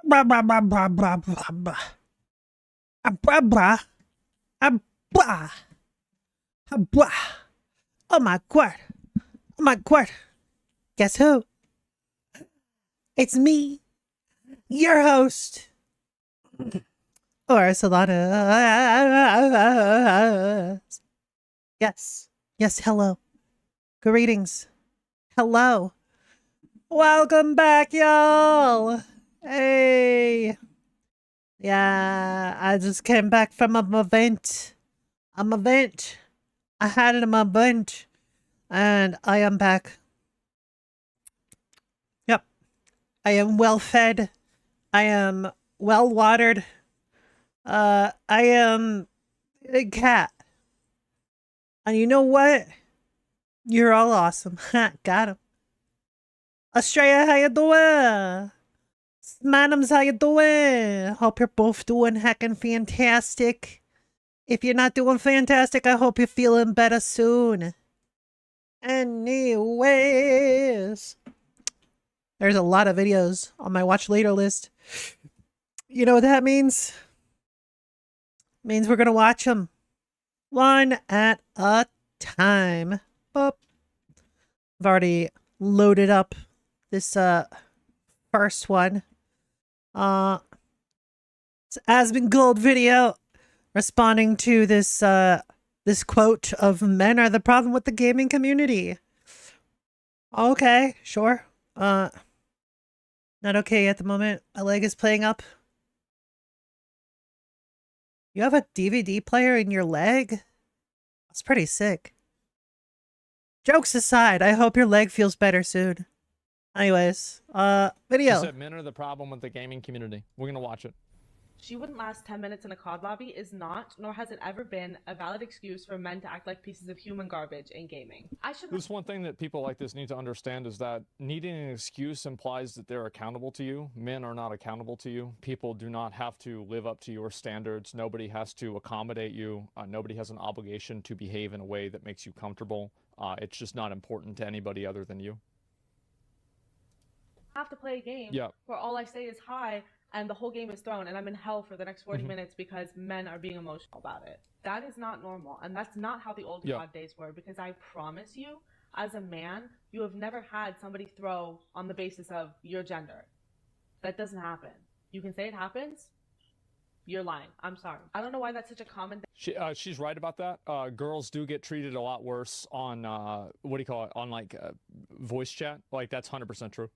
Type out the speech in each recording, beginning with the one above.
Blah, blah, blah, blah, blah, blah, blah. Blah, blah. Blah. Blah. Oh my god. Oh my god. Guess who? It's me, your host. Or Solana. Yes. Yes, hello. Greetings. Hello. Welcome back, y'all. Hey. Yeah, I just came back from an event. I had an event. And I am back. Yep. I am well fed. I am well watered. I am a cat. And you know what? You're all awesome. Got him. Australia, how you doing? Madams, how you doing? Hope you're both doing heckin' fantastic. If you're not doing fantastic, I hope you're feeling better soon. Anyways, there's a lot of videos on my watch later list. You know what that means? It means we're gonna watch them one at a time. Boop. I've already loaded up this first one. It's Aspen Gold video responding to this this quote of "men are the problem with the gaming community." Okay, sure. Not okay at the moment. My leg is playing up. You have a DVD player in your leg? That's pretty sick. Jokes aside, I hope your leg feels better soon. Anyways, video. She said men are the problem with the gaming community. We're gonna watch it. She wouldn't last 10 minutes in a COD lobby is not, nor has it ever been, a valid excuse for men to act like pieces of human garbage in gaming. This one thing that people like this need to understand is that needing an excuse implies that they're accountable to you. Men are not accountable to you. People do not have to live up to your standards. Nobody has to accommodate you. Nobody has an obligation to behave in a way that makes you comfortable. It's just not important to anybody other than you. I have to play a game Yeah. where all I say is hi and the whole game is thrown and I'm in hell for the next 40 minutes because men are being emotional about it. That is not normal, and that's not how the old COD days were, because I promise you, as a man, you have never had somebody throw on the basis of your gender. That doesn't happen. You can say it happens. You're lying. I'm sorry. I don't know why that's such a common thing. She's right about that. Girls do get treated a lot worse on, what do you call it, on like voice chat. Like, that's 100% true.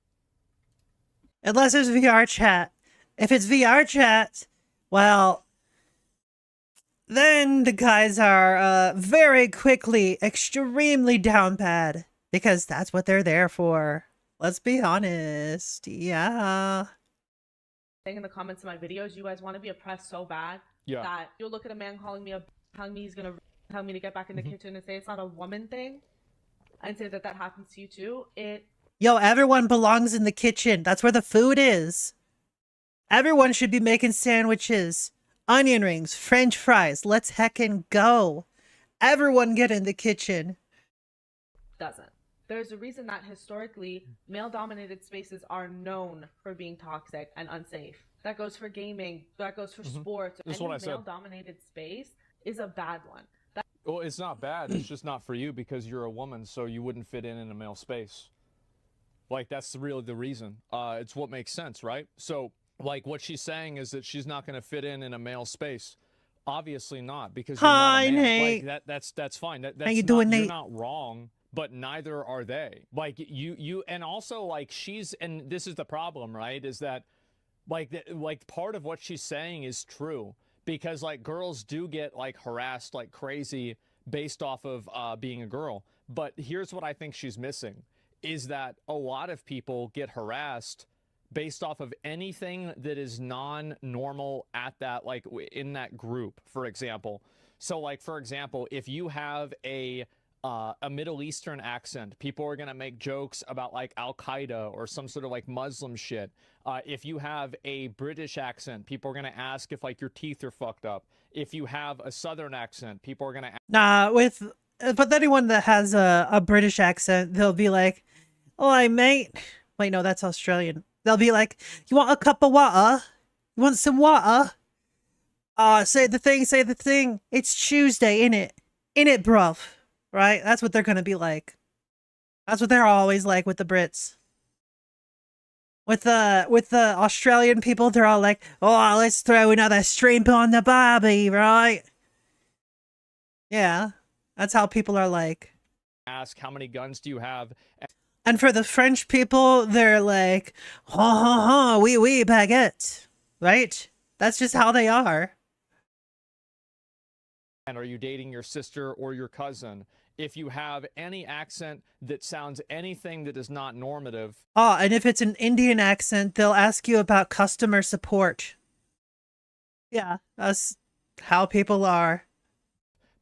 Unless there's VR chat. If it's VR chat, well, then the guys are very quickly extremely down bad, because that's what they're there for. Let's be honest. Yeah. In the comments of my videos, you guys want to be oppressed so bad that you'll look at a man telling me he's gonna tell me to get back in the kitchen and say it's not a woman thing, and say that happens to you too. Yo, everyone belongs in the kitchen. That's where the food is. Everyone should be making sandwiches, onion rings, French fries. Let's heckin' go. Everyone get in the kitchen. Doesn't. There's a reason that historically male-dominated spaces are known for being toxic and unsafe. That goes for gaming. That goes for sports. That's what I said. Male-dominated space is a bad one. Well, it's not bad. It's just not for you because you're a woman, so you wouldn't fit in a male space. Like, that's really the reason. It's what makes sense, right? So, like, what she's saying is that she's not going to fit in a male space. Obviously not, because you're not a man. Nate. Like, that's fine. That's How you doing, Nate? You're not wrong, but neither are they. Like, you, and also, like, and this is the problem, right? Is that, like, part of what she's saying is true, because, like, girls do get, like, harassed like crazy based off of being a girl. But here's what I think she's missing, is that a lot of people get harassed based off of anything that is non-normal at that, like, in that group, for example. So, like, for example, if you have a Middle Eastern accent, people are going to make jokes about, like, Al-Qaeda or some sort of, like, Muslim shit. If you have a British accent, people are going to ask if, like, your teeth are fucked up. If you have a Southern accent, people are going to ask... But anyone that has a British accent, they'll be like, "Oh, mate." Wait, no, that's Australian. They'll be like, "You want a cup of water? You want some water? Say the thing, say the thing. It's Tuesday, innit? Innit, bruv." Right? That's what they're gonna be like. That's what they're always like with the Brits. With the Australian people, they're all like, "Oh, let's throw another shrimp on the barbie," right? Yeah, that's how people are like. Ask, how many guns do you have? And for the French people, they're like, "Ha ha ha, oui oui, baguette," right? That's just how they are. And are you dating your sister or your cousin? If you have any accent that sounds anything that is not normative. Oh, and if it's an Indian accent, they'll ask you about customer support. Yeah, that's how people are.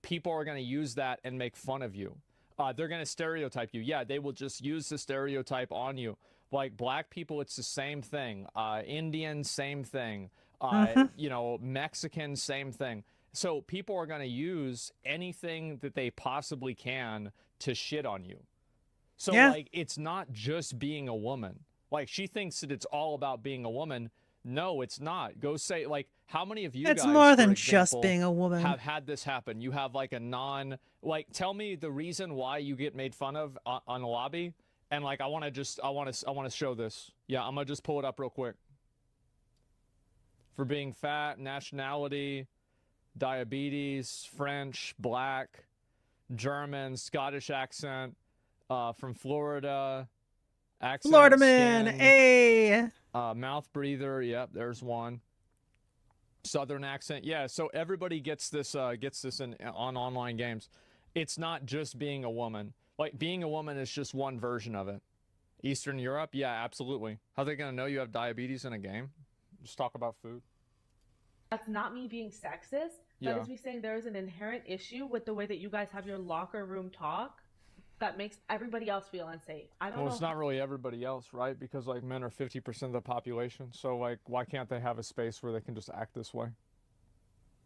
People are going to use that and make fun of you. They're going to stereotype you. Yeah, they will just use the stereotype on you. Like black people, it's the same thing. Indians, same thing. You know, Mexicans, same thing. So people are going to use anything that they possibly can to shit on you. So like, it's not just being a woman. Like, she thinks that it's all about being a woman. No, it's not. Go say, like, how many of you guys, it's more than example, just being a woman, have had this happen? You have like a tell me the reason why you get made fun of on a lobby. And like, I want to show this. Yeah, I'm gonna just pull it up real quick. For being fat, nationality, diabetes, French, black, German, Scottish accent, from Florida, accent, Florida man, skin, hey. Mouth breather, yep, there's one. Southern accent, yeah. So everybody gets this on online games. It's not just being a woman. Like, being a woman is just one version of it. Eastern Europe, yeah, absolutely. How are they gonna know you have diabetes in a game? Just talk about food. That's not me being sexist. That is me saying there is an inherent issue with the way that you guys have your locker room talk that makes everybody else feel unsafe. I don't know. Well, it's not really everybody else, right? Because like, men are 50% of the population. So like, why can't they have a space where they can just act this way?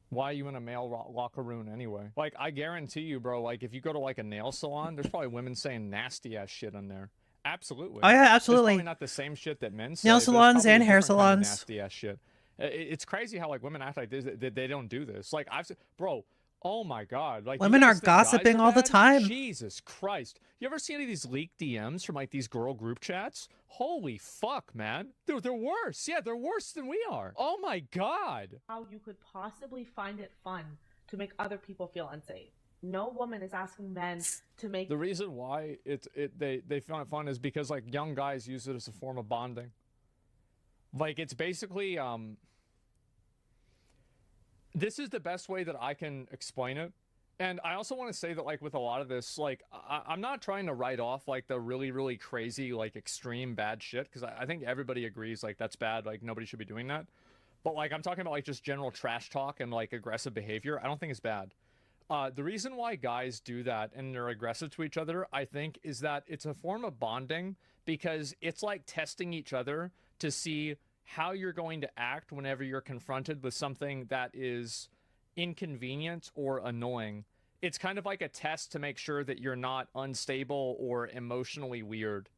Why are you in a male locker room anyway? Like, I guarantee you, bro, like, if you go to like a nail salon, there's probably women saying nasty ass shit in there. Absolutely. Oh yeah, absolutely. It's probably not the same shit that men say. Nail salons and hair salons. Nasty ass shit. It's crazy how like women act like this, they don't do this. Like, bro, oh my god, like, women are gossiping all the time. Jesus Christ, you ever see any of these leaked DMs from like these girl group chats? Holy fuck, man, they're worse. Yeah, they're worse than we are. Oh my god. How you could possibly find it fun to make other people feel unsafe. No woman is asking men to make. The reason why they find it fun is because like young guys use it as a form of bonding. Like, it's basically this is the best way that I can explain it. And I also want to say that, like, with a lot of this, like, I'm not trying to write off like the really, really crazy, like, extreme bad shit, because I think everybody agrees like that's bad, like nobody should be doing that. But like, I'm talking about like just general trash talk and like aggressive behavior. I don't think it's bad. The reason why guys do that and they're aggressive to each other, I think, is that it's a form of bonding, because it's like testing each other to see how you're going to act whenever you're confronted with something that is inconvenient or annoying. It's kind of like a test to make sure that you're not unstable or emotionally weird.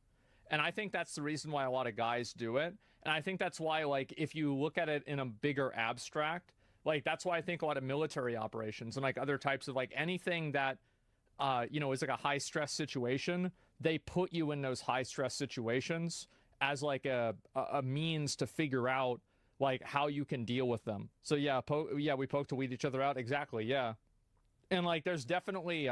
And I think that's the reason why a lot of guys do it. And I think that's why, like, if you look at it in a bigger abstract, like, that's why I think a lot of military operations and like other types of like anything that you know, is like a high stress situation, they put you in those high stress situations as like a means to figure out like how you can deal with them. So yeah, we poke to weed each other out. Exactly. Yeah. And like, there's definitely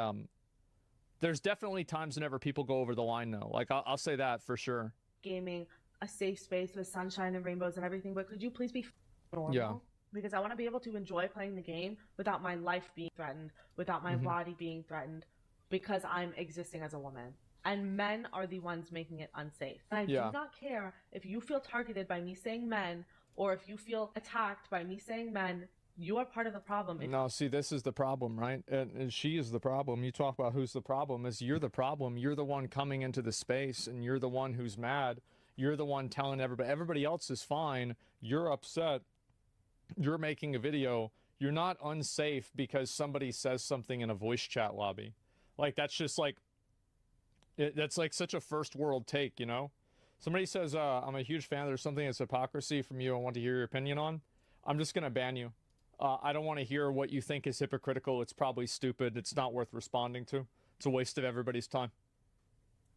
times whenever people go over the line though. Like, I'll say that for sure. Gaming, a safe space with sunshine and rainbows and everything, but could you please be normal? Yeah. Because I want to be able to enjoy playing the game without my life being threatened, without my body being threatened, because I'm existing as a woman. And men are the ones making it unsafe. And I do not care if you feel targeted by me saying men, or if you feel attacked by me saying men. You are part of the problem. No, see, this is the problem, right? And she is the problem. You talk about who's the problem. Is you're the problem. You're the one coming into the space, and you're the one who's mad. You're the one telling everybody. Everybody else is fine. You're upset. You're making a video. You're not unsafe because somebody says something in a voice chat lobby. Like, that's just like, that's like such a first world take, you know? Somebody says, I'm a huge fan. There's something that's hypocrisy from you I want to hear your opinion on. I'm just going to ban you. I don't want to hear what you think is hypocritical. It's probably stupid. It's not worth responding to. It's a waste of everybody's time.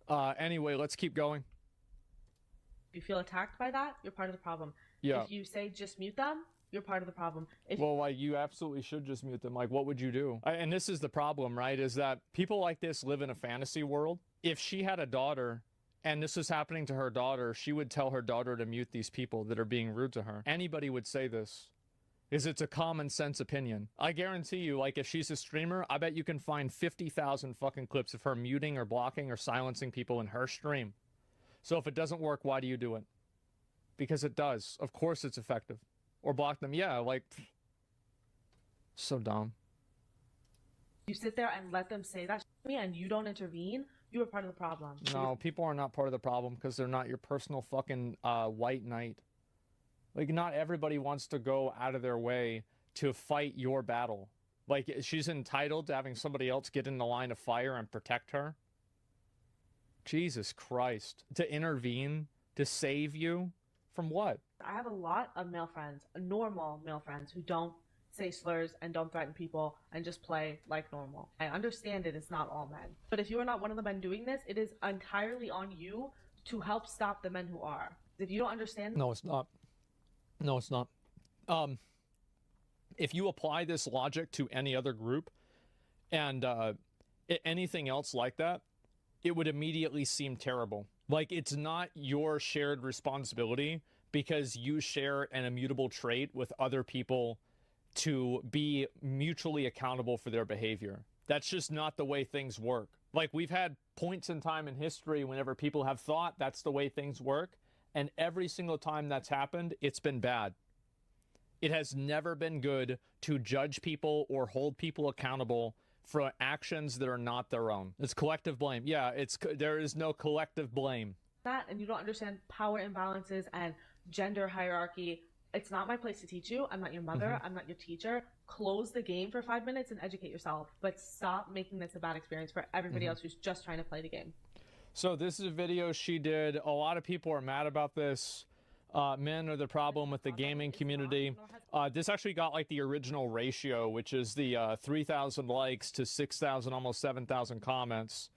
Anyway, let's keep going. If you feel attacked by that, you're part of the problem. Yeah. If you say just mute them, you're part of the problem. Well, like, you absolutely should just mute them. Like, what would you do? And this is the problem, right? Is that people like this live in a fantasy world. If she had a daughter and this was happening to her daughter, she would tell her daughter to mute these people that are being rude to her. Anybody would say this. It's a common sense opinion. I guarantee you, like, if she's a streamer, I bet you can find 50,000 fucking clips of her muting or blocking or silencing people in her stream. So if it doesn't work, why do you do it? Because it does. Of course it's effective. Or block them. Yeah, like, so dumb. You sit there and let them say that to me and you don't intervene, you are part of the problem. No, people are not part of the problem because they're not your personal fucking white knight. Like, not everybody wants to go out of their way to fight your battle. Like, she's entitled to having somebody else get in the line of fire and protect her. Jesus Christ. To intervene, to save you from what? I have a lot of male friends, normal male friends, who don't say slurs and don't threaten people and just play like normal. I understand it is not all men. But if you are not one of the men doing this, it is entirely on you to help stop the men who are. If you don't understand... No, it's not. No, it's not. If you apply this logic to any other group and anything else like that, it would immediately seem terrible. Like, it's not your shared responsibility because you share an immutable trait with other people to be mutually accountable for their behavior. That's just not the way things work. Like, we've had points in time in history whenever people have thought that's the way things work, and every single time that's happened, it's been bad. It has never been good to judge people or hold people accountable for actions that are not their own. It's collective blame. Yeah, there is no collective blame. That, and you don't understand power imbalances and gender hierarchy. It's not my place to teach you. I'm not your mother. I'm not your teacher. Close the game for 5 minutes and educate yourself. But stop making this a bad experience for everybody else who's just trying to play the game. So this is a video she did. A lot of people are mad about this. Men are the problem with the gaming community. This actually got like the original ratio, which is the 3,000 likes to 6,000, almost 7,000 comments.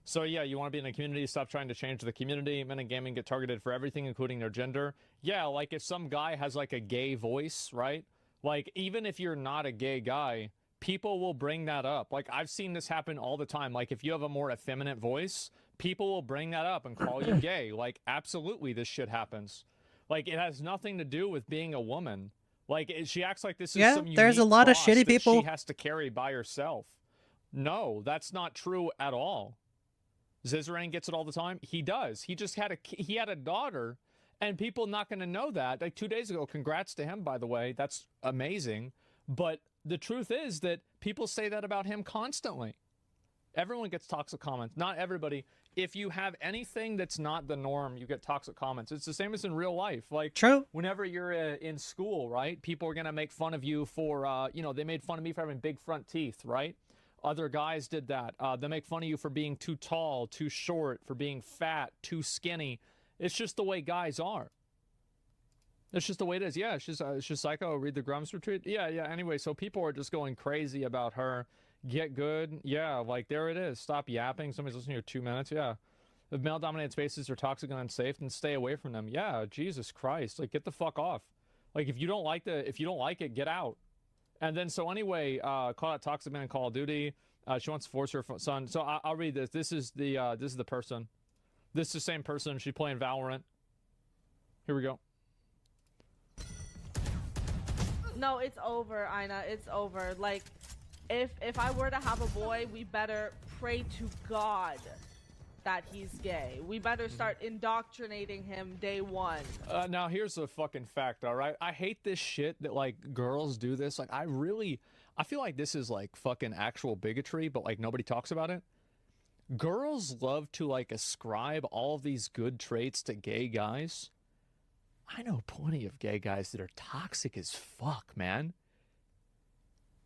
So yeah, you want to be in a community, stop trying to change the community. Men in gaming get targeted for everything, including their gender. Yeah, like if some guy has like a gay voice, right? Like, even if you're not a gay guy, people will bring that up. Like, I've seen this happen all the time. Like, if you have a more effeminate voice, people will bring that up and call you gay. Like, absolutely, this shit happens. Like, it has nothing to do with being a woman. Like, she acts like this is some unique there's a lot of cross shitty that people she has to carry by herself. No, that's not true at all. Zizrain gets it all the time. He does. He just had a daughter, and people not going to know that. Like 2 days ago, congrats to him, by the way. That's amazing. But the truth is that people say that about him constantly. Everyone gets toxic comments. Not everybody. If you have anything that's not the norm, you get toxic comments. It's the same as in real life. Like, True. Whenever you're in school, right? People are going to make fun of you for, they made fun of me for having big front teeth, right? Other guys did that. They make fun of you for being too tall, too short, for being fat, too skinny. It's just the way guys are. It's just the way it is. Yeah, she's psycho. Read the Grumps retreat. Yeah. Anyway, so people are just going crazy about her. Get good. Yeah, like, there it is. Stop yapping. Somebody's listening to your 2 minutes. Yeah. If male-dominated spaces are toxic and unsafe, then stay away from them. Yeah, Jesus Christ. Like, get the fuck off. Like, if you don't like it, get out. And then, so anyway, call out toxic man in Call of Duty. She wants to force her son. So I'll read this. This is the person. This is the same person. She's playing Valorant. Here we go. No, it's over, Ina. It's over. Like, if I were to have a boy, we better pray to God that he's gay. We better start indoctrinating him day one. Now, here's a fucking fact, all right? I hate this shit that, like, girls do this. Like, I feel like this is, like, fucking actual bigotry, but, like, nobody talks about it. Girls love to, like, ascribe all of these good traits to gay guys. I know plenty of gay guys that are toxic as fuck, man.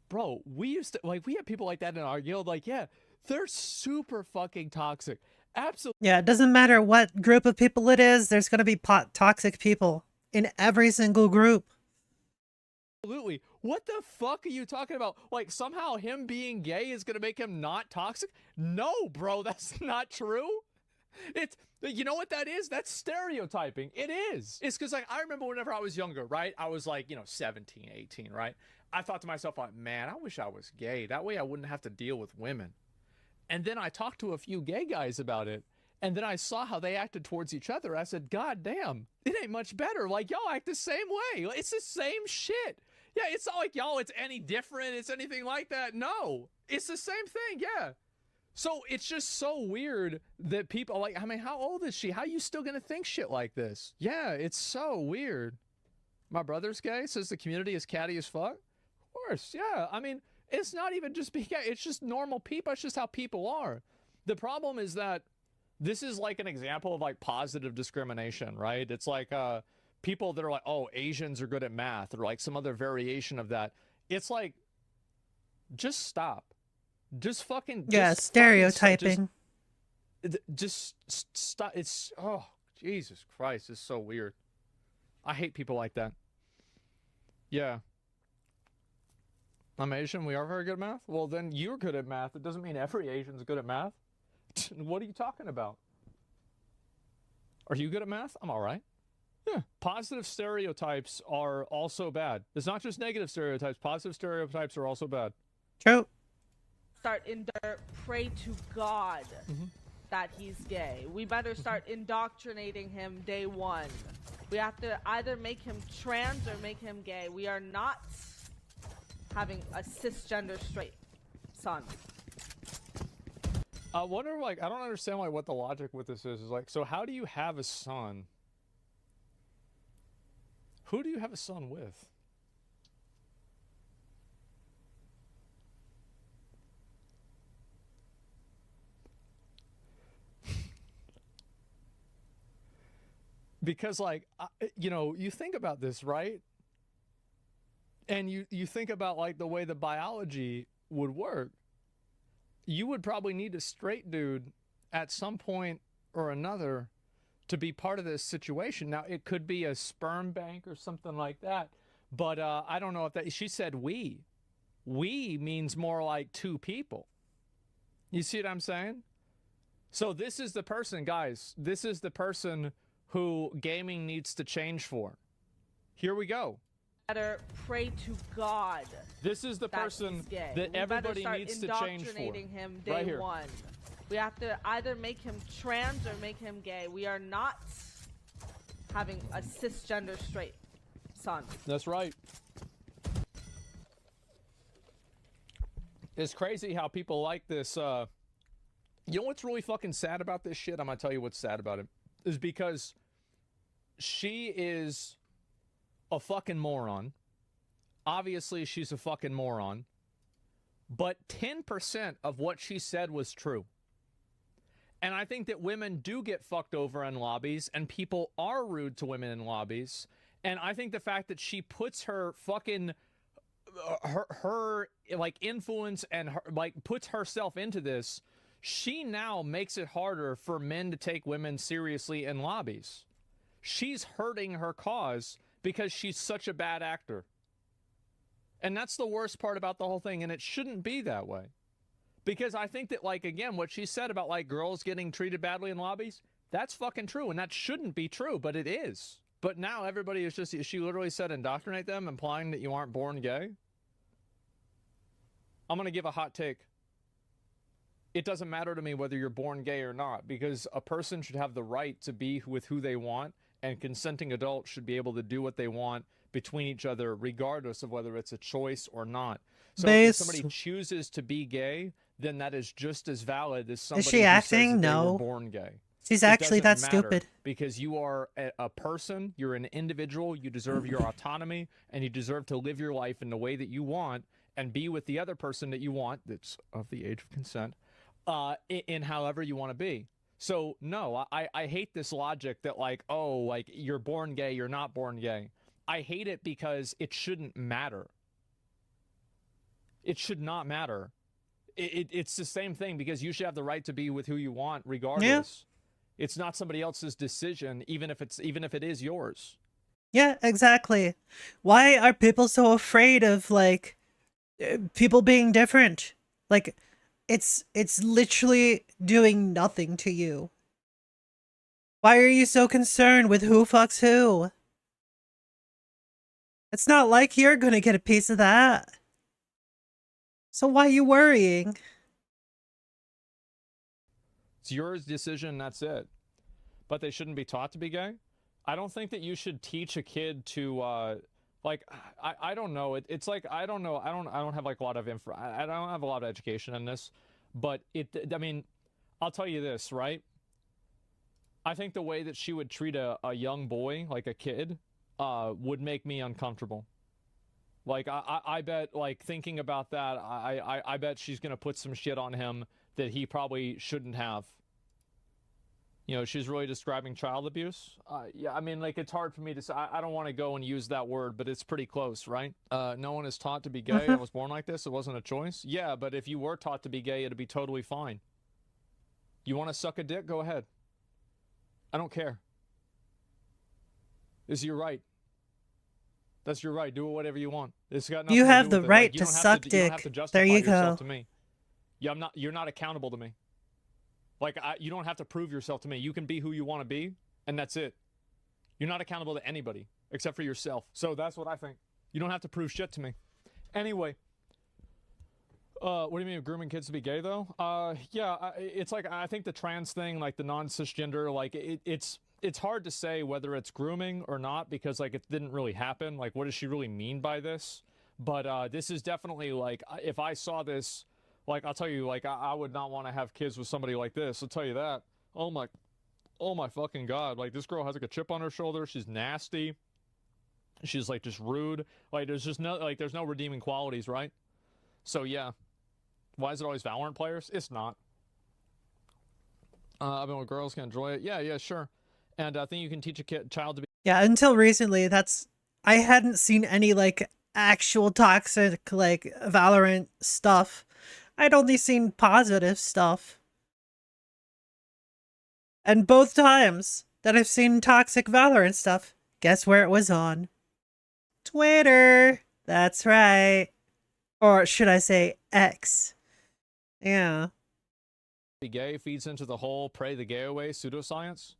Bro, we have people like that in our guild. Like, yeah, they're super fucking toxic. Absolutely. Yeah, it doesn't matter what group of people it is, there's going to be toxic people in every single group. Absolutely. What the fuck are you talking about? Like, somehow him being gay is going to make him not toxic? No, bro, that's not true. It's, you know what that is? That's stereotyping. It is. It's because, like, I remember whenever I was younger, right? I was like, 17, 18, right? I thought to myself, like, man, I wish I was gay. That way I wouldn't have to deal with women. And then I talked to a few gay guys about it. And then I saw how they acted towards each other. I said, God damn, it ain't much better. Like, y'all act the same way. It's the same shit. Yeah, it's not like, y'all, it's any different. It's anything like that. No, it's the same thing. Yeah. So it's just so weird that people like, I mean, how old is she? How are you still going to think shit like this? Yeah, it's so weird. My brother's gay, says the community is catty as fuck. Of course, yeah. I mean, it's not even just being gay. It's just normal people. It's just how people are. The problem is that this is like an example of like positive discrimination, right? It's like people that are like, oh, Asians are good at math or like some other variation of that. It's like, just stop. Just fucking Stereotyping. Just stop. It's, oh, Jesus Christ, it's so weird. I hate people like that. Yeah. I'm Asian, we are very good at math? Well, then you're good at math. It doesn't mean every Asian's good at math. What are you talking about? Are you good at math? I'm all right. Yeah. Positive stereotypes are also bad. It's not just negative stereotypes. Positive stereotypes are also bad. True. Pray to God that he's gay. We better start indoctrinating him day one. We have to either make him trans or make him gay. We are not having a cisgender straight son. I wonder, like, I don't understand, like, what the logic with this is. Like, so how do you have a son? Who do you have a son with? Because, like, you think about this, right? And you think about, like, the way the biology would work. You would probably need a straight dude at some point or another to be part of this situation. Now, it could be a sperm bank or something like that. But I don't know if that... She said we. We means more like two people. You see what I'm saying? So this is the person, guys. This is the person who gaming needs to change for. Here we go. Better pray to God. This is the person that everybody needs to change for. Him day right here. One. We have to either make him trans or make him gay. We are not having a cisgender straight son. That's right. It's crazy how people like this. You know what's really fucking sad about this shit? I'm gonna tell you what's sad about it. Is because she is a fucking moron. Obviously, she's a fucking moron. But 10% of what she said was true. And I think that women do get fucked over in lobbies, and people are rude to women in lobbies. And I think the fact that she puts her fucking her like influence and her, like puts herself into this, she now makes it harder for men to take women seriously in lobbies. She's hurting her cause because she's such a bad actor. And that's the worst part about the whole thing, and it shouldn't be that way. Because I think that, like, again, what she said about, like, girls getting treated badly in lobbies, that's fucking true, and that shouldn't be true, but it is. But now everybody is just, she literally said indoctrinate them, implying that you aren't born gay. I'm going to give a hot take. It doesn't matter to me whether you're born gay or not, because a person should have the right to be with who they want, and consenting adults should be able to do what they want between each other, regardless of whether it's a choice or not. So if somebody chooses to be gay, then that is just as valid as somebody is she acting? Says that no. They were born gay. She's actually that stupid. Because you are a person, you're an individual, you deserve your autonomy, and you deserve to live your life in the way that you want and be with the other person that you want that's of the age of consent in however you want to be. So, no, I hate this logic that, like, oh, like, you're born gay, you're not born gay. I hate it because it shouldn't matter. It should not matter. it's the same thing, because you should have the right to be with who you want regardless. It's not somebody else's decision, even if it is yours. Yeah, exactly. Why are people so afraid of like people being different? Like it's literally doing nothing to you. Why are you so concerned with who fucks who? It's not like you're gonna get a piece of that. So why are you worrying? It's your decision, that's it. But they shouldn't be taught to be gay. I don't think that you should teach a kid to like I don't know. It's like I don't know. I don't have like a lot of info. I don't have a lot of education in this, but I mean, I'll tell you this, right? I think the way that she would treat a young boy, like a kid, would make me uncomfortable. Like I bet, like thinking about that, I bet she's gonna put some shit on him that he probably shouldn't have. You know, she's really describing child abuse. Yeah, I mean, like, it's hard for me to say. I don't want to go and use that word, but it's pretty close, right? No one is taught to be gay. I was born like this. It wasn't a choice. Yeah, but if you were taught to be gay, it'd be totally fine. You want to suck a dick? Go ahead. I don't care. This is your right. That's your right. Do whatever you want. It's got nothing You to have do the with right it. Like, to suck You don't have dick. to justify There you yourself go. to me. Yeah, you're not accountable to me. Like, you don't have to prove yourself to me. You can be who you want to be, and that's it. You're not accountable to anybody except for yourself. So that's what I think. You don't have to prove shit to me. Anyway, what do you mean grooming kids to be gay, though? Yeah, it's like, I think the trans thing, like the non-cisgender, like it's hard to say whether it's grooming or not, because like it didn't really happen. Like, what does she really mean by this? But this is definitely like, if I saw this, like, I'll tell you, like, I would not want to have kids with somebody like this. I'll tell you that. Oh my fucking God. Like, this girl has like a chip on her shoulder. She's nasty. She's like just rude. Like, there's no redeeming qualities, right? So yeah. Why is it always Valorant players? It's not. I've been with girls, can enjoy it. Yeah, sure. And I think you can teach a child to be. Yeah, until recently, I hadn't seen any like actual toxic like Valorant stuff. I'd only seen positive stuff. And both times that I've seen toxic Valorant stuff, guess where it was on? Twitter. That's right. Or should I say X? Yeah. Be gay feeds into the whole pray the gay away pseudoscience.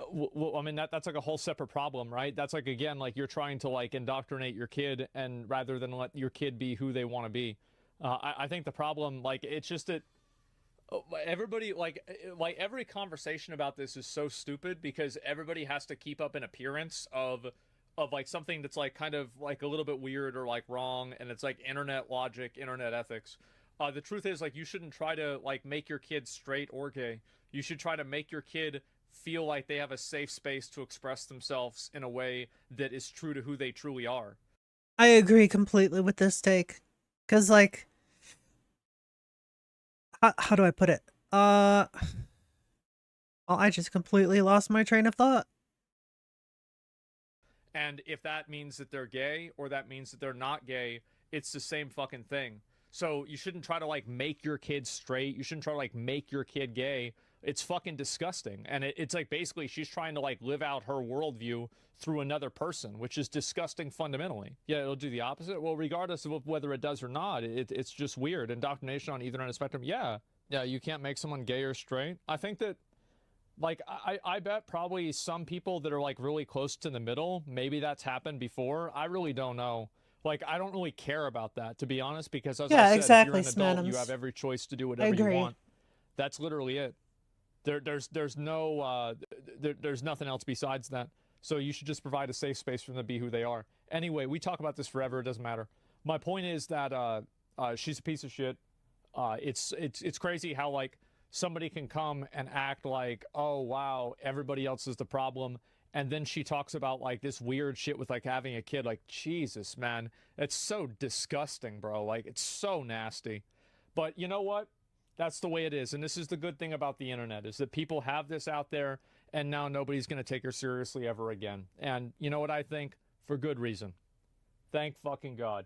Well, I mean, that's like a whole separate problem, right? That's like, again, like you're trying to like indoctrinate your kid, and rather than let your kid be who they want to be. I think the problem, like, it's just that everybody, like every conversation about this is so stupid, because everybody has to keep up an appearance of like something that's like kind of like a little bit weird or like wrong, and it's like internet logic, internet ethics. The truth is, like, you shouldn't try to like make your kid straight or gay. You should try to make your kid feel like they have a safe space to express themselves in a way that is true to who they truly are. I agree completely with this take. Cause like, how do I put it? Well, I just completely lost my train of thought. And if that means that they're gay or that means that they're not gay, it's the same fucking thing. So you shouldn't try to like make your kid straight. You shouldn't try to like make your kid gay. It's fucking disgusting. And it's like basically she's trying to like live out her worldview through another person, which is disgusting fundamentally. Yeah, it'll do the opposite. Well, regardless of whether it does or not, it's just weird. Indoctrination on either end of the spectrum. Yeah, you can't make someone gay or straight. I think that, like, I bet probably some people that are like really close to the middle, maybe that's happened before. I really don't know. Like, I don't really care about that, to be honest, because as I said, exactly, if you're an adult, you have every choice to do whatever you want. That's literally it. There's nothing else besides that. So you should just provide a safe space for them to be who they are. Anyway, we talk about this forever. It doesn't matter. My point is that she's a piece of shit. It's crazy how like somebody can come and act like, oh wow, everybody else is the problem, and then she talks about like this weird shit with like having a kid. Like, Jesus, man, it's so disgusting, bro. Like, it's so nasty. But you know what? That's the way it is. And this is the good thing about the internet, is that people have this out there, and now nobody's going to take her seriously ever again. And you know what I think? For good reason. Thank fucking God.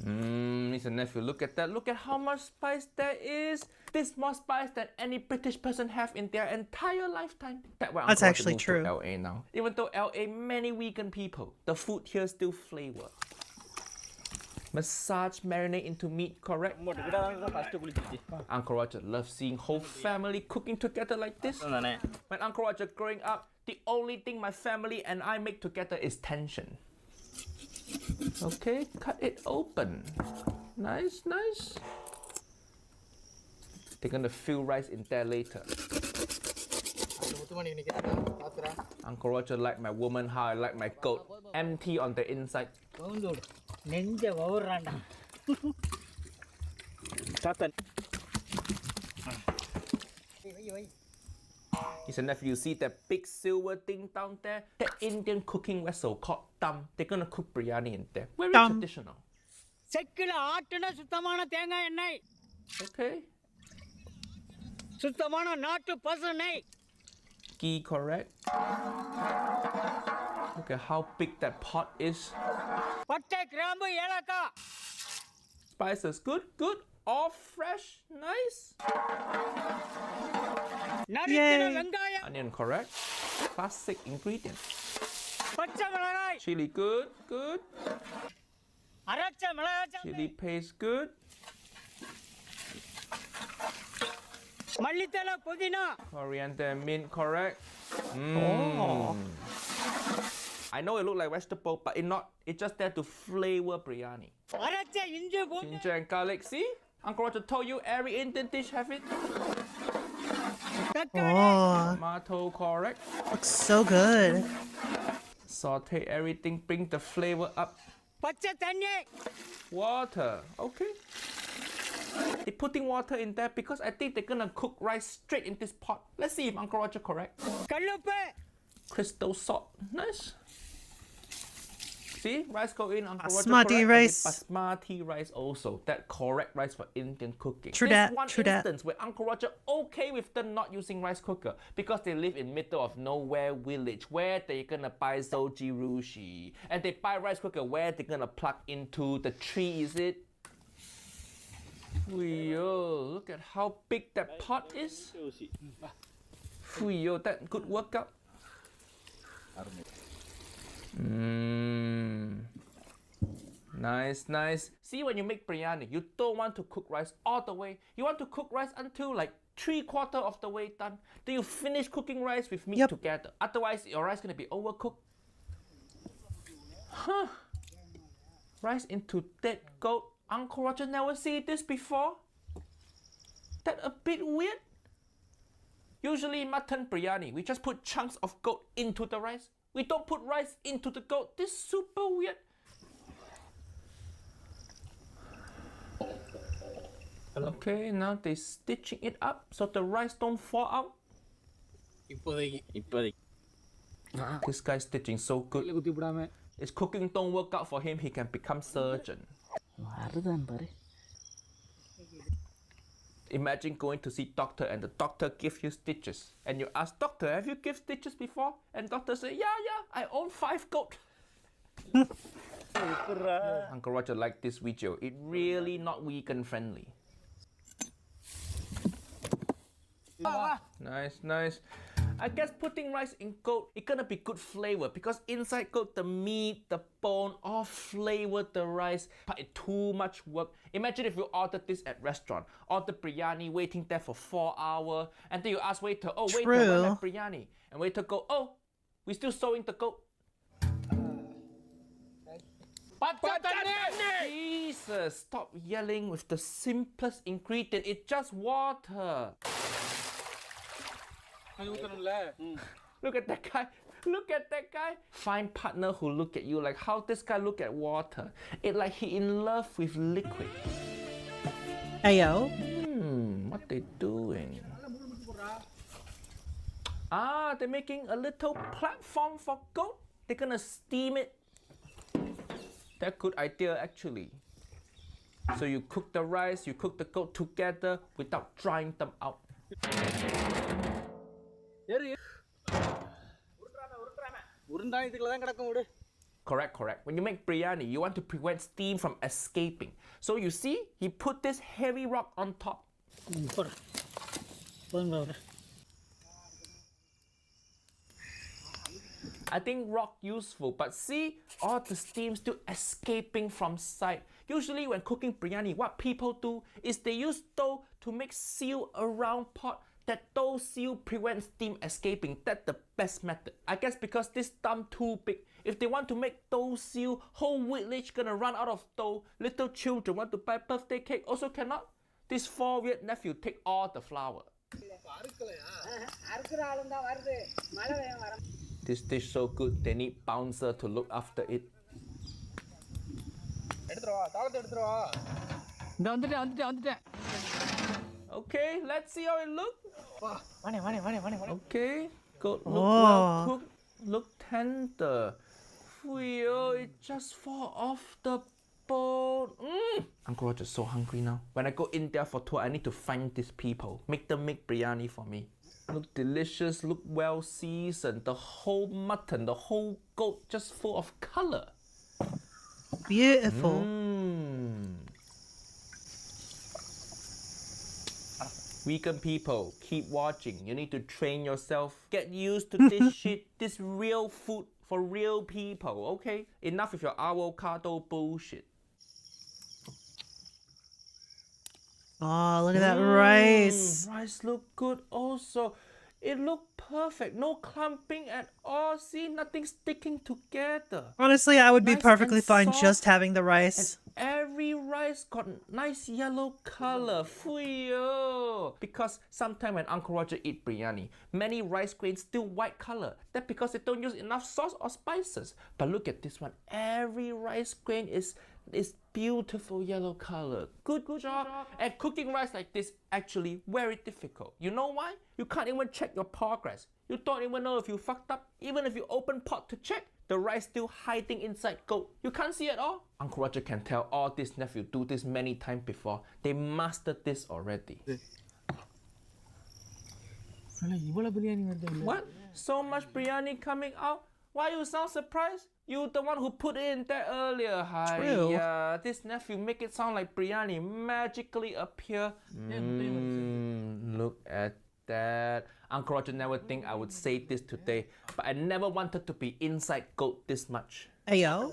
Niece and nephew, look at that. Look at how much spice there is. This more spice than any British person have in their entire lifetime. That's actually true. To LA now. Even though LA many vegan people, the food here still flavor. Massage marinate into meat, correct? Uncle Roger loves seeing whole family cooking together like this. When Uncle Roger growing up, the only thing my family and I make together is tension. Okay, cut it open. Nice, nice. They're gonna fill rice in there later. Uncle Roger like my woman how I like my goat. Empty on the inside. Niece and nephew, you see that big silver thing down there? That Indian cooking vessel called dum. They're gonna cook biryani in there. Very traditional. Okay. Ghee, correct? Look at how big that pot is. Spices, good, good. All fresh, nice. Yay. Onion, correct? Classic ingredient. Chili, good, good. Chili paste, good. Coriander and mint, correct? Oh. I know it looks like vegetable, but it's not. It's just there to flavor biryani. Ginger and garlic, see? Uncle Roger told you every Indian dish have it. Oh, Tomato, correct? looks so good. Saute everything, bring the flavor up. Water, okay. They're putting water in there because I think they're gonna cook rice straight in this pot. Let's see if Uncle Roger correct. Crystal salt, nice. See, rice go in, Uncle Roger Basmati correct. rice. Basmati rice also, that correct rice for Indian cooking. True There's that, one true that. instance where Uncle Roger okay with them not using rice cooker because they live in middle of nowhere village where they're gonna buy soji rushi and they buy rice cooker where they're gonna plug into the tree, is it? Yo, look at how big that pot is. Yo, that good workout. Nice, nice. See, when you make biryani, you don't want to cook rice all the way. You want to cook rice until like 3/4 of the way done. Then you finish cooking rice with meat together. Otherwise, your rice gonna be overcooked. Huh? Rice into dead goat. Uncle Roger never see this before. That a bit weird. Usually mutton biryani, we just put chunks of goat into the rice. We don't put rice into the goat. This is super weird. Okay, now they stitching it up so the rice don't fall out. This guy's stitching so good. If cooking don't work out for him, he can become surgeon. Imagine going to see doctor and the doctor gives you stitches. And you ask, doctor, have you give stitches before? And doctor say, yeah, I own 5 goat. Uncle Roger liked this video. It really not vegan friendly. Nice, nice. I guess putting rice in goat, it's gonna be good flavor because inside goat, the meat, the bone, all flavor the rice, but it's too much work. Imagine if you ordered this at restaurant, order biryani, waiting there for 4 hours, and then you ask waiter, oh, waiter, where's my biryani? And waiter go, oh, we still sewing the goat. Jesus, stop yelling with the simplest ingredient, it's just water. Look at that guy. Look at that guy. Find partner who look at you like how this guy look at water. It's like he in love with liquid. Ayo. What they doing? They're making a little platform for goat. They're gonna steam it. That's a good idea actually. So you cook the rice, you cook the goat together without drying them out. Correct. When you make biryani, you want to prevent steam from escaping. So you see, he put this heavy rock on top. I think rock useful, but see, all the steam still escaping from side. Usually when cooking biryani, what people do is they use dough to make seal around pot. That dough seal prevents steam escaping. That's the best method. I guess because this dump too big. If they want to make dough seal, whole village gonna run out of dough. Little children want to buy birthday cake, also cannot. This 4 weird nephew take all the flour. This dish so good, they need bouncer to look after it. Okay, let's see how it looks. Okay, good. Look well cooked. Look tender. Well, it just fall off the bone. Uncle Roger's so hungry now. When I go India for tour, I need to find these people. Make them make biryani for me. Look delicious, look well seasoned. The whole mutton, the whole goat just full of color. Beautiful. Vegan people, keep watching. You need to train yourself. Get used to this shit. This real food for real people, okay? Enough with your avocado bullshit. Oh, look at that rice. Rice look good also. It looked perfect. No clumping at all. See, nothing sticking together. Honestly, I would be Nice perfectly and fine soft just having the rice. Every rice got nice yellow color. Fuyo. Because sometimes when Uncle Roger eat biryani, many rice grains still white color. That's because they don't use enough sauce or spices. But look at this one. Every rice grain is beautiful yellow color. Good job. And cooking rice like this actually very difficult. You know why? You can't even check your progress. You don't even know if you fucked up. Even if you open pot to check, the rice still hiding inside goat. You can't see it all. Uncle Roger can tell all this nephew do this many times before. They mastered this already. What? So much biryani coming out? Why you sound surprised? You the one who put it in there earlier. True. This nephew make it sound like biryani magically appear. Look at that. Uncle Roger never think I would say this today, but I never wanted to be inside goat this much. Ayo.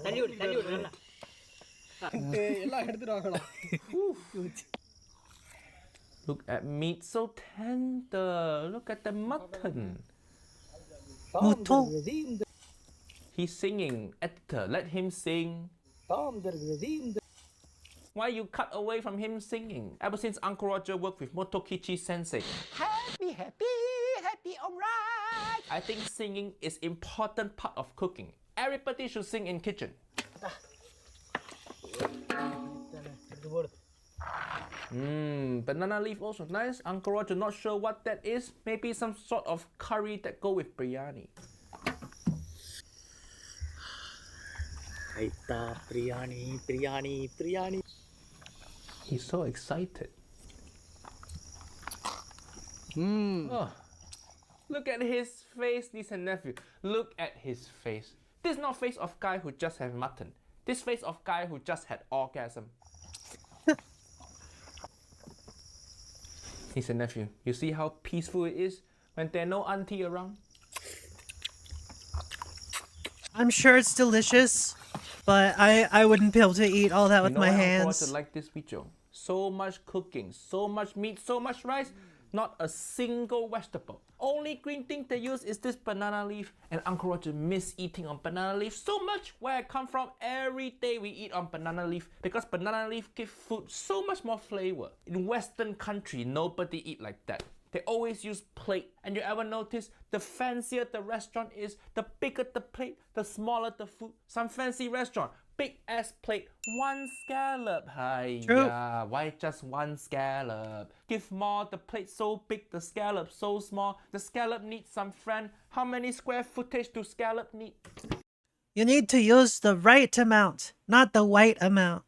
Look at meat, so tender. Look at the mutton. Muto. He's singing. Editor, let him sing. Why you cut away from him singing? Ever since Uncle Roger worked with Motokichi Sensei. Happy, alright. I think singing is important part of cooking. Everybody should sing in kitchen. Banana leaf also nice. Uncle Roger not sure what that is. Maybe some sort of curry that go with biryani. Biryani. He's so excited. Oh, look at his face, niece and nephew. Look at his face. This is not face of guy who just have mutton. This face of guy who just had orgasm. Niece and nephew, you see how peaceful it is when there's no auntie around? I'm sure it's delicious, but I wouldn't be able to eat all that with my hands. I like this video. So much cooking, so much meat, so much rice, not a single vegetable. Only green thing they use is this banana leaf, and Uncle Roger miss eating on banana leaf so much. Where I come from, every day we eat on banana leaf because banana leaf give food so much more flavor. In Western country, nobody eat like that. They always use plate. And you ever notice the fancier the restaurant is, the bigger the plate, the smaller the food. Some fancy restaurant, big ass plate, one scallop. Hiya, why just one scallop? Give more, the plate so big, the scallop so small. The scallop needs some friend. How many square footage do scallop need? You need to use the right amount, not the white amount.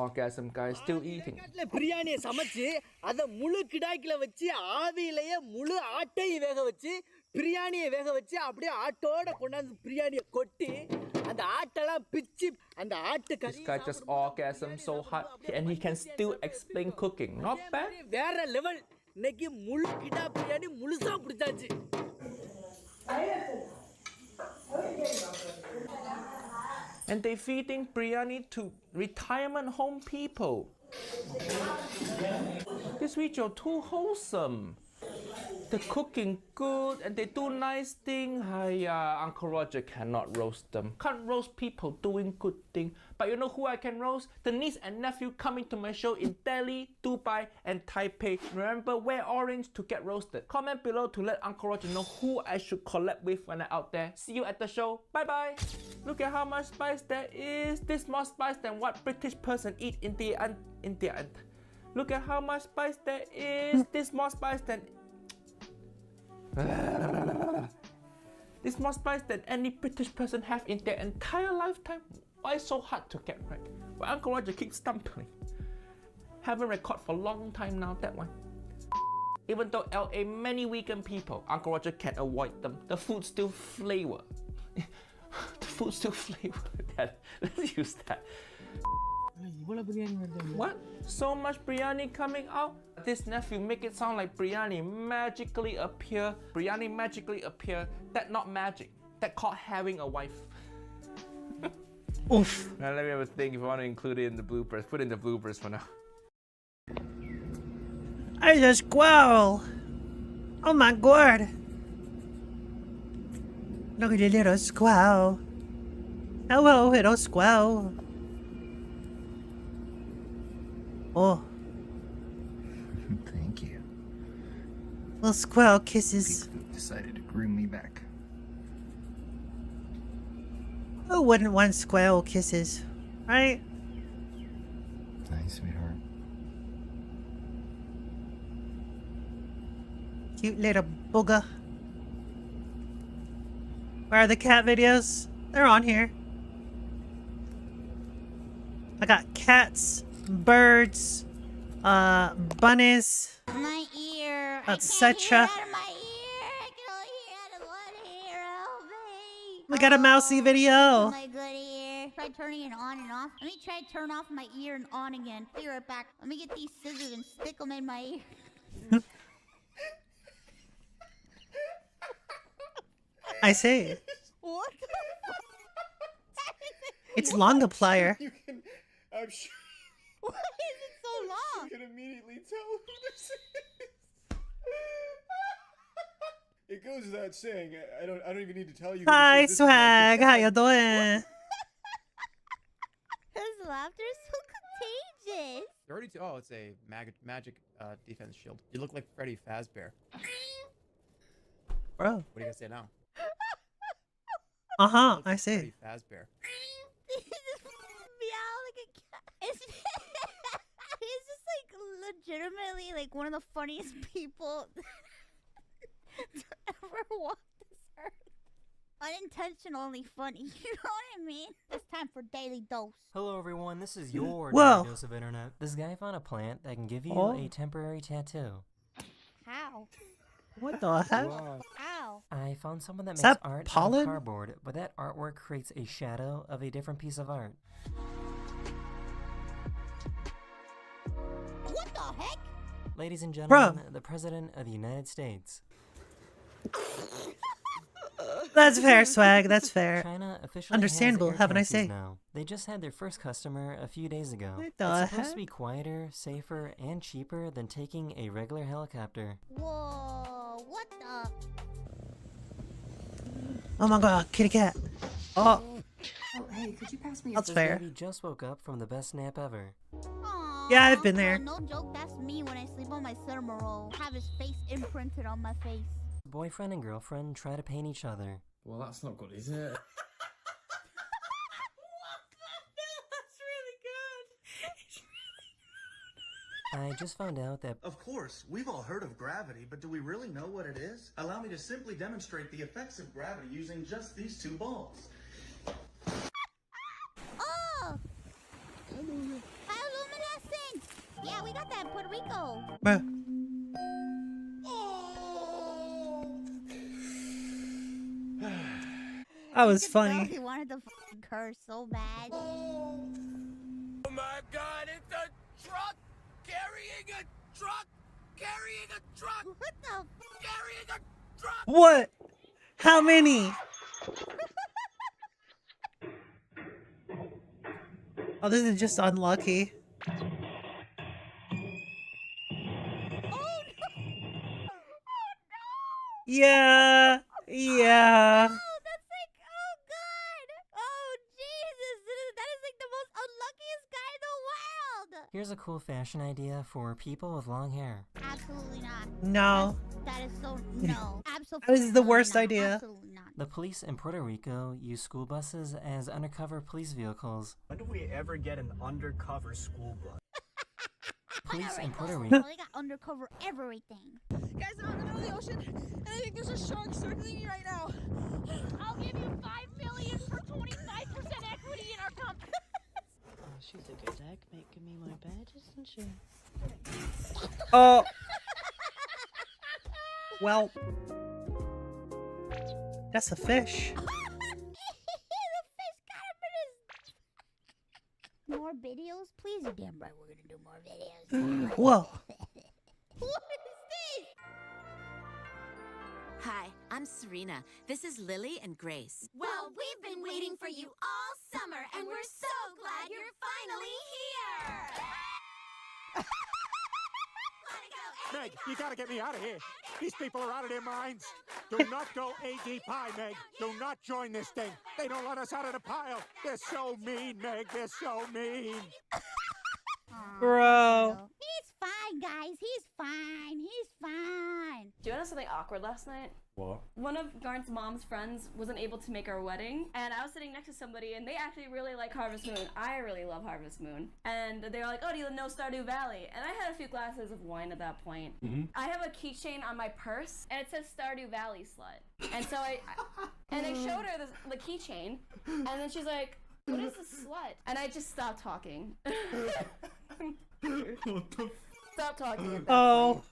orgasm, guys. Still eating. பிரியாணியை சமைச்சு அதை முழு கிடாய்க்குல வச்சு ஆவியிலேயே முழு ஆட்டையை வேக வச்சு பிரியாணியை வேக வச்சு அப்படியே ஆட்டோட கொண்டாந்து பிரியாணியை கொட்டி அந்த ஆட்டெல்லாம் பிச்சு அந்த ஆட்டு கறி. This guy just orgasm so hard and he can still explain cooking. Not bad. வேற லெவல். இன்னைக்கு முழு கிடா பிரியாணி முழுசா பிடிச்சாச்சு. And they feeding biryani to retirement home people. This video too wholesome. They're cooking good and they do nice thing. Hiya, Uncle Roger cannot roast them. Can't roast people doing good thing. But you know who I can roast? The niece and nephew coming to my show in Delhi, Dubai, and Taipei. Remember, wear orange to get roasted. Comment below to let Uncle Roger know who I should collab with when I'm out there. See you at the show. Bye bye. Look at how much spice there is. This more spice than what British person eat in the India. Look at how much spice there is. This more spice than this more spice than any British person have in their entire lifetime. Why so hard to get right? Well, Uncle Roger keeps stumbling. Haven't recorded for a long time now, that one. Even though LA many vegan people, Uncle Roger can't avoid them. The food still flavor. The food still flavor. Let's use that. What? So much biryani coming out? This nephew make it sound like biryani magically appear. Biryani magically appear. That not magic. That called having a wife. Oof. Now let me have a think if I want to include it in the bloopers. Put in the bloopers for now. I just squirrel. Oh my god. Look at the little squirrel. Hello, little squirrel. Oh. Thank you. Little squirrel kisses. Decided to groom me back. Who wouldn't want squirrel kisses? Right? Nice, sweetheart. Cute little booger. Where are the cat videos? They're on here. I got cats, birds, bunnies, My ear. etc. I can't hear out of my ear. I can only hear out of one ear. Help me. We got a mousy video. My good ear. Try turning it on and off. Let me try to turn off my ear and on again. Be right back. Let me get these scissors and stick them in my ear. I say. What the It's Longiplier. You can, I'm sure Why is it so long? you can immediately tell who this is. It goes without saying. I don't even need to tell you. Who Hi, this is. This is my Swag. dad. How you doing? His laughter is so contagious. 32. Oh, it's a magic defense shield. You look like Freddy Fazbear. Bro. What do you guys say now? Uh-huh, Looks I like see. Freddy Fazbear. Meow like a cat. He's just like legitimately like one of the funniest people to ever walk this earth. Unintentionally funny, you know what I mean? It's time for Daily Dose. Hello everyone, this is your Whoa. daily dose of internet. This guy found a plant that can give you Oh. a temporary tattoo. How? What the heck? How? I found someone that Is makes that art pollen? on cardboard, but that artwork creates a shadow of a different piece of art. What the heck? Ladies and gentlemen, Bruh. the President of the United States. That's fair, Swag. That's fair. China officially Understandable, has air haven't I taxis say? now. They just had their first customer a few days ago. What It's the supposed to heck? be quieter, safer, and cheaper than taking a regular helicopter. Whoa, what the? Oh my god, kitty cat. Oh, Oh, hey, could you pass me a that's This fair. baby just woke up from the best nap ever. Aw, Yeah, I've been there. No joke, that's me when I sleep on my cinema roll. Have his face imprinted on my face. Boyfriend and girlfriend try to paint each other. Well, that's not good, is it? That's really good. I just found out that Of course, we've all heard of gravity, but do we really know what it is? Allow me to simply demonstrate the effects of gravity using just these two balls. Oh! Hello! Rico. That was funny. He wanted to fucking curse so bad. Oh my God! It's a truck carrying a truck carrying a truck. What the? Carrying a truck. What? How many? Oh, this is just unlucky. Yeah. Yeah. Oh, that's like, oh God. Oh Jesus, that is like the most unluckiest guy in the world. Here's a cool fashion idea for people with long hair. Absolutely not. No. That is so no. Absolutely. That is the worst not. idea. Absolutely not. The police in Puerto Rico use school buses as undercover police vehicles. When do we ever get an undercover school bus? Police in Puerto Oh, Rico. they got undercover everything. Guys, I'm in the middle of the ocean, and I think there's a shark circling me right now. I'll give you $5 million for 25% equity in our company. Oh, she's a good egg making me my bed, isn't she? Oh. Well. That's a fish. More videos, please. You're damn right, we're gonna do more videos. Whoa. What is this? Hi, I'm Serena. This is Lily and Grace. Well, we've been waiting for you all summer, and we're so glad you're finally here! Meg, you gotta get me out of here. These people are out of their minds. Do not go AD Pie, Meg. Do not join this thing. They don't let us out of the pile. They're so mean, Meg. They're so mean. Bro. He's fine, guys. He's fine. He's fine. Do you want to know something awkward last night? What? One of Garn's mom's friends wasn't able to make our wedding, and I was sitting next to somebody, and they actually really like Harvest Moon. I really love Harvest Moon. And they were like, oh, do you know Stardew Valley? And I had a few glasses of wine at that point. I have a keychain on my purse, and it says Stardew Valley slut. And so I showed her the keychain, and then she's like, what is a slut? And I just stopped talking. Stop talking at that point.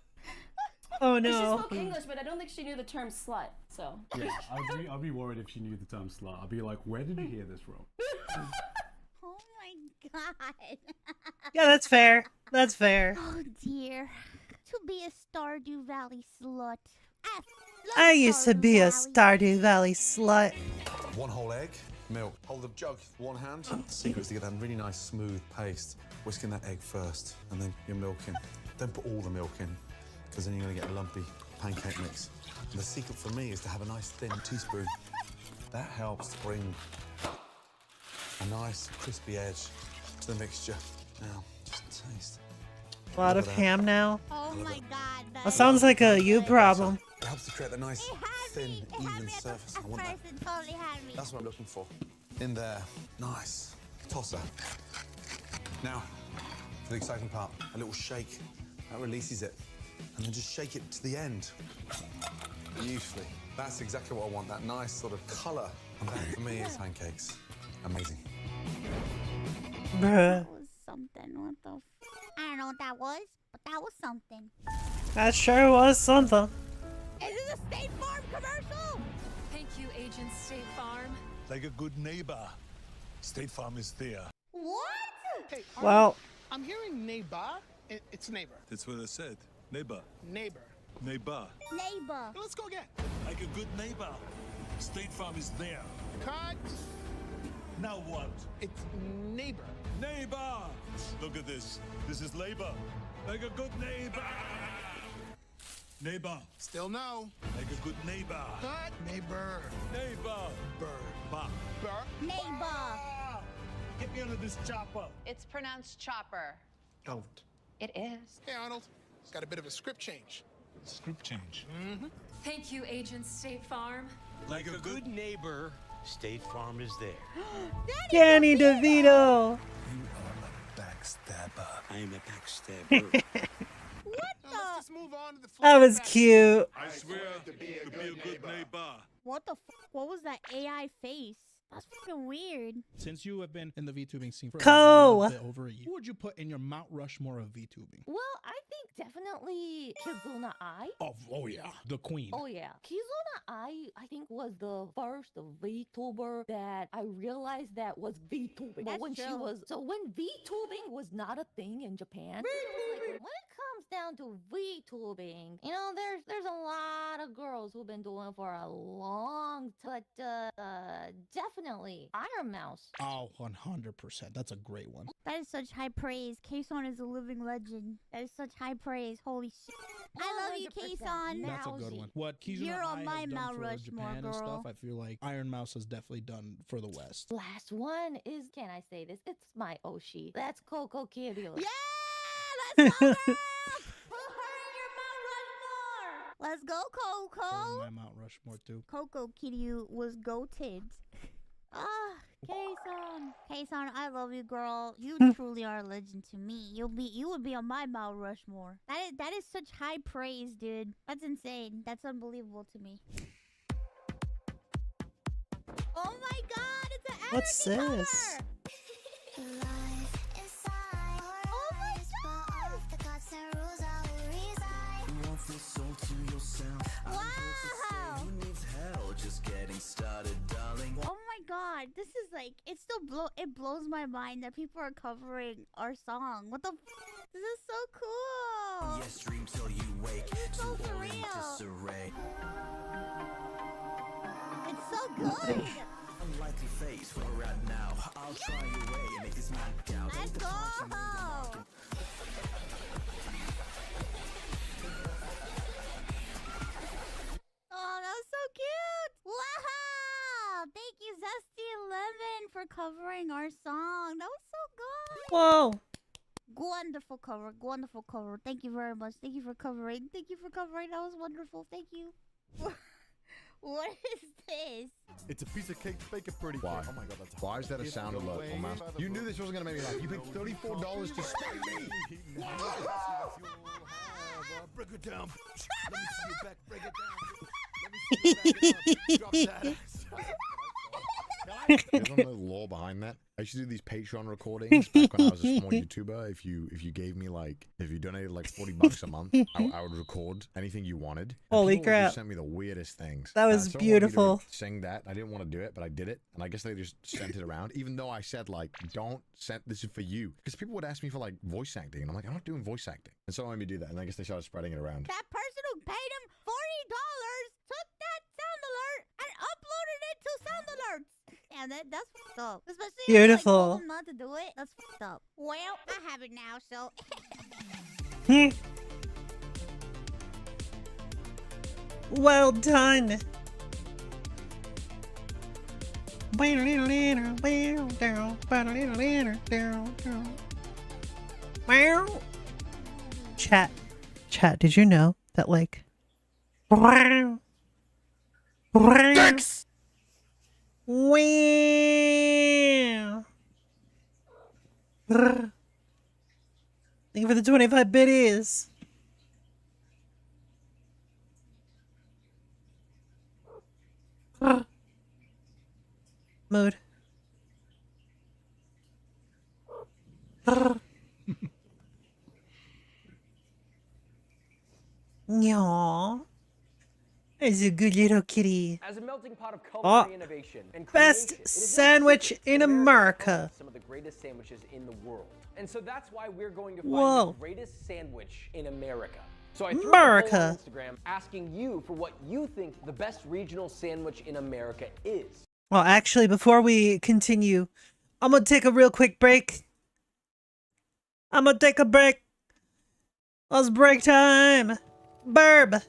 Oh She no. spoke English, but I don't think she knew the term slut, so. Yeah, I'd be worried if she knew the term slut. I'd be like, where did you hear this from? Oh my God. Yeah, that's fair. That's fair. Oh dear. To be a Stardew Valley slut. I used to be a Stardew Valley slut. One whole egg, milk. Hold the jug with one hand. The secret is to get that really nice smooth paste. Whisking that egg first, and then your milk in. Don't put all the milk in, because then you're going to get a lumpy pancake mix. And the secret for me is to have a nice thin teaspoon. That helps bring a nice crispy edge to the mixture. Now, just taste. A lot of ham now. Oh my God. That sounds like a you problem. It helps to create a nice, thin, even surface. I want that. Totally had me. That's what I'm looking for. In there. Nice. Tosser. Now, for the exciting part, a little shake. That releases it. And then just shake it to the end. Beautifully. That's exactly what I want, that nice sort of colour. And that for me is pancakes. Amazing. Bruh. That was something. What the I don't know what that was, but that was something. That sure was something. Is this a State Farm commercial? Thank you, Agent State Farm. Like a good neighbor, State Farm is there. What? Hey, Well, I'm hearing neighbor. It's neighbor. That's what I said. Neighbor. Neighbor. Neighbor. Neighbor. Let's go again. Like a good neighbor, State Farm is there. Cut. Now what? It's neighbor. Neighbor! Look at this. This is labor. Like a good neighbor. Neighbor. Still no. Like a good neighbor. Cut. Neighbor. Neighbor. Burr. Bah. Burr. Neighbor. Get me under this chopper. It's pronounced chopper. Don't. It is. Hey, Arnold. Got a bit of a script change. Script change. Mm-hmm. Thank you, Agent State Farm. Like a good neighbor, State Farm is there. Danny DeVito. You are a backstabber. I am a backstabber. What the? Let's just move on to the That was cute. I swear to be a good neighbor. What the What was that AI face? That's fucking weird. Since you have been in the VTubing scene for Co. a little bit over a year, who would you put in your Mount Rushmore of VTubing? Well, I think definitely Kizuna Ai. Oh yeah, the queen. Oh yeah, Kizuna Ai, I think was the first VTuber that I realized that was VTubing. That's when true. she was when VTubing was not a thing in Japan. It was like, when it comes down to VTubing, you know, there's a lot of girls who've been doing it for a long time, but definitely Iron Mouse. Oh, 100%. That's a great one. That is such high praise. K-Son is a living legend. That is such high praise. Holy shit. I love you, 100% K-Son. That's a good one. What Kizuna You're on Ai my has done Mount for Rushmore, Japan and girl. stuff, I feel like Iron Mouse has definitely done for the West. Last one is, can I say this? It's my Oshi. That's Coco Kiryu. Yeah, let's go, girl. Put her in your Mount Rushmore. Let's go, Coco. My Mount Rushmore too. Coco Kiryu was goated. Ah, K-Son. K-Son, I love you, girl. You truly are a legend to me. You would be on my Mount Rushmore. That is such high praise, dude. That's insane. That's unbelievable to me. Oh my god, it's an What's anarchy this? cover! Oh my god! Wow! Oh my god, this is like, it blows my mind that people are covering our song. What the this is so cool! Yes, dream till you wake. It's so surreal. It's so good! Unlikely face where we're at now. I'll try your way and make this knock out. Let's go! Oh, that was so cute! Wow! Thank you, Zesty11, for covering our song. That was so good! Whoa! Wonderful cover. Wonderful cover. Thank you very much. Thank you for covering. Thank you for covering. That was wonderful. Thank you. What is this? It's a piece of cake baking pretty. Why? Oh my god, that's why is that a sound alert, man? You knew this wasn't gonna make me laugh. You paid $34 to spite me. Break it down. Let me see your back. Break it down. Let me see your back. Drop that. You don't know the law behind that. I used to do these Patreon recordings back when I was a small YouTuber. If you gave me if you donated like $40 a month, I would record anything you wanted. And Holy people crap! Just sent me the weirdest things. That was someone wanted me to beautiful. sing that. I didn't want to do it, but I did it, and I guess they just sent it around. Even though I said don't send this is for you, because people would ask me for like voice acting, and I'm like, I'm not doing voice acting, and someone made me do that, and I guess they started spreading it around. That person who paid him $40 took that sound alert and uploaded it to Sound Alerts. Yeah, that's fucked up. Especially if you, Beautiful. told them not to do it. That's fucked up. Well, I have it now, so. Well done. Chat, did you know that Dicks! Wow. Thank you for the 25 biddies. Mood. Aww. It's a good little kitty. As a melting pot of culinary innovation and best creation, it is sandwich no secret in that America America. owns some of the greatest sandwiches in the world. And so that's why we're going to find Whoa. the greatest sandwich in America. So I threw America. a poll on Instagram asking you for what you think the best regional sandwich in America is. Well, actually, before we continue, I'm gonna take a real quick break. I'm gonna take a break. It's break time. Burb.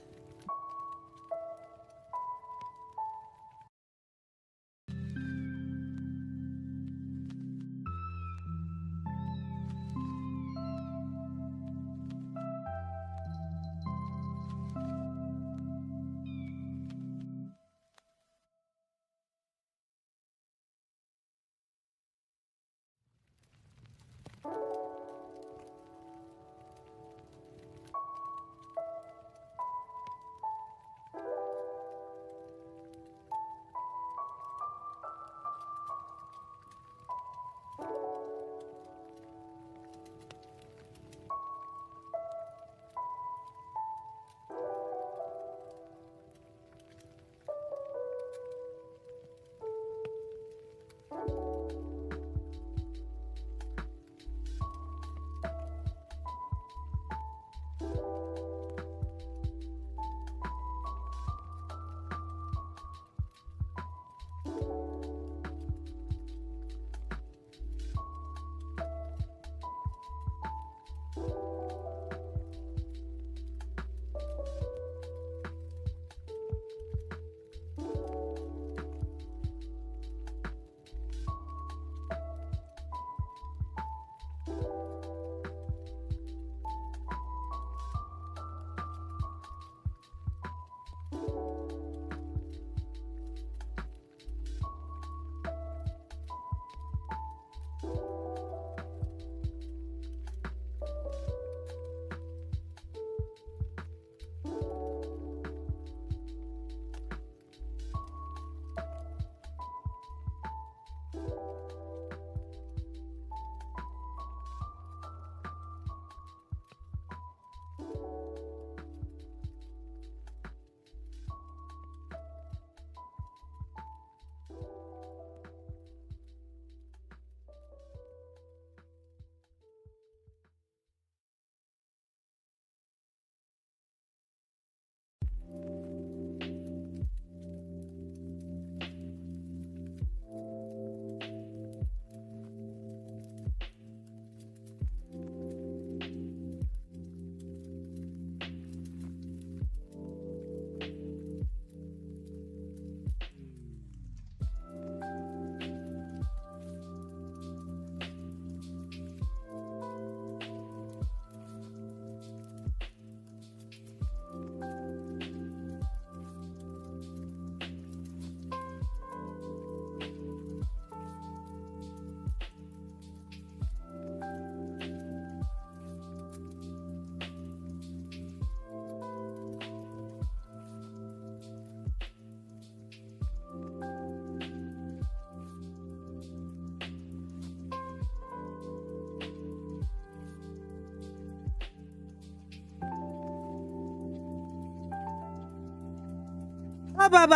We're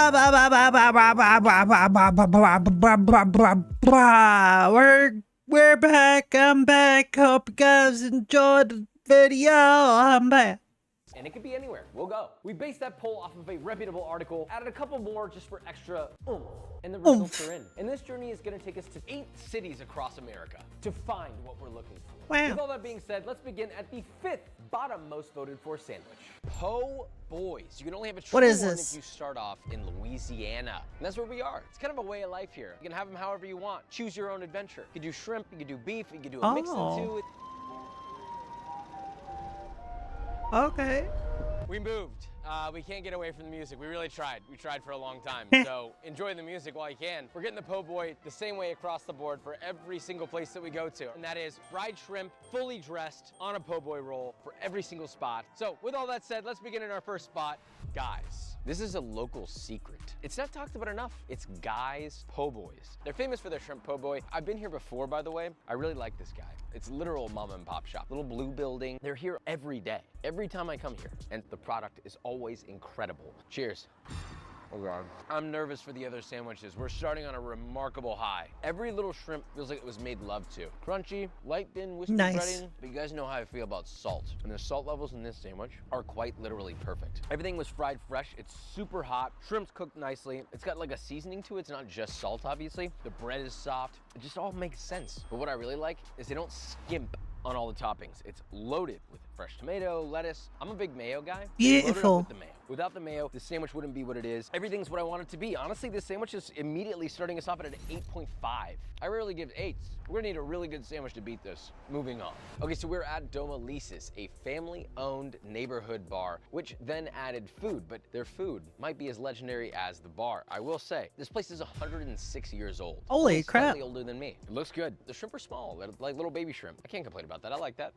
back. I'm back. Hope you guys enjoyed the video. I'm back. And it could be anywhere. We'll go. We based that poll off of a reputable article, added a couple more just for extra oomph, and the results are in. And this journey is going to take us to 8 cities across America to find what we're looking for. Wow. With all that being said, let's begin at the 5th bottom most voted for sandwich. Po' boys. You can only have a What is one this? if you start off in Louisiana. And that's where we are. It's kind of a way of life here. You can have them however you want. Choose your own adventure. You can do shrimp, you can do beef, you can do a mix of the two. Okay. We moved. We can't get away from the music. We really tried. We tried for a long time. So enjoy the music while you can. We're getting the po' boy the same way across the board for every single place that we go to. And that is fried shrimp, fully dressed on a po' boy roll for every single spot. So with all that said, let's begin in our first spot. Guys, this is a local secret. It's not talked about enough. It's Guy's Po' Boys. They're famous for their shrimp po' boy. I've been here before, by the way. I really like this guy. It's literal mom and pop shop. Little blue building. They're here every day. Every time I come here. And the product is always incredible. Cheers. Oh God. I'm nervous for the other sandwiches. We're starting on a remarkable high. Every little shrimp feels like it was made love to. Crunchy, light thin, whiskey breading. But you guys know how I feel about salt. And the salt levels in this sandwich are quite literally perfect. Everything was fried fresh. It's super hot. Shrimp's cooked nicely. It's got like a seasoning to it. It's not just salt, obviously. The bread is soft. It just all makes sense. But what I really like is they don't skimp on all the toppings. It's loaded with fresh tomato, lettuce. I'm a big mayo guy. Beautiful. Loaded up with the mayo. Without the mayo, the sandwich wouldn't be what it is. Everything's what I want it to be. Honestly, this sandwich is immediately starting us off at an 8.5. I rarely give 8s. We're gonna need a really good sandwich to beat this. Moving on. Okay, so we're at Doma Lisa's, a family-owned neighborhood bar, which then added food, but their food might be as legendary as the bar. I will say, this place is 106 years old. Holy Only crap. Slightly older than me. It looks good. The shrimp are small, they're like little baby shrimp. I can't complain about that. I like that.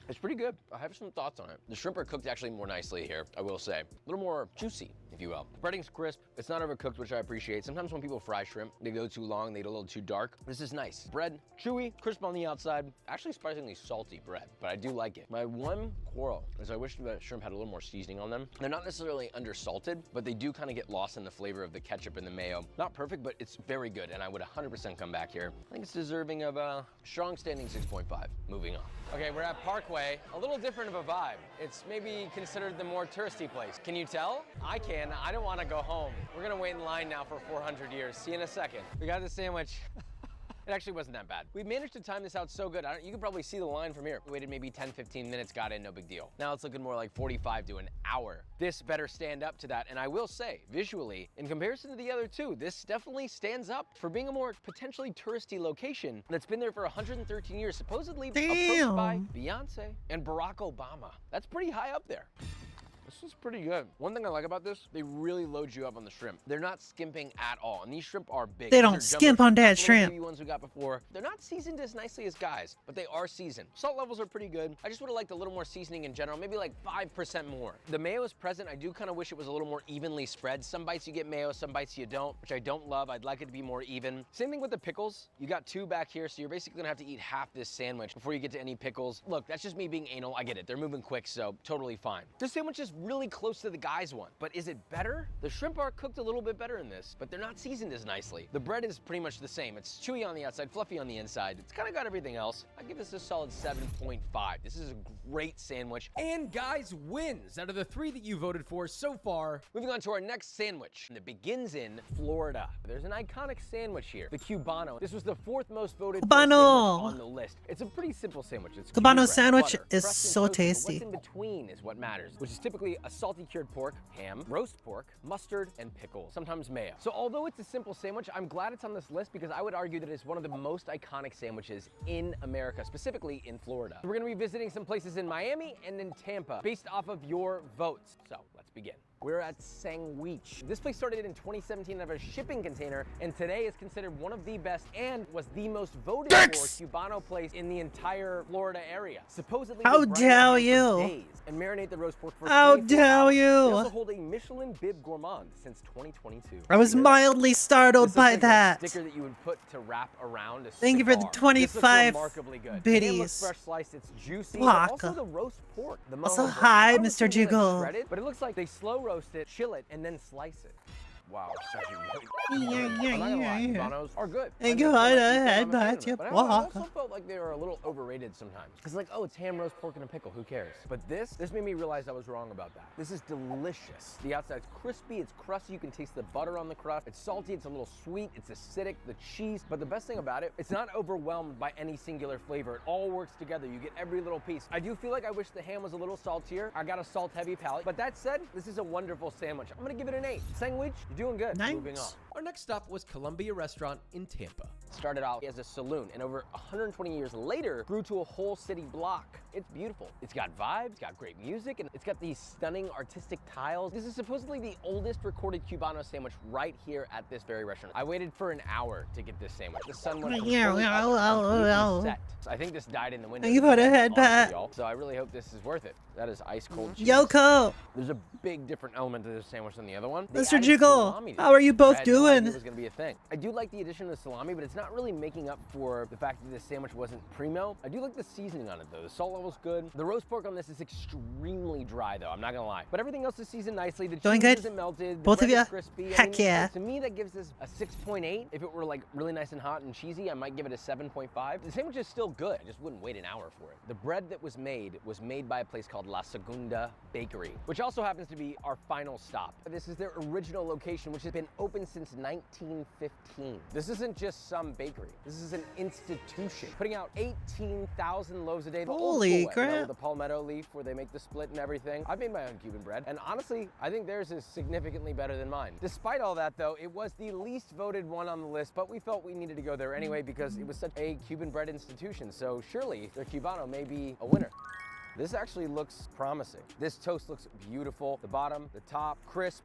It's pretty good. I have some thoughts on it. The shrimp are cooked actually more nicely here, I will say. A little more juicy, if you will. The breading's crisp. It's not overcooked, which I appreciate. Sometimes when people fry shrimp, they go too long, they get a little too dark. This is nice. Bread, chewy, crisp on the outside. Actually surprisingly salty bread, but I do like it. My one quarrel is I wish the shrimp had a little more seasoning on them. They're not necessarily undersalted, but they do kind of get lost in the flavor of the ketchup and the mayo. Not perfect, but it's very good, and I would 100% come back here. I think it's deserving of a strong standing 6.5. Moving on. Okay, we're at Parkway. A little different of a vibe. It's maybe considered the more touristy place. Can you tell? I can. I don't want to go home. We're gonna wait in line now for 400 years. See you in a second. We got the sandwich. It actually wasn't that bad. We managed to time this out so good. You can probably see the line from here. We waited maybe 10, 15 minutes, got in, no big deal. Now it's looking more like 45 to an hour. This better stand up to that. And I will say, visually, in comparison to the other two, this definitely stands up for being a more potentially touristy location that's been there for 113 years, supposedly approached by Beyonce and Barack Obama. That's pretty high up there. This is pretty good. One thing I like about this, they really load you up on the shrimp. They're not skimping at all, and these shrimp are big. They These don't are skimp jumbo on that shrimp, shrimp. not the baby ones we got before. They're not seasoned as nicely as Guys, but they are seasoned. Salt levels are pretty good. I just would have liked a little more seasoning in general, maybe like 5% more. The mayo is present. I do kind of wish it was a little more evenly spread. Some bites you get mayo, some bites you don't, which I don't love. I'd like it to be more even. Same thing with the pickles. You got 2 back here, so you're basically gonna have to eat half this sandwich before you get to any pickles. Look, that's just me being anal. I get it. They're moving quick, so totally fine. This sandwich is really close to the Guys one, but is it better? The shrimp are cooked a little bit better in this, but they're not seasoned as nicely. The bread is pretty much the same. It's chewy on the outside, fluffy on the inside. It's kind of got everything else. I give this a solid 7.5. This is a great sandwich. And Guys wins out of the 3 that you voted for so far. Moving on to our next sandwich, and it begins in Florida. There's an iconic sandwich here, the Cubano. This was the 4th most voted for sandwich on the list. It's a pretty simple sandwich. It's Cubano bread, sandwich butter, is crust, so and toasted, but tasty. What's in between is what matters, which is typically a salty cured pork, ham, roast pork, mustard, and pickles, sometimes mayo. So although it's a simple sandwich, I'm glad it's on this list because I would argue that it's one of the most iconic sandwiches in America, specifically in Florida. We're gonna be visiting some places in Miami and in Tampa based off of your votes. So let's begin. We're at Sandwich. This place started in 2017 out of a shipping container, and today is considered one of the best and was the most voted for Cubano place in the entire Florida area. Supposedly, How they brine dare it for you. days and marinate the roast pork for How 24 dare hours. you. They also hold a Michelin Bib Gourmand since 2022. I was mildly startled This by looks like that. a sticker that you would put to wrap around a Thank you for the cigar. 25 This looks remarkably good. The ham biddies. looks fresh sliced, it's juicy. Fuck. But also the roast pork. The Also, mohawk. hi, I don't Mr. think it's Jiggle. shredded, but it looks like they slow roast it, chill it, and then slice it. Wow, it's actually really Yeah, good. yeah, I'm not gonna lie, yeah. Cubanos are good. And I go make on them like ahead, I'm a fan but of you them. But I walk. also felt like they were a little overrated sometimes. Cause like, oh, it's ham, roast pork, and a pickle. Who cares? But this made me realize I was wrong about that. This is delicious. The outside's crispy, it's crusty. You can taste the butter on the crust. It's salty, it's a little sweet, it's acidic. The cheese, but the best thing about it, it's not overwhelmed by any singular flavor. It all works together. You get every little piece. I do feel like I wish the ham was a little saltier. I got a salt-heavy palate. But that said, this is a wonderful sandwich. I'm gonna give it an 8. Sandwich, you're doing good. Nice. Moving on. Our next stop was Columbia Restaurant in Tampa. Started out as a saloon, and over 120 years later, grew to a whole city block. It's beautiful. It's got vibes, got great music, and it's got these stunning artistic tiles. This is supposedly the oldest recorded Cubano sandwich right here at this very restaurant. I waited for an hour to get this sandwich. The sun went from fully up to completely set. I think this died in the window. You put a head honestly, pat. y'all. So I really hope this is worth it. That is ice cold cheese. Yoko. There's a big different element to this sandwich than the other one. Mr. Jiggle, how are you both doing? It was gonna be a thing. I do like the addition of the salami, but it's not really making up for the fact that this sandwich wasn't primo. I do like the seasoning on it though. The salt level's good. The roast pork on this is extremely dry though, I'm not gonna lie. But everything else is seasoned nicely. The Doing cheese good? isn't melted. The Both of bread is ya? crispy. Heck yeah. To me, that gives this a 6.8. If it were like really nice and hot and cheesy, I might give it a 7.5. The sandwich is still good. I just wouldn't wait an hour for it. The bread that was made by a place called La Segunda Bakery, which also happens to be our final stop. This is their original location, which has been open since 1915. This isn't just some bakery. This is an institution, putting out 18,000 loaves a day. The old Holy school way, you know, crap. with the palmetto leaf where they make the split and everything. I've made my own Cuban bread, and honestly, I think theirs is significantly better than mine. Despite all that though, it was the least voted one on the list, but we felt we needed to go there anyway because it was such a Cuban bread institution. So surely their Cubano may be a winner. This actually looks promising. This toast looks beautiful. The bottom, the top, crisp.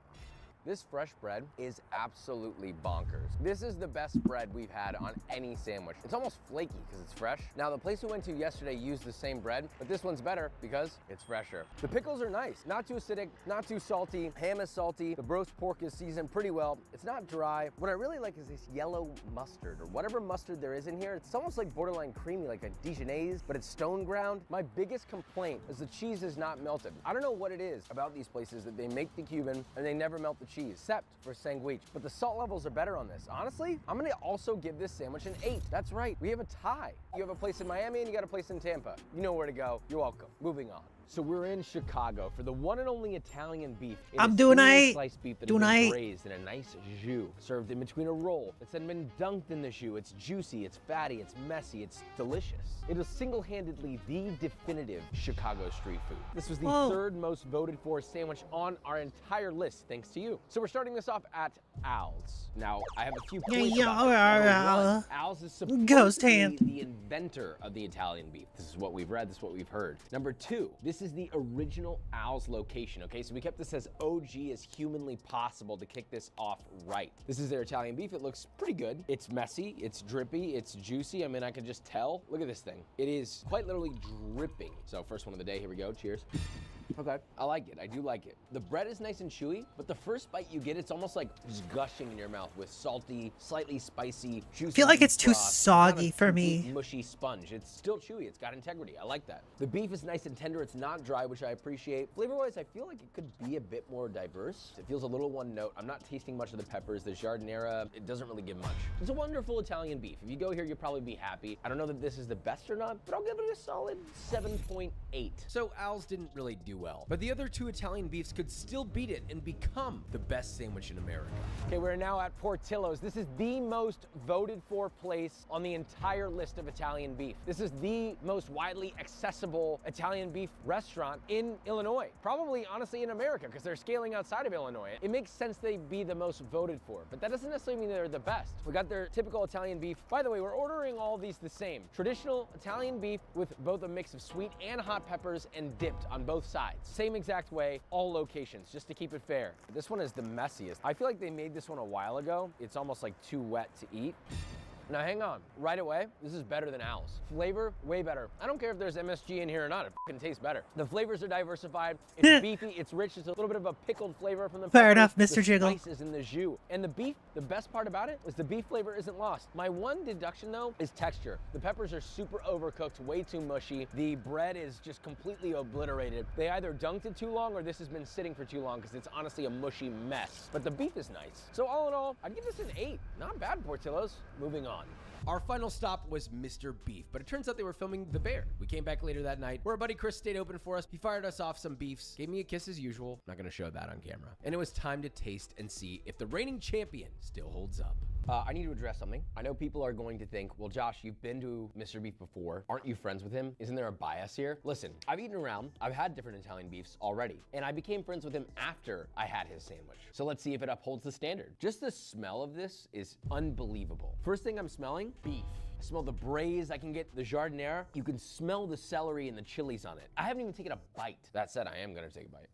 This fresh bread is absolutely bonkers. This is the best bread we've had on any sandwich. It's almost flaky because it's fresh. Now, the place we went to yesterday used the same bread, but this one's better because it's fresher. The pickles are nice, not too acidic, not too salty. Ham is salty. The roast pork is seasoned pretty well. It's not dry. What I really like is this yellow mustard, or whatever mustard there is in here. It's almost like borderline creamy, like a Dijonaise, but it's stone ground. My biggest complaint is the cheese is not melted. I don't know what it is about these places that they make the Cuban and they never melt the cheese, except for sandwich. But the salt levels are better on this. Honestly, I'm gonna also give this sandwich an 8. That's right, we have a tie. You have a place in Miami and you got a place in Tampa. You know where to go. You're welcome. Moving on. So we're in Chicago for the one and only Italian beef. It I'm is doing smooth it. sliced beef that Doing has been it. braised in a nice jus, served in between a roll. It's then been dunked in the jus. It's juicy, it's fatty, it's messy, it's delicious. It is single-handedly the definitive Chicago street food. This was the Whoa. third most voted for sandwich on our entire list, thanks to you. So we're starting this off at Al's. Now, I have a few points about this. Number one, Al's is Ghost supposedly hand. the inventor of the Italian beef. This is what we've read, this is what we've heard. Number two, this is the original Al's location, okay? So we kept this as OG as humanly possible to kick this off right. This is their Italian beef. It looks pretty good. It's messy, it's drippy, it's juicy. I mean, I can just tell. Look at this thing. It is quite literally dripping. So first one of the day, here we go, cheers. Okay, I like it, I do like it. The bread is nice and chewy, but the first bite you get, it's almost like just gushing in your mouth with salty, slightly spicy, juicy. I feel like beef it's too broth. It's soggy not a for complete me. mushy sponge. It's still chewy, it's got integrity, I like that. The beef is nice and tender, it's not dry, which I appreciate. Flavor-wise, I feel like it could be a bit more diverse. It feels a little one note. I'm not tasting much of the peppers. The giardiniera, it doesn't really give much. It's a wonderful Italian beef. If you go here, you'll probably be happy. I don't know that this is the best or not, but I'll give it a solid 7.8. So Al's didn't really do well, but the other two Italian beefs could still beat it and become the best sandwich in America. Okay, we're now at Portillo's. This is the most voted for place on the entire list of Italian beef. This is the most widely accessible Italian beef restaurant in Illinois. Probably, honestly, in America, because they're scaling outside of Illinois. It makes sense they'd be the most voted for, but that doesn't necessarily mean they're the best. We got their typical Italian beef. By the way, we're ordering all these the same. Traditional Italian beef with both a mix of sweet and hot peppers and dipped on both sides. Same exact way, all locations, just to keep it fair. This one is the messiest. I feel like they made this one a while ago. It's almost like too wet to eat. Now hang on, right away, this is better than Al's. Flavor, way better. I don't care if there's MSG in here or not, it fucking tastes better. The flavors are diversified, it's beefy, it's rich, it's a little bit of a pickled flavor from the Fair peppers, enough, Mr. the Jiggle. spices in the jus. And the beef, the best part about it is the beef flavor isn't lost. My one deduction though is texture. The peppers are super overcooked, way too mushy. The bread is just completely obliterated. They either dunked it too long or this has been sitting for too long because it's honestly a mushy mess. But the beef is nice. So all in all, I'd give this an 8. Not bad, Portillo's. Moving on. Our final stop was Mr. Beef, but it turns out they were filming The Bear. We came back later that night, where our buddy Chris stayed open for us. He fired us off some beefs, gave me a kiss as usual. Not gonna show that on camera. And it was time to taste and see if the reigning champion still holds up. I need to address something. I know people are going to think, well, Josh, you've been to Mr. Beef before. Aren't you friends with him? Isn't there a bias here? Listen, I've eaten around. I've had different Italian beefs already, and I became friends with him after I had his sandwich. So let's see if it upholds the standard. Just the smell of this is unbelievable. First thing I'm smelling, beef. I smell the braise, I can get the jardiniere. You can smell the celery and the chilies on it. I haven't even taken a bite. That said, I am gonna take a bite.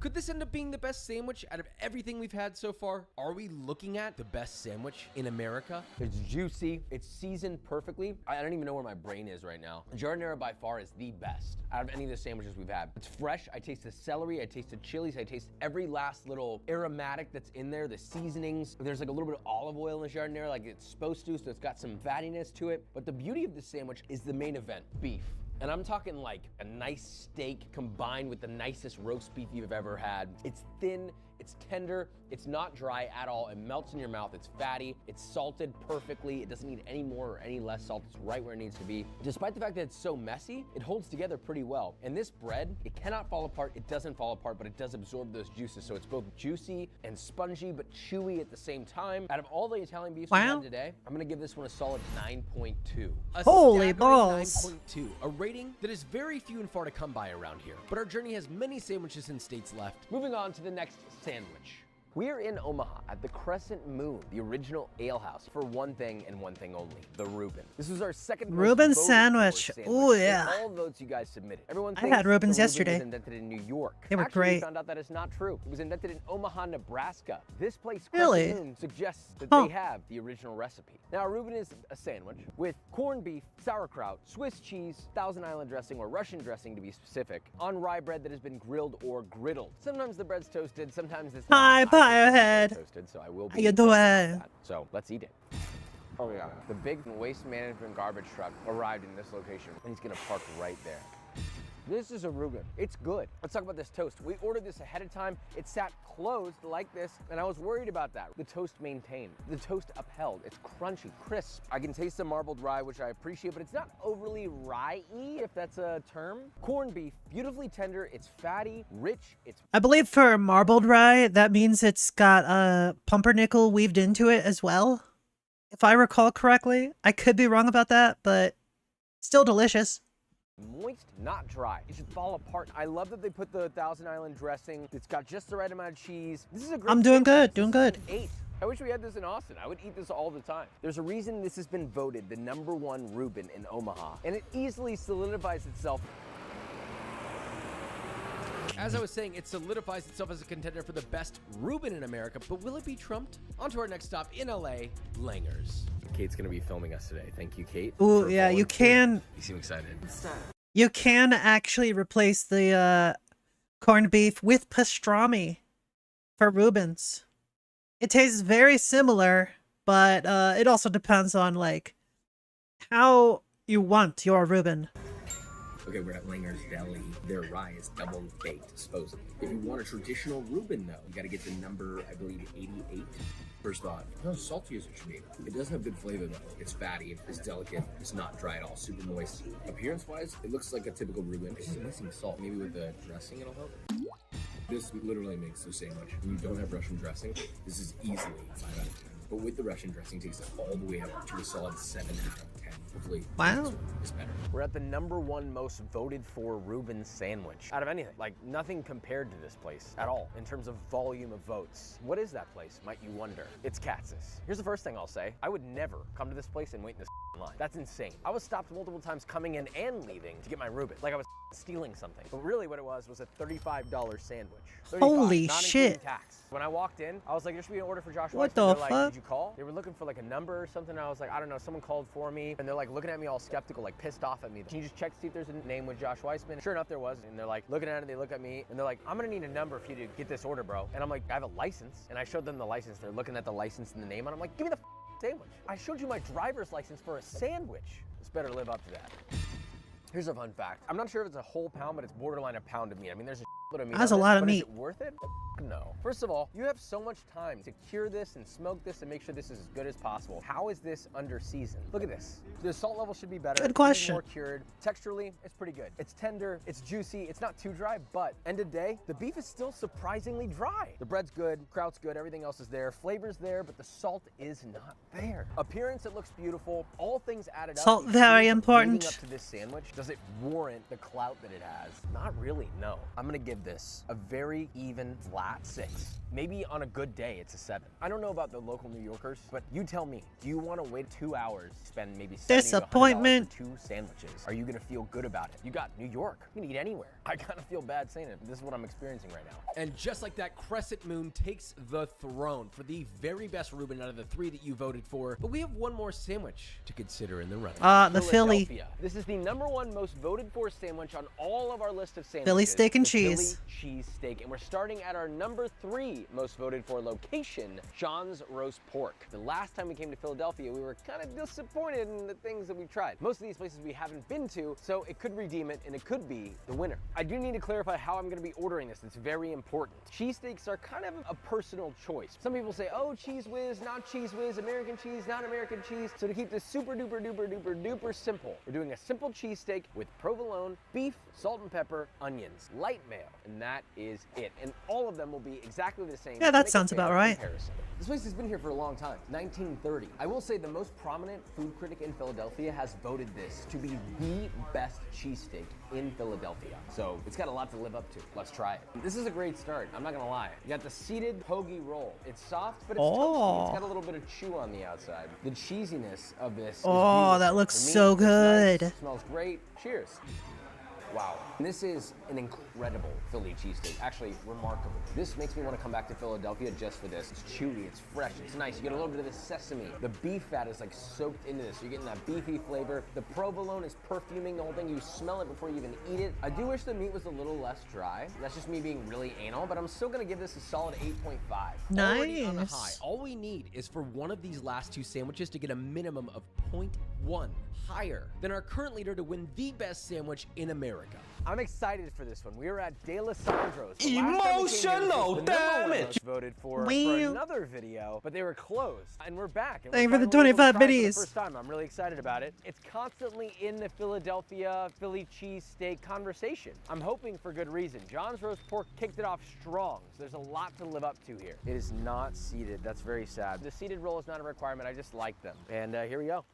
Could this end up being the best sandwich out of everything we've had so far? Are we looking at the best sandwich in America? It's juicy, it's seasoned perfectly. I don't even know where my brain is right now. Jardinera by far is the best out of any of the sandwiches we've had. It's fresh, I taste the celery, I taste the chilies, I taste every last little aromatic that's in there, the seasonings. There's like a little bit of olive oil in the jardinera like it's supposed to, so it's got some fattiness to it. But the beauty of this sandwich is the main event, beef. And I'm talking like a nice steak combined with the nicest roast beef you've ever had. It's thin, it's tender, it's not dry at all. It melts in your mouth, it's fatty, it's salted perfectly. It doesn't need any more or any less salt. It's right where it needs to be. Despite the fact that it's so messy, it holds together pretty well. And this bread, it cannot fall apart, it doesn't fall apart, but it does absorb those juices. So it's both juicy and spongy, but chewy at the same time. Out of all the Italian beefs we had today, I'm gonna give this one a solid 9.2. Holy balls. 9.2, a rating that is very few and far to come by around here. But our journey has many sandwiches and states left. Moving on to the next sandwich. We're in Omaha at the Crescent Moon, the original ale house, for one thing and one thing only, the Reuben. This was our second Reuben most voted sandwich. for Oh with yeah. all votes you guys submitted. Everyone I thinks had Reubens the Reuben yesterday. was invented in New York. They were Actually, we great. found out that it's not true. It was invented in Omaha, Nebraska. This place, Really? Crescent Moon, suggests that Huh. they have the original recipe. Now, a Reuben is a sandwich with corned beef, sauerkraut, Swiss cheese, Thousand Island dressing, or Russian dressing to be specific, on rye bread that has been grilled or griddled. Sometimes the bread's toasted, sometimes it's Hi, not. I prefer Biohead. toasted, so I will be How you doing? that. So let's eat it. Oh yeah. The big waste management garbage truck arrived in this location, and he's gonna park right there. This is a Reuben. It's good. Let's talk about this toast. We ordered this ahead of time. It sat closed like this, and I was worried about that. The toast maintained. The toast upheld. It's crunchy, crisp. I can taste the marbled rye, which I appreciate, but it's not overly rye-y, if that's a term. Corned beef, beautifully tender. It's fatty, rich. It's I believe for marbled rye, that means it's got pumpernickel weaved into it as well. If I recall correctly. I could be wrong about that, but still delicious. moist, not dry. It should fall apart. I love that they put the Thousand Island dressing. It's got just the right amount of cheese. This is a great I'm doing sandwich. good, doing This is good. an 8. I wish we had this in Austin. I would eat this all the time. There's a reason this has been voted the #1 Reuben in Omaha, and it easily solidifies itself. As I was saying, it solidifies itself as a contender for the best Reuben in America, but will it be trumped? On to our next stop in LA, Langers. Kate's gonna be filming us today. Thank you, Kate. Ooh, for yeah, you volunteering. can. You seem excited. You can actually replace the corned beef with pastrami for Reubens. It tastes very similar, but it also depends on like how you want your Reuben. Okay, we're at Langer's Deli. Their rye is double baked, supposedly. If you want a traditional Reuben, though, you gotta get the number, I believe, 88. First thought, not as salty as it should be. It does have good flavor, though. It's fatty, it's delicate, it's not dry at all, super moist. Appearance-wise, it looks like a typical Reuben. It's just missing salt. Maybe with the dressing, it'll help. This literally makes the sandwich. When you don't have Russian dressing, this is easily 5 out of 10. But with the Russian dressing, it takes it all the way up to a solid 7 out of 10. Hopefully, Wow. this one is better. We're at the #1 most voted for Reuben sandwich out of anything. Like nothing compared to this place at all in terms of volume of votes. What is that place, might you wonder? It's Katz's. Here's the first thing I'll say. I would never come to this place and wait in this line. That's insane. I was stopped multiple times coming in and leaving to get my Reuben. Like I was stealing something. But really what it was a $35 sandwich. Holy not shit. including tax. When I walked in, I was like, there should be an order for Josh What Weissman. the They're like, fuck? did you call? They were looking for like a number or something. I was like, I don't know, someone called for me. And they're like looking at me all skeptical, like pissed off at me. Can you just check to see if there's a name with Josh Weissman? Sure enough, there was. And they're like looking at it, they look at me, and they're like, I'm gonna need a number for you to get this order, bro. And I'm like, I have a license. And I showed them the license. They're looking at the license and the name, and I'm like, give me the sandwich. I showed you my driver's license for a sandwich. This better live up to that. Here's a fun fact. I'm not sure if it's a whole pound, but it's borderline a pound of meat. I mean, there's a shitload of meat. That's on a this, lot of but meat. Is it worth it? No. First of all, you have so much time to cure this and smoke this and make sure this is as good as possible. How is this under seasoned? Look at this. The salt level should be better. Good It should be question. more cured. Texturally, it's pretty good. It's tender, it's juicy, it's not too dry, but end of day, the beef is still surprisingly dry. The bread's good, kraut's good, everything else is there. Flavor's there, but the salt is not there. Appearance, it looks beautiful. All things added up. Salt the very experience of leading important. up to this sandwich, does it warrant the clout that it has? Not really, no. I'm gonna give this a very even, flat 6. Maybe on a good day, it's a 7. I don't know about the local New Yorkers, but you tell me, do you want to wait 2 hours, spend maybe $70 to $100 Disappointment. for 2 sandwiches? Are you gonna feel good about it? You got New York, you can eat anywhere. I kind of feel bad saying it, but this is what I'm experiencing right now. And just like that, Crescent Moon takes the throne for the very best Reuben out of the 3 that you voted for. But we have one more sandwich to consider in the running. The Philly. Philadelphia. This is the #1 most voted for sandwich on all of our list of sandwiches. Philly steak and the cheese. Philly cheese steak. And we're starting at our #3 most voted for location, John's Roast Pork. The last time we came to Philadelphia, we were kind of disappointed in the things that we tried. Most of these places we haven't been to, so it could redeem it and it could be the winner. I do need to clarify how I'm gonna be ordering this. It's very important. Cheesesteaks are kind of a personal choice. Some people say, oh, cheese whiz, not cheese whiz, American cheese, not American cheese. So to keep this super duper duper duper duper simple, we're doing a simple cheesesteak with provolone, beef, salt and pepper, onions, light mayo, and that is it. And all of them will be exactly the same. Yeah, to that make a sounds fair about right. comparison. This place has been here for a long time, 1930. I will say the most prominent food critic in Philadelphia has voted this to be the best cheesesteak in Philadelphia. So it's got a lot to live up to. Let's try it. This is a great start, I'm not gonna lie. You got the seeded hoagie roll. It's soft, but it's toasty. It's got a little bit of chew on the outside. The cheesiness of this is Oh, that beautiful. looks The meat so is nice, good. smells great. Cheers. Wow. This is an incredible Philly cheesesteak. Actually, remarkable. This makes me want to come back to Philadelphia just for this. It's chewy, it's fresh, it's nice. You get a little bit of the sesame. The beef fat is like soaked into this. You're getting that beefy flavor. The provolone is perfuming the whole thing. You smell it before you even eat it. I do wish the meat was a little less dry. That's just me being really anal, but I'm still gonna give this a solid 8.5. Already on the Nice. high. All we need is for one of these last 2 sandwiches to get a minimum of 0.1 higher than our current leader to win the best sandwich in America. I'm excited for this one. We are at De Lissandro's. Emotional damage. Voted for Wow. another video, but they were closed, and we're back. And Thank you we're for the finally able to 25 try it for biddies. the first time. I'm really excited about it. It's constantly in the Philadelphia Philly cheesesteak conversation. I'm hoping for good reason. John's Roast Pork kicked it off strong, so there's a lot to live up to here. It is not seeded. That's very sad. The seeded roll is not a requirement. I just like them, and here we go.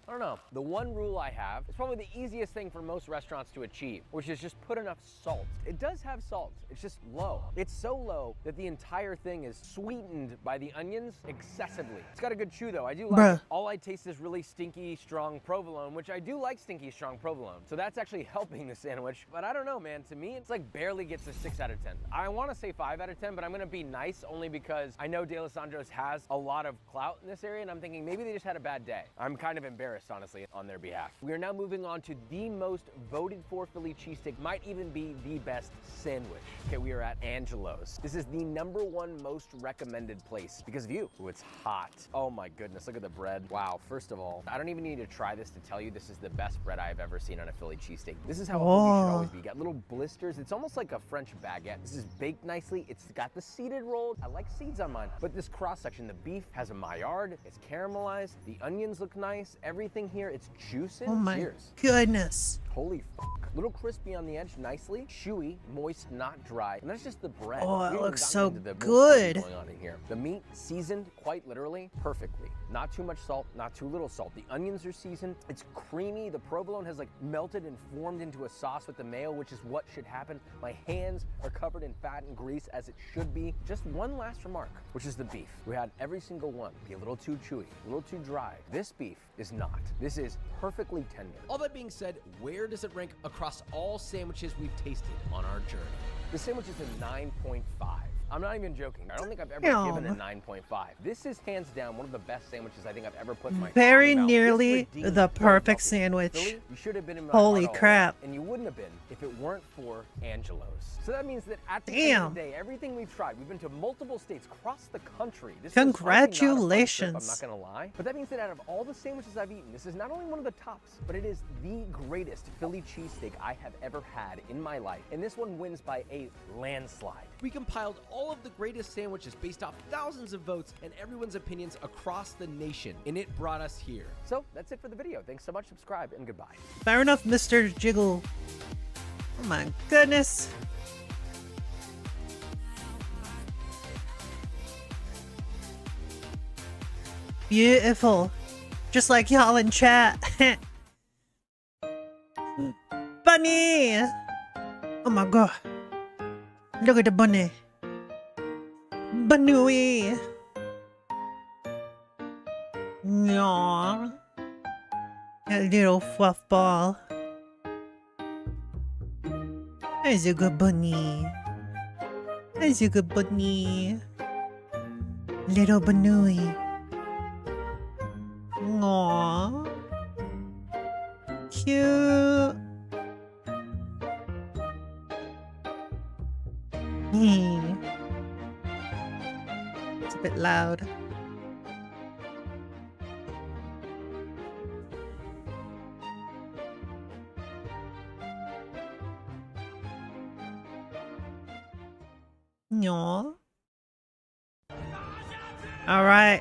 I don't know. The one rule I have is probably the easiest thing for most restaurants to achieve, which is just put enough salt. It does have salt. It's just low. It's so low that the entire thing is sweetened by the onions excessively. It's got a good chew though. I do like Bruh. it. All I taste is really stinky, strong provolone, which I do like stinky, strong provolone. So that's actually helping the sandwich. But I don't know, man. To me, it's like barely gets a 6 out of 10. I want to say 5 out of 10, but I'm going to be nice only because I know De Lissandro's has a lot of clout in this area, and I'm thinking maybe they just had a bad day. I'm kind of embarrassed, honestly, on their behalf. We are now moving on to the most voted for Philly cheesesteak, might even be the best sandwich. Okay, we are at Angelo's. This is the #1 most recommended place because of you. Ooh, it's hot. Oh my goodness, look at the bread. Wow, first of all, I don't even need to try this to tell you this is the best bread I've ever seen on a Philly cheesesteak. This is how a hoagie should always be. You got little blisters. It's almost like a French baguette. This is baked nicely. It's got the seeded roll. I like seeds on mine. But this cross section, the beef has a Maillard. It's caramelized. The onions look nice. Everything here, it's juicing. Oh my Cheers. goodness. Holy fuck. Little crispy on the edge, nicely. Chewy, moist, not dry. And that's just the bread. Oh, We it haven't even looks gotten so into the meat good. Going on in here. The meat seasoned quite literally perfectly. Not too much salt, not too little salt. The onions are seasoned. It's creamy. The provolone has like melted and formed into a sauce with the mayo, which is what should happen. My hands are covered in fat and grease as it should be. Just one last remark, which is the beef. We had every single one be a little too chewy, a little too dry. This beef is not. This is perfectly tender. All that being said, where where does it rank across all sandwiches we've tasted on our journey? The sandwich is a 9.5. I'm not even joking. I don't think I've ever given a 9.5. This is hands down one of the best sandwiches I think I've ever put in my Very mouth. nearly This redeems the perfect Philadelphia. sandwich. Philly, you should have been in my Holy heart all crap. along, and you wouldn't have been if it weren't for Angelo's. So that means that at the end Damn. of the day, everything we've tried, we've been to multiple states across the country. This Congratulations. Was honestly not a fun trip, I'm not gonna lie. But that means that out of all the sandwiches I've eaten, this is not only one of the tops, but it is the greatest Philly cheesesteak I have ever had in my life. And this one wins by a landslide. We compiled all of the greatest sandwiches based off thousands of votes and everyone's opinions across the nation, and it brought us here. So that's it for the video. Thanks so much, subscribe, and goodbye. Fair enough, Mr. Jiggle. Oh my goodness. Beautiful. Just like y'all in chat. Bunny! Oh my god. Look at the bunny. Bunny. Aww. That little fluff ball. There's a good bunny. There's a good bunny. Little bunny. Aww. Cute. It's a bit loud. No. All right.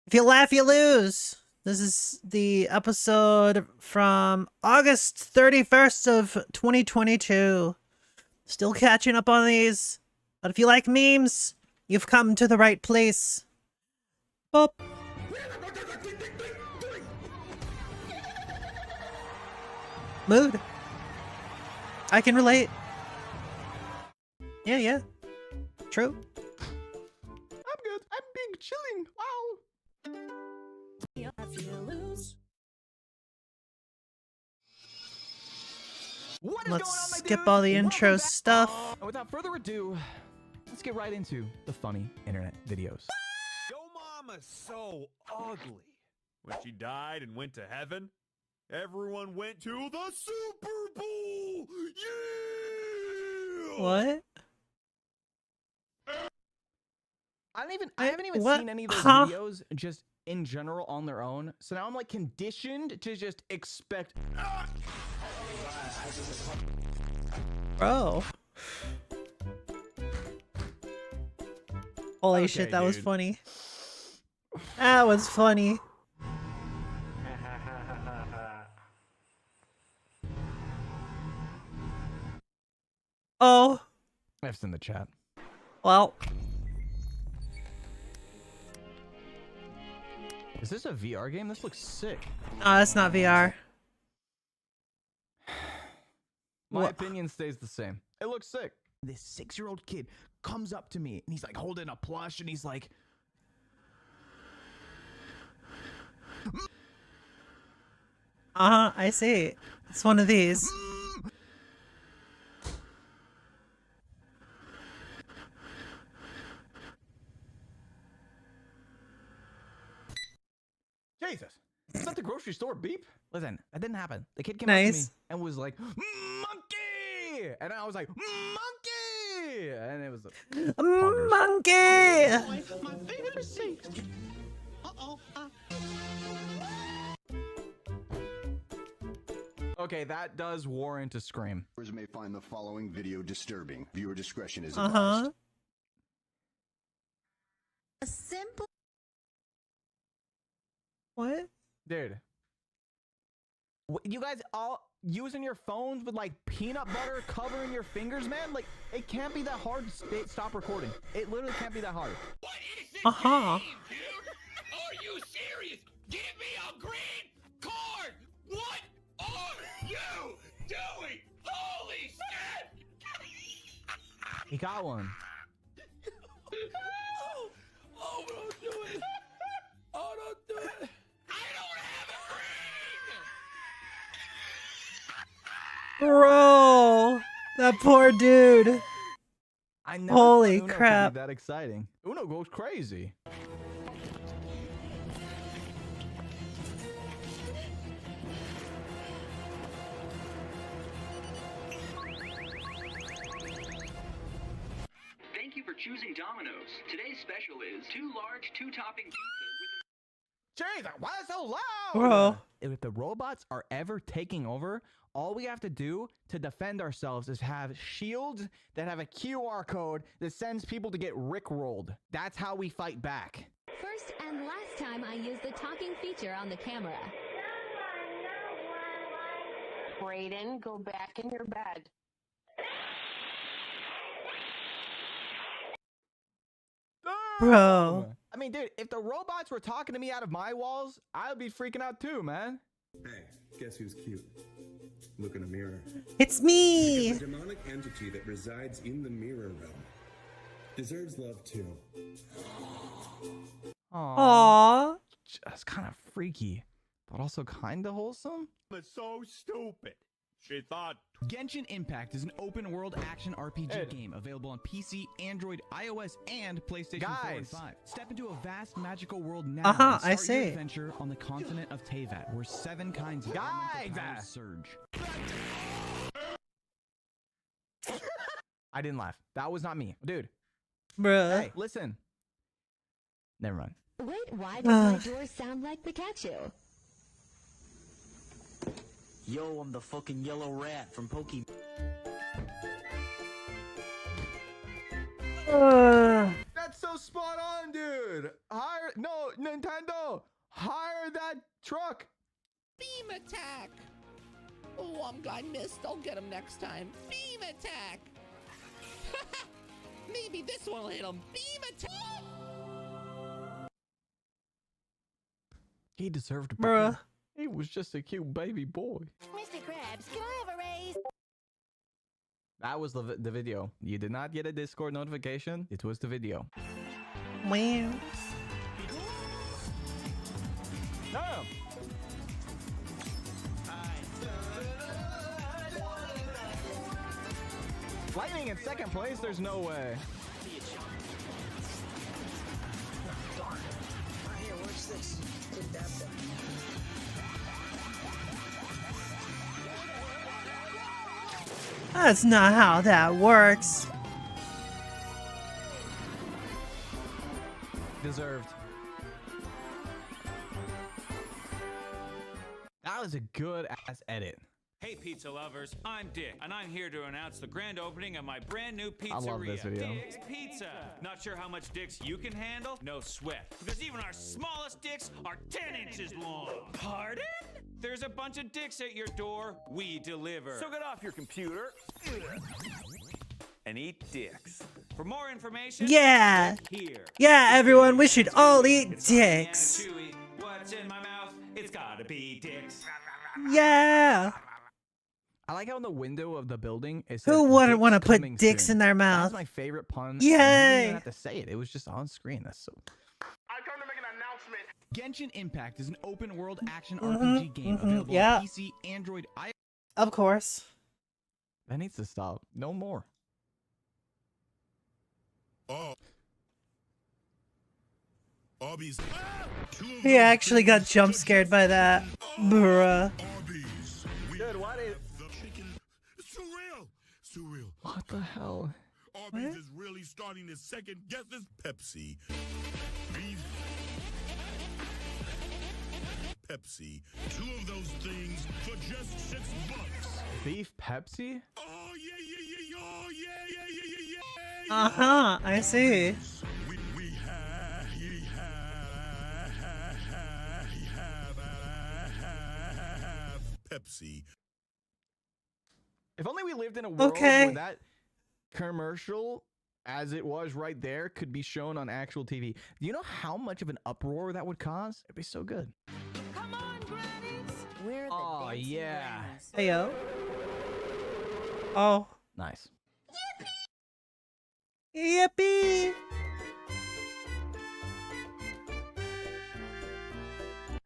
If you laugh, you lose. This is the episode from August 31st of 2022. Still catching up on these. But if you like memes, you've come to the right place. Boop. Mood. I can relate. Yeah. True. I'm good. I'm being chilling. Wow. Let's skip all the intro stuff. And without further ado, let's get right into the funny internet videos. Yo mama's so ugly. When she died and went to heaven, everyone went to the Super Bowl. Yeah! What? I haven't even what? seen any of those Huh? videos just in general on their own. So now I'm like conditioned to just expect. Bro. Holy Okay, shit, that was dude. funny. That was funny. Oh. F's in the chat. Well. Is this a VR game? This looks sick. Oh, that's not VR. My What? opinion stays the same. It looks sick. This 6-year-old kid comes up to me and he's like holding a plush and he's like, I see. It's one of these. Jesus, is that the grocery store beep? Listen, that didn't happen. The kid came up to me Nice. and was like, monkey! And I was like, monkey! And it was a Monkey! My favorite receipt. Okay, that does warrant a scream. Viewers may find the following video disturbing. Viewer discretion is Uh-huh. A simple. What? Dude. You guys all using your phones with like peanut butter covering your fingers, man? Like, it can't be that hard to stop recording. It literally can't be that hard. Uh-huh. Are you serious? Give me a green card! What are you doing? Holy shit! He got one. Oh, don't do it! Oh, don't do it! I don't have a green! Bro, that poor dude. I never Holy thought Uno crap. could be that exciting. Uno goes crazy. Thank you for choosing Domino's. Today's special is 2 large, 2-topping pizzas with Jeez, why is it so loud? Bro. If the robots are ever taking over, all we have to do to defend ourselves is have shields that have a QR code that sends people to get rickrolled. That's how we fight back. First and last time I used the talking feature on the camera. Brayden, go back in your bed. Bro. I mean, dude, if the robots were talking to me out of my walls, I'd be freaking out too, man. Hey, guess who's cute? Look in the mirror. It's me. The demonic entity that resides in the mirror realm deserves love too. Aww. That's kind of freaky, but also kind of wholesome. It's so stupid. She thought Genshin Impact is an open-world action RPG game available on PC, Android, iOS, and PlayStation 4 and 5. Step into a vast magical world now and I start see. your adventure on the continent of Teyvat, where 7 kinds of elemental powers surge. I didn't laugh. That was not me, dude. Bruh. Hey, listen. Never mind. Wait, why does my door sound like Pikachu? Yo, I'm the fucking yellow rat from Pokemon. That's so spot on, dude. No, Nintendo, hire that truck. Beam attack! Oh, I missed. I'll get him next time. Beam attack! Maybe this one will hit him. Beam attack! He deserved a Bruh. He was just a cute baby boy. Mr. Krabs, can I have a raise? That was the video. You did not get a Discord notification. It was the video. Wow. No. Lightning in second place? There's no way. Here, watch this. Take that one. That's not how that works. Deserved. That was a good ass edit. Hey pizza lovers, I'm Dick, and I'm here to announce the grand opening of my brand new pizzeria, I love this video. Dick's Pizza. Not sure how much dicks you can handle? No sweat, because even our smallest dicks are 10 inches long. Pardon? There's a bunch of dicks at your door. We deliver. So get off your computer and eat dicks. For more information, Yeah. click here. Yeah, everyone, we should all eat It's salty and dicks. chewy. What's in my mouth? It's gotta be dicks. Yeah. I like how in the window of the building it says, Who wouldn't "Dicks want to put coming dicks soon." in their mouth? That's my favorite pun. and Yay. you didn't even have to say it. It was just on screen. That's so. I come to make an announcement. Genshin Impact is an open-world action Mhm, RPG game mhm, available yeah. on PC, Android, iOS. Of course. That needs to stop. No more. He actually got jump scared by that. Bruh. Dude, what is? It's surreal. Surreal. What the hell? Arby's is really starting to second guess this Pepsi. Beef. Pepsi. 2 of those things for just $6. Beef Pepsi? Oh yeah. Oh yeah. Uh-huh, I see. We have Pepsi. If only we lived in a world Okay. where that commercial, as it was right there, could be shown on actual TV. Do you know how much of an uproar that would cause? It'd be so good. Come on, grannies! We're the Oh, dancing yeah. grannies. Heyo. Oh. Nice. Yippee!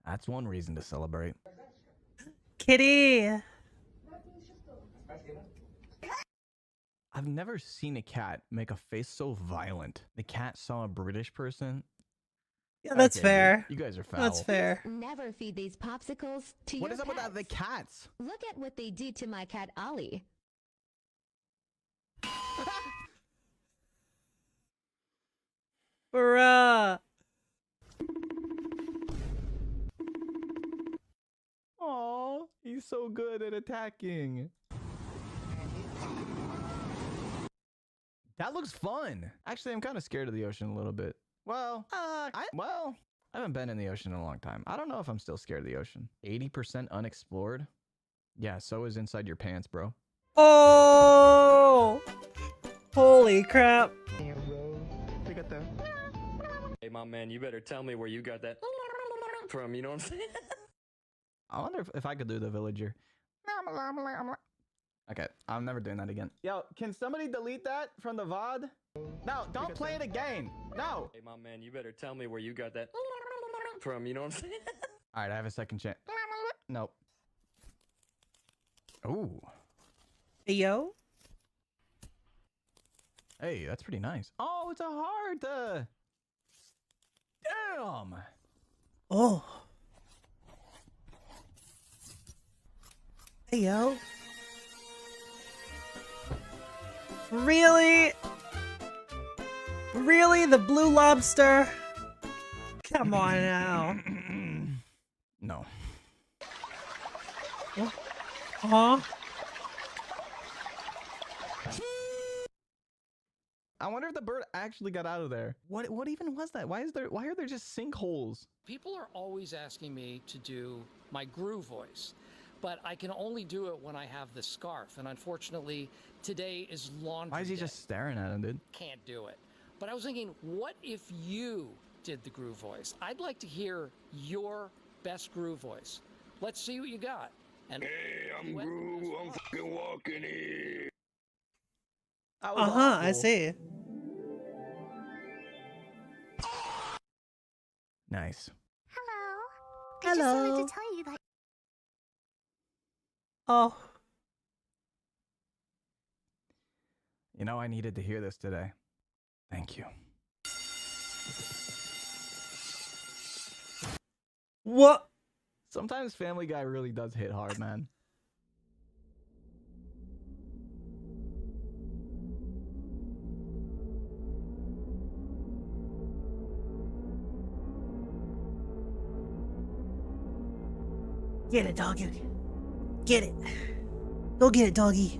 That's one reason to celebrate. Kitty! I've never seen a cat make a face so violent. The cat saw a British person. Yeah, that's Okay, fair. You guys are foul. That's fair. Never feed these popsicles to your What is up with pets. that? The cats? Look at what they do to my cat Ollie. Bruh. Aw, he's so good at attacking. That looks fun. Actually, I'm kind of scared of the ocean a little bit. Well, I haven't been in the ocean in a long time. I don't know if I'm still scared of the ocean. 80% unexplored? Yeah, so is inside your pants, bro. Oh! Holy crap. Hey, my man, you better tell me where you got that from, you know what I'm saying? I wonder if I could do the villager. Okay, I'm never doing that again. Yo, can somebody delete that from the VOD? No, don't play it again. No. Hey, my man, you better tell me where you got that from, you know what I'm saying? All right, I have a second chance. Nope. Ooh. Hey, yo. Hey, that's pretty nice. Oh, it's a heart. Damn. Oh. Hey, yo. Really? Really? The blue lobster? Come on now. No. Huh? I wonder if the bird actually got out of there. What even was that? Why are there just sinkholes? People are always asking me to do my Gru voice, but I can only do it when I have the scarf. And unfortunately, today is laundry Why is he day. just staring at him, dude? Can't do it. But I was thinking, what if you did the Gru voice? I'd like to hear your best Gru voice. Let's see what you got. And hey, I'm Gru. I'm fucking walking here. I see. Nice. Hello. I just wanted to tell you that. Oh. You know, I needed to hear this today. Thank you. What? Sometimes Family Guy really does hit hard, man. Get it, doggy. Get it. Go get it, doggy.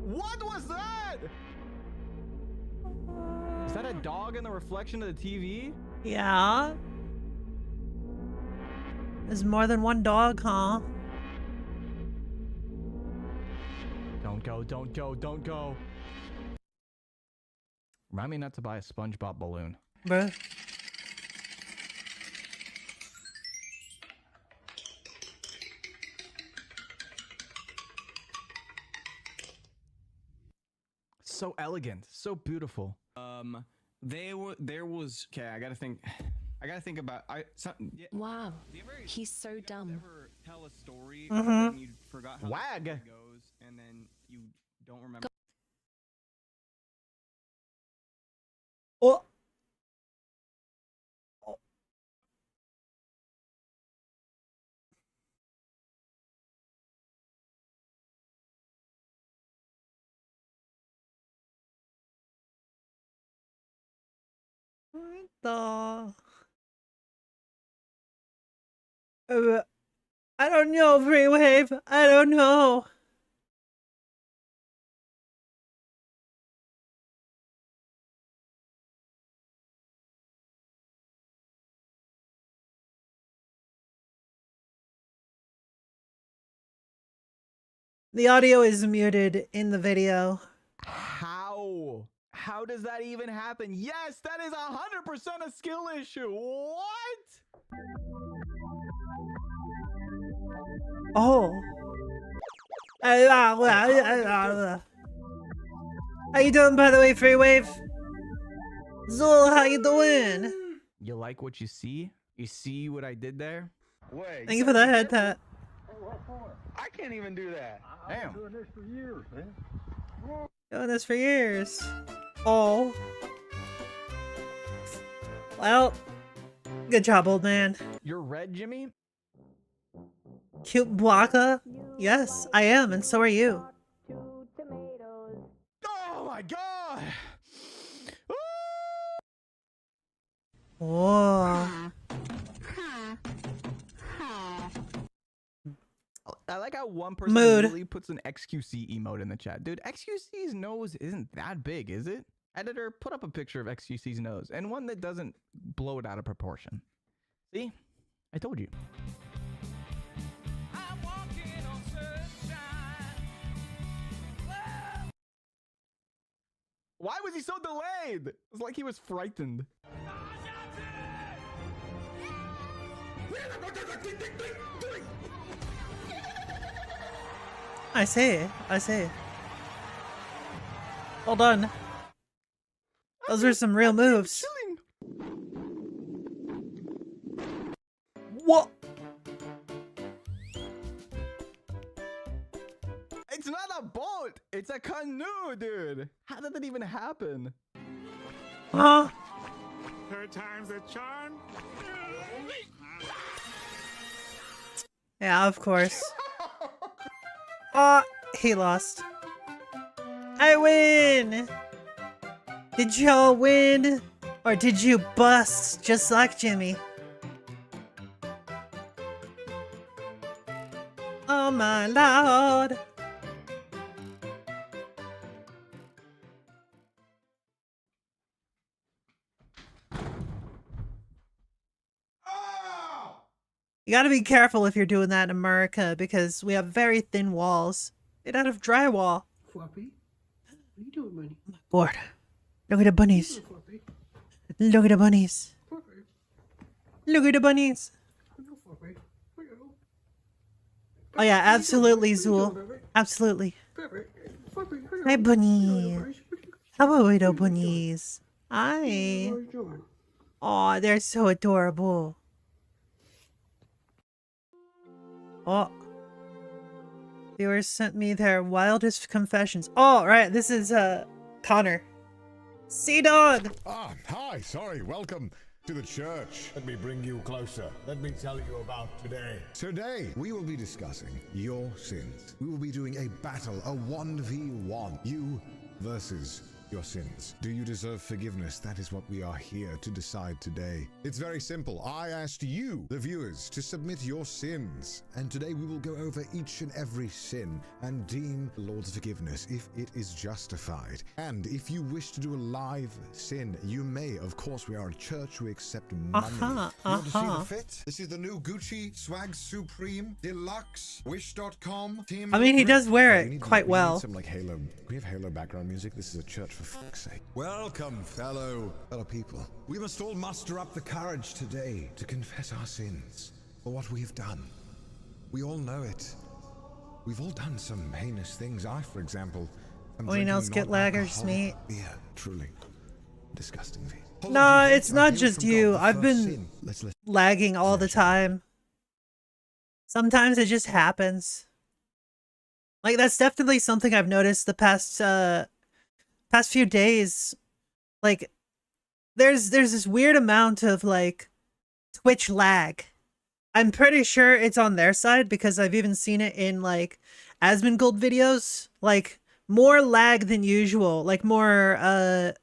What was that? Is that a dog in the reflection of the TV? Yeah. There's more than one dog, huh? Don't go, don't go, don't go. Remind me not to buy a SpongeBob balloon. Bruh. So elegant, so beautiful. There was okay. I gotta think about Wow, he's so dumb. Ever tell a story Mhm. and you forgot how Wag. the story goes, and then you don't remember. Oh. What the? I don't know, Freewave. I don't know. The audio is muted in the video. How? How does that even happen? Yes, that is 100% a skill issue. What? Oh. How you doing, by the way, Free Wave? Zul, how you doing? You like what you see? You see what I did there? Wait. Thank you for that head pat. I can't even do that. Damn. Doing this for years, man. Doing this for years. Oh. Well, good job, old man. You're red, Jimmy? Cute Blanca? Yes, I am, and so are you. Oh my god! Whoa. I like how one person Mood. really puts an XQC emote in the chat. Dude, XQC's nose isn't that big, is it? Editor, put up a picture of XQC's nose, and one that doesn't blow it out of proportion. See? I told you. Why was he so delayed? It's like he was frightened. I say. Hold on. Those are some real moves. What? It's not a boat. It's a canoe, dude. How did that even happen? Huh? Third time's a charm. Yeah, of course. Oh, he lost. I win! Did y'all win? Or did you bust just like Jimmy? Oh my lord. You gotta be careful if you're doing that in America because we have very thin walls. Made out of drywall. Floppy, what are you doing, buddy? Lord. Look at the bunnies. Look at the bunnies. Look at the bunnies. Oh yeah, absolutely, Zool. Absolutely. Hi, bunny. Hello, little bunnies. Hi. Aw, they're so adorable. Oh. Viewers sent me their wildest confessions. Oh, right, this is, Connor. Sea Dog! Ah, hi, sorry, welcome to the church. Let me bring you closer. Let me tell you about today. Today, we will be discussing your sins. We will be doing a battle, a 1v1. You versus your sins. Do you deserve forgiveness? That is what we are here to decide today. It's very simple. I asked you, the viewers, to submit your sins. And today we will go over each and every sin and deem the Lord's forgiveness if it is justified. And if you wish to do a live sin, you may. Of course, we are a church. We accept money. You want to see the fit? This is the new Gucci Swag Supreme Deluxe Wish.com team. I mean, he does wear We need it quite we well. need some like Halo. We have Halo background music. This is a church, for fuck's sake. Welcome, fellow people. We must all muster up the courage today to confess our sins for what we have done. We all know it. We've all done some heinous things. I, for example, am Anyone else get laggers, mate? Yeah, truly disgusting. No, it's not just you. I've been lagging all the time. Sometimes it just happens. Like, that's definitely something I've noticed the past few days. Like, there's this weird amount of, like, Twitch lag. I'm pretty sure it's on their side because I've even seen it in, like, Asmongold videos. Like, more lag than usual. Like, more,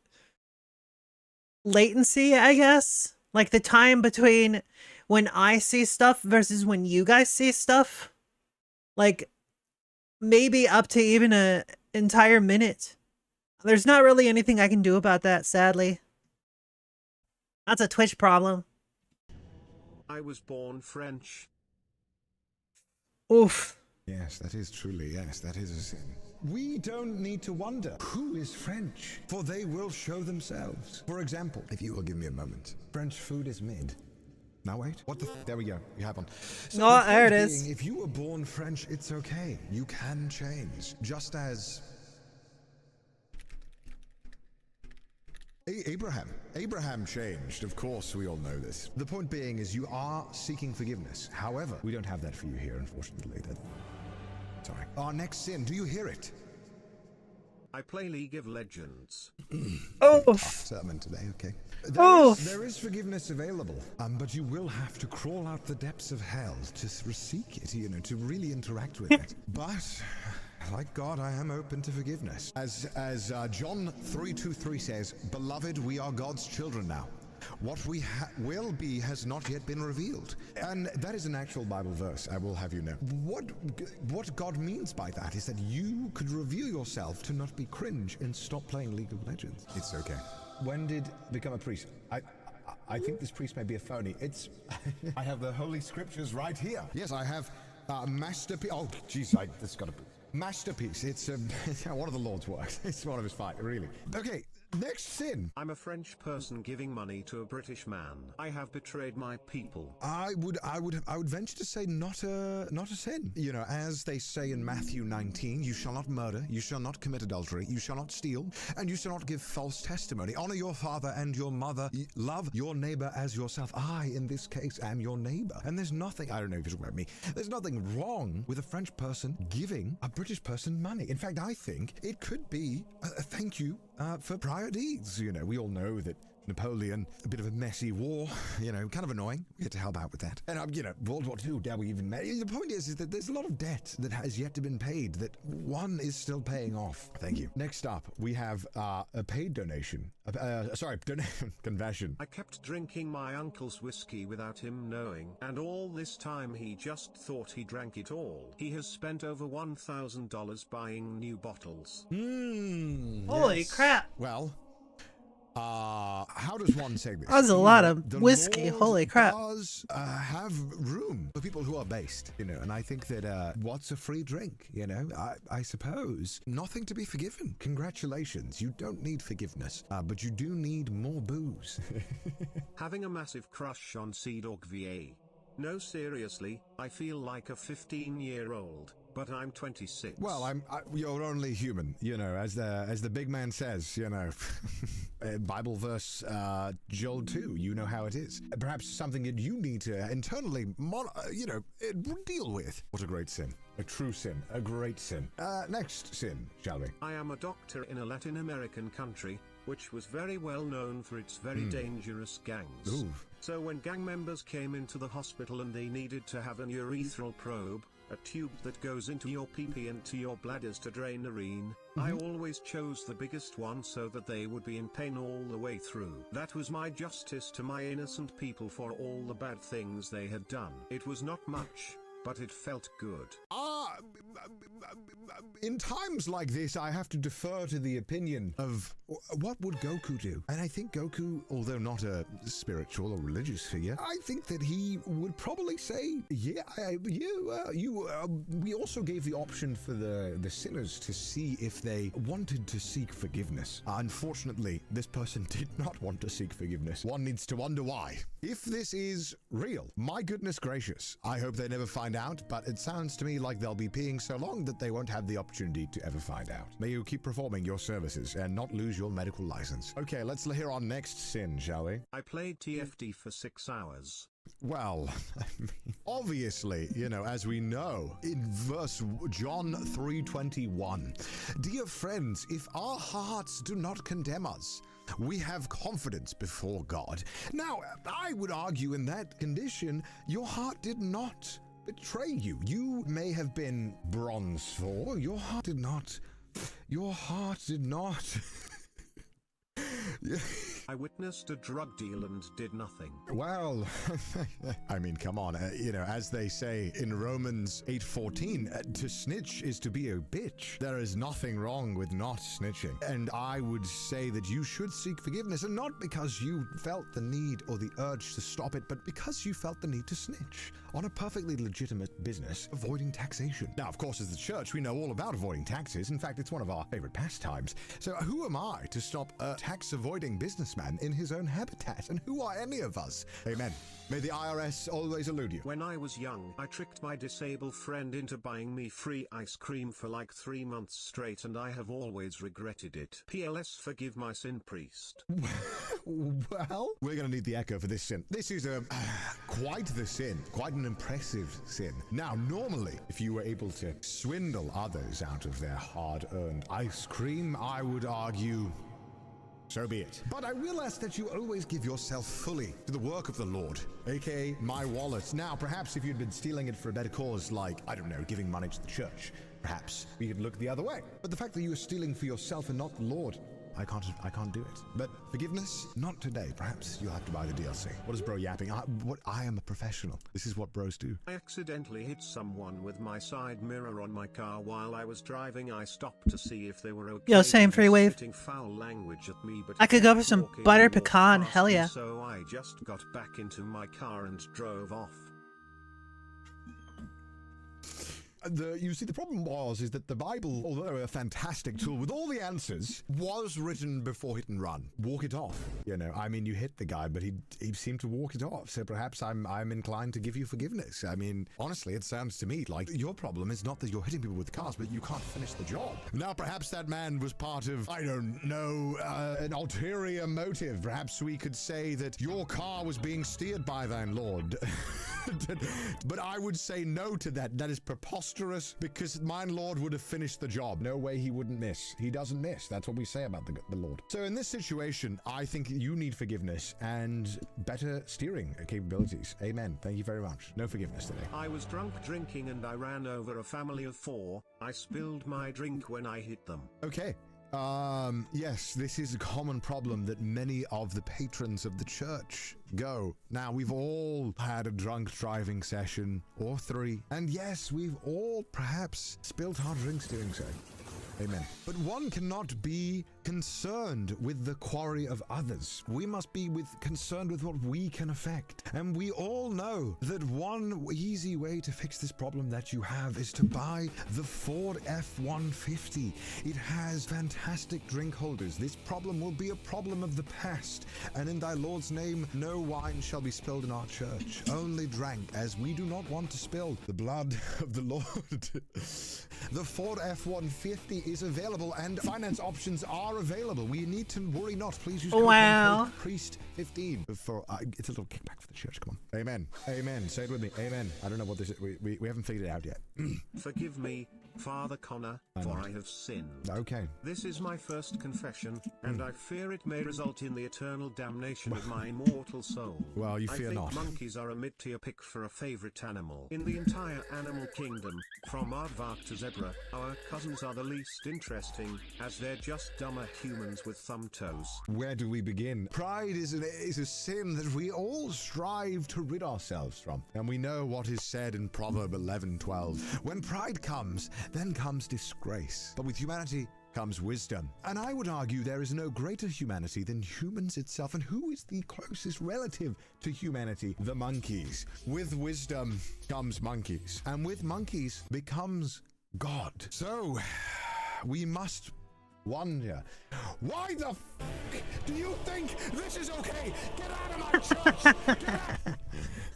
latency, I guess. Like, the time between when I see stuff versus when you guys see stuff. Like, maybe up to even an entire minute. There's not really anything I can do about that, sadly. That's a Twitch problem. I was born French. Oof. Yes, that is truly, yes, that is a sin. We don't need to wonder who is French, for they will show themselves. For example, if you will give me a moment, French food is mid. Now wait, what the there we go, we have one. So oh, the there it point is. being, if you were born French, it's okay. You can change, just as Abraham changed. Of course, we all know this. The point being is you are seeking forgiveness. However, we don't have that for you here, unfortunately. Sorry. Our next sin, do you hear it? I play League of Legends. Sermon today, okay. Oh, There is forgiveness available, but you will have to crawl out the depths of hell to seek it, you know, to really interact with it. But like God, I am open to forgiveness. As John 3:23 says, "Beloved, we are God's children now. What we will be has not yet been revealed." And that is an actual Bible verse, I will have you know. What God means by that is that you could reveal yourself to not be cringe and stop playing League of Legends. It's okay. When did become a priest? I think this priest may be a phony. It's I have the Holy Scriptures right here. Yes, I have masterpiece. Oh, jeez, this got to be masterpiece. It's one of the Lord's works. It's one of his five, really. Okay. Next sin. I'm a French person giving money to a British man. I have betrayed my people. I would venture to say not a sin. You know, as they say in Matthew 19, you shall not murder, you shall not commit adultery, you shall not steal, and you shall not give false testimony. Honor your father and your mother. Love your neighbor as yourself. I, in this case, am your neighbor. And there's nothing, I don't know if it's about me, there's nothing wrong with a French person giving a British person money. In fact, I think it could be a thank you for prior deeds. You know, we all know that Napoleon, a bit of a messy war, you know, kind of annoying. We had to help out with that. And, you know, World War II, dare we even make it? The point is that there's a lot of debt that has yet to been paid that one is still paying off. Thank you. Next up, we have a paid donation. Confession. I kept drinking my uncle's whiskey without him knowing, and all this time he just thought he drank it all. He has spent over $1,000 buying new bottles. Holy crap. Well, how does one say this? That was a lot of whiskey. Lord Holy crap. does have room for people who are based, you know, and I think that what's a free drink, you know? I suppose nothing to be forgiven. Congratulations. You don't need forgiveness, but you do need more booze. Having a massive crush on Sea-Dog VA. No, seriously, I feel like a 15-year-old. But I'm 26. Well, you're only human, you know, as the big man says, you know. Bible verse, Joel 2, you know how it is. Perhaps something that you need to internally, deal with. What a great sin. A true sin. A great sin. Next sin, shall we? I am a doctor in a Latin American country, which was very well known for its very dangerous gangs. Ooh. So when gang members came into the hospital and they needed to have an urethral probe, a tube that goes into your pee-pee and to your bladders to drain urine, I always chose the biggest one so that they would be in pain all the way through. That was my justice to my innocent people for all the bad things they had done. It was not much, but it felt good. In times like this, I have to defer to the opinion of what would Goku do? And I think Goku, although not a spiritual or religious figure, I think that he would probably say, we also gave the option for the sinners to see if they wanted to seek forgiveness. Unfortunately, this person did not want to seek forgiveness. One needs to wonder why. If this is real, my goodness gracious, I hope they never find out, but it sounds to me like they'll be peeing so long that they won't have the opportunity to ever find out. May you keep performing your services and not lose your medical license. Okay, let's hear our next sin, shall we? I played TFT for 6 hours. Well, I mean, obviously, you know, as we know, in verse John 3:21, dear friends, if our hearts do not condemn us, we have confidence before God. Now, I would argue in that condition, your heart did not betray you. You may have been bronze 4. Your heart did not. Your heart did not. I witnessed a drug deal and did nothing. Well, I mean, come on, as they say in Romans 8:14, to snitch is to be a bitch. There is nothing wrong with not snitching. And I would say that you should seek forgiveness, and not because you felt the need or the urge to stop it, but because you felt the need to snitch on a perfectly legitimate business, avoiding taxation. Now, of course, as the church, we know all about avoiding taxes. In fact, it's one of our favorite pastimes. So who am I to stop a tax-avoiding businessman man in his own habitat. And who are any of us? Amen. May the IRS always elude you. When I was young, I tricked my disabled friend into buying me free ice cream for like 3 months straight, and I have always regretted it. PLS, forgive my sin, priest. Well, we're going to need the echo for this sin. This is quite the sin, quite an impressive sin. Now, normally, if you were able to swindle others out of their hard-earned ice cream, I would argue, so be it. But I realize that you always give yourself fully to the work of the Lord, aka my wallet. Now, perhaps if you'd been stealing it for a better cause, like, I don't know, giving money to the church, perhaps we could look the other way. But the fact that you are stealing for yourself and not the Lord, I can't do it. But forgiveness, not today. Perhaps you'll have to buy the DLC. What is bro yapping? I am a professional. This is what bros do. I accidentally hit someone with my side mirror on my car while I was driving. I stopped to see if they were okay. Yo, same free wave. Spitting foul language at me, but I could go for some butter pecan. Hell yeah. So I just got back into my car and drove off. You see, the problem is that the Bible, although a fantastic tool with all the answers, was written before hit and run. Walk it off. You know, I mean, you hit the guy, but he seemed to walk it off. So perhaps I'm inclined to give you forgiveness. I mean, honestly, it sounds to me like your problem is not that you're hitting people with cars, but you can't finish the job. Now, perhaps that man was part of, I don't know, an ulterior motive. Perhaps we could say that your car was being steered by thine Lord. But I would say no to that. That is preposterous, because mine Lord would have finished the job. No way he wouldn't miss. He doesn't miss. That's what we say about the Lord. So in this situation, I think you need forgiveness and better steering capabilities. Amen. Thank you very much. No forgiveness today. I was drunk drinking and I ran over a family of 4. I spilled my drink when I hit them. Okay. Yes, this is a common problem that many of the patrons of the church go. Now, we've all had a drunk driving session or 3, and yes, we've all perhaps spilled our drinks doing so. Amen. But one cannot be concerned with the quarry of others. We must be concerned with what we can affect. And we all know that one easy way to fix this problem that you have is to buy the Ford F-150. It has fantastic drink holders. This problem will be a problem of the past. And in thy Lord's name, no wine shall be spilled in our church, only drank, as we do not want to spill the blood of the Lord. The Ford F-150 is available and finance options are available. We need to worry not. Please use code Priest 15 for it's a little kickback for the church. Come on. Amen. Amen. Say it with me. Amen. I don't know what this is. We haven't figured it out yet. Forgive me, Father Connor, for I have sinned. Okay. This is my first confession, and I fear it may result in the eternal damnation of my immortal soul. Well, you fear not. I think monkeys are a mid-tier pick for a favorite animal. In the entire animal kingdom, from aardvark to zebra, our cousins are the least interesting, as they're just dumber humans with thumb toes. Where do we begin? Pride is a sin that we all strive to rid ourselves from. And we know what is said in Proverb 11:12. When pride comes, then comes disgrace. But with humanity comes wisdom. And I would argue there is no greater humanity than humans itself. And who is the closest relative to humanity? The monkeys. With wisdom comes monkeys. And with monkeys becomes God. So we must wonder, why the f do you think this is okay? Get out of my church! Get out!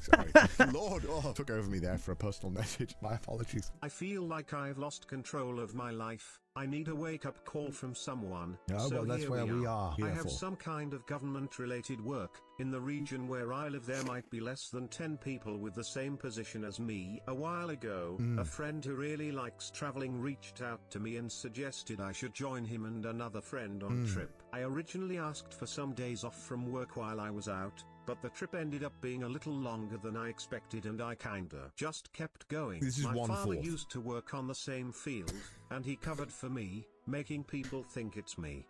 Sorry. Lord, took over me there for a personal message. My apologies. I feel like I've lost control of my life. I need a wake-up call from someone. Oh, well, that's where we are. I have some kind of government-related work. In the region where I live, there might be less than 10 people with the same position as me. A while ago, a friend who really likes traveling reached out to me and suggested I should join him and another friend on a trip. I originally asked for some days off from work while I was out, but the trip ended up being a little longer than I expected, and I kinda just kept going. This is My father 1/4. used to work on the same field, and he covered for me, making people think it's me.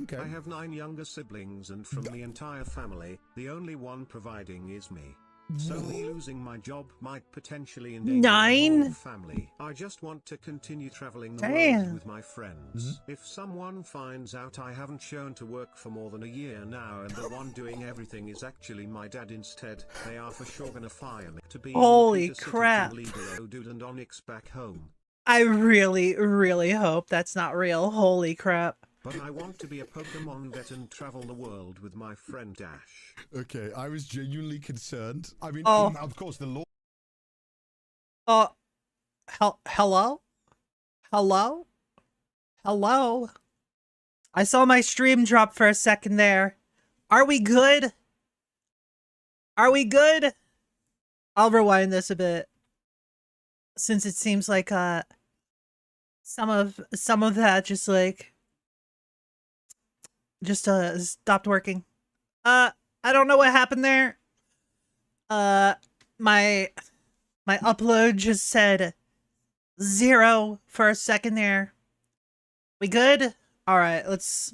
Okay. I have 9 younger siblings, and from the entire family, the only one providing is me. So me losing my job might potentially endanger the 9? whole family. I just want to continue traveling the Damn. world with my friends. If someone finds out I haven't shown to work for more than a year now, and the one doing everything is actually my dad instead, they are for sure gonna fire me. To be Holy crap. Dude and Onyx back home. I really, really hope that's not real. Holy crap. but I want to be a Pokemon vet and travel the world with my friend Dash. Okay, I was genuinely concerned. I mean, Oh. of course, the Lord. Hello? Hello? Hello? I saw my stream drop for a second there. Are we good? Are we good? I'll rewind this a bit. Since it seems like some of that just like stopped working. I don't know what happened there. My upload just said 0 for a second there. We good? All right, let's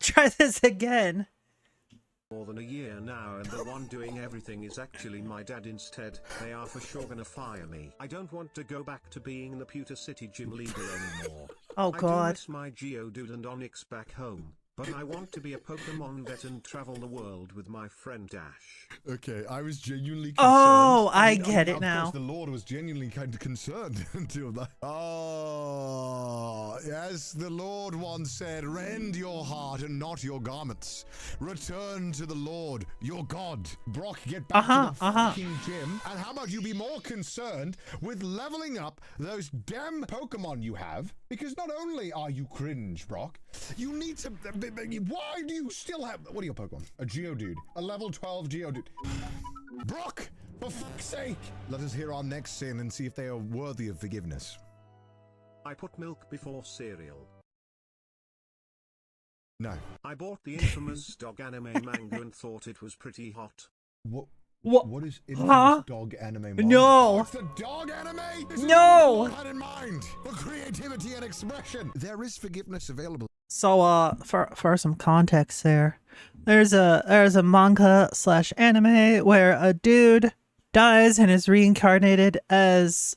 try this again. More than a year now, and the one doing everything is actually my dad instead. They are for sure gonna fire me. I don't want to go back to being the Pewter City gym leader anymore. Oh I do God. miss my Geodude and Onyx back home, but I want to be a Pokemon vet and travel the world with my friend Dash. Okay, I was genuinely concerned. Oh, I mean, get it of now. course, the Lord was genuinely kind of concerned until that. Oh, yes, the Lord once said, "Rend your heart and not your garments. Return to the Lord, your God." Brock, get back to the fucking gym. And how about you be more concerned with leveling up those damn Pokemon you have? Because not only are you cringe, Brock, you need to. Why do you still have? What are your Pokemon? A Geodude, a level 12 Geodude. Brock, for fuck's sake! Let us hear our next sin and see if they are worthy of forgiveness. I put milk before cereal. No. I bought the infamous dog anime manga and thought it was pretty hot. What is infamous dog anime manga? No. Oh, it's the dog anime? This is No. what the Lord had in mind for creativity and expression. There is forgiveness available. So for some context there's a manga / anime where a dude dies and is reincarnated as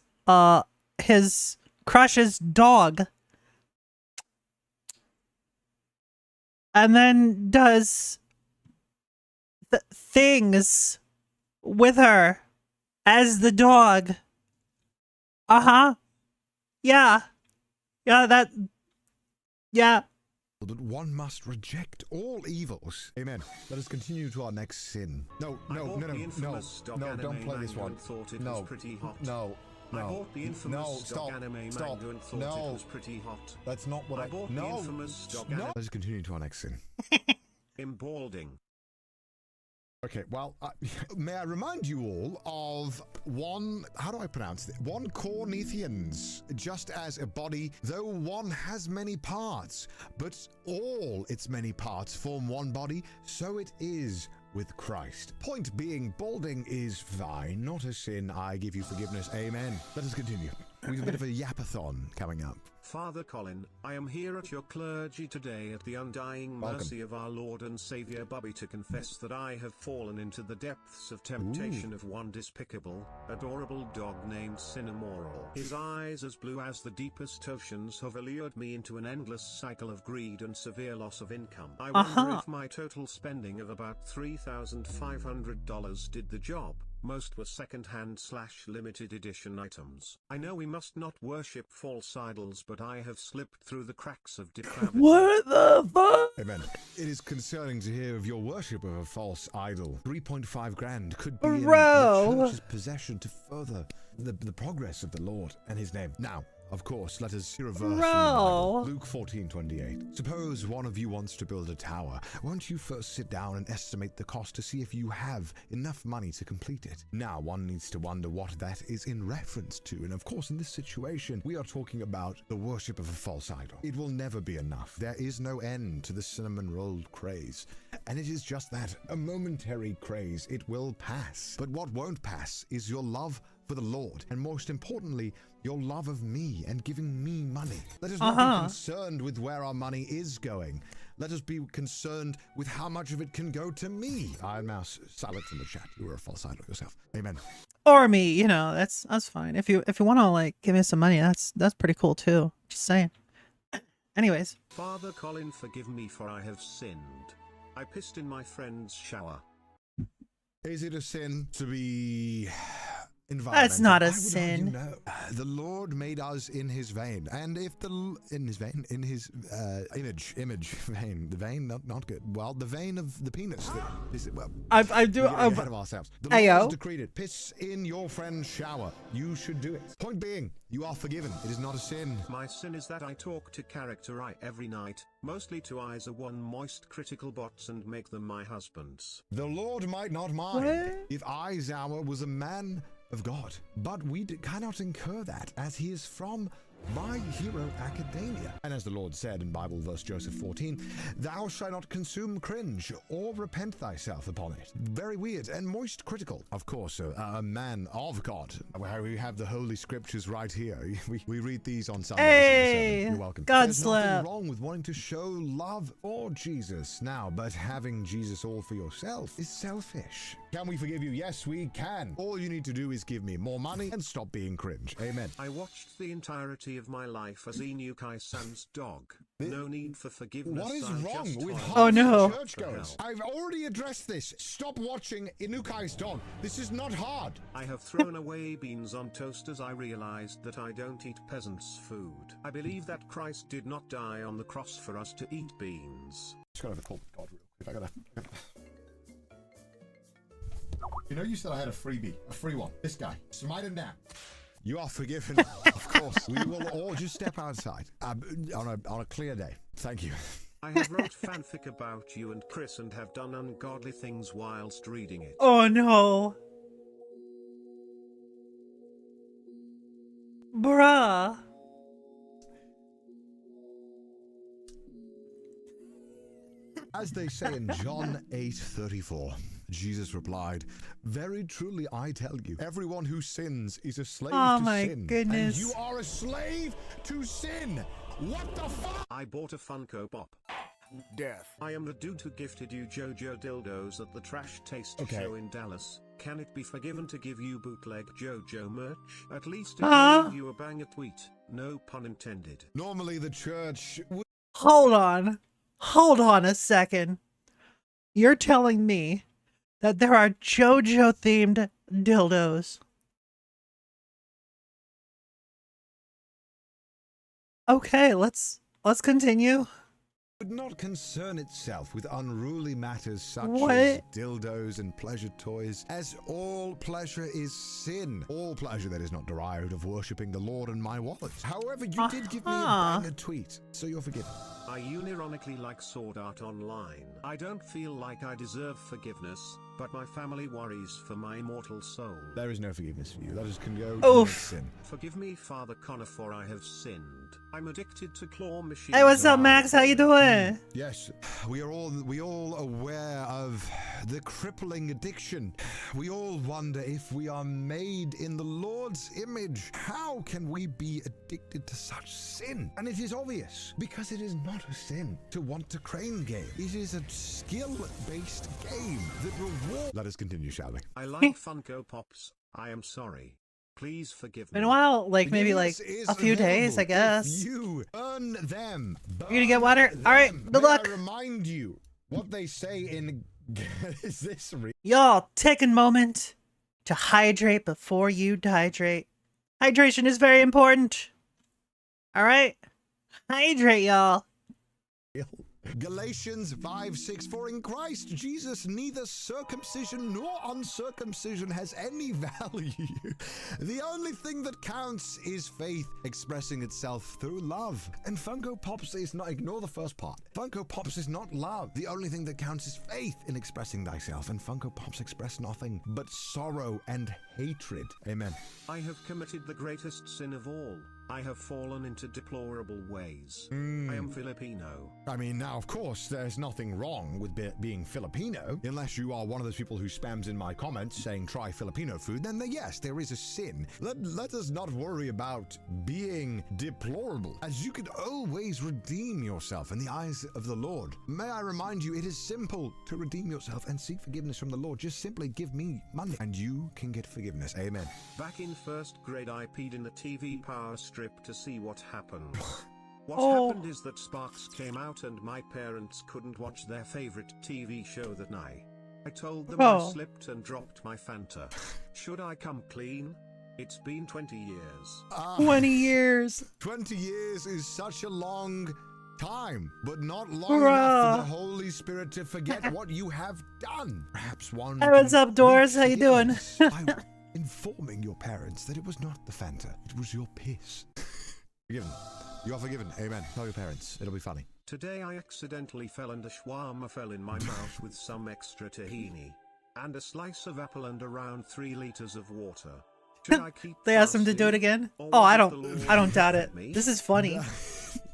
his crush's dog, and then does things with her as the dog. Yeah, That one must reject all evils. Amen. Let us continue to our next sin. No, don't play this one. No, I bought the infamous dog anime manga and thought it was pretty hot. That's not what I bought the infamous dog anime. Let us continue to our next sin. Embalding. Okay, well, may I remind you all of one, how do I pronounce it? One Cornethians. Just as a body, though one has many parts, but all its many parts form one body, so it is with Christ. Point being, balding is fine, not a sin. I give you forgiveness. Amen. Let us continue. We have a bit of a yapathon coming up. Father Colin, I am here at your clergy today at the undying mercy of our Lord and Savior Bobby to confess that I have fallen into the depths of temptation of one despicable, adorable dog named Cinnamoroll. His eyes as blue as the deepest oceans have allured me into an endless cycle of greed and severe loss of income. I wonder if my total spending of about $3,500 did the job. Most were second-hand / limited edition items. I know we must not worship false idols, but I have slipped through the cracks of depravity. What the fuck? Amen. It is concerning to hear of your worship of a false idol. 3.5 grand could be in the church's possession to further the progress of the Lord and his name. Now, of course, let us hear a verse from the Bible. Luke 14:28. Suppose one of you wants to build a tower. Won't you first sit down and estimate the cost to see if you have enough money to complete it? Now, one needs to wonder what that is in reference to. And of course, in this situation, we are talking about the worship of a false idol. It will never be enough. There is no end to the cinnamon roll craze. And it is just that, a momentary craze. It will pass. But what won't pass is your love for the Lord, and most importantly, your love of me and giving me money. Let us not be concerned with where our money is going. Let us be concerned with how much of it can go to me. Iron Mouse, silence in the chat. You were a false idol yourself. Amen. Or me, you know, that's fine. If you want to like give me some money, that's pretty cool too. Just saying. Anyways. Father Colin, forgive me for I have sinned. I pissed in my friend's shower. Is it a sin to be That's not a I would have sin. you know, the Lord made us in his vein, and if in his image vein, the vein not good. Well, the vein of the penis. I we're getting ahead of ourselves. The Lord has decreed it. Piss in your friend's shower. You should do it. Point being, you are forgiven. It is not a sin. My sin is that I talk to character I every night, mostly to eyes are one moist critical bots and make them my husbands. The Lord might not mind if Aizawa was a man of God, but we cannot incur that, as he is from My Hero Academia. And as the Lord said in Bible verse Joseph 14, thou shalt not consume cringe or repent thyself upon it. Very weird and moist critical. Of course, a man of God. We have the Holy Scriptures right here. We read these on Sundays. Hey, you're welcome. God There's slap. nothing wrong with wanting to show love for Jesus now, but having Jesus all for yourself is selfish. Can we forgive you? Yes, we can. All you need to do is give me more money and stop being cringe. Amen. I watched the entirety of my life as Inukai-san's dog. No need for forgiveness. What is I'm wrong just with tolerant. churchgoers? I've already addressed this. Stop watching Inukai's dog. This is not hard. I have thrown away beans on toast as I realized that I don't eat peasants' food. I believe that Christ did not die on the cross for us to eat beans. Just gotta have a call with God real quick. I gotta. You know, you said I had a freebie, a free one. This guy, smite him down. You are forgiven, of course. We will all just step outside on a clear day. Thank you. I have wrote fanfic about you and Chris and have done ungodly things whilst reading it. Oh no. Bruh. As they say in John 8:34, Jesus replied, very truly I tell you, everyone who sins is a slave to sin. Oh my goodness. And you are a slave to sin. What the fuck? I bought a Funko Pop. Death. I am the dude who gifted you JoJo dildos at the Trash Taste show in Dallas. Can it be forgiven to give you bootleg JoJo merch? At least I gave you a banger tweet. No pun intended. Normally the church would... Hold on. Hold on a second. You're telling me that there are JoJo themed dildos. Okay, let's continue. Would not concern itself with unruly matters such What? as dildos and pleasure toys, as all pleasure is sin. All pleasure that is not derived of worshipping the Lord and my wallet. However, you did give me a banger tweet, so you're forgiven. I unironically like Sword Art Online. I don't feel like I deserve forgiveness, but my family worries for my immortal soul. There is no forgiveness for you. That is can go to sin. Forgive me, Father Connor, for I have sinned. I'm addicted to claw machines. Hey, what's up, Max? How you doing? Yes, we all aware of the crippling addiction. We all wonder if we are made in the Lord's image. How can we be addicted to such sin? And it is obvious, because it is not a sin to want to crane game. It is a skill-based game that rewards. Let us continue, shall we? I like Funko Pops. I am sorry. Please forgive me. Been a while, like maybe like a few days, I guess. You earn them. You gonna get water? All right, good luck. I remind you what they say in. Is this real? Y'all, take a moment to hydrate before you dehydrate. Hydration is very important. All right, hydrate, y'all. Galatians 5:6, for in Christ Jesus neither circumcision nor uncircumcision has any value. The only thing that counts is faith expressing itself through love. And Funko Pops is not, ignore the first part. Funko Pops is not love. The only thing that counts is faith in expressing thyself. And Funko Pops express nothing but sorrow and hatred. Amen. I have committed the greatest sin of all. I have fallen into deplorable ways. I am Filipino. I mean, now, of course, there's nothing wrong with being Filipino, unless you are one of those people who spams in my comments saying try Filipino food, then yes, there is a sin. Let us not worry about being deplorable, as you can always redeem yourself in the eyes of the Lord. May I remind you, it is simple to redeem yourself and seek forgiveness from the Lord. Just simply give me money, and you can get forgiveness. Amen. Back in first grade, I peed in the TV power strip to see what happened. What happened is that sparks came out and my parents couldn't watch their favorite TV show that night. I told them Oh. I slipped and dropped my Fanta. Should I come clean? It's been 20 years. 20 years. 20 years is such a long time, but not long enough for the Bruh. Holy Spirit to forget what you have done. Perhaps one. Hey, what's can up, Doris? reach How you doing? forgiveness by informing your parents that it was not the Fanta, it was your piss. Forgiven. You are forgiven. Amen. Tell your parents. It'll be funny. Today I accidentally fell and a shawarma fell in my mouth with some extra tahini. And a slice of apple and around 3 liters of water. Should I keep They asked him to do it fasting, again? or Oh, will I the don't Lord doubt forgive it. me? This is funny.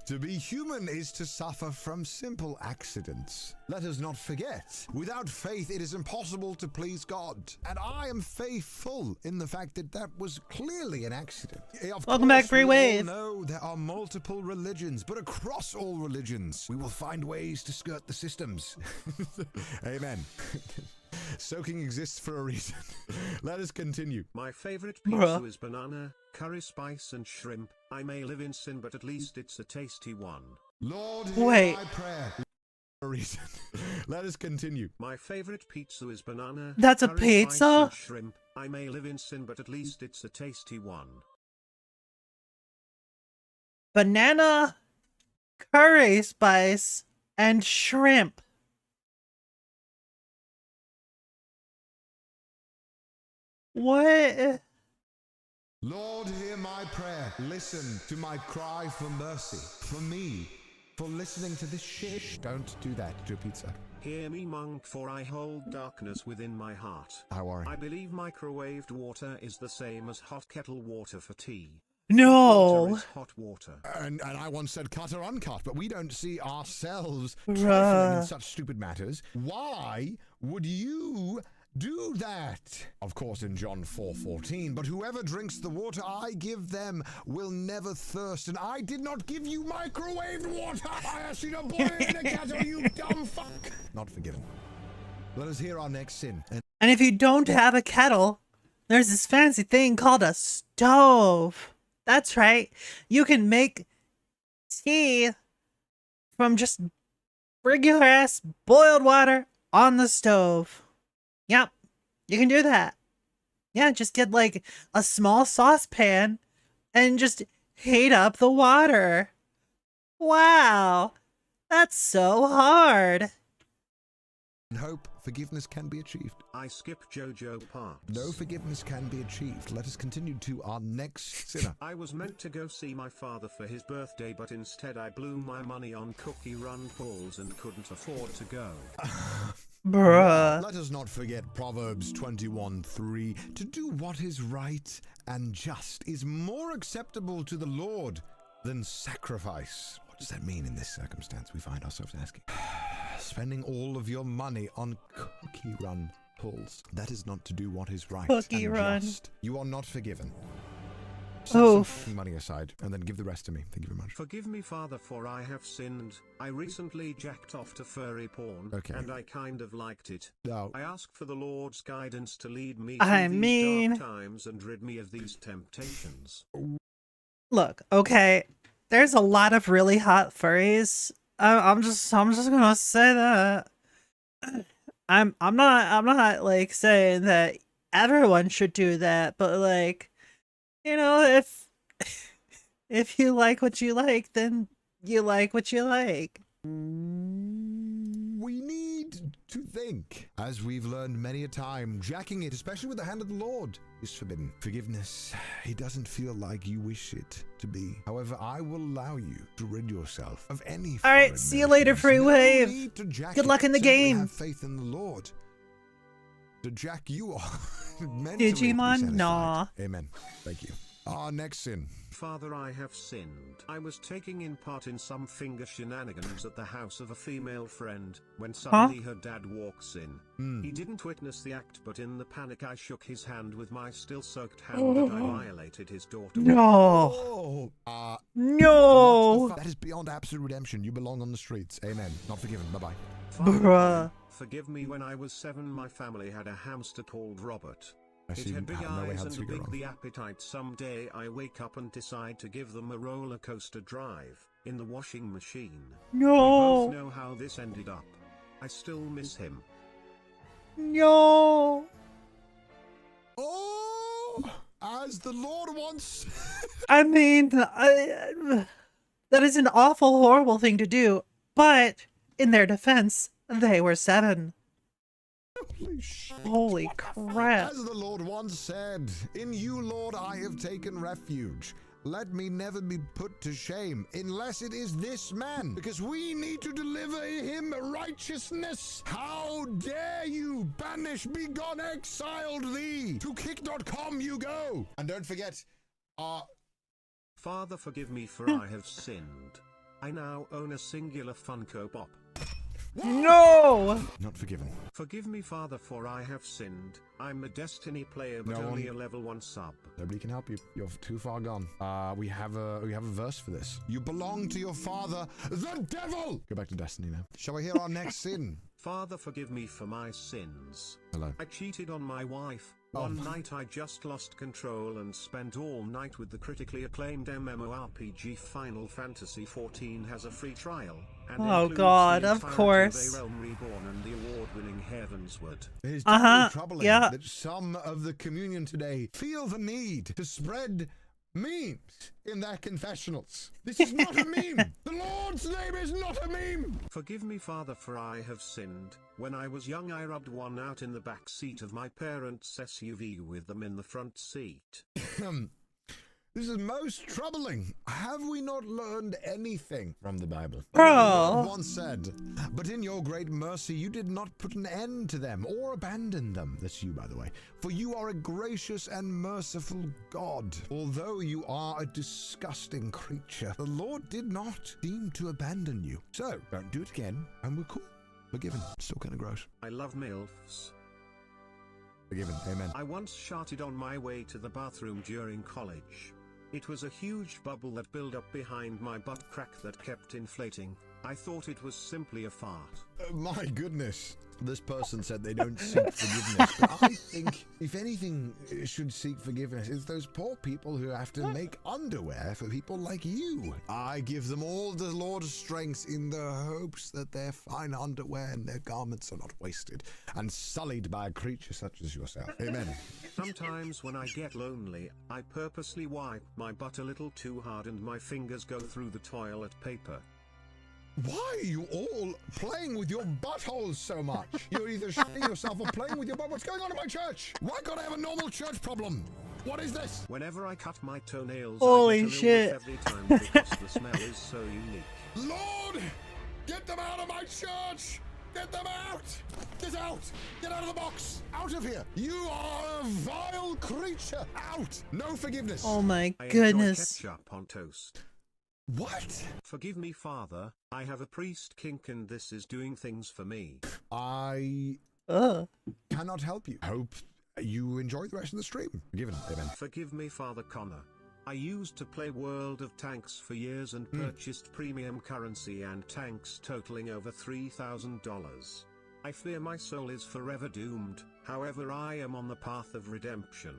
To be human is to suffer from simple accidents. Let us not forget, without faith it is impossible to please God. And I am faithful in the fact that that was clearly an accident. Of Welcome back, course, Free we Wave. all know there are multiple religions, but across all religions, we will find ways to skirt the systems. Amen. Soaking exists for a reason. Let us continue. My favorite pizza is banana, curry spice and shrimp. I may live in sin, but at least it's a tasty one. Lord, hear Wait. my prayer. For a reason. Let us continue. My favorite pizza is banana. That's a curry pizza? spice and shrimp. I may live in sin, but at least it's a tasty one. Banana, curry spice, and shrimp. What? Lord, hear my prayer. Listen to my cry for mercy. For me. For listening to this shit. Don't do that to a pizza. Hear me, monk, for I hold darkness within my heart. How are you? I believe microwaved water is the same as hot kettle water for tea. No. Water is hot water. And I once said cut or uncut, but we don't see ourselves Bruh. trifling in such stupid matters. Why would you do that? Of course, in John 4:14, but whoever drinks the water I give them will never thirst, and I did not give you microwaved water. I asked you to boil it in a kettle, you dumb fuck. Not forgiven. Let us hear our next sin. And if you don't have a kettle, there's this fancy thing called a stove. That's right. You can make tea from just regular ass boiled water on the stove. Yep, you can do that. Yeah, just get like a small saucepan and just heat up the water. Wow, that's so hard. And hope forgiveness can be achieved. I skip JoJo parts. No forgiveness can be achieved. Let us continue to our next sinner. I was meant to go see my father for his birthday, but instead I blew my money on cookie run pulls and couldn't afford to go. Bruh. Let us not forget Proverbs 21:3. To do what is right and just is more acceptable to the Lord than sacrifice. What does that mean in this circumstance? We find ourselves asking. Spending all of your money on cookie run pulls. That is not to do what is right Cookie and run. just. You are not forgiven. Oof. Set some money aside and then give the rest to me. Thank you very much. Forgive me, Father, for I have sinned. I recently jacked off to furry porn, Okay. and I kind of liked it. No. I ask for the Lord's guidance to lead me I through mean- these dark times and rid me of these temptations. Look, okay, there's a lot of really hot furries. I'm just gonna say that. I'm not like saying that everyone should do that, but like, you know, if you like what you like, then you like what you like. We need to think. As we've learned many a time, jacking it, especially with the hand of the Lord, is forbidden. Forgiveness, it doesn't feel like you wish it to be. However, I will allow you to rid yourself of any All right, foreign see you later, notions. Free No Wave. need to jack Good it. luck in the Simply game. Have faith in the Lord. To jack you are meant to be Digimon, satisfied. nah. Amen. Thank you. Our next sin. Father, I have sinned. I was taking in part in some finger shenanigans at the house of a female friend, when suddenly her dad walks in. He didn't witness the act, but in the panic I shook his hand with my still-soaked hand and I violated his daughter. No. Oh, No. what the fuck? That is beyond absolute redemption. You belong on the streets. Amen. Not forgiven. Bye-bye. Bruh. Forgive me, when I was 7 my family had a hamster called Robert. I It see. had big No way eyes how and this a would go big wrong. the appetite. Someday I wake up and decide to give them a roller coaster drive in the washing machine. No. We both know how this ended up. I still miss him. No. Oh, as the Lord wants. I mean, that is an awful, horrible thing to do. But in their defense, they were 7. Holy crap. As the Lord once said, in you, Lord, I have taken refuge. Let me never be put to shame, unless it is this man, because we need to deliver him righteousness. How dare you, banish, be gone, exiled thee. To kick.com you go. And don't forget, Father, forgive me for I have sinned. I now own a singular Funko Pop. No! Not forgiven. Forgive me, Father, for I have sinned. I'm a Destiny player, but only a level 1 sub. Nobody can help you. You're too far gone. We have a verse for this. You belong to your father, the devil. Go back to Destiny now. Shall we hear our next sin? Father, forgive me for my sins. Hello. I cheated on my wife. One night I just lost control and spent all night with the critically acclaimed MMORPG Final Fantasy XIV has a free trial. And oh God, of course. The Realm Reborn and the award-winning Heavensward. It is deeply troubling that some of the communion today feel the need to spread memes in their confessionals. This is not a meme. The Lord's name is not a meme. Forgive me, Father, for I have sinned. When I was young, I rubbed one out in the back seat of my parents' SUV with them in the front seat. This is most troubling. Have we not learned anything from the Bible? Bro. Once said, but in your great mercy you did not put an end to them or abandon them. That's you, by the way. For you are a gracious and merciful God. Although you are a disgusting creature, the Lord did not seem to abandon you. So, don't do it again, and we're cool. Forgiven. Still kind of gross. I love MILFs. Forgiven. Amen. I once sharted on my way to the bathroom during college. It was a huge bubble that built up behind my butt crack that kept inflating. I thought it was simply a fart. My goodness. This person said they don't seek forgiveness, but I think, if anything should seek forgiveness, it's those poor people who have to make underwear for people like you. I give them all the Lord's strength in the hopes that their fine underwear and their garments are not wasted and sullied by a creature such as yourself. Amen. Sometimes when I get lonely, I purposely wipe my butt a little too hard and my fingers go through the toilet paper. Why are you all playing with your buttholes so much? You're either shitting yourself or playing with your butt. What's going on in my church? Why can't I have a normal church problem? What is this? Whenever I cut my toenails, holy I get a shit. every time because the smell is so unique. Lord, get them out of my church! Get them out! Get out! Get out of the box! Out of here! You are a vile creature! Out! No forgiveness! Oh my I goodness. enjoy ketchup on toast. What? Forgive me, Father. I have a priest kink and this is doing things for me. I cannot help you. Hope you enjoy the rest of the stream. Forgiven. Amen. Forgive me, Father Connor. I used to play World of Tanks for years and purchased premium currency and tanks totaling over $3,000. I fear my soul is forever doomed, however I am on the path of redemption.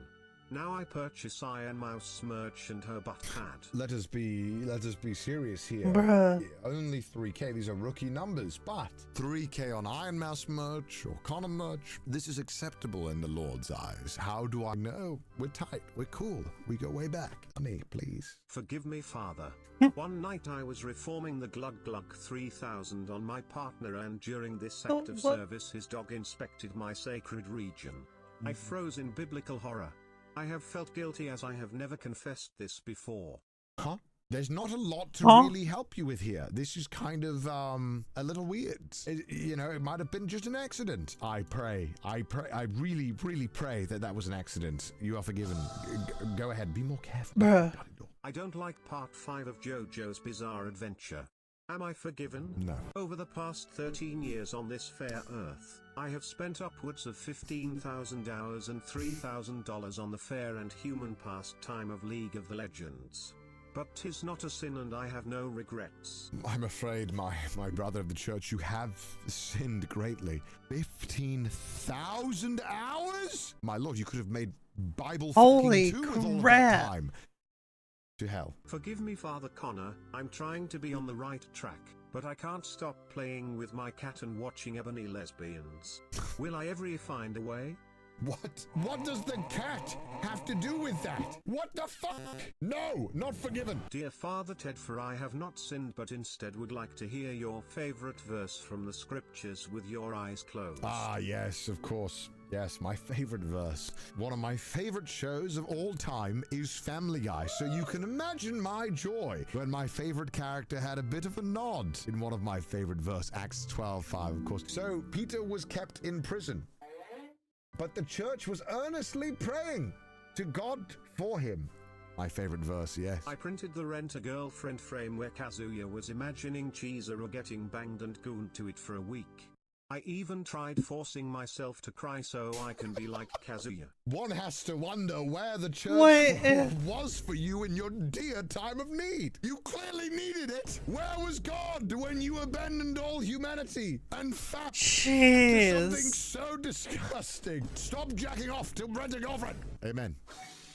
Now I purchase Iron Mouse merch and her butt pad. Let us be serious here. Bruh. Only 3K, these are rookie numbers, but 3K on Iron Mouse merch or Connor merch, this is acceptable in the Lord's eyes. How do I know? We're tight, we're cool, we go way back. Honey, please. Forgive me, Father. One night I was reforming the Glug Glug 3000 on my partner and during this act of service his dog inspected my sacred region. I froze in biblical horror. I have felt guilty as I have never confessed this before. Huh? There's not a lot to really help you with here. This is kind of, a little weird. It might have been just an accident. I really, really pray that that was an accident. You are forgiven. Go ahead, be more careful. Bruh. I don't like part 5 of JoJo's Bizarre Adventure. Am I forgiven? No. Over the past 13 years on this fair earth, I have spent upwards of 15,000 hours and $3,000 on the fair and human pastime of League of the Legends. But 'tis not a sin and I have no regrets. I'm afraid, my brother of the church, you have sinned greatly. 15,000 hours? My lord, you could have made Bible Holy 2 with all of crap. that time. To hell. Forgive me, Father Connor, I'm trying to be on the right track. But I can't stop playing with my cat and watching ebony lesbians. Will I ever find a way? What? What does the cat have to do with that? What the fuck? No, not forgiven. Dear Father Ted, for I have not sinned but instead would like to hear your favorite verse from the scriptures with your eyes closed. Ah, yes, of course. Yes, my favorite verse. One of my favorite shows of all time is Family Guy, so you can imagine my joy when my favorite character had a bit of a nod in one of my favorite verse, Acts 12:5, of course. So Peter was kept in prison, but the church was earnestly praying to God for him. My favorite verse, yes. I printed the Rent-A-Girlfriend frame where Kazuya was imagining Chizuru getting banged and gooned to it for a week. I even tried forcing myself to cry so I can be like Kazuya. One has to wonder where the church was for you in your dear time of need. You clearly needed it. Where was God when you abandoned all humanity and fat to something so disgusting? Stop jacking off to Rent-A-Girlfriend. Amen.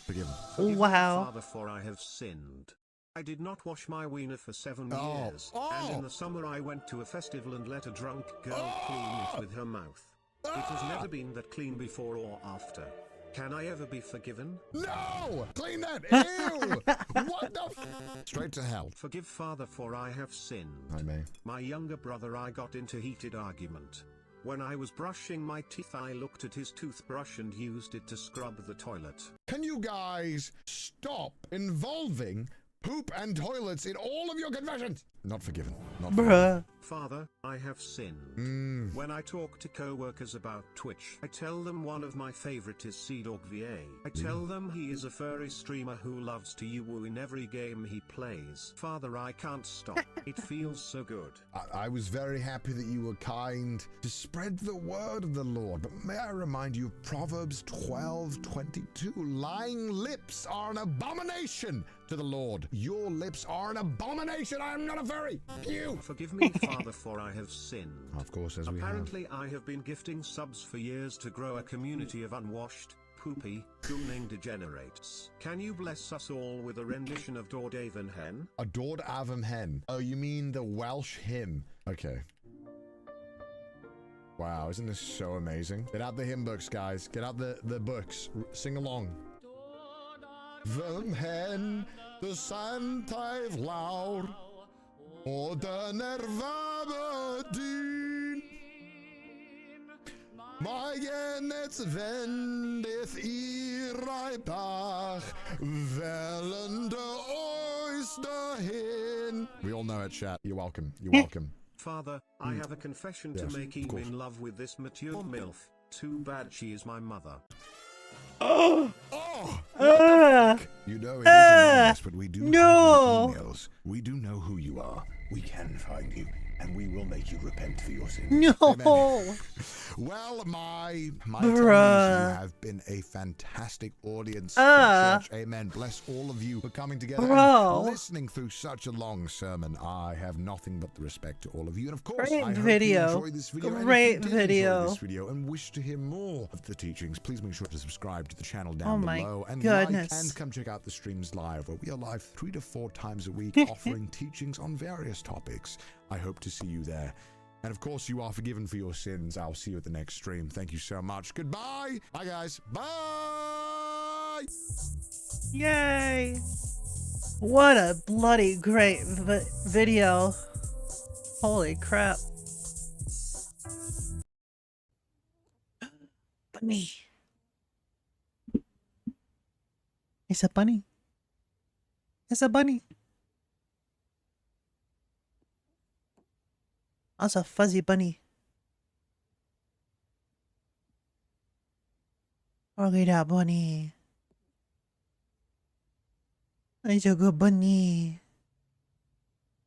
Forgiven. Wow. Father, for I have sinned. I did not wash my wiener for 7 years, and in the summer I went to a festival and let a drunk girl clean it with her mouth. It has never been that clean before or after. Can I ever be forgiven? No! Clean that! Ew! What the f— Straight to hell. Forgive Father, for I have sinned. I may. My younger brother, I got into heated argument. When I was brushing my teeth, I looked at his toothbrush and used it to scrub the toilet. Can you guys stop involving poop and toilets in all of your confessions? Not forgiven. Not Bruh. Father, I have sinned. When I talk to co-workers about Twitch, I tell them one of my favorite is Seadog VA. I tell them he is a furry streamer who loves to woo in every game he plays. Father, I can't stop. It feels so good. I was very happy that you were kind to spread the word of the Lord. But may I remind you of Proverbs 12:22. Lying lips are an abomination to the Lord. Your lips are an abomination. I am not a furry. You. Forgive me, Father, for I have sinned. Of course, as we have. Apparently, I have been gifting subs for years to grow a community of unwashed, poopy, gooning degenerates. Can you bless us all with a rendition of Dord Avon Hen? A Dord Avon Hen. Oh, you mean the Welsh hymn? Okay. Wow, isn't this so amazing? Get out the hymn books, guys. Get out the books. Sing along. Vem hen, de sandtijf laur, o de nervabe dien. Maar net wendeth irai bach, wellende oyster hin. We all know it, chat. You're welcome. You're welcome. Father, I have a confession to make. I'm in love with this mature MILF. Too bad she is my mother. You know it is anonymous, but we do have your emails. We do know who you are. We can find you, and we will make you repent for your sins. No. Amen. Well, my you have been a fantastic audience. Church. Amen. Bless all of you for coming together and listening through such a long sermon. I have nothing but the respect to all of you, and of course, I hope you enjoy this video. Great and if you did enjoy this video and wish to hear more of the teachings, please make sure to subscribe to the channel down below and like and come check out the streams live, where we are live 3 to 4 times a week offering teachings on various topics. I hope to see you there. And of course, you are forgiven for your sins. I'll see you at the next stream. Thank you so much. Goodbye. Bye, guys. Bye. Yay. What a bloody great video. Holy crap. Bunny. It's a bunny. It's a bunny. That's a fuzzy bunny. Look at that bunny. It's a good bunny.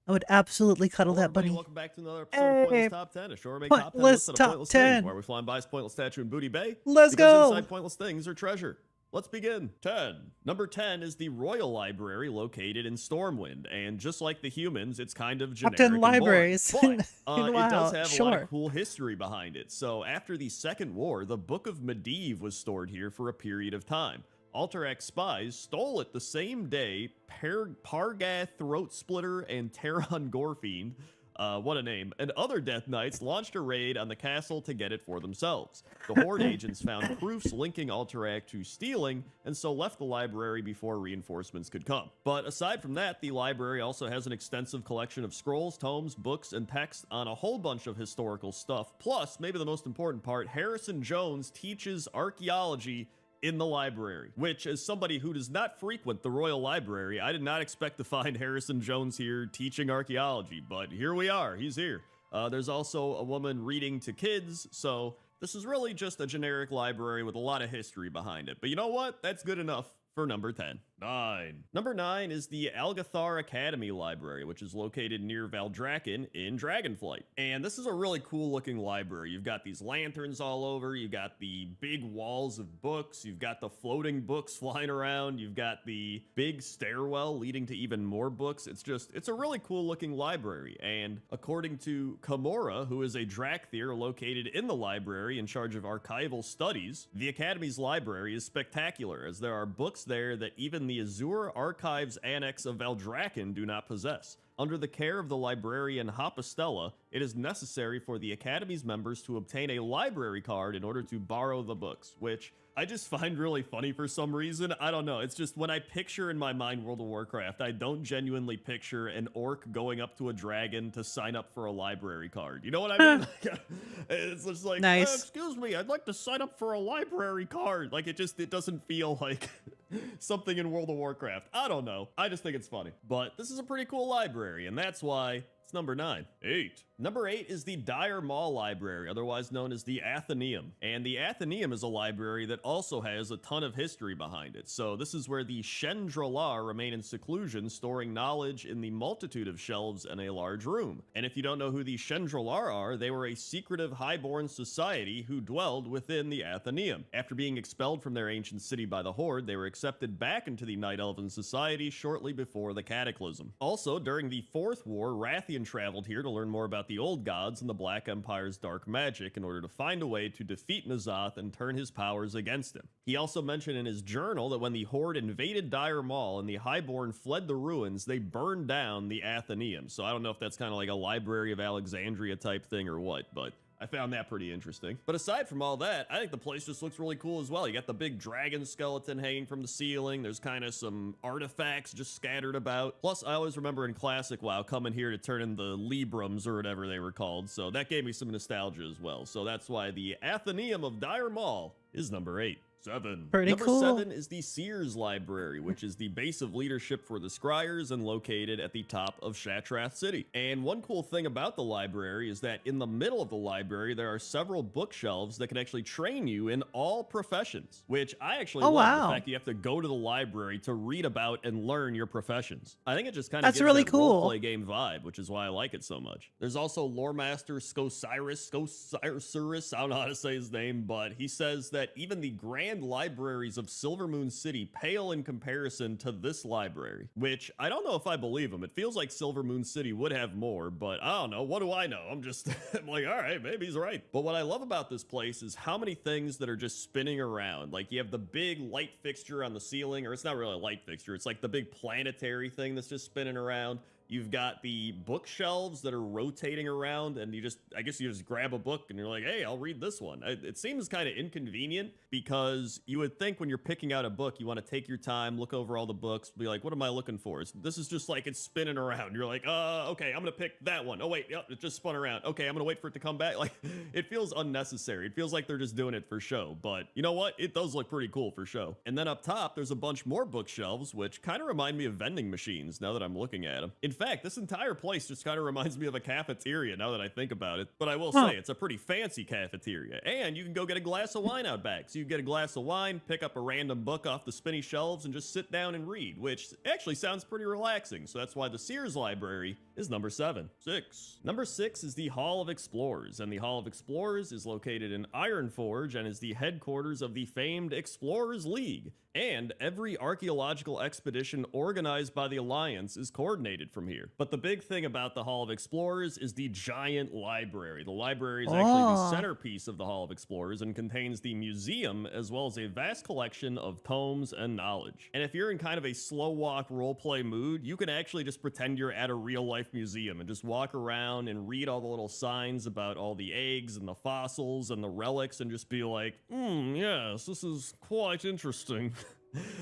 I would absolutely cuddle that bunny. Welcome back to another episode of Pointless Top 10, a short make top 10 Pointless list of Top pointless 10. things, where we fly by pointless statue in Booty Bay. Let's because go. inside pointless things are treasure. Let's begin. 10. Number 10 is the Royal Library located in Stormwind, and just like the humans, it's kind of generic and boring. libraries. But it Wow, does have a lot sure. of cool history behind it. So after the Second War, the Book of Medivh was stored here for a period of time. Alterac spies stole it the same day Pargath Throat Splitter and Terran Gorfiend what a name. And other Death Knights launched a raid on the castle to get it for themselves. The Horde agents found proofs linking Alterac to stealing, and so left the library before reinforcements could come. But aside from that, the library also has an extensive collection of scrolls, tomes, books, and texts on a whole bunch of historical stuff. Plus, maybe the most important part, Harrison Jones teaches archaeology in the library, which, as somebody who does not frequent the Royal Library, I did not expect to find Harrison Jones here teaching archaeology, but here we are. He's here. There's also a woman reading to kids, so this is really just a generic library with a lot of history behind it. But you know what? That's good enough for number 10. 9. Number 9 is the Algathar Academy Library, which is located near Valdrakken in Dragonflight. And this is a really cool looking library. You've got these lanterns all over, you've got the big walls of books, you've got the floating books flying around, you've got the big stairwell leading to even more books. It's a really cool looking library. And according to Kamora, who is a Drakthir located in the library in charge of archival studies, the Academy's library is spectacular, as there are books there that even the Azure Archives Annex of Valdrakken do not possess. Under the care of the librarian Hopastella, it is necessary for the Academy's members to obtain a library card in order to borrow the books, which I just find really funny for some reason. I don't know. It's just when I picture in my mind World of Warcraft, I don't genuinely picture an orc going up to a dragon to sign up for a library card. You know what I mean? It's just like, nice. Excuse me, I'd like to sign up for a library card. Like, it doesn't feel like something in World of Warcraft. I don't know. I just think it's funny. But this is a pretty cool library, and that's why it's number 9. 8. Number 8 is the Dire Maul Library, otherwise known as the Athenaeum. And the Athenaeum is a library that also has a ton of history behind it. So this is where the Shendralar remain in seclusion, storing knowledge in the multitude of shelves in a large room. And if you don't know who the Shendralar are, they were a secretive highborn society who dwelled within the Athenaeum. After being expelled from their ancient city by the Horde, they were accepted back into the Night Elven Society shortly before the Cataclysm. Also, during the Fourth War, Rathian traveled here to learn more about the old gods and the Black Empire's dark magic in order to find a way to defeat N'Zoth and turn his powers against him. He also mentioned in his journal that when the Horde invaded Dire Maul and the Highborn fled the ruins, they burned down the Athenaeum. So I don't know if that's kind of like a Library of Alexandria type thing or what, but I found that pretty interesting. But aside from all that, I think the place just looks really cool as well. You got the big dragon skeleton hanging from the ceiling. There's kind of some artifacts just scattered about. Plus, I always remember in Classic WoW coming here to turn in the Librams or whatever they were called. So that gave me some nostalgia as well. So that's why the Athenaeum of Dire Maul is number 8. 7. Pretty Number cool. 7 is the Seers Library, which is the base of leadership for the Scryers and located at the top of Shatrath City. And one cool thing about the library is that in the middle of the library, there are several bookshelves that can actually train you in all professions, which I actually love the fact you have to go to the library to read about and learn your professions. I think it just kind of gives really that cool. roleplay game vibe, which is why I like it so much. There's also Loremaster Skosiris, I don't know how to say his name, but he says that even the grand libraries of Silvermoon City pale in comparison to this library, which I don't know if I believe him. It feels like Silvermoon City would have more, but I don't know. What do I know? I'm just I'm like, all right, maybe he's right. But what I love about this place is how many things that are just spinning around. Like you have the big light fixture on the ceiling, or it's not really a light fixture. It's like the big planetary thing that's just spinning around. You've got the bookshelves that are rotating around, and I guess you just grab a book and you're like, hey, I'll read this one. It seems kind of inconvenient because you would think when you're picking out a book, you want to take your time, look over all the books, be like, what am I looking for? This is just like it's spinning around. You're like, okay, I'm going to pick that one. Oh, wait, yep, it just spun around. Okay, I'm going to wait for it to come back. Like, it feels unnecessary. It feels like they're just doing it for show. But you know what? It does look pretty cool for show. And then up top, there's a bunch more bookshelves, which kind of remind me of vending machines now that I'm looking at them. In fact, this entire place just kind of reminds me of a cafeteria now that I think about it. But I will say, it's a pretty fancy cafeteria. And you can go get a glass of wine out back. So you get a glass of wine, pick up a random book off the spinny shelves, and just sit down and read, which actually sounds pretty relaxing. So that's why the Seers Library is number 7. 6. Number 6 is the Hall of Explorers. And the Hall of Explorers is located in Ironforge and is the headquarters of the famed Explorers League. And every archaeological expedition organized by the Alliance is coordinated from here. But the big thing about the Hall of Explorers is the giant library. The library is actually the centerpiece of the Hall of Explorers and contains the museum as well as a vast collection of tomes and knowledge. And if you're in kind of a slow walk roleplay mood, you can actually just pretend you're at a real life life museum and just walk around and read all the little signs about all the eggs and the fossils and the relics and just be like, yes, this is quite interesting.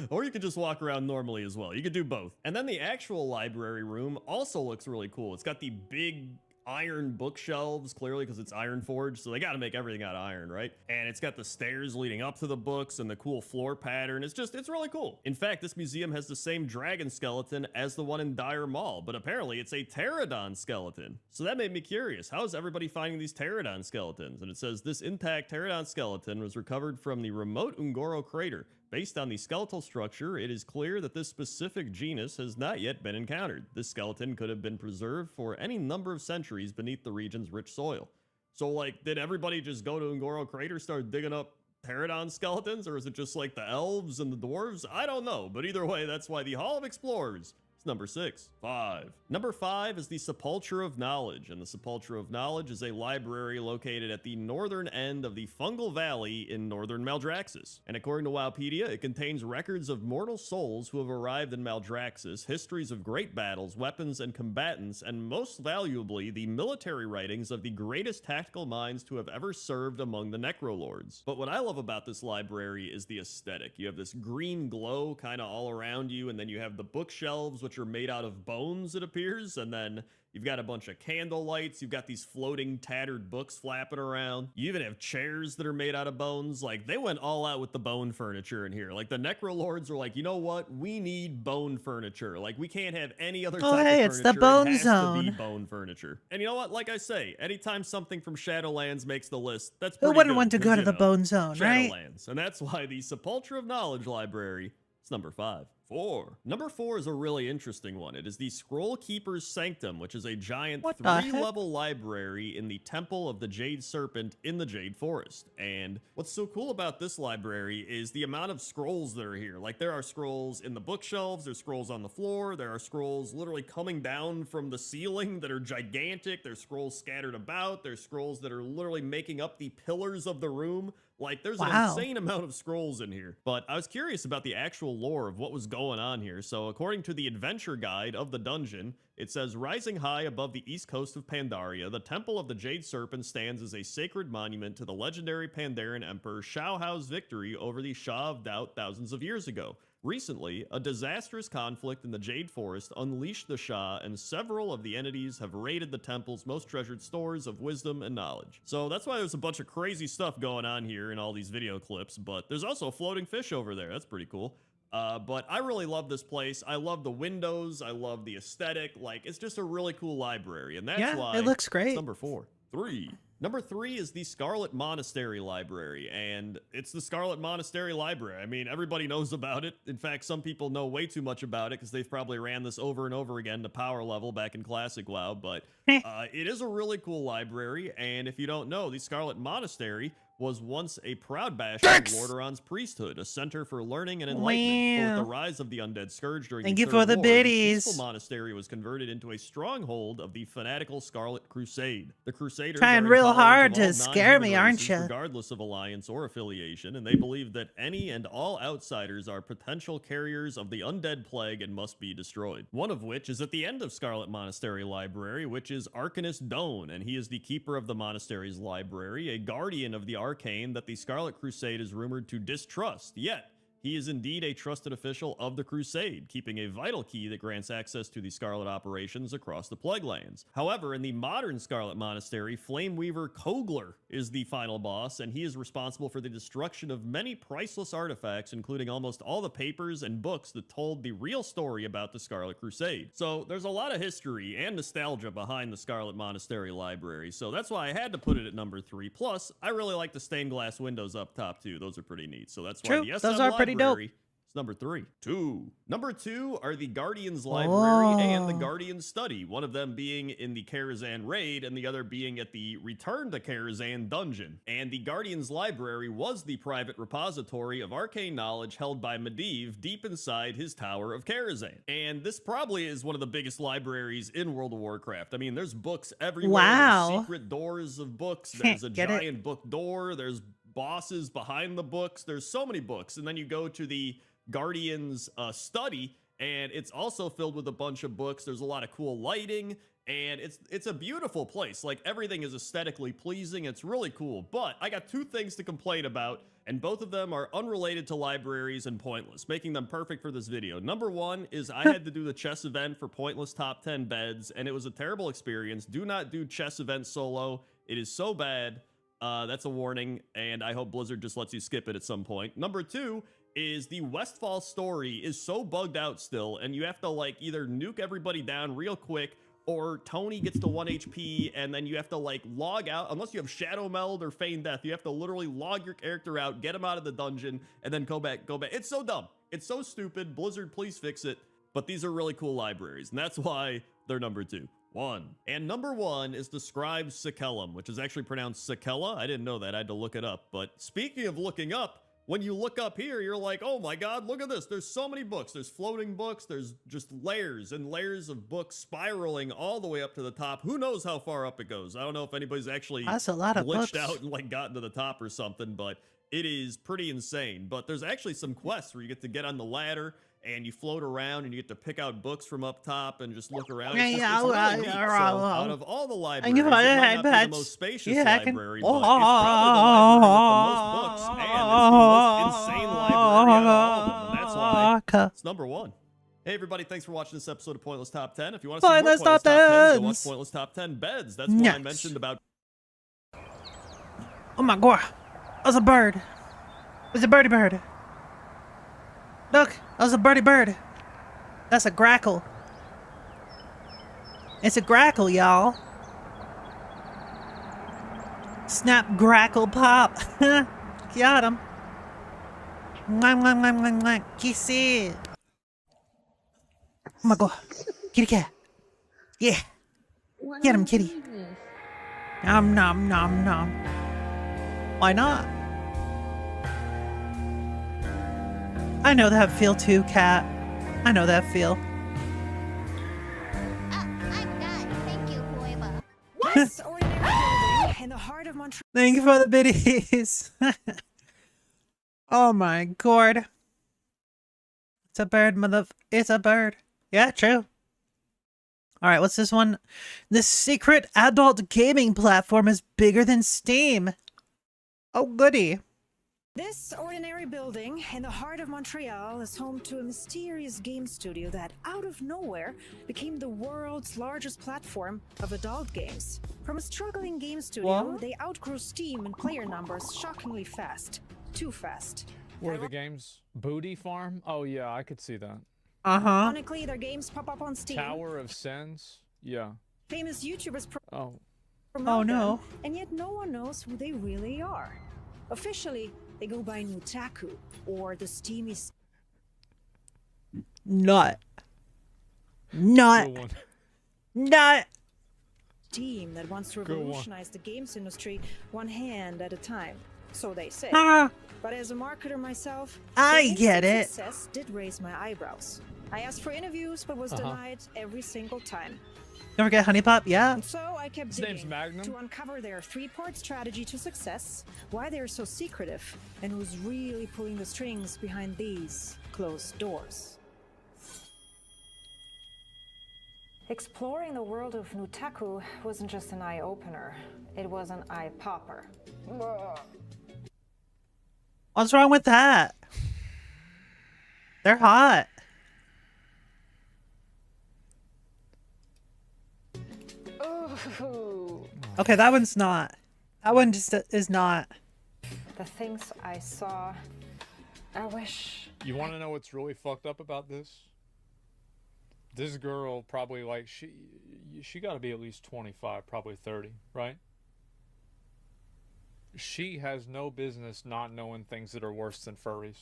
Or you could just walk around normally as well. You could do both. And then the actual library room also looks really cool. It's got the big iron bookshelves, clearly because it's iron forged, so they got to make everything out of iron, right? And it's got the stairs leading up to the books and the cool floor pattern. It's really cool. In fact, this museum has the same dragon skeleton as the one in Dire Mall, but apparently it's a pterodon skeleton. So that made me curious. How is everybody finding these pterodon skeletons? And it says this intact pterodon skeleton was recovered from the remote Ungoro crater. Based on the skeletal structure, it is clear that this specific genus has not yet been encountered. This skeleton could have been preserved for any number of centuries beneath the region's rich soil. So, like, did everybody just go to Ungoro Crater, start digging up pterodon skeletons, or is it just like the elves and the dwarves? I don't know, but either way, that's why the Hall of Explorers is number 6. 5. Number 5 is the Sepulchre of Knowledge, and the Sepulchre of Knowledge is a library located at the northern end of the Fungal Valley in northern Maldraxxus. And according to Wowpedia, it contains records of mortal souls who have arrived in Maldraxxus, histories of great battles, weapons, and combatants, and most valuably, the military writings of the greatest tactical minds to have ever served among the Necrolords. But what I love about this library is the aesthetic. You have this green glow kind of all around you, and then you have the bookshelves, which are made out of bones, it appears, and then you've got a bunch of candle lights, you've got these floating tattered books flapping around, you even have chairs that are made out of bones. Like, they went all out with the bone furniture in here. Like, the Necrolords were like, you know what, we need bone furniture. Like, we can't have any other type of furniture. It's the bone it has zone. to be bone furniture. And you know what, like I say, anytime something from Shadowlands makes the list, that's Who pretty wouldn't good, want to go 'cause, to you the know, bone zone, right? Shadowlands. And that's why the Sepulchre of Knowledge Library is number 5. 4. Number 4 is a really interesting one. It is the Scroll Keeper's Sanctum, which is a giant 3-level library in the Temple of the Jade Serpent in the Jade Forest. And what's so cool about this library is the amount of scrolls that are here. Like, there are scrolls in the bookshelves, there's scrolls on the floor, there are scrolls literally coming down from the ceiling that are gigantic, there's scrolls scattered about, there's scrolls that are literally making up the pillars of the room. Like, there's an insane amount of scrolls in here. But I was curious about the actual lore of what was going on here. So according to the adventure guide of the dungeon, it says, rising high above the east coast of Pandaria, the Temple of the Jade Serpent stands as a sacred monument to the legendary Pandaren Emperor Shao Hao's victory over the Shah of Doubt thousands of years ago. Recently, a disastrous conflict in the Jade Forest unleashed the Shah, and several of the entities have raided the temple's most treasured stores of wisdom and knowledge. So that's why there's a bunch of crazy stuff going on here in all these video clips, but there's also a floating fish over there. That's pretty cool. But I really love this place. I love the windows. I love the aesthetic. Like, it's just a really cool library, and that's why it looks great. It's number 4. 3. Number 3 is the Scarlet Monastery Library, and it's the Scarlet Monastery Library. I mean, everybody knows about it. In fact, some people know way too much about it because they've probably ran this over and over again to power level back in Classic WoW, but it is a really cool library, and if you don't know, the Scarlet Monastery was once a proud bastion of Lordaeron's priesthood, a center for learning and enlightenment. But with the rise of the undead scourge during Thank the you Third for the War, biddies. the peaceful monastery was converted into a stronghold of the fanatical Scarlet Crusade. The Crusaders Trying are real intolerant hard of all to scare me, non-human aren't races, ya? regardless of alliance or affiliation, and they believe that any and all outsiders are potential carriers of the undead plague and must be destroyed. One of which is at the end of Scarlet Monastery Library, which is Arcanist Doan, and he is the keeper of the monastery's library, a guardian of the arcane that the Scarlet Crusade is rumored to distrust, yet he is indeed a trusted official of the Crusade, keeping a vital key that grants access to the Scarlet operations across the Plague Lands. However, in the modern Scarlet Monastery, Flameweaver Kogler is the final boss, and he is responsible for the destruction of many priceless artifacts, including almost all the papers and books that told the real story about the Scarlet Crusade. So there's a lot of history and nostalgia behind the Scarlet Monastery Library, so that's why I had to put it at number 3. Plus, I really like the stained glass windows up top too. Those are pretty neat. So that's why the SM those are pretty dope. Library is number 3. 2. Number 2 are the Guardian's Library and the Guardian's Study, one of them being in the Karazhan raid and the other being at the Return to Karazhan dungeon. And the Guardian's Library was the private repository of arcane knowledge held by Medivh deep inside his Tower of Karazhan. And this probably is one of the biggest libraries in World of Warcraft. I mean, there's books everywhere. Wow. There's secret doors of books. There's a giant book door. There's bosses behind the books. There's so many books. And then you go to the Guardian's Study, and it's also filled with a bunch of books. There's a lot of cool lighting, and it's a beautiful place. Like, everything is aesthetically pleasing. It's really cool. But I got 2 things to complain about, and both of them are unrelated to libraries and pointless, making them perfect for this video. Number 1 is I had to do the chess event for pointless top 10 beds, and it was a terrible experience. Do not do chess event solo. It is so bad. That's a warning, and I hope Blizzard just lets you skip it at some point. Number 2 is the Westfall story is so bugged out still, and you have to, like, either nuke everybody down real quick, or Tony gets to 1 HP, and then you have to, like, log out. Unless you have Shadow Meld or Feign Death, you have to literally log your character out, get him out of the dungeon, and then go back. It's so dumb. It's so stupid. Blizzard, please fix it. But these are really cool libraries, and that's why they're number 2. And number 1 is the Scribe Sakellum, which is actually pronounced Sakella. I didn't know that. I had to look it up. But speaking of looking up, when you look up here, you're like, oh my god, look at this. There's so many books. There's floating books. There's just layers and layers of books spiraling all the way up to the top. Who knows how far up it goes? I don't know if anybody's actually That's a lot of glitched books. out and, like, gotten to the top or something, but it is pretty insane. But there's actually some quests where you get to get on the ladder and you float around and you get to pick out books from up top and just look around. It's really neat. So out of all the libraries, it might not be the most spacious library, but it's probably the library with the most books, and it's the most insane library out of all of them, and that's why it's number 1. Hey everybody, thanks for watching this episode of Pointless Top 10. If you want to see more Pointless Top 10s, go watch Pointless Top 10 Beds. That's what I mentioned about... Oh my god. That's a bird. It's a birdie bird. Look, that's a birdie bird. That's a grackle. It's a grackle, y'all. Snap, grackle, pop. Got him. Mwah, mwah, mwah, mwah, mwah. Kiss it. Oh my god. Kitty cat. Yeah. Get him, kitty. Nom, nom, nom, nom. Why not? I know that feel too, cat. I know that feel. This ordinary building in the heart of Montreal. Thank you for the biddies. Oh my god. It's a bird, It's a bird. Yeah, true. Alright, what's this one? The secret adult gaming platform is bigger than Steam. Oh, goody. This ordinary building in the heart of Montreal is home to a mysterious game studio that, out of nowhere, became the world's largest platform of adult games. From a struggling game studio, What? they outgrew Steam and player numbers shockingly fast. Too fast. What are the games? Booty Farm? Oh yeah, I could see that. Ironically, their games pop up on Steam. Tower of Sins? Yeah. Famous YouTubers Oh. promote no. them, and yet no one knows who they really are. Officially, they go by Nutaku, or the Steamy Not. team that wants to Go on. revolutionize the games industry one hand at a time. So they say. Ah. But as a marketer myself, I their get instant it. Success did raise my eyebrows. I asked for interviews, but was denied every single time. Don't forget Honey Pop, yeah. And so I kept His name's digging Magnum? to uncover their 3-part strategy to success, why they're so secretive, and who's really pulling the strings behind these closed doors. Exploring the world of Nutaku wasn't just an eye-opener, it was an eye-popper. What's wrong with that? They're hot. Ooh. Okay, that one's not. That one just is not. The things I saw, I wish. You want to know what's really fucked up about this? This girl probably, like, she got to be at least 25, probably 30, right? She has no business not knowing things that are worse than furries.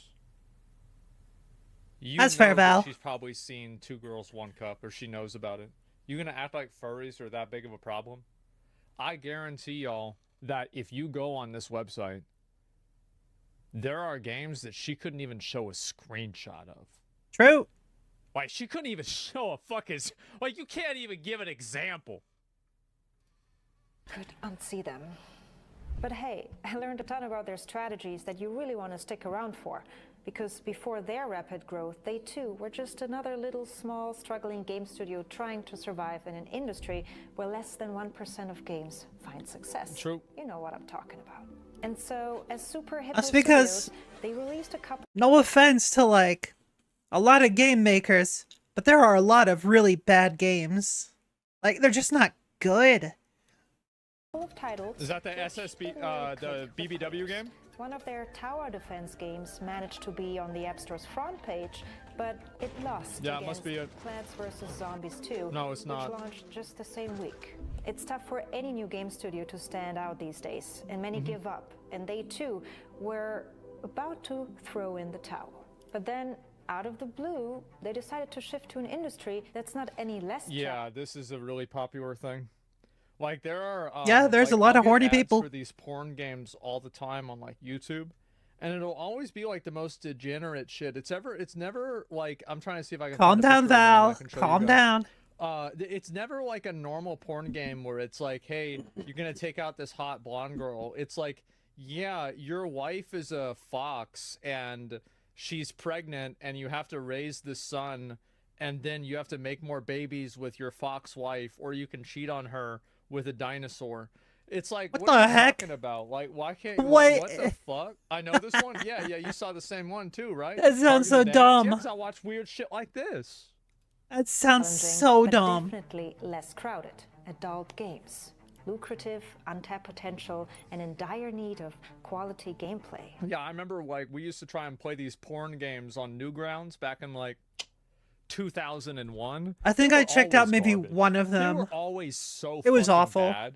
That's fair, know that Val. She's probably seen 2 Girls, 1 Cup, or she knows about it. You gonna act like furries are that big of a problem? I guarantee y'all that if you go on this website, there are games that she couldn't even show a screenshot of. True. Like, she couldn't even show a fucking... Like, you can't even give an example. Could unsee them. But hey, I learned a ton about their strategies that you really want to stick around for. because before their rapid growth, they too were just another little small struggling game studio trying to survive in an industry where less than 1% of games find success. True. You know what I'm talking about. And so, as Super Hippo That's because, Studios, they released a couple. no offense to like a lot of game makers, but there are a lot of really bad games. Like, they're just not good. Of titles. Is that the SSB, the BBW game? One of their tower defense games managed to be on the App Store's front page, but it lost Yeah, it against must be it. Plants vs. Zombies 2, No, it's not. which launched just the same week. It's tough for any new game studio to stand out these days, and many give up, and they too were about to throw in the towel. But then, out of the blue, they decided to shift to an industry that's not any less Yeah, this is a really popular thing. Like there are Yeah, there's a like, lot I'll of get horny ads people. for these porn games all the time on like YouTube, and it'll always be like the most degenerate shit. It's never like, I'm trying to see if I can Calm find a down, picture of one Val. I can show you Calm guys. down. It's never like a normal porn game where it's like, hey, you're gonna take out this hot blonde girl. It's like, yeah, your wife is a fox and she's pregnant and you have to raise the son, and then you have to make more babies with your fox wife, or you can cheat on her with a dinosaur. It's like, what the are you heck? talking about? Like, why can't Wait. what the fuck? I know this one. Yeah, you saw the same one too, right? That sounds so Targeted ads. dumb. Yeah, 'cause I watch weird shit like this. That sounds challenging, so but dumb. definitely less crowded. Adult games. Lucrative, untapped potential, and in dire need of quality gameplay. Yeah, I remember like we used to try and play these porn games on Newgrounds back in like 2001. I think They I were checked out always maybe garbage. one of They them. were always so It was fucking awful. bad.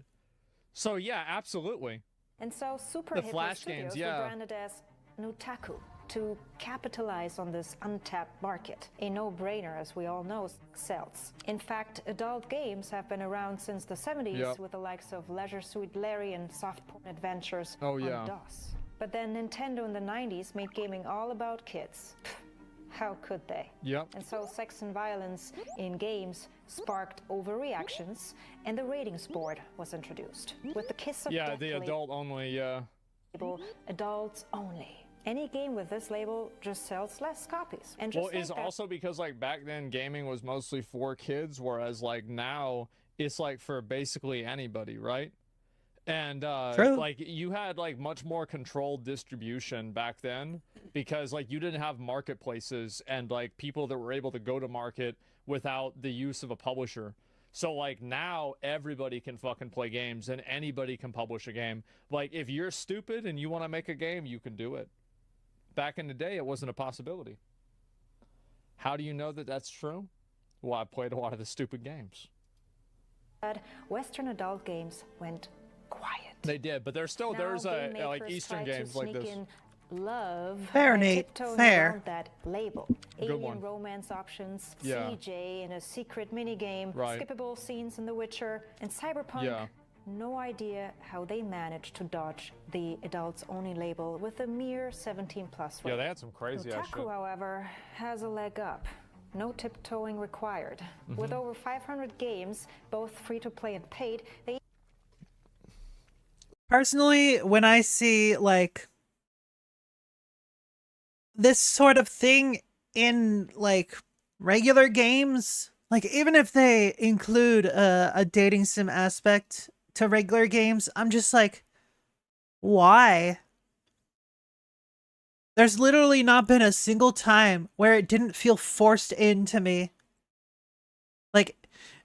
So yeah, absolutely. And so Super The Hippo Flash Studios games, yeah. were branded as Nutaku to capitalize on this untapped market. A no-brainer, as we all know, sells. In fact, adult games have been around since the 70s Yep. with the likes of Leisure Suit Larry and soft porn adventures Oh, yeah. on DOS. But then Nintendo in the 90s made gaming all about kids. How could they? Yep. And so sex and violence in games sparked overreactions, and the ratings board was introduced. With the kiss of Yeah, death the adult only. Yeah. label, adults only. Any game with this label just sells less copies. And just Well, it's like that, also because like back then gaming was mostly for kids, whereas like now it's like for basically anybody, right? And True. like you had like much more controlled distribution back then, because like you didn't have marketplaces and like people that were able to go to market without the use of a publisher. So like now everybody can fucking play games and anybody can publish a game. Like if you're stupid and you want to make a game, you can do it. Back in the day, it wasn't a possibility. How do you know that that's true? Well, I played a lot of the stupid games. Western adult games went quiet. They did, but there's still Now there's game like makers Eastern try to games like sneak this. in love Fair, by Nate, tiptoeing fair. around that label. Good Alien one. romance options, Yeah. CJ in a secret minigame, Right. skippable scenes in The Witcher, and Cyberpunk. Yeah. No idea how they managed to dodge the adults-only label with a mere 17+ Yeah, rating. they had some crazy ass Otaku, shit. however, has a leg up. No tiptoeing required. With Mm-hmm. over 500 games, both free to play and paid, they Personally, when I see like this sort of thing in like regular games, like even if they include a dating sim aspect to regular games, I'm just like, why? There's literally not been a single time where it didn't feel forced into me. Like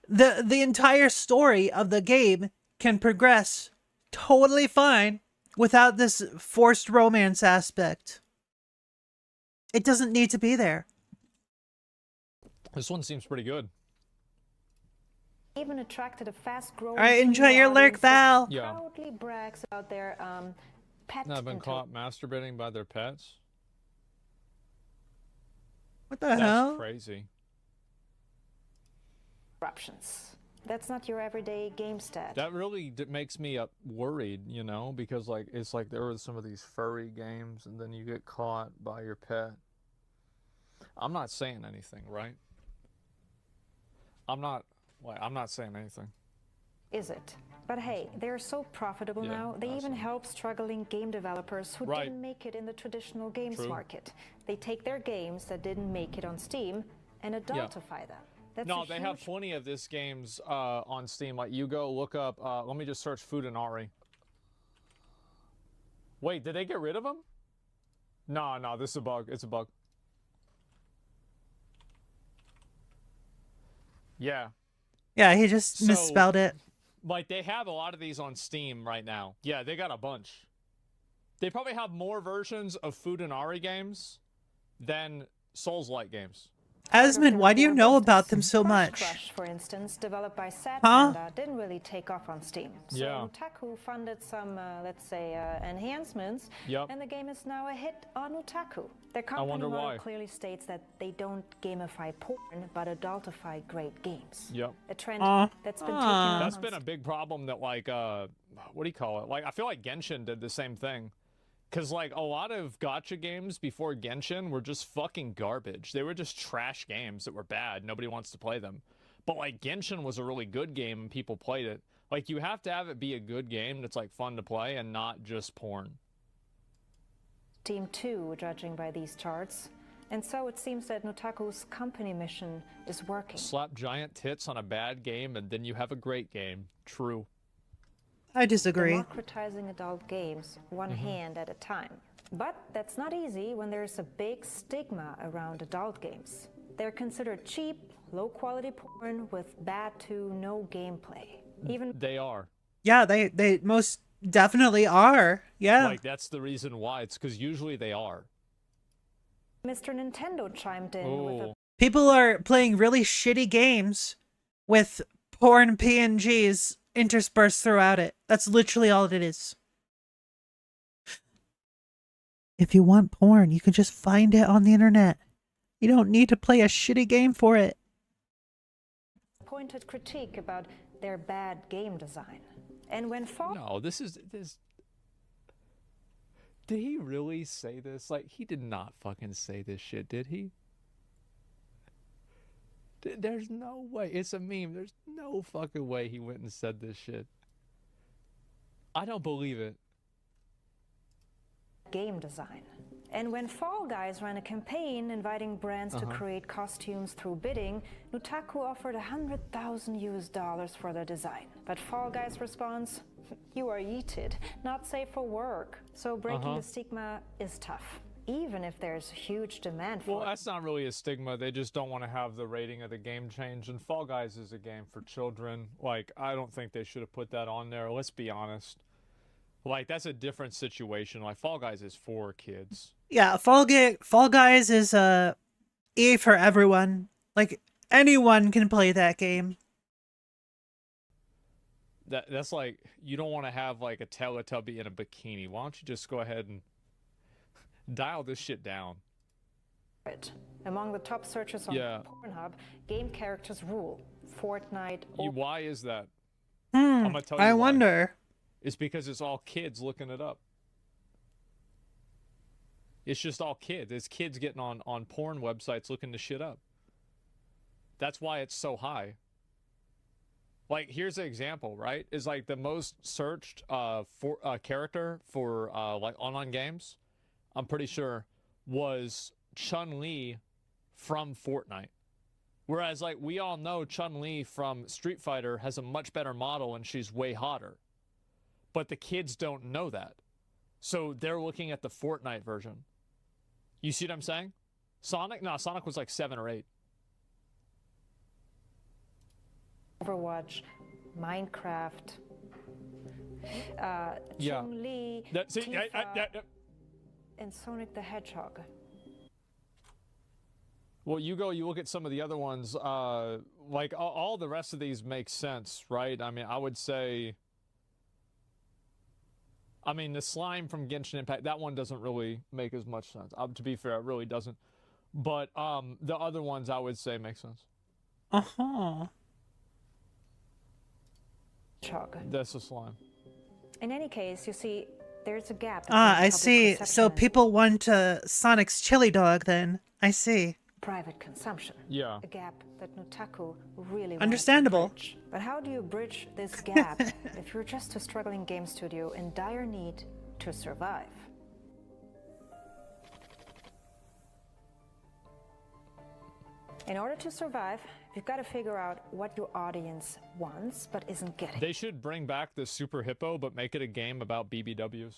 the entire story of the game can progress totally fine without this forced romance aspect. It doesn't need to be there. This one seems pretty good. even attracted a fast-growing. All right, enjoy female your lurk, audience that Val. Yeah. Proudly brags about their pet Not been caught masturbating by their pets. What the That's hell? crazy. interruptions. That's not your everyday game stat. That really makes me worried, you know, because like it's like there were some of these furry games, and then you get caught by your pet. I'm not saying anything, right? I'm not saying anything. is it? But hey, they're so profitable now, they even help struggling game developers who didn't make it in the traditional games market. They take their games that didn't make it on Steam and adultify them. That's No, they have plenty of this games on Steam. Like, you go look up, let me just search Futanari. Wait, did they get rid of them? No, no, this is a bug. It's a bug. Yeah. Yeah, he just misspelled it. Like, they have a lot of these on Steam right now. Yeah, they got a bunch. They probably have more versions of Futanari games than Souls-like games. Asmund, why do you know about them so much? Crush, for instance, developed by Sad Huh? Panda, didn't really take off on Steam. So Otaku funded some, let's say, enhancements, and the game is now a hit on Otaku. Their company model clearly states that they don't gamify porn, but adultify great games. A trend that's been taken on. That's been a big problem that, like, what do you call it? Like, I feel like Genshin did the same thing. Because, like, a lot of gacha games before Genshin were just fucking garbage. They were just trash games that were bad. Nobody wants to play them. But, like, Genshin was a really good game and people played it. Like, you have to have it be a good game that's, like, fun to play and not just porn. Team 2, judging by these charts. And so it seems that Notaku's company mission is working. Slap giant tits on a bad game and then you have a great game. True. I disagree. Democratizing adult games one hand at a time. But that's not easy when there's a big stigma around adult games. They're considered cheap, low-quality porn with bad to no gameplay. Even they are. Yeah, they most definitely are. Yeah. Like, that's the reason why. It's because usually they are. Mr. Nintendo chimed in with a People are playing really shitty games with porn PNGs interspersed throughout it. That's literally all it is. If you want porn, you can just find it on the internet. You don't need to play a shitty game for it. pointed critique about their bad game design. And when No, this. Did he really say this? Like, he did not fucking say this shit, did he? There's no way. It's a meme. There's no fucking way he went and said this shit. I don't believe it. Game design. And when Fall Guys ran a campaign inviting brands to create costumes through bidding, Nutaku offered $100,000 for their design. But Fall Guys' response, "You are yeeted, not safe for work." So breaking the stigma is tough, even if there's huge demand for it. Well, that's not really a stigma. They just don't want to have the rating of the game change. And Fall Guys is a game for children. Like, I don't think they should have put that on there. Let's be honest. Like, that's a different situation. Like, Fall Guys is for kids. Yeah, Fall Guys is EA for everyone. Like, anyone can play that game. That's like, you don't want to have like a Teletubby in a bikini. Why don't you just go ahead and dial this shit down? Among the top searches on Pornhub, game characters rule. Fortnite. Why is that? I'm gonna tell you I why. wonder. It's because it's all kids looking it up. It's just all kids. It's kids getting on porn websites looking the shit up. That's why it's so high. Like, here's an example, right? Is like the most searched character for like online games, I'm pretty sure, was Chun-Li from Fortnite. Whereas, like, we all know Chun-Li from Street Fighter has a much better model and she's way hotter. But the kids don't know that. So they're looking at the Fortnite version. You see what I'm saying? Sonic? No, Sonic was like 7 or 8. Overwatch, Minecraft, Chun-Li, Tifa, and Sonic the Hedgehog. Well, you look at some of the other ones, like all the rest of these make sense, right? I mean, I would say, the slime from Genshin Impact, that one doesn't really make as much sense. To be fair, it really doesn't. But the other ones, I would say, make sense. That's a slime. In any case, you see, there's a gap. I see. So people want Sonic's chili dog then. I see. private consumption. Yeah. A gap that Nutaku really Understandable. wanted to bridge. But how do you bridge this gap if you're just a struggling game studio in dire need to survive? In order to survive, you've got to figure out what your audience wants but isn't getting. They should bring back the Super Hippo, but make it a game about BBWs.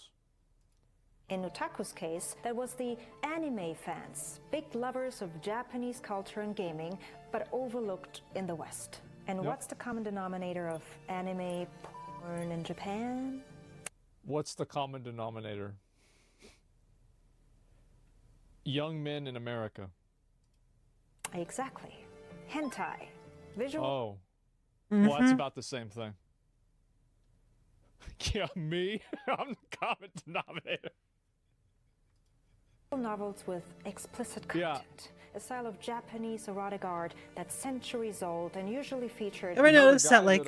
In Nutaku's case, that was the anime fans, big lovers of Japanese culture and gaming, but overlooked in the West. And Yep. what's the common denominator of anime porn in Japan? What's the common denominator? Young men in America. Exactly. Hentai. Visual. Oh. Well, that's about the same thing. Yeah, me? I'm the common denominator. Novels with explicit content. A style of Japanese erotic art that's centuries old and usually featured. Ever notice that like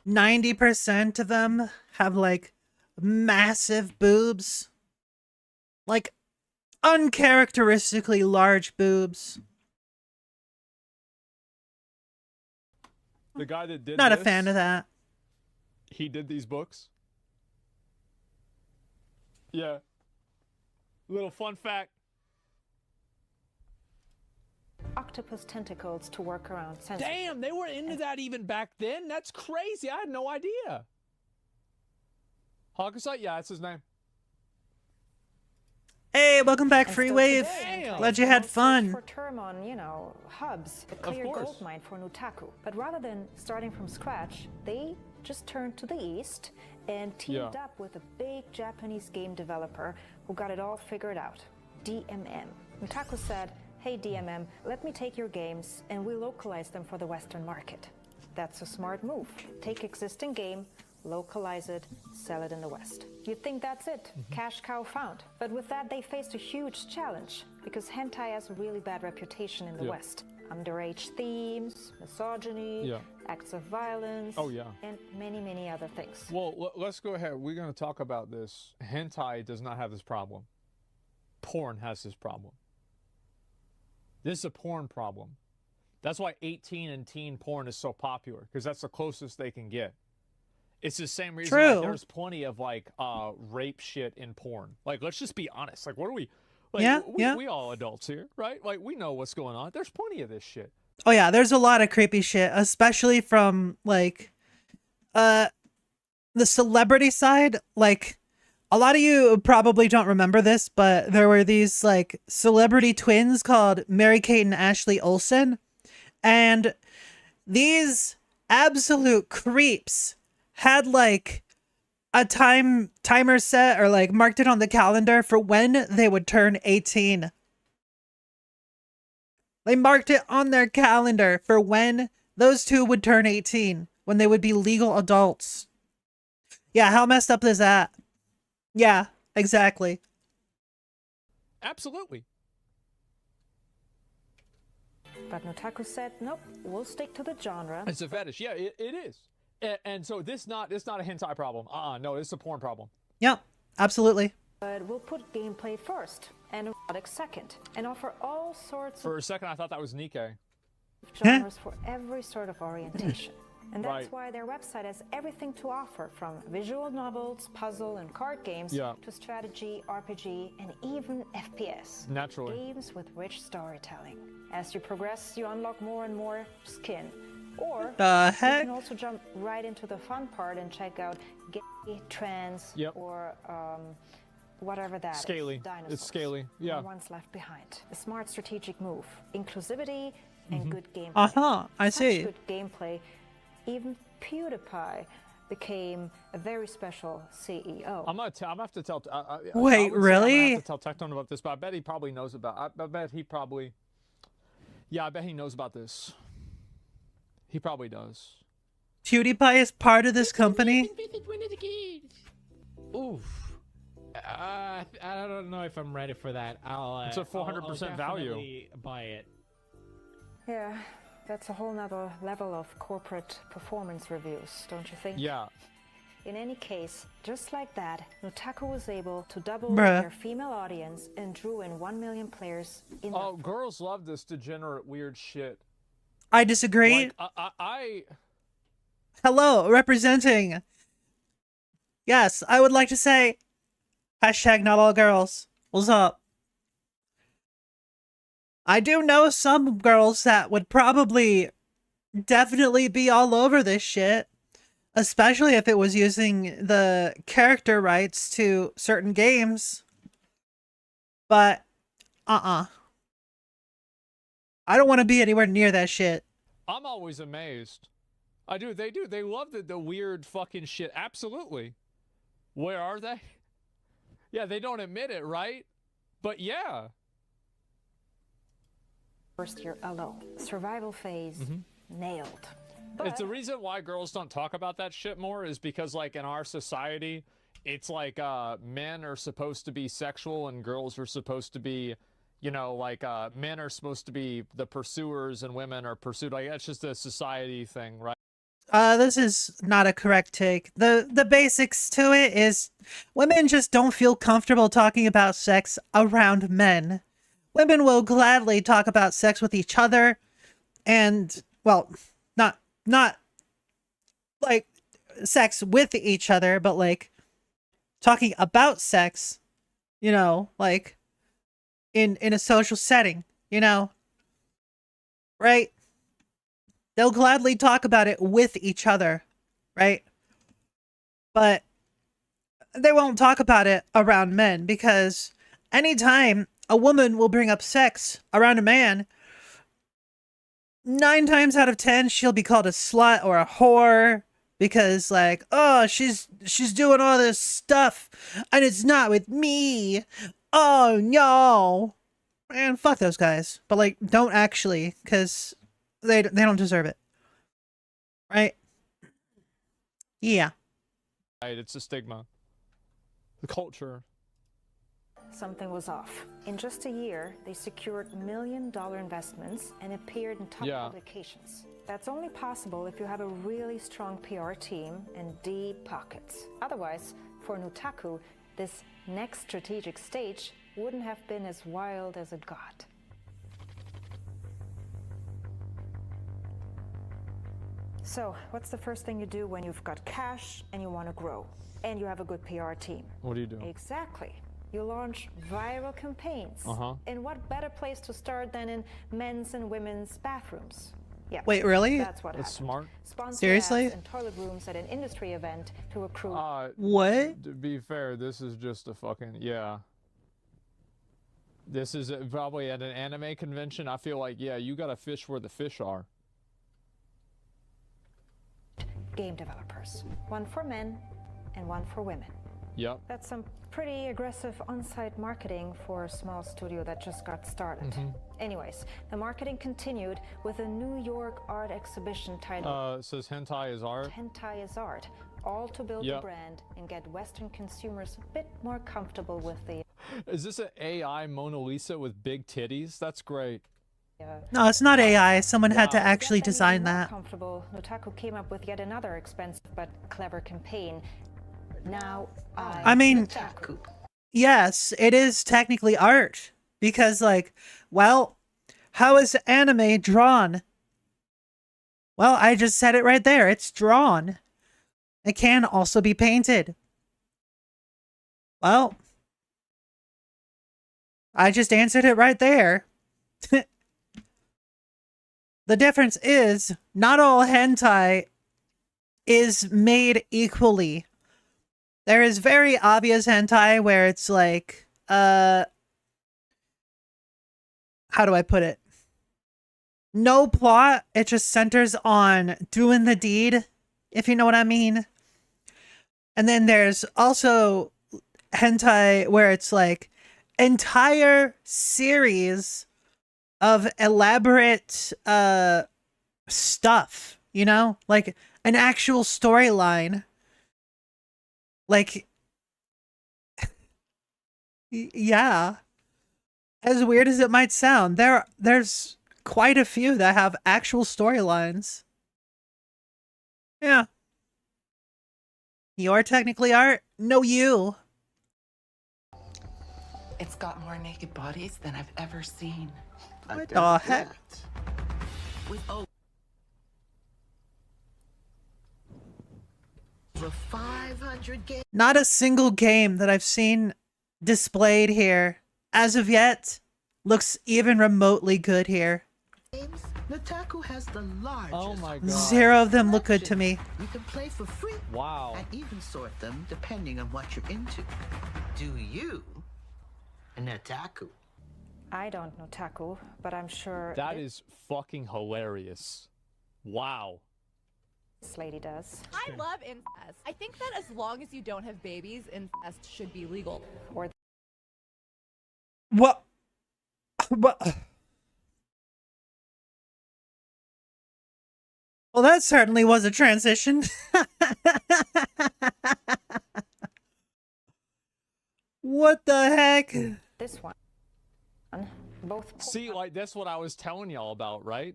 90% of them have like massive boobs? Like uncharacteristically large boobs. The guy that did Not a this, fan of that. he did these books. Yeah. Little fun fact. Octopus tentacles to work around censorship. Damn, they were into that even back then? That's crazy. I had no idea. Hawkesite? Yeah, that's his name. Hey, welcome back, And Free still Wave. today, Glad you had search fun. For term on, hubs, a clear course. gold mine for Nutaku. But rather than starting from scratch, they just turned to the east and teamed up with a big Japanese game developer who got it all figured out, DMM. Nutaku said, "Hey DMM, let me take your games and we localize them for the Western market." That's a smart move. Take existing game, localize it, sell it in the West. You'd think that's it, cash cow found. But with that, they faced a huge challenge because hentai has a really bad reputation in the West. Underage themes, misogyny, acts of violence, and many, many other things. Well, let's go ahead. We're going to talk about this. Hentai does not have this problem. Porn has this problem. This is a porn problem. That's why 18 and teen porn is so popular, because that's the closest they can get. It's the same reason like, there's plenty of rape shit in porn. Like, let's just be honest. Like, what are we? Like, we all adults here, right? Like, we know what's going on. There's plenty of this shit. Oh yeah, there's a lot of creepy shit, especially from like the celebrity side. Like a lot of you probably don't remember this, but there were these like celebrity twins called Mary-Kate and Ashley Olsen, and these absolute creeps had like a timer set or like marked it on the calendar for when they would turn 18. They marked it on their calendar for when those two would turn 18, when they would be legal adults. Yeah, how messed up is that? Yeah, exactly. Absolutely. But Nutaku said, nope, we'll stick to the genre. It's a fetish. Yeah, it is. And so it's not a hentai problem. No, it's a porn problem. Yep, absolutely. But we'll put gameplay first and erotic second and offer all sorts For a second, I thought that was Nikkei. of genres for every sort of orientation. And that's why their website has everything to offer, from visual novels, puzzle and card games, to strategy, RPG, and even FPS. Naturally. Games with rich storytelling. As you progress, you unlock more and more skin. Or the you heck? can also jump right into the fun part and check out gay, trans, or whatever that is. Scaly. Dinosaurs. It's scaly. Yeah. No one's left behind. A smart strategic move. Inclusivity and good gameplay. I Such see. good gameplay. Even PewDiePie became a very special CEO. I'm gonna have to tell. Wait, really? I'm gonna have to tell Tectone about this, but I bet he probably knows about. I bet he probably. Yeah, I bet he knows about this. He probably does. PewDiePie is part of this company? Oof. I don't know if I'm ready for that. It's a 400% value. definitely buy it. Yeah, that's a whole nother level of corporate performance reviews, don't you think? Yeah. In any case, just like that, Nutaku was able to double Bruh. their female audience and drew in 1 million players in Oh, girls love this degenerate weird shit. I disagree. Like, I Hello, representing. Yes, I would like to say, hashtag not all girls. What's up? I do know some girls that would probably definitely be all over this shit. Especially if it was using the character rights to certain games. But, I don't want to be anywhere near that shit. I'm always amazed. I do. They do. They love the weird fucking shit. Absolutely. Where are they? Yeah, they don't admit it, right? But yeah. first year alone. Survival phase, nailed. It's the reason why girls don't talk about that shit more is because, like, in our society, it's like men are supposed to be sexual and girls are supposed to be, you know, like men are supposed to be the pursuers and women are pursued. Like, that's just a society thing, right? This is not a correct take. The basics to it is women just don't feel comfortable talking about sex around men. Women will gladly talk about sex with each other and, well, not like sex with each other, but like talking about sex, you know, like in a social setting, you know, right? They'll gladly talk about it with each other, right? But they won't talk about it around men because anytime a woman will bring up sex around a man, 9 times out of 10, she'll be called a slut or a whore because, like, oh, she's doing all this stuff and it's not with me. Oh, no. Man, fuck those guys. But, like, don't actually, because they don't deserve it. Right? Yeah. Right, it's a stigma. The culture. Something was off. In just a year, they secured million-dollar investments and appeared in top publications. That's only possible if you have a really strong PR team and deep pockets. Otherwise, for Nutaku, this next strategic stage wouldn't have been as wild as it got. So, what's the first thing you do when you've got cash and you want to grow? And you have a good PR team? What do you do? Exactly. You launch viral campaigns. And what better place to start than in men's and women's bathrooms? Yeah. Wait, really? That's what That's happened. smart. Sponsored Seriously? ads in toilet rooms at an industry event to accrue. What? To be fair, this is just a fucking, yeah. This is probably at an anime convention. I feel like, yeah, you gotta fish where the fish are. Game developers. One for men and one for women. Yep. That's some pretty aggressive on-site marketing for a small studio that just got started. Anyways, the marketing continued with a New York art exhibition titled It says hentai is art. Hentai is Art, all to build the brand and get Western consumers a bit more comfortable with the... Is this an AI Mona Lisa with big titties? That's great. No, it's not AI. Someone had to actually design more that. Comfortable, Nutaku came up with yet another expensive but clever campaign. Now, I mean, yes, it is technically art. Because, like, well, how is anime drawn? Well, I just said it right there. It's drawn. It can also be painted. Well, I just answered it right there. The difference is, not all hentai is made equally. There is very obvious hentai where it's like, how do I put it? No plot, it just centers on doing the deed, if you know what I mean. And then there's also hentai where it's like entire series of elaborate stuff, you know? Like an actual storyline. Like, yeah. As weird as it might sound, there's quite a few that have actual storylines. Yeah. You're technically art? No, you. It's got more naked bodies than I've ever seen. What the heck? With over 500 games. Not a single game that I've seen displayed here, as of yet, looks even remotely good here. Nutaku has the largest. Oh my god. 0 of them look good to me. You can play for free. Wow. And even sort them depending on what you're into. Do you? Nutaku. I don't know Taku, but I'm sure That is fucking hilarious. Wow. this lady does. I love incest. I think that as long as you don't have babies, incest should be legal. Or What? What? Well, that certainly was a transition. What the heck? this one. Both. See, like that's what I was telling y'all about, right?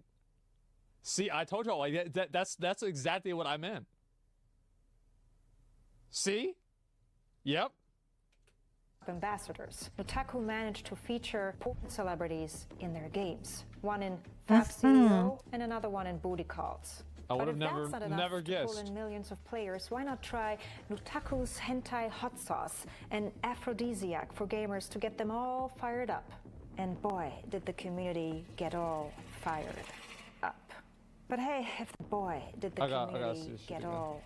See, I told y'all like that's exactly what I meant. See? Yep. Ambassadors. Nutaku managed to feature important celebrities in their games. One in Fab CEO and another one in Booty Calls. I would have But if that's not enough never to pull guessed. in millions of players, why not try Nutaku's hentai hot sauce, an aphrodisiac for gamers to get them all fired up. And boy, did the community get all fired up. But hey, if the boy did the community get all.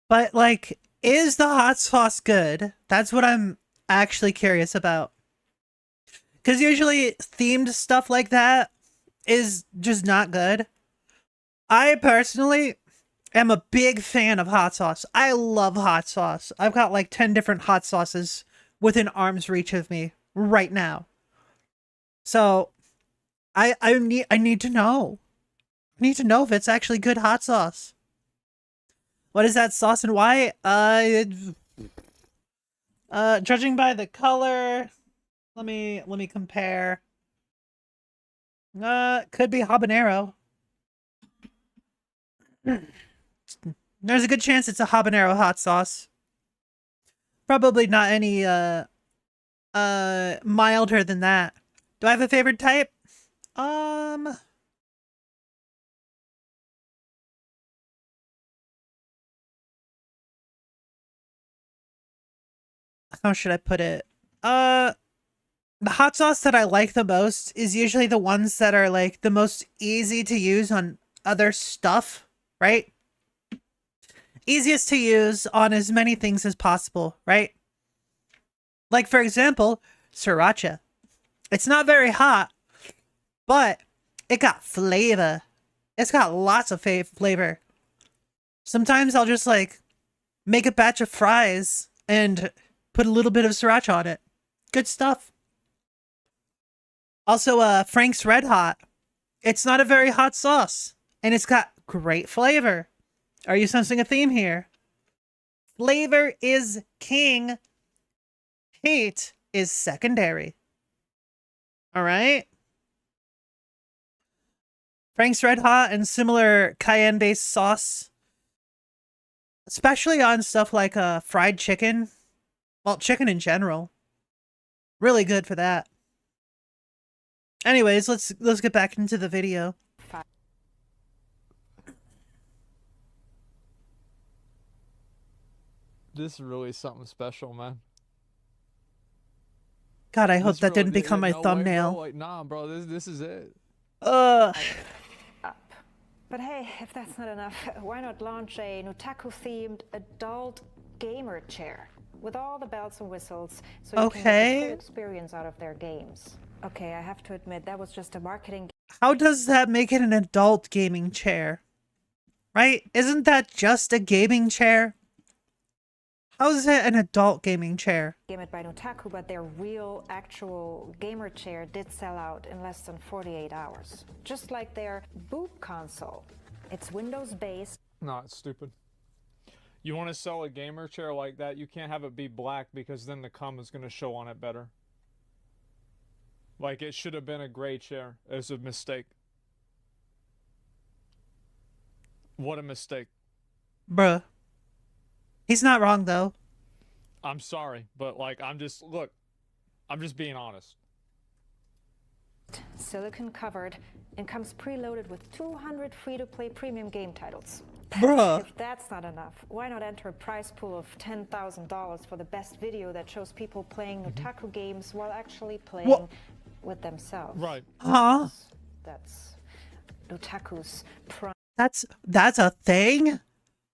But, like, is the hot sauce good? That's what I'm actually curious about. Because usually themed stuff like that is just not good. I personally am a big fan of hot sauce. I love hot sauce. I've got like 10 different hot sauces within arm's reach of me right now. So I need to know. I need to know if it's actually good hot sauce. What is that sauce and why? Judging by the color, let me compare. Could be habanero. There's a good chance it's a habanero hot sauce. Probably not any milder than that. Do I have a favorite type? How should I put it? The hot sauce that I like the most is usually the ones that are like the most easy to use on other stuff, right? Easiest to use on as many things as possible, right? Like, for example, sriracha. It's not very hot, but it got flavor. It's got lots of flavor. Sometimes I'll just like make a batch of fries and put a little bit of sriracha on it. Good stuff. Also, Frank's Red Hot. It's not a very hot sauce, and it's got great flavor. Are you sensing a theme here? Flavor is king. Heat is secondary. All right? Frank's Red Hot and similar cayenne-based sauce, especially on stuff like fried chicken. Well, chicken in general. Really good for that. Anyways, let's get back into the video. This is really something special, man. God, I hope This that really- didn't become my no way, thumbnail. bro. Like, nah, bro, this is it. But hey, if that's not enough, why not launch a Nutaku-themed adult gamer chair with all the bells and whistles so you can get the full experience out of their games. Okay, I have to admit, that was just a marketing. How does that make it an adult gaming chair? Right? Isn't that just a gaming chair? How is it an adult gaming chair? Game it by Nutaku, but their real, actual gamer chair did sell out in less than 48 hours. Just like their Boop console. It's Windows-based. No, it's stupid. You want to sell a gamer chair like that, you can't have it be black because then the cum is going to show on it better. Like, it should have been a gray chair. It was a mistake. What a mistake. Bruh. He's not wrong though. I'm sorry, but like I'm just being honest. Silicon covered and comes preloaded with 200 free-to-play premium game titles. Bruh. If that's not enough, why not enter a prize pool of $10,000 for the best video that shows people playing Nutaku games while actually playing with themselves? Right. Huh? That's Nutaku's That's a thing?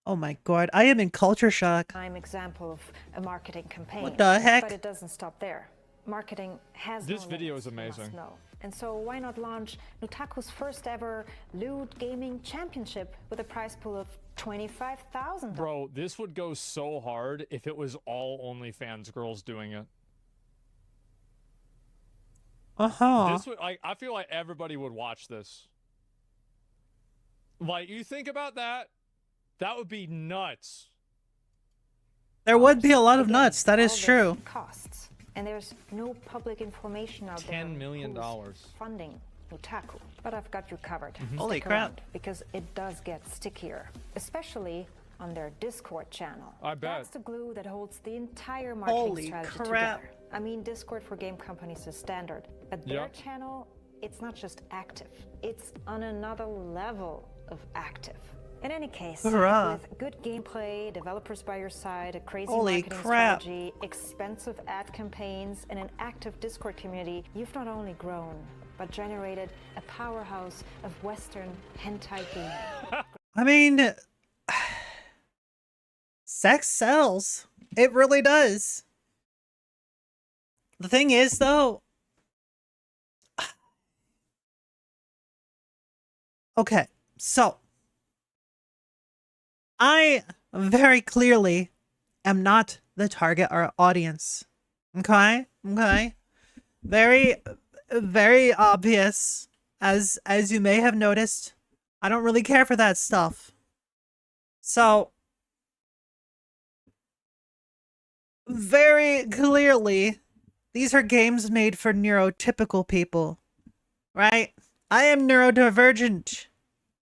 Oh my god, I am in culture shock. prime example of a marketing campaign. What the heck? But it doesn't stop there. Marketing has This no video limits, is you must amazing. know. And so why not launch Nutaku's first ever Loot Gaming Championship with a prize pool of $25,000? Bro, this would go so hard if it was all OnlyFans girls doing it. This would, I feel like everybody would watch this. Like, you think about that, that would be nuts. There would be a lot of nuts, that is All this true. Costs. And there's no public information out there. $10 million. who's funding Nutaku. But I've got you covered. Holy Stick crap. around, because it does get stickier, especially on their Discord channel. I bet. That's the glue that holds the entire marketing Holy strategy crap. together. I mean, Discord for game companies is standard. But their Yep. channel, it's not just active. It's on another level of active. In any case, Hurrah. with good gameplay, developers by your side, a crazy Holy marketing crap. strategy, expensive ad campaigns, and an active Discord community, you've not only grown, but generated a powerhouse of Western hentai gaming. I mean, sex sells. It really does. The thing is, though, okay, so I very clearly am not the target audience. Okay? Okay? Very, very obvious, as you may have noticed. I don't really care for that stuff. So, very clearly, these are games made for neurotypical people, right? I am neurodivergent.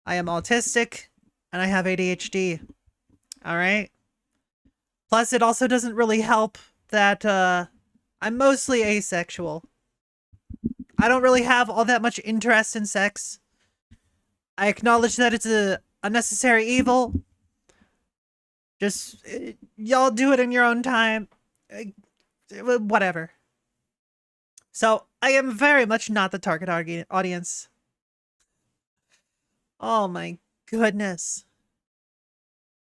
I am autistic, and I have ADHD. All right? Plus, it also doesn't really help that I'm mostly asexual. I don't really have all that much interest in sex. I acknowledge that it's a unnecessary evil. Just, y'all do it in your own time. Whatever. So, I am very much not the target audience. Oh my goodness.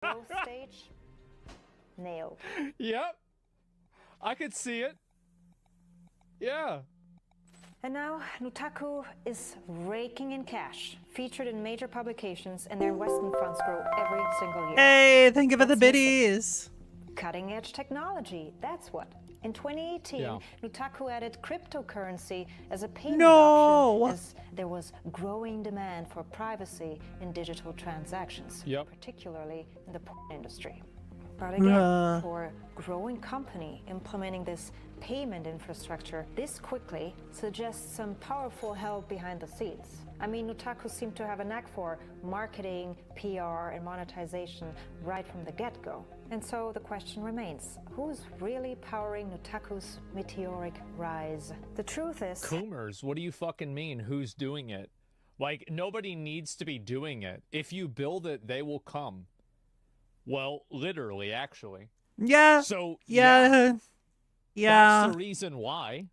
Growth stage, nailed. Yep. I could see it. Yeah. And now, Nutaku is raking in cash, featured in major publications, and their investment funds grow every single year. Hey, think of it, the What's missing? biddies. Cutting edge technology, that's what. In 2018, Yeah. Nutaku added cryptocurrency as a payment No! option, as there was growing demand for privacy in digital transactions, Yep. particularly in the porn industry. But again, Bruh. for a growing company implementing this payment infrastructure this quickly suggests some powerful help behind the scenes. I mean, Nutaku seemed to have a knack for marketing, PR, and monetization right from the get-go. And so the question remains, who's really powering Nutaku's meteoric rise? The truth is... Coomers, what do you fucking mean? Who's doing it? Like, nobody needs to be doing it. If you build it, they will come. Well, literally, actually. Yeah. So, Yeah. That's the reason why.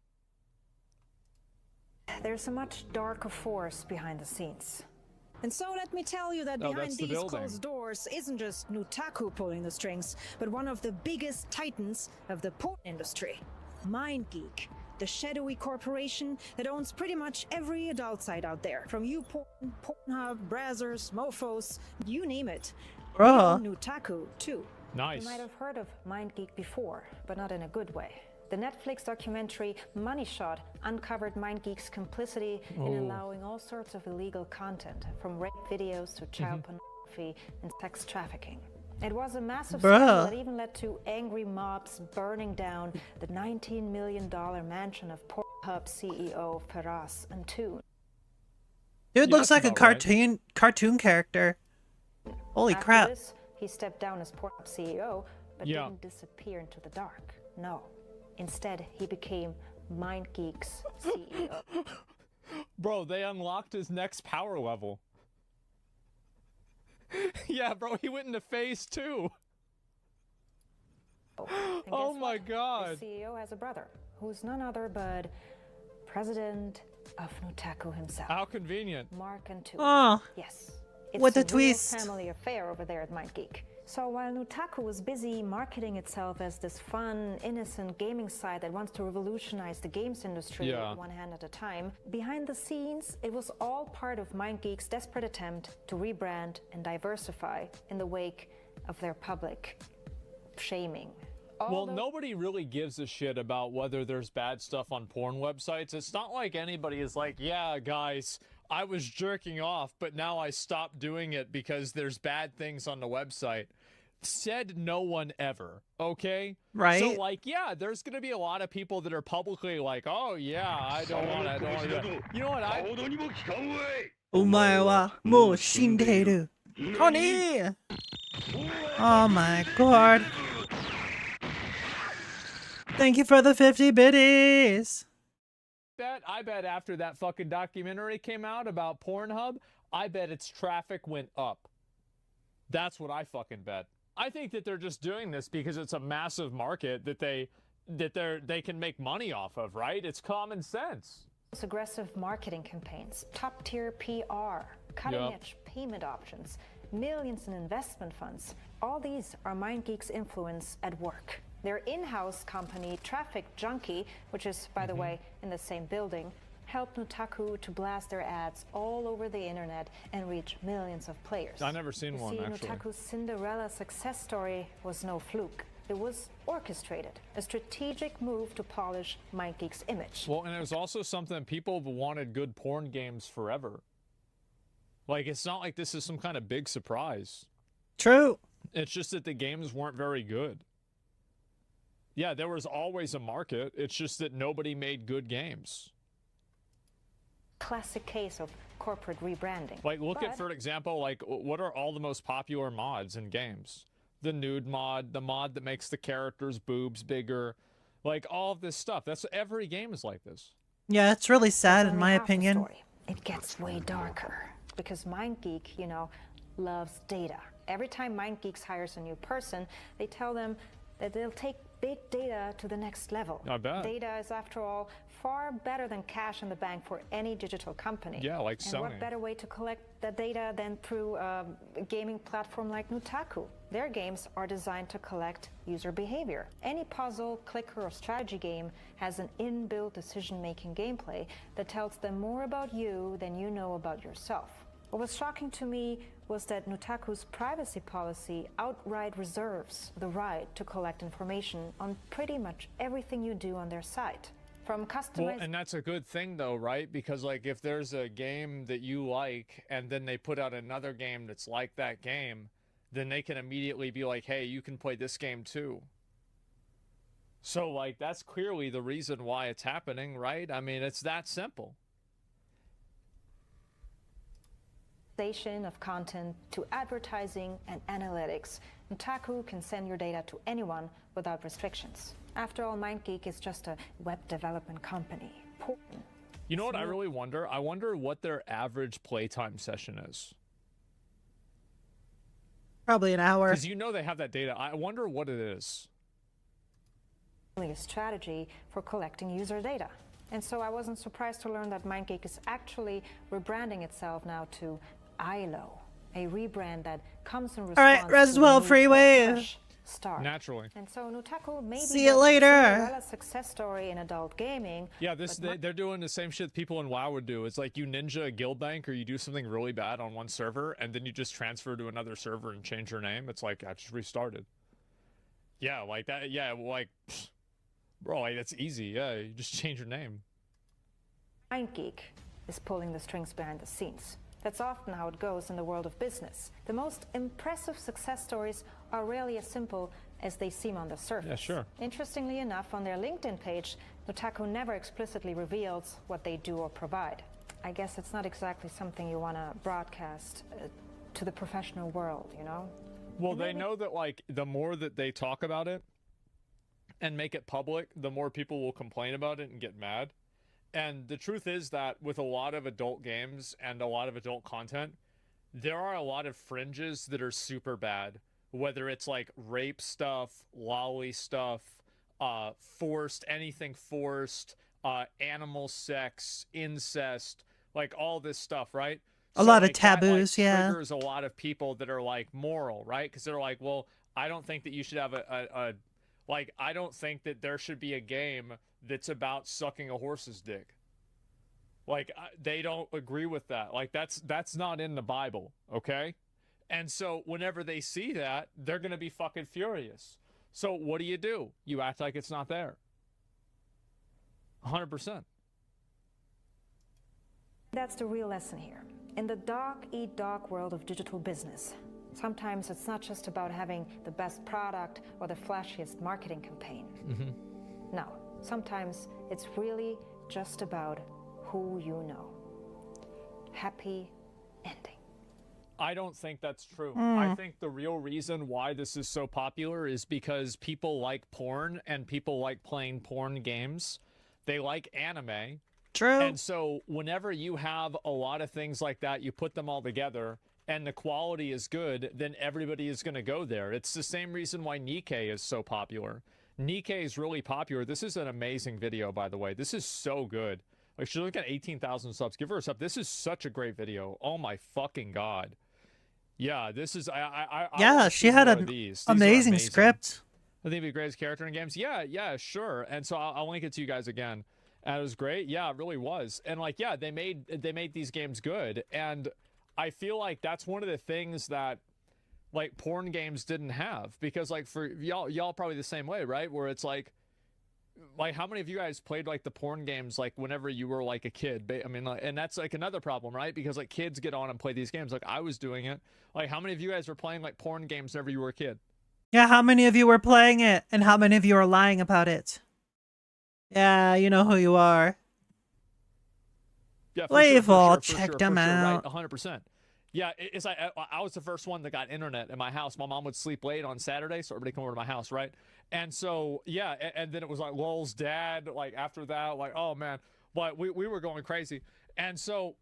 There's a much darker force behind the scenes. And so let me tell you that Oh, behind that's the these building. closed doors isn't just Nutaku pulling the strings, but one of the biggest titans of the porn industry, MindGeek, the shadowy corporation that owns pretty much every adult site out there, from YouPorn, Pornhub, Brazzers, Mofos, you name it. They Bruh. own Nutaku too. Nice. You might have heard of MindGeek before, but not in a good way. The Netflix documentary Money Shot uncovered MindGeek's complicity in Oh. allowing all sorts of illegal content, from rape videos to child pornography and sex trafficking. It was a massive Bruh. scandal that even led to angry mobs burning down the $19 million mansion of Pornhub CEO Faraz Antoon. Dude looks like a cartoon character. Holy After crap. this, he stepped down as Pornhub CEO, but Yeah. didn't disappear into the dark. No. Instead, he became MindGeek's CEO. Bro, they unlocked his next power level. Yeah, bro, he went into phase 2. Oh my god. The CEO has a brother, who's none other but President of Nutaku himself. How convenient. Mark and Tu. Oh. Yes. What a It's a real twist. family affair over there at MindGeek. So while Nutaku was busy marketing itself as this fun, innocent gaming site that wants to revolutionize the games industry one hand at a time, behind the scenes, it was all part of MindGeek's desperate attempt to rebrand and diversify in the wake of their public shaming. Well, nobody really gives a shit about whether there's bad stuff on porn websites. It's not like anybody is like, yeah, guys, I was jerking off, but now I stopped doing it because there's bad things on the website. Said no one ever, okay? Right. So, like, yeah, there's going to be a lot of people that are publicly like, oh, yeah, I don't want to do that. You know what, お前はもう死んでいる。Tony! Oh my god. Thank you for the 50 biddies. I bet after that fucking documentary came out about Pornhub, I bet its traffic went up. That's what I fucking bet. I think that they're just doing this because it's a massive market that they can make money off of, right? It's common sense. Aggressive marketing campaigns, top-tier PR, cutting-edge payment options, millions in investment funds. All these are MindGeek's influence at work. Their in-house company, Traffic Junkie, which is, by the way, in the same building, helped Nutaku to blast their ads all over the internet and reach millions of players. I've never seen one, actually. Nutaku's Cinderella success story was no fluke. It was orchestrated, a strategic move to polish MindGeek's image. Well, and it was also something people have wanted good porn games forever. Like, it's not like this is some kind of big surprise. True. It's just that the games weren't very good. Yeah, there was always a market. It's just that nobody made good games. Classic case of corporate rebranding. Like, look at, for example, like, what are all the most popular mods in games? The nude mod, the mod that makes the characters' boobs bigger, like, all of this stuff. That's every game is like this. Yeah, it's really sad in my opinion. It gets way darker because MindGeek, you know, loves data. Every time MindGeek hires a new person, they tell them that they'll take big data to the next level. I bet. Data is, after all, far better than cash in the bank for any digital company. Yeah, like and Sony. what better way to collect that data than through a gaming platform like Nutaku? Their games are designed to collect user behavior. Any puzzle, clicker, or strategy game has an inbuilt decision-making gameplay that tells them more about you than you know about yourself. What was shocking to me was that Nutaku's privacy policy outright reserves the right to collect information on pretty much everything you do on their site. From customized... Well, and that's a good thing, though, right? Because, like, if there's a game that you like, and then they put out another game that's like that game, then they can immediately be like, hey, you can play this game, too. So, like, that's clearly the reason why it's happening, right? I mean, it's that simple. Of content to advertising and analytics, Nutaku can send your data to anyone without restrictions. After all, MindGeek is just a web development company. You know what I really wonder? I wonder what their average playtime session is. Probably an hour. Because you know they have that data. I wonder what it is. A strategy for collecting user data. And so I wasn't surprised to learn that MindGeek is actually rebranding itself now to ILO, a rebrand that comes in response Alright, Reswell Freeway. Star. Naturally. And so Nutaku maybe See you later. Cinderella success story in adult gaming. Yeah, they're doing the same shit people in WoW would do. It's like you ninja a guild bank or you do something really bad on one server and then you just transfer to another server and change your name. It's like I just restarted. Yeah, like that. Yeah, like bro, like that's easy. Yeah, you just change your name. MindGeek is pulling the strings behind the scenes. That's often how it goes in the world of business. The most impressive success stories are rarely as simple as they seem on the surface. Yeah, sure. Interestingly enough, on their LinkedIn page, Nutaku never explicitly reveals what they do or provide. I guess it's not exactly something you want to broadcast to the professional world, you know? Well, they know that like the more that they talk about it and make it public, the more people will complain about it and get mad. And the truth is that with a lot of adult games and a lot of adult content, there are a lot of fringes that are super bad. Whether it's like rape stuff, lolly stuff, forced, anything forced, animal sex, incest, like all this stuff, right? A lot of like, that, taboos, yeah. Triggers a lot of people that are like moral, right? Because they're like, well, I don't think that you should have I don't think that there should be a game that's about sucking a horse's dick. Like, they don't agree with that. Like, that's not in the Bible, okay? And so whenever they see that, they're going to be fucking furious. So what do? You act like it's not there. 100%. That's the real lesson here. In the dog-eat-dog world of digital business, sometimes it's not just about having the best product or the flashiest marketing campaign. No, sometimes it's really just about who you know. Happy ending. I don't think that's true. I think the real reason why this is so popular is because people like porn and people like playing porn games. They like anime. True. And so whenever you have a lot of things like that, you put them all together and the quality is good, then everybody is going to go there. It's the same reason why Nikkei is so popular. Nikkei is really popular. This is an amazing video, by the way. This is so good. Like, she's looking at 18,000 subs. Give her a sub. This is such a great video. Oh my fucking God. Yeah, this is, yeah, she had an amazing script. I think it'd be the greatest character in games. Yeah, sure. And so I'll link it to you guys again. And it was great. Yeah, it really was. And like, yeah, they made these games good. And I feel like that's one of the things that like porn games didn't have, because like for y'all probably the same way, right? Where it's like how many of you guys played like the porn games like whenever you were like a kid? I mean, like, and that's like another problem, right? Because like kids get on and play these games. Like I was doing it. Like how many of you guys were playing like porn games whenever you were a kid? Yeah, how many of you were playing it and how many of you are lying about it? Yeah, you know who you are. Yeah, we've all checked them out. Right, 100%. Yeah, it's like I was the first one that got internet in my house. My mom would sleep late on Saturday, so everybody come over to my house, right? And so, yeah, and then it was like Lowell's dad, like after that, like, oh man, but we were going crazy. And so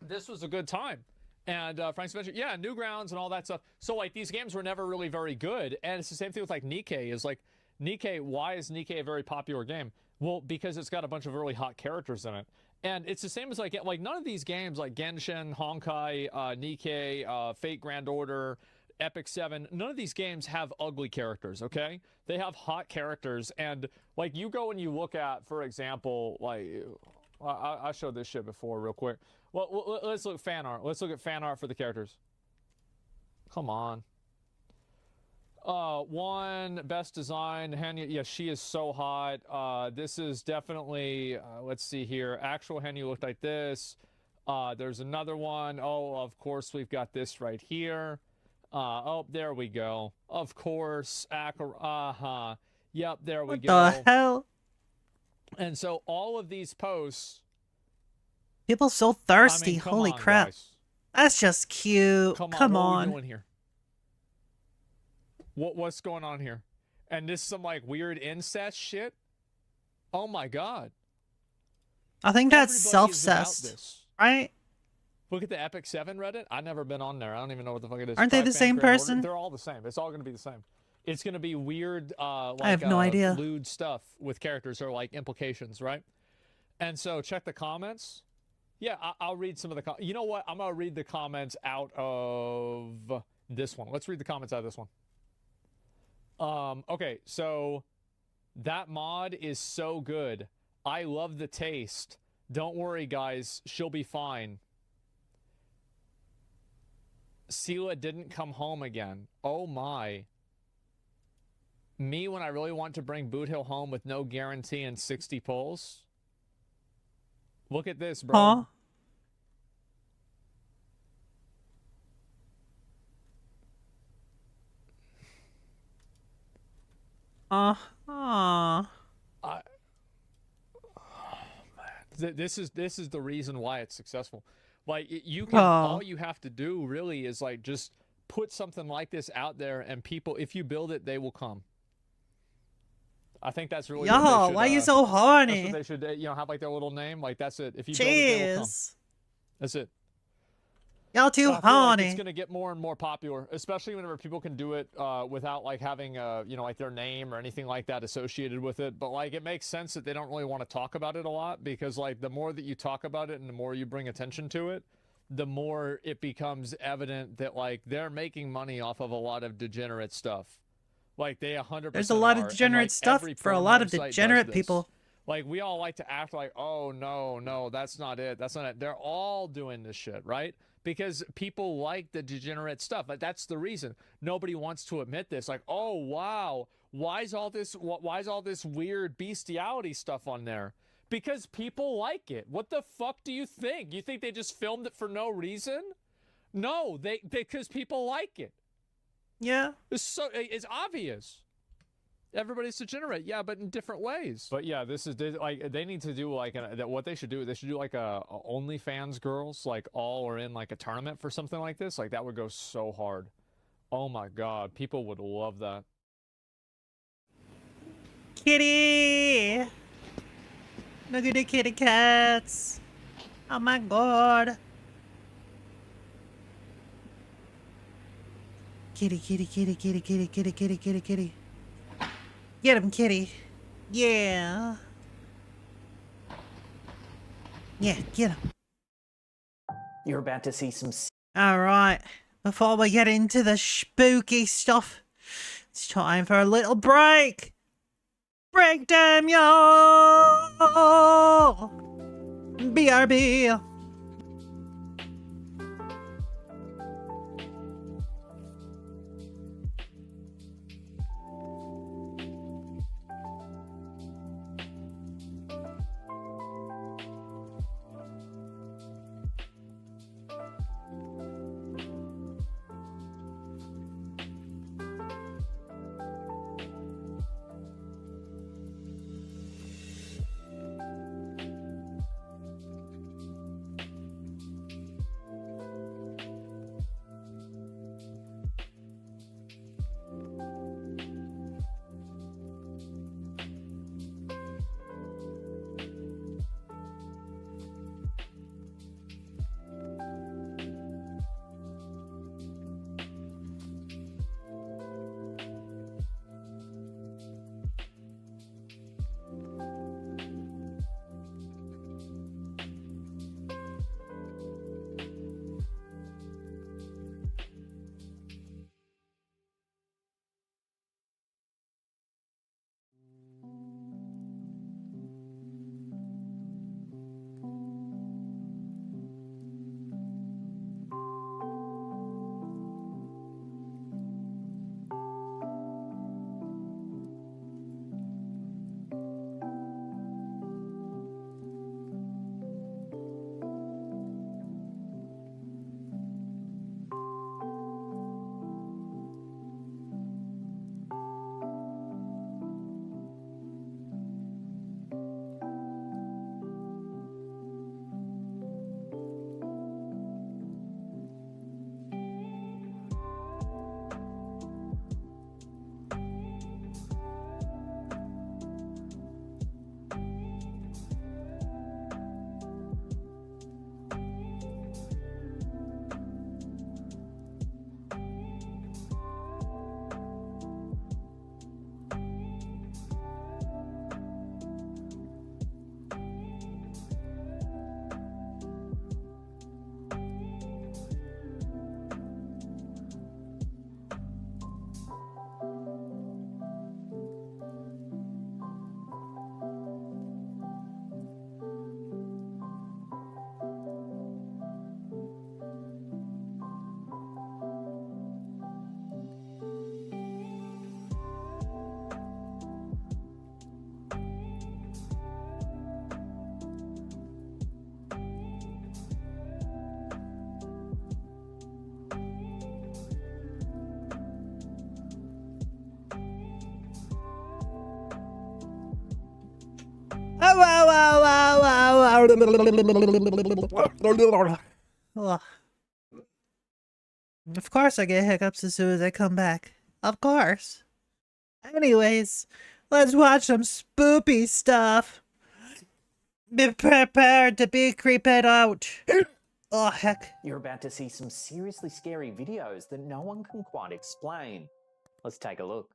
this was a good time. And Frank Spencer, yeah, Newgrounds and all that stuff. So like these games were never really very good. And it's the same thing with like Nikkei. Is like Nikkei, why is Nikkei a very popular game? Well, because it's got a bunch of really hot characters in it. And it's the same as like none of these games like Genshin, Honkai, Nikkei, Fate Grand Order, Epic 7, none of these games have ugly characters, okay? They have hot characters. And like you go and you look at, for example, like I showed this shit before real quick. Well, let's look at fan art. Let's look at fan art for the characters. Come on. One, best design. Henya, yeah, she is so hot. This is definitely, let's see here. Actual Henya looked like this. There's another one. Oh, of course, we've got this right here. Oh, there we go. Of course. Yep, there we go. What the hell? And so all of these posts. People so thirsty. I mean, Holy on, crap. Guys. That's just cute. Come on. What are we doing here? What's going on here? And this is some like weird incest shit? Oh my God. I think that's self-cessed, right? Look at the Epic 7 Reddit. I've never been on there. I don't even know what the fuck it is. Aren't they the same person? They're all the same. It's all going to be the same. It's going to be weird, like, I have no idea. Lewd stuff with characters or like implications, right? And so check the comments. Yeah, I'll read some of the you know what? I'm going to read the comments out of this one. Let's read the comments out of this one. Okay, so that mod is so good. I love the taste. Don't worry, guys. She'll be fine. Sela didn't come home again. Oh my. Me when I really want to bring Boot Hill home with no guarantee and 60 pulls. Look at this, bro. Huh? This is the reason why it's successful. Like you can, all you have to do really is like just put something like this out there, and people, if you build it, they will come. I think that's really what they Yo, should, why you so that's horny? what they should, have like their little name. Like, that's it. If you build it, they will come. Jeez. That's it. Y'all too I feel like horny. it's gonna get more and more popular, especially whenever people can do it without like having like their name or anything like that associated with it. But like, it makes sense that they don't really want to talk about it a lot, because like the more that you talk about it and the more you bring attention to it, the more it becomes evident that like they're making money off of a lot of degenerate stuff. Like they 100%. There's a lot of degenerate stuff for a lot of degenerate people. Like, we all like to act like, oh no, that's not it. That's not it. They're all doing this shit, right? Because people like the degenerate stuff. Like, that's the reason. Nobody wants to admit this. Like, oh wow, why is all this weird bestiality stuff on there? Because people like it. What the fuck do you think? You think they just filmed it for no reason? No, because people like it. Yeah. It's obvious. Everybody's degenerate, yeah, but in different ways. But yeah, this is like, they need to do like what they should do. They should do like a OnlyFans girls, like all are in like a tournament for something like this. Like, that would go so hard. Oh my god, people would love that. Kitty! Look at the kitty cats. Oh my god. Kitty, kitty, kitty, kitty, kitty, kitty, kitty, kitty, kitty. Get him, kitty. Yeah. Yeah, get him. You're about to see some. Alright, before we get into the spooky stuff, it's time for a little break. Break time, y'all! BRB. Of course I get hiccups as soon as I come back. Of course. Anyways, let's watch some spoopy stuff. Be prepared to be creeped out. Oh, heck. You're about to see some seriously scary videos that no one can quite explain. Let's take a look.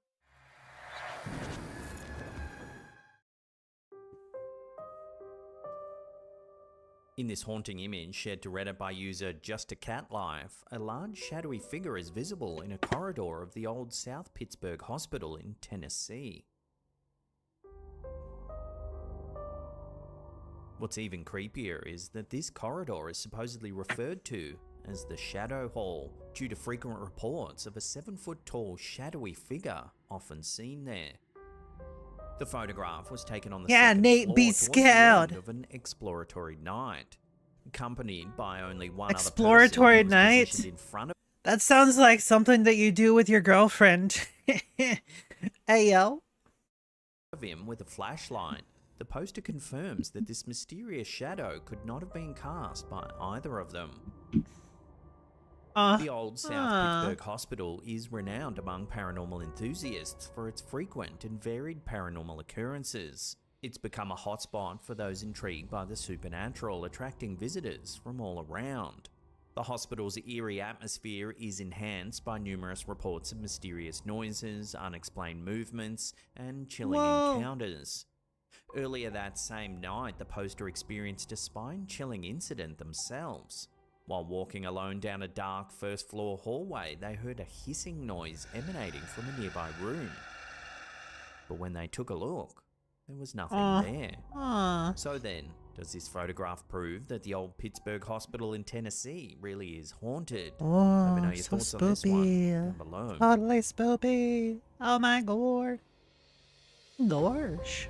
In this haunting image shared to Reddit by user JustACatLife, a large shadowy figure is visible in a corridor of the old South Pittsburgh Hospital in Tennessee. What's even creepier is that this corridor is supposedly referred to as the Shadow Hall due to frequent reports of a 7-foot-tall shadowy figure often seen there. The photograph was taken on the second Nate, floor be towards the scared. end of an exploratory night, accompanied by only one Exploratory other person who was night? positioned in front That sounds like something that you do with your girlfriend. Hey, yo. of him with a flashlight. The poster confirms that this mysterious shadow could not have been cast by either of them. The old South Pittsburgh Hospital is renowned among paranormal enthusiasts for its frequent and varied paranormal occurrences. It's become a hotspot for those intrigued by the supernatural, attracting visitors from all around. The hospital's eerie atmosphere is enhanced by numerous reports of mysterious noises, unexplained movements, and chilling encounters. Earlier that same night, the poster experienced a spine-chilling incident themselves. While walking alone down a dark first-floor hallway, they heard a hissing noise emanating from a nearby room. But when they took a look, there was nothing there. So then, does this photograph prove that the old Pittsburgh Hospital in Tennessee really is haunted? Let me know your So thoughts on this one down spoopy. below. Totally spoopy. Oh my god. Gosh.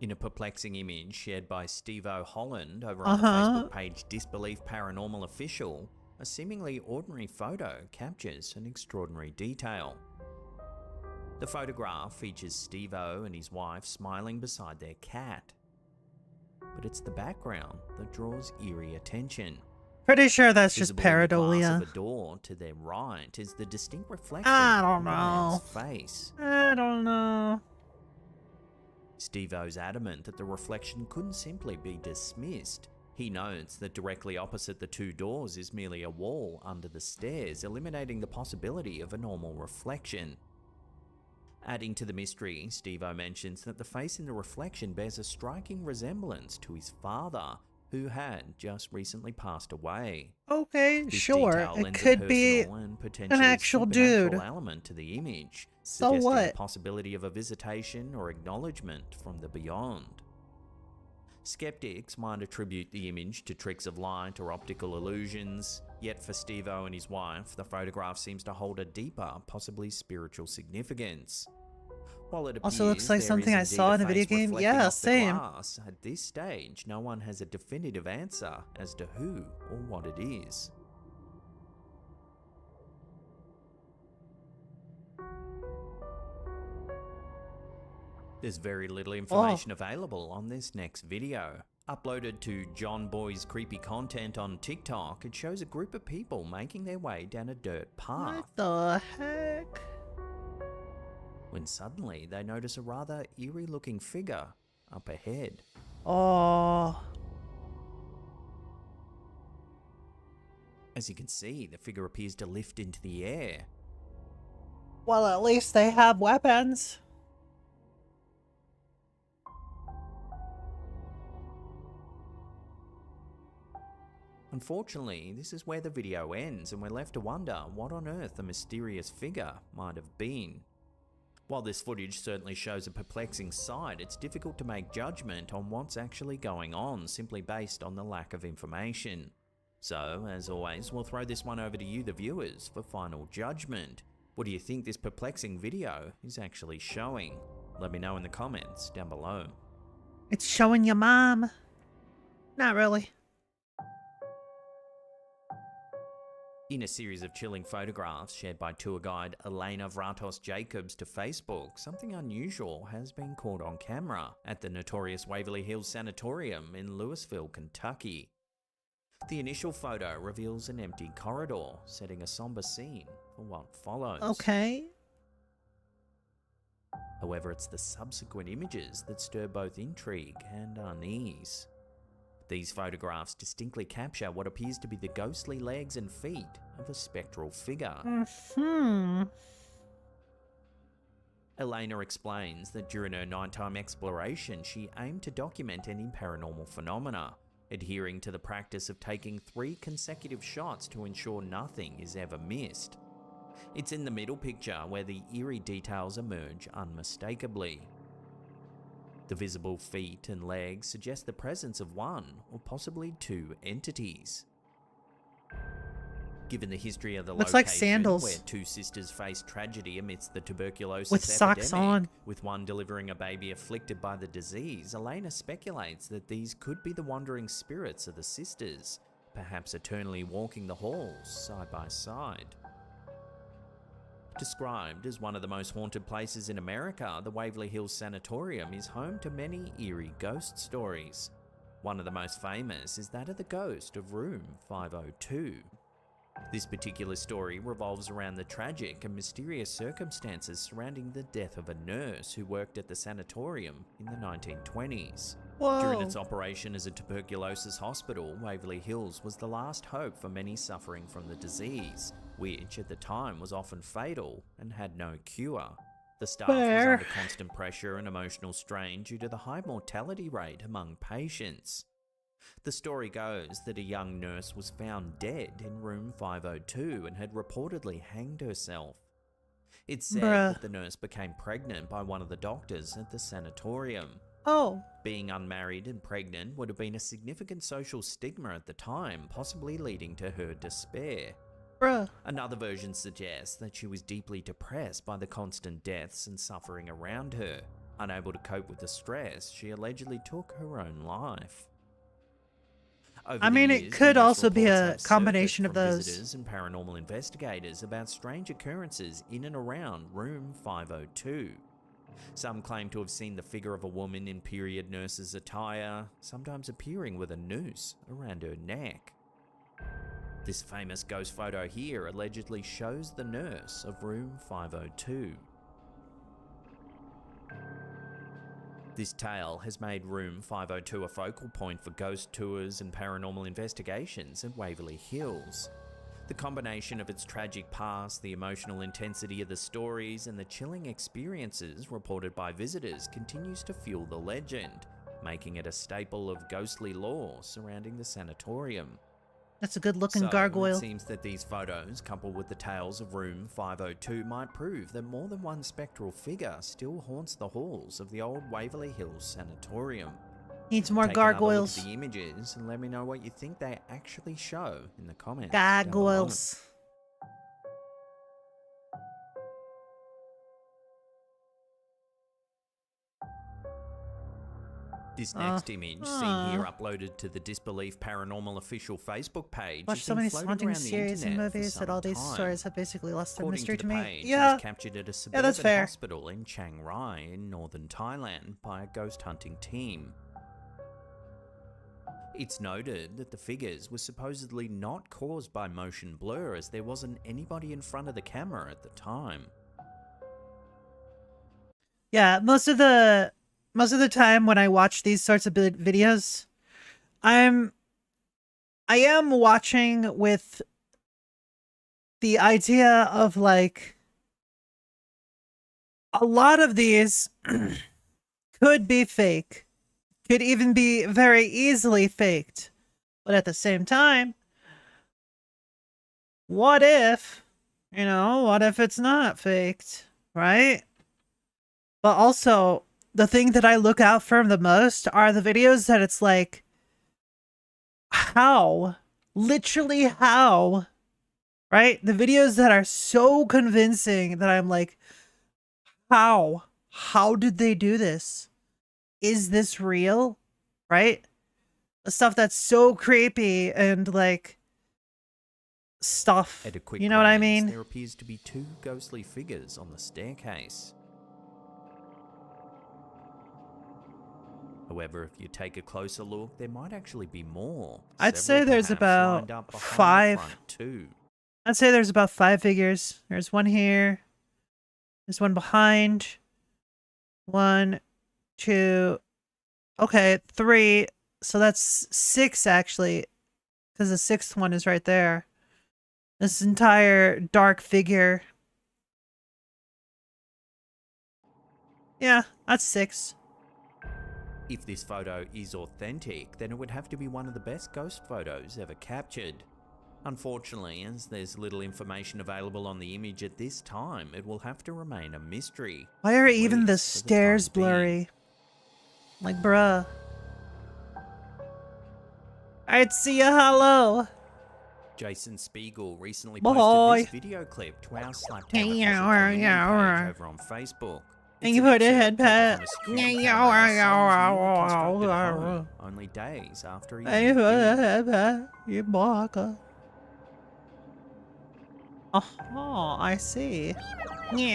In a perplexing image shared by Steve-O Holland over on the Facebook page Disbelief Paranormal Official, a seemingly ordinary photo captures an extraordinary detail. The photograph features Steve-O and his wife smiling beside their cat. But it's the background that draws eerie attention. Pretty sure that's just Visible in the glass pareidolia. of a door to their right is the distinct reflection I don't of a man's know. face. I don't know. Steve-O's adamant that the reflection couldn't simply be dismissed. He notes that directly opposite the two doors is merely a wall under the stairs, eliminating the possibility of a normal reflection. Adding to the mystery, Steve-O mentions that the face in the reflection bears a striking resemblance to his father, who had just recently passed away. Okay, This sure. detail It lends a could be personal and an potentially actual supernatural dude. element to the image, So suggesting what? the possibility of a visitation or acknowledgement from the beyond. Skeptics might attribute the image to tricks of light or optical illusions, yet for Steve-O and his wife, the photograph seems to hold a deeper, possibly spiritual significance. While it Also looks appears like there something is I saw indeed in a video face game. reflecting Yeah, off the same. glass, at this stage, no one has a definitive answer as to who or what it is. There's very little information available on this next video. Uploaded to John Boy's Creepy Content on TikTok, it shows a group of people making their way down a dirt path. What the heck? When suddenly they notice a rather eerie looking figure up ahead. Oh. As you can see, the figure appears to lift into the air. Well, at least they have weapons. Unfortunately, this is where the video ends and we're left to wonder what on earth the mysterious figure might have been. While this footage certainly shows a perplexing sight, it's difficult to make judgment on what's actually going on simply based on the lack of information. So, as always, we'll throw this one over to you, the viewers, for final judgment. What do you think this perplexing video is actually showing? Let me know in the comments down below. It's showing your mom. Not really. In a series of chilling photographs shared by tour guide Elena Vratos Jacobs to Facebook, something unusual has been caught on camera at the notorious Waverly Hills Sanatorium in Louisville, Kentucky. The initial photo reveals an empty corridor, setting a somber scene for what follows. Okay. However, it's the subsequent images that stir both intrigue and unease. These photographs distinctly capture what appears to be the ghostly legs and feet of a spectral figure. Elena explains that during her nighttime exploration, she aimed to document any paranormal phenomena, adhering to the practice of taking 3 consecutive shots to ensure nothing is ever missed. It's in the middle picture where the eerie details emerge unmistakably. The visible feet and legs suggest the presence of 1 or possibly 2 entities. Given the history of the Looks location, like sandals. where 2 sisters face tragedy amidst the tuberculosis With socks epidemic, on. with one delivering a baby afflicted by the disease, Elena speculates that these could be the wandering spirits of the sisters, perhaps eternally walking the halls side by side. Described as one of the most haunted places in America, the Waverly Hills Sanatorium is home to many eerie ghost stories. One of the most famous is that of the ghost of Room 502. This particular story revolves around the tragic and mysterious circumstances surrounding the death of a nurse who worked at the sanatorium in the 1920s. Whoa. During its operation as a tuberculosis hospital, Waverly Hills was the last hope for many suffering from the disease, which at the time was often fatal and had no cure. The staff was under constant pressure and emotional strain due to the high mortality rate among patients. The story goes that a young nurse was found dead in room 502 and had reportedly hanged herself. It's said that the nurse became pregnant by one of the doctors at the sanatorium. Oh. Being unmarried and pregnant would have been a significant social stigma at the time, possibly leading to her despair. Another version suggests that she was deeply depressed by the constant deaths and suffering around her. Unable to cope with the stress, she allegedly took her own life. I mean, it could also be a combination of those. Visitors and paranormal investigators about strange occurrences in and around room 502. Some claim to have seen the figure of a woman in period nurse's attire, sometimes appearing with a noose around her neck. This famous ghost photo here allegedly shows the nurse of room 502. This tale has made room 502 a focal point for ghost tours and paranormal investigations at Waverly Hills. The combination of its tragic past, the emotional intensity of the stories, and the chilling experiences reported by visitors continues to fuel the legend, making it a staple of ghostly lore surrounding the sanatorium. That's a good-looking So, gargoyle. It seems that these photos, coupled with the tales of room 502, might prove that more than one spectral figure still haunts the halls of the old Waverly Hills Sanatorium. Needs more Take another gargoyles. look at the images and let me know what you think they actually show in the comments. down below. Gargoyles. This next image, seen here uploaded to the Disbelief Paranormal official Facebook page, Watched has so been many floating haunting around the series and internet for movies that some all these time. stories have basically lost their According mystery to to the me. page, it Yeah. was captured at a Yeah, suburban that's fair. hospital in Chiang Rai in northern Thailand by a ghost hunting team. It's noted that the figures were supposedly not caused by motion blur, as there wasn't anybody in front of the camera at the time. Yeah, most of the time when I watch these sorts of videos, I am watching with the idea of like a lot of these could be fake, could even be very easily faked, but at the same time, what if it's not faked, right? But also, the thing that I look out for the most are the videos that it's like, literally how, right? The videos that are so convincing that I'm like, how did they do this? Is this real? Right? The stuff that's so creepy and like stuff. At a quick You know what I glance, mean? There appears to be 2 ghostly figures on the staircase. However, if you take a closer look, there might actually be more. I'd say Several there's perhaps about lined up behind the 5. front too. I'd say there's about 5 figures. There's one here. There's one behind. 1, 2. Okay, 3. So that's 6 actually. Because the 6th one is right there. This entire dark figure. Yeah, that's 6. If this photo is authentic, then it would have to be one of the best ghost photos ever captured. Unfortunately, as there's little information available on the image at this time, it will have to remain a mystery. Why are even the stairs blurry? Like, bruh. Alright, see ya, hello. Jason Spiegel recently Boy. posted this video clip to our Slaptown official community page over on Facebook. And you put a head pat. Only days after he You put a head pat. You baka. Oh, I see. The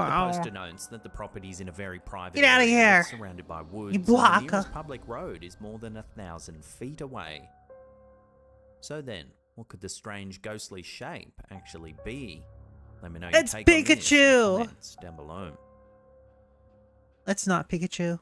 poster notes that the property is in a very private Get outta area here. that's surrounded by woods. You and the blocker. nearest public road is more than 1,000 feet away. So then, what could the strange ghostly shape actually be? Let me know your It's take on this in the Pikachu. comments down below. That's not Pikachu.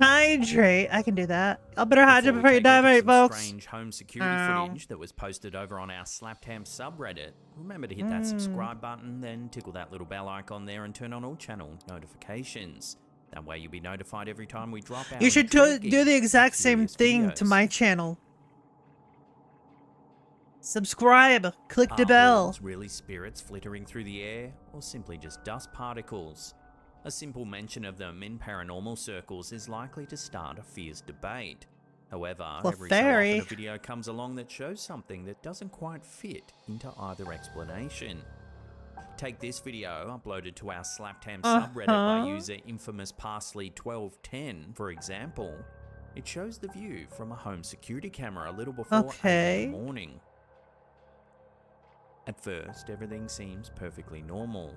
Hydrate. I can do that. I'll better hydrate before you die, mate, folks. Strange home security footage that was posted over on our Slaptam subreddit. Remember to hit that subscribe button, then tickle that little bell icon there and turn on all channel notifications. That way you'll be notified every time we drop out. You should do the exact same thing to my channel. Subscribe. Click the bell. Are really spirits flittering through the air, or simply just dust particles? A simple mention of them in paranormal circles is likely to start a fierce debate. However, every so often a video comes along that shows something that doesn't quite fit into either explanation. Take this video uploaded to our Slaptam subreddit by user infamous Parsley1210, for example. It shows the view from a home security camera a little before 8 in the morning. At first, everything seems perfectly normal.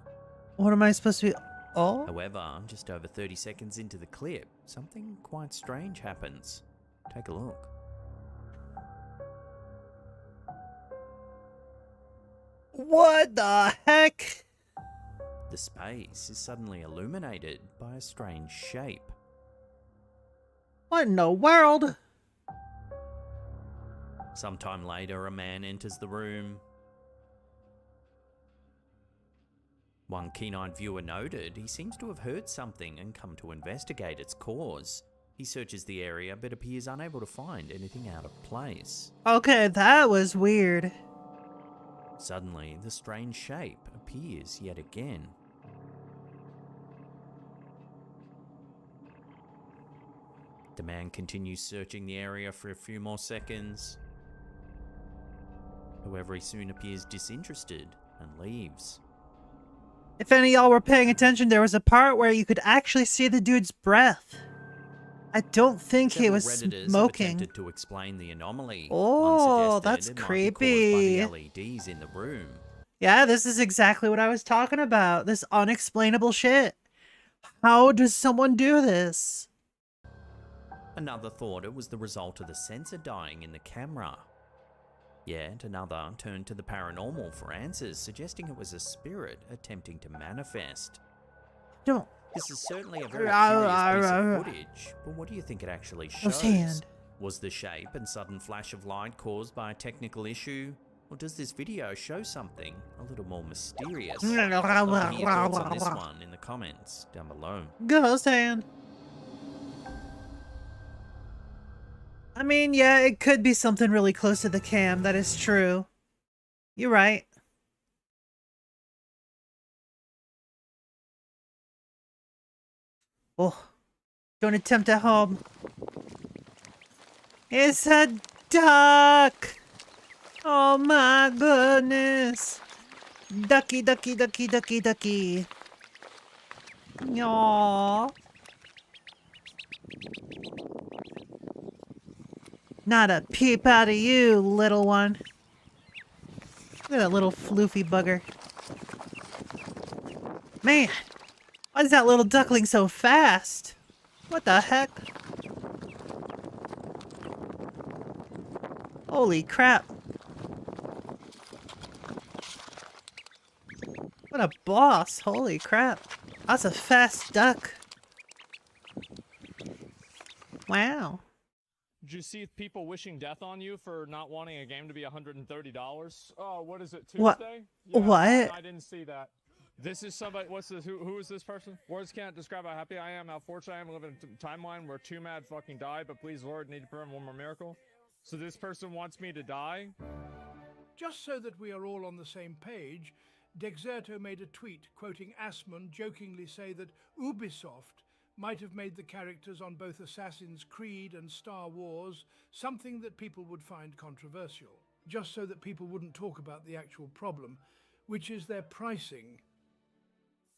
What am I supposed to be? Oh? However, just over 30 seconds into the clip, something quite strange happens. Take a look. What the heck? The space is suddenly illuminated by a strange shape. What in the world? Sometime later, a man enters the room. One keen-eyed viewer noted he seems to have heard something and come to investigate its cause. He searches the area but appears unable to find anything out of place. Okay, that was weird. Suddenly, the strange shape appears yet again. The man continues searching the area for a few more seconds. However, he soon appears disinterested and leaves. If any of y'all were paying attention, there was a part where you could actually see the dude's breath. I don't think he was smoking. Attempted to explain the anomaly. Oh, that's creepy. By the LEDs in the room. Yeah, this is exactly what I was talking about. This unexplainable shit. How does someone do this? Another thought it was the result of the sensor dying in the camera. Yet another turned to the paranormal for answers, suggesting it was a spirit attempting to manifest. This is certainly a very curious piece of footage, but what do you think it actually shows? Was the shape and sudden flash of light caused by a technical issue? Or does this video show something a little more mysterious? Let me hear your thoughts on this one in the comments down below. Ghost hand. I mean, yeah, it could be something really close to the cam. That is true. You're right. Oh, don't attempt at home. It's a duck. Oh my goodness. Ducky, ducky, ducky, ducky, ducky. Aww. Not a peep out of you, little one. Look at that little floofy bugger. Man, Why is that little duckling so fast? What the heck? Holy crap. What a boss. Holy crap. That's a fast duck. Wow. Did you see people wishing death on you for not wanting a game to be $130? Oh, what is it, Tuesday? What? Yeah, What? I didn't see that. This is somebody, what's this, who is this person? Words can't describe how happy I am, how fortunate I am, living in a timeline where 2 mad fucking died, but please, Lord, need to perform one more miracle. So this person wants me to die? Just so that we are all on the same page, Dexerto made a tweet quoting Assman jokingly say that Ubisoft might have made the characters on both Assassin's Creed and Star Wars something that people would find controversial, just so that people wouldn't talk about the actual problem, which is their pricing.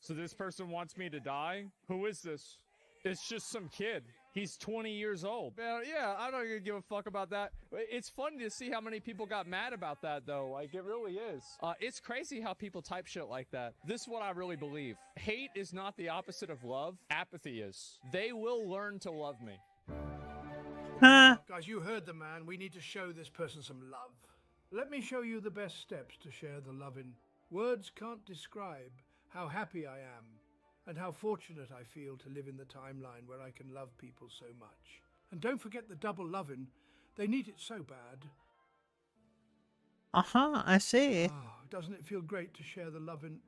So this person wants me to die? Who is this? It's just some kid. He's 20 years old. Man, yeah, I'm not gonna give a fuck about that. It's funny to see how many people got mad about that, though. Like, it really is. It's crazy how people type shit like that. This is what I really believe. Hate is not the opposite of love. Apathy is. They will learn to love me. Huh? Guys, you heard the man. We need to show this person some love. Let me show you the best steps to share the love in. Words can't describe how happy I am and how fortunate I feel to live in the timeline where I can love people so much. And don't forget the double loving. They need it so bad. Uh-huh, I see. Oh, doesn't it feel great to share the loving?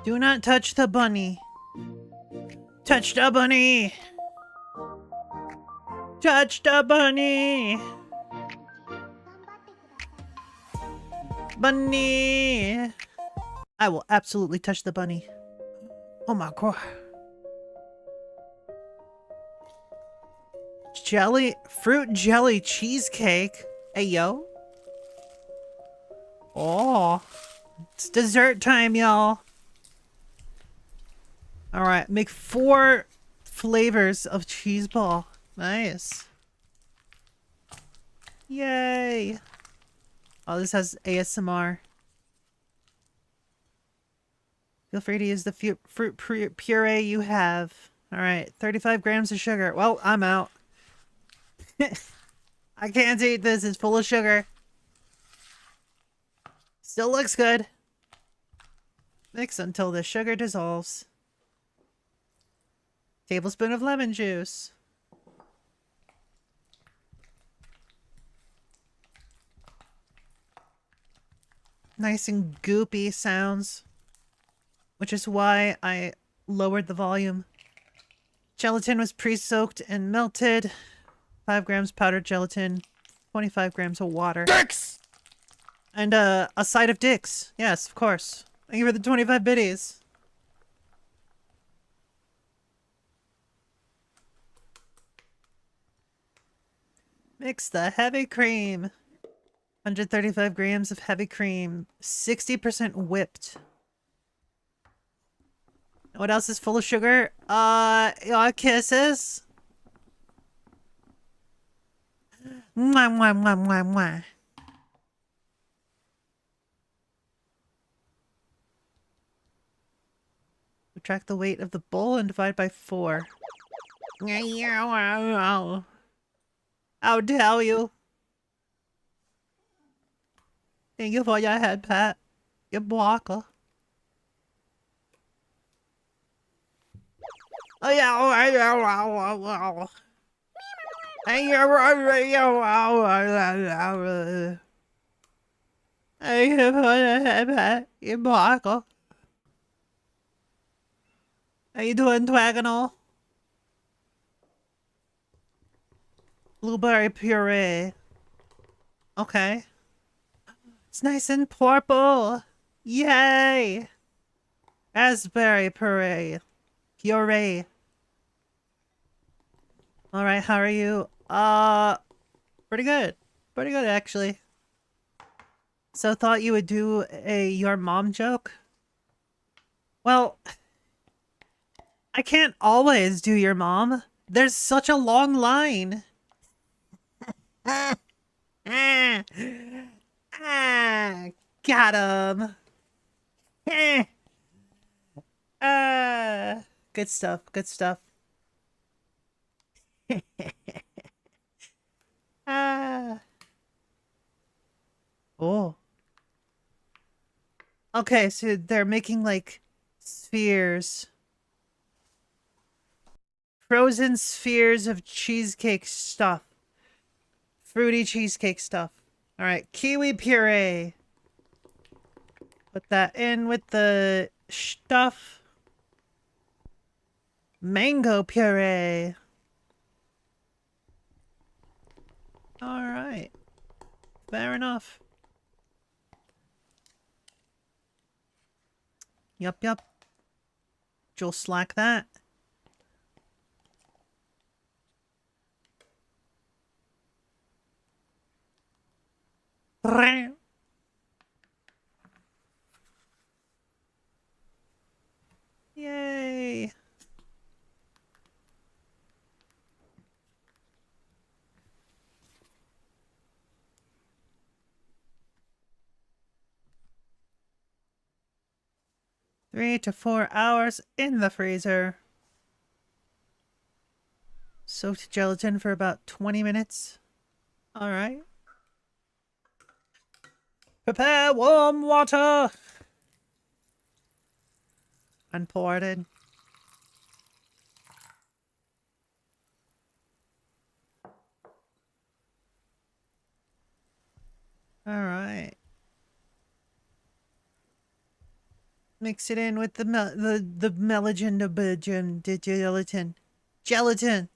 Do not touch the bunny. Touch the bunny. Touch the bunny. Bunny. I will absolutely touch the bunny. Oh my god. Fruit jelly cheesecake. Hey yo. Oh. It's dessert time, y'all. Alright, make 4 flavors of cheese ball. Nice. Yay. Oh, this has ASMR. Feel free to use the fruit puree you have. Alright, 35 grams of sugar. Well, I'm out. I can't eat this. It's full of sugar. Still looks good. Mix until the sugar dissolves. Tablespoon of lemon juice. Nice and goopy sounds. Which is why I lowered the volume. Gelatin was pre-soaked and melted. 5 grams powdered gelatin. 25 grams of water. Dicks! And a side of dicks. Yes, of course. Thank you for the 25 biddies. Mix the heavy cream. 135 grams of heavy cream. 60% whipped. What else is full of sugar? Kisses. Mwah, mwah, mwah, mwah, mwah. Subtract the weight of the bowl and divide by 4. How dare you? Thank you for your head pat. You blocker. Oh yeah, How you doing, Twagonal? Blueberry puree. Okay. It's nice and purple. Yay! Raspberry puree. Puree. Alright, how are you? Pretty good. Pretty good, actually. So thought you would do a your mom joke? Well, I can't always do your mom. There's such a long line. Got him. Good stuff. Good stuff. Ah. Oh. Okay, so they're making like spheres. Frozen spheres of cheesecake stuff. Fruity cheesecake stuff. Alright, kiwi puree. Put that in with the stuff. Mango puree. Alright. Fair enough. Yup. You'll slack that. Yay. Three to 4 hours in the freezer. Soaked gelatin for about 20 minutes. Alright. Prepare warm water! And pour it in. Alright. Mix it in with the gelatin. Gelatin!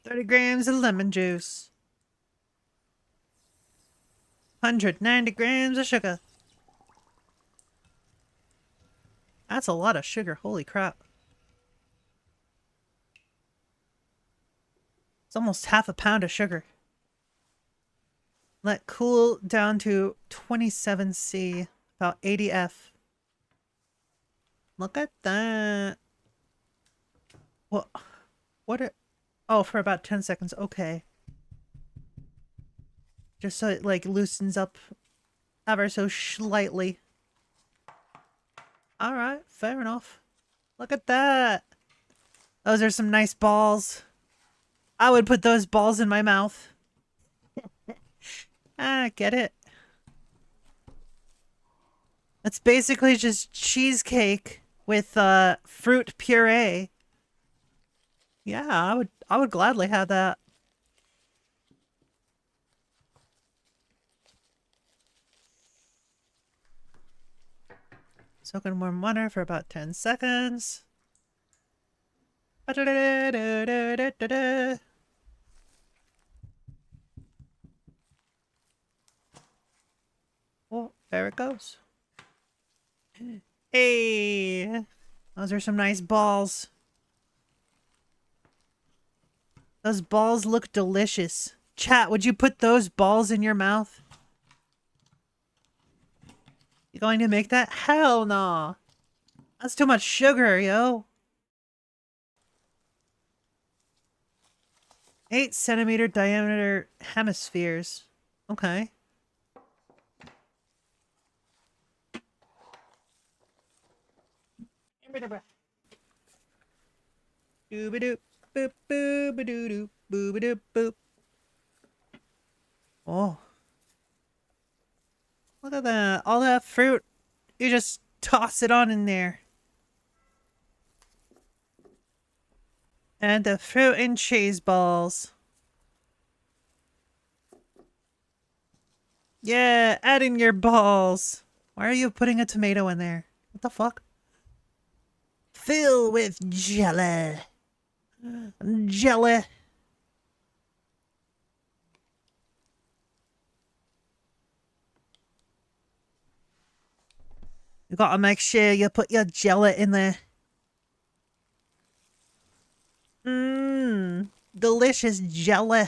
30 grams of lemon juice. 190 grams of sugar. That's a lot of sugar, holy crap. It's almost half a pound of sugar. Let cool down to 27°C, about 80 F. Look at that. What are... Oh, for about 10 seconds. Okay. Just so it, like, loosens up ever so slightly. Alright, fair enough. Look at that. Those are some nice balls. I would put those balls in my mouth. Get it? It's basically just cheesecake with fruit puree. Yeah, I would gladly have that. Soak in warm water for about 10 seconds. Oh, there it goes. Hey, those are some nice balls. Those balls look delicious. Chat, would you put those balls in your mouth? You going to make that? Hell no. That's too much sugar, yo. 8-centimeter diameter hemispheres. Okay. Doo-ba-doop, boop, boo-ba-doo-doop, boo-ba-doop, boop. Oh. Look at that. All that fruit. You just toss it on in there. And the fruit and cheese balls. Yeah, add in your balls. Why are you putting a tomato in there? What the fuck? Fill with jelly. Jelly. You gotta make sure you put your jelly in there. Mmm. Delicious jelly.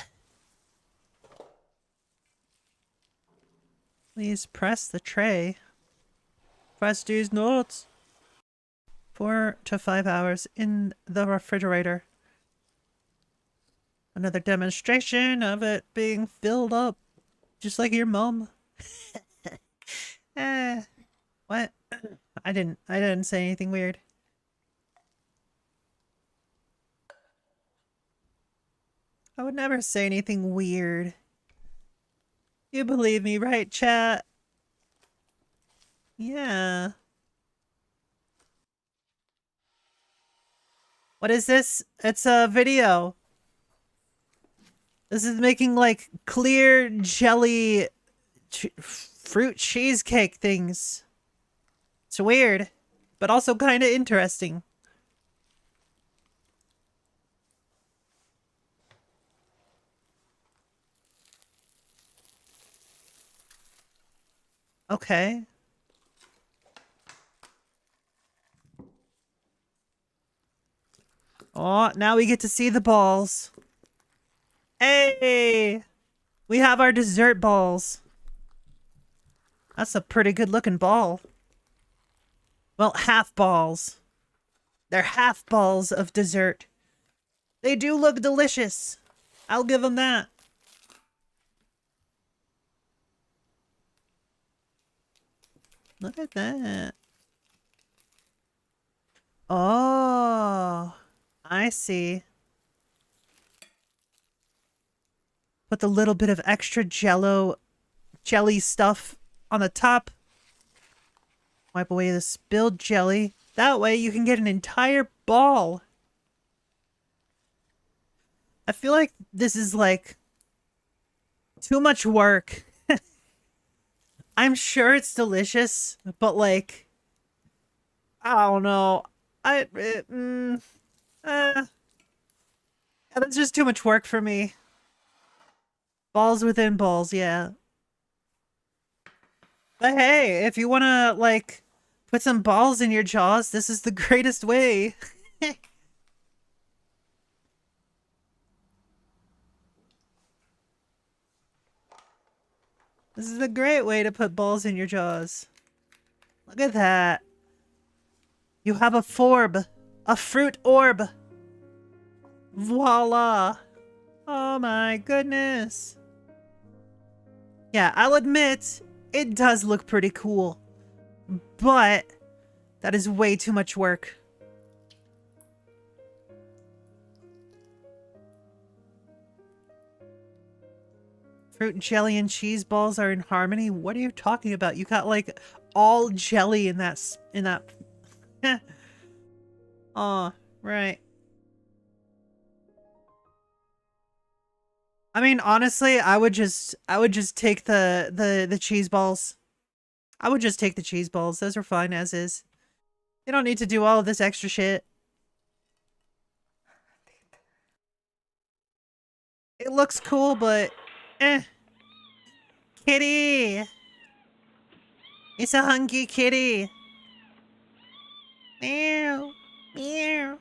Please press the tray. Press these notes. 4 to 5 hours in the refrigerator. Another demonstration of it being filled up just like your mom. What? I didn't say anything weird. I would never say anything weird. You believe me, right, chat? Yeah. What is this? It's a video. This is making like clear jelly fruit cheesecake things. It's weird, but also kind of interesting. Okay. Oh, now we get to see the balls. Hey! We have our dessert balls. That's a pretty good looking ball. Well, half balls. They're half balls of dessert. They do look delicious. I'll give them that. Look at that. Oh, I see. Put the little bit of extra jelly stuff on the top. Wipe away the spilled jelly. That way you can get an entire ball. I feel like this is like too much work. I'm sure it's delicious, but like, I don't know. Yeah, that's just too much work for me. Balls within balls, yeah. But hey, if you want to like put some balls in your jaws, this is the greatest way. This is a great way to put balls in your jaws. Look at that. You have a forb. A fruit orb. Voila. Oh my goodness. Yeah, I'll admit, it does look pretty cool. But that is way too much work. Fruit, jelly, and cheese balls are in harmony? What are you talking about? You got like all jelly in that Oh, right. I mean, honestly, I would just take the cheese balls. I would just take the cheese balls. Those are fine as is. You don't need to do all of this extra shit. It looks cool, but Kitty! It's a hungry kitty. Meow. Meow.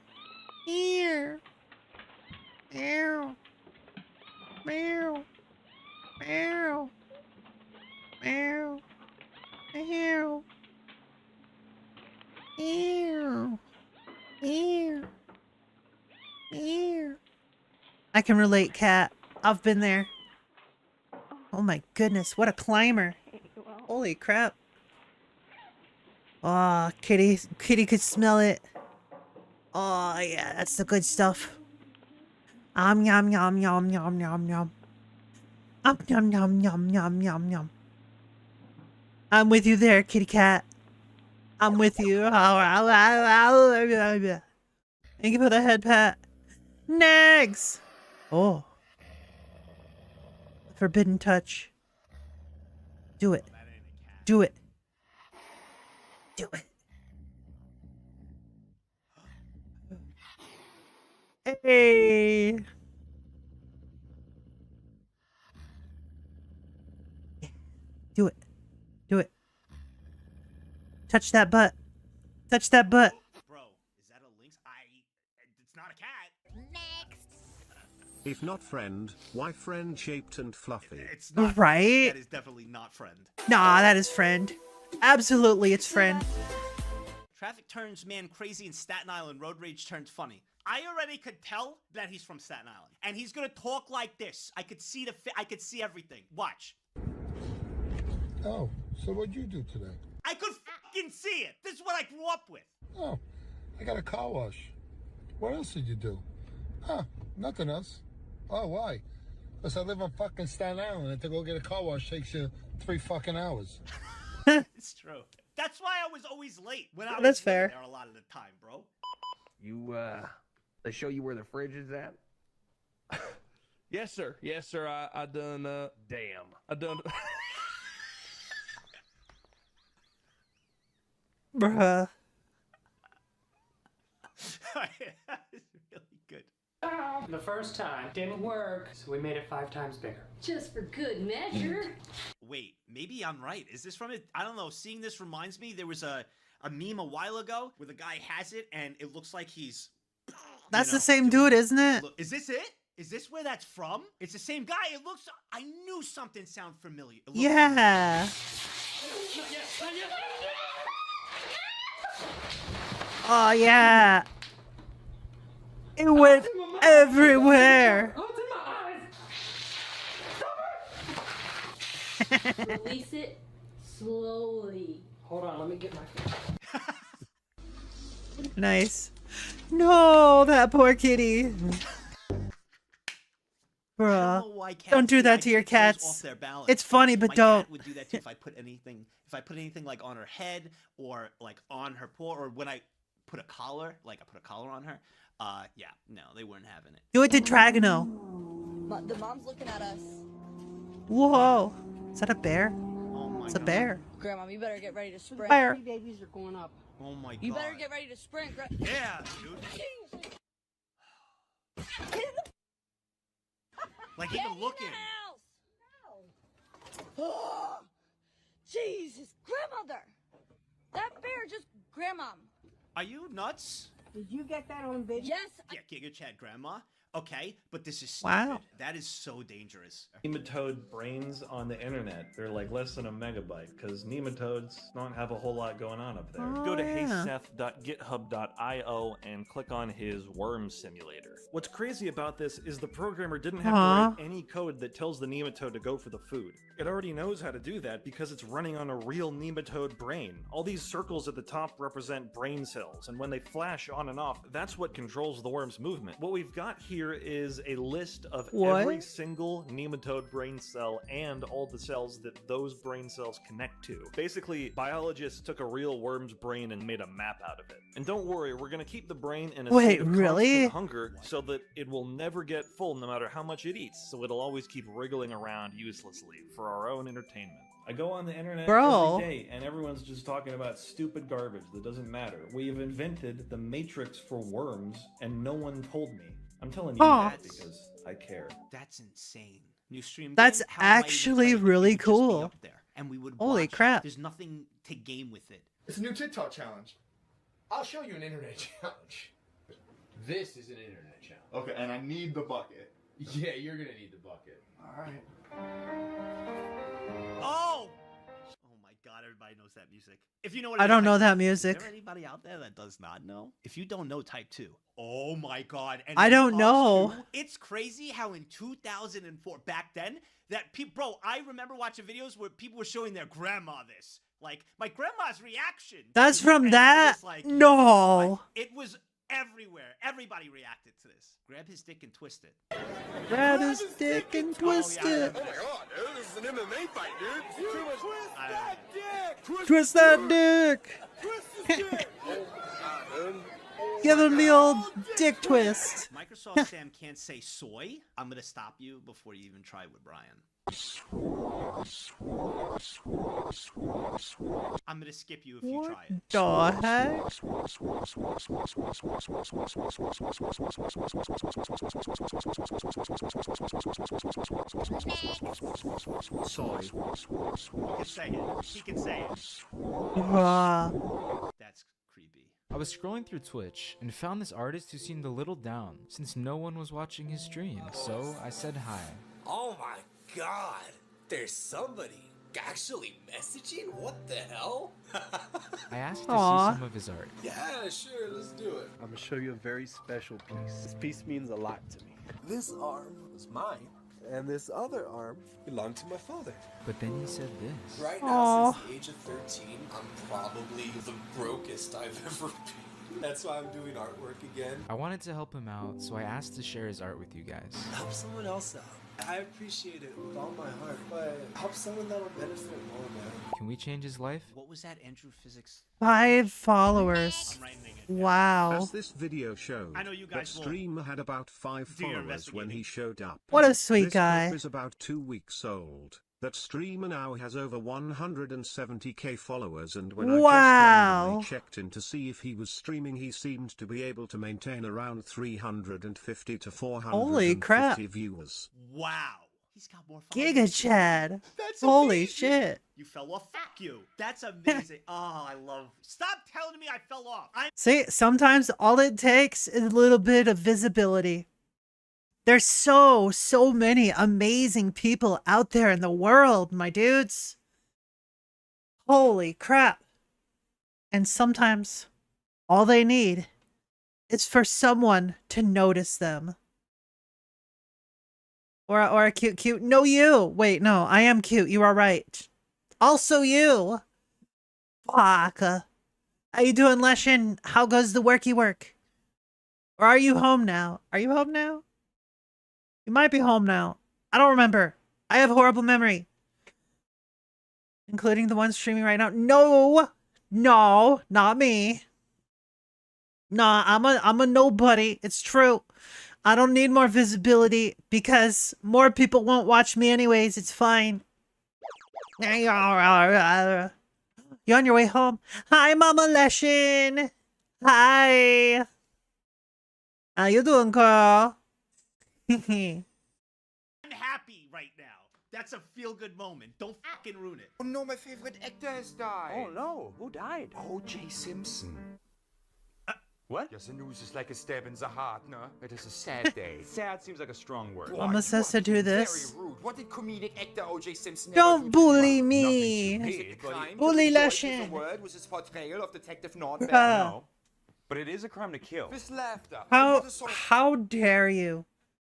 Meow. Meow. Meow. Meow. Meow. Meow. Meow. Meow. Meow. I can relate, cat. I've been there. Oh my goodness, what a climber. Holy crap. Oh, Kitty could smell it. Oh yeah, that's the good stuff. Yum yum yum yum yum yum yum. Yum yum yum yum yum yum. I'm with you there, kitty cat. I'm with you. Thank you for the head pat. Negs! Oh. Forbidden touch. Do it. Do it. Do it. Hey. Do it. Do it. Touch that butt. Touch that butt. Bro, is that a lynx? It's not a cat. Next. If not friend, why friend shaped and fluffy? It's not. Right? That is definitely not friend. Nah, that is friend. Absolutely, it's friend. Traffic turns man crazy in Staten Island. Road rage turns funny. I already could tell that he's from Staten Island, and he's gonna talk like this. I could see everything. Watch. Oh, so what'd you do today? I could fucking see it. This is what I grew up with. Oh, I got a car wash. What else did you do? Huh, nothing else. Oh, why? Because I live on fucking Staten Island, and to go get a car wash takes you 3 fucking hours. It's true. That's why I was always late when I was That's fair. there a lot of the time, bro. You, they show you where the fridge is at? Yes, sir. Yes, sir. I done, Damn. I done. Bruh. It's really good. The first time didn't work, so we made it 5 times bigger. Just for good measure. Wait, maybe I'm right. Is this from it? I don't know. Seeing this reminds me, there was a meme a while ago where the guy has it and it looks like he's... That's the same dude, isn't it? Look, is this it? Is this where that's from? It's the same guy. It looks... I knew something sounded familiar. It looks Yeah. Oh, yeah. It went everywhere. Release it slowly. Hold on, let me get my... Nice. No, that poor kitty. Bruh. Don't do that to your cats. It's funny, but My don't. cat would do that too if I put anything like on her head or like on her paw, or when I put a collar, like I put a collar on her. Yeah, no, they weren't having it. Do it to Dragano. The mom's looking at us. Whoa. Is that a bear? Oh my It's a God. bear. Grandma, you better get ready to sprint. Bear. Babies are going up. Oh my God. You better get ready to sprint. Yeah, dude. Like even looking. Oh, Jesus, grandmother! That bear just grandmom. Are you nuts? Did you get that on video? Yes. Yeah, Giga Chad Grandma. Okay, but this is stupid. Wow. That is so dangerous. Nematode brains on the internet. They're like less than a megabyte because nematodes don't have a whole lot going on up there. Oh, Go to yeah. heyseth.github.io and click on his worm simulator. What's crazy about this is the programmer didn't have Aw. to write any code that tells the nematode to go for the food. It already knows how to do that because it's running on a real nematode brain. All these circles at the top represent brain cells, and when they flash on and off, that's what controls the worm's movement. What we've got here is a list of What? every single nematode brain cell and all the cells that those brain cells connect to. Basically, biologists took a real worm's brain and made a map out of it. And don't worry, we're gonna keep the brain in a Wait, state of really? constant hunger so that it will never get full no matter how much it eats, so it'll always keep wriggling around uselessly for our own entertainment. I go on the internet Bro. every day and everyone's just talking about stupid garbage that doesn't matter. We've invented the matrix for worms and no one told me. I'm telling you Aw. that because I care. That's insane. New stream. That's game, how might it actually play? It really would just be cool. up there, and we would Holy watch it. crap. There's nothing to game with it. It's a new TikTok challenge. I'll show you an internet challenge. This is an internet challenge. Okay, and I need the bucket. Yeah, you're gonna need the bucket. Alright. Oh! Oh my God, everybody knows that music. If you know what I it is, don't know type that 2. music. Is there anybody out there that does not know? If you don't know, type 2. Oh my God. And I in don't Us know. 2, it's crazy how in 2004, back then, that people, bro, I remember watching videos where people were showing their grandma this. Like, my grandma's reaction. That's to- from and it that? was like, No. It was everywhere. Everybody reacted to this. Grab his dick and twist it. Grab his dick and twist it. Oh my god, dude, this is an MMA fight, dude. Too much. Twist that dick! Twist that dick. Twist his dick! Give him the old dick twist. Microsoft Sam can't say soy. I'm going to stop you before you even try with Brian. I'm going to skip you if you try it. The heck? Soy. He can say it. He can say it. That's creepy. I was scrolling through Twitch and found this artist who seemed a little down since no one was watching his stream, so I said hi. Oh my god, there's somebody actually messaging? What the hell? I asked to Aw. see some of his art. Yeah, sure, let's do it. I'm gonna show you a very special piece. This piece means a lot to me. This arm was mine and this other arm belonged to my father. But then he said this. Right Aw. now, since the age of 13, I'm probably the brokest I've ever been. That's why I'm doing artwork again. I wanted to help him out, so I asked to share his art with you guys. Help someone else out. I appreciate it with all my heart, but help someone that'll benefit more, man. Can we change his life? What was that, Andrew Physics? 5 followers. Wow. As this video showed, I know you that guys will streamer had about 5 do your followers when he showed up. What a sweet this guy. clip is about 2 weeks old. That streamer now has over 170k followers, and when I just randomly checked in to see if he was streaming, he seemed to be able to maintain around 350 to 450 Holy crap. viewers. Wow. He's got more Giga Chad. That's Holy amazing. shit. You fell off. Fuck you. That's amazing. Oh, I love. Stop telling me I fell off. See, sometimes all it takes is a little bit of visibility. There's so many amazing people out there in the world, my dudes. Holy crap. And sometimes all they need is for someone to notice them. Or a cute. No, you. Wait, no, I am cute. You are right. Also you. Fuck. How you doing, Leshin? How goes the worky work? Or are you home now? Are you home now? You might be home now. I don't remember. I have horrible memory. Including the one streaming right now. No, not me. Nah, I'm a nobody. It's true. I don't need more visibility because more people won't watch me anyways. It's fine. You on your way home? Hi, Mama Leshin. Hi. How you doing, girl? I'm happy right now. That's a feel-good moment. Don't fucking ruin it. Oh no, my favorite actor has died. Oh no, who died? O.J. Simpson. What? Yes, the news is like a stab in the heart, no? It is a sad day. Sad seems like a strong word. Mama says to do this. Very rude. What did comedic actor O.J. Simpson Don't bully me. Is it a crime Bully to destroy Leshin. the word with his portrayal of Detective Nordberg? No. But it is a crime to kill. With laughter. How dare you?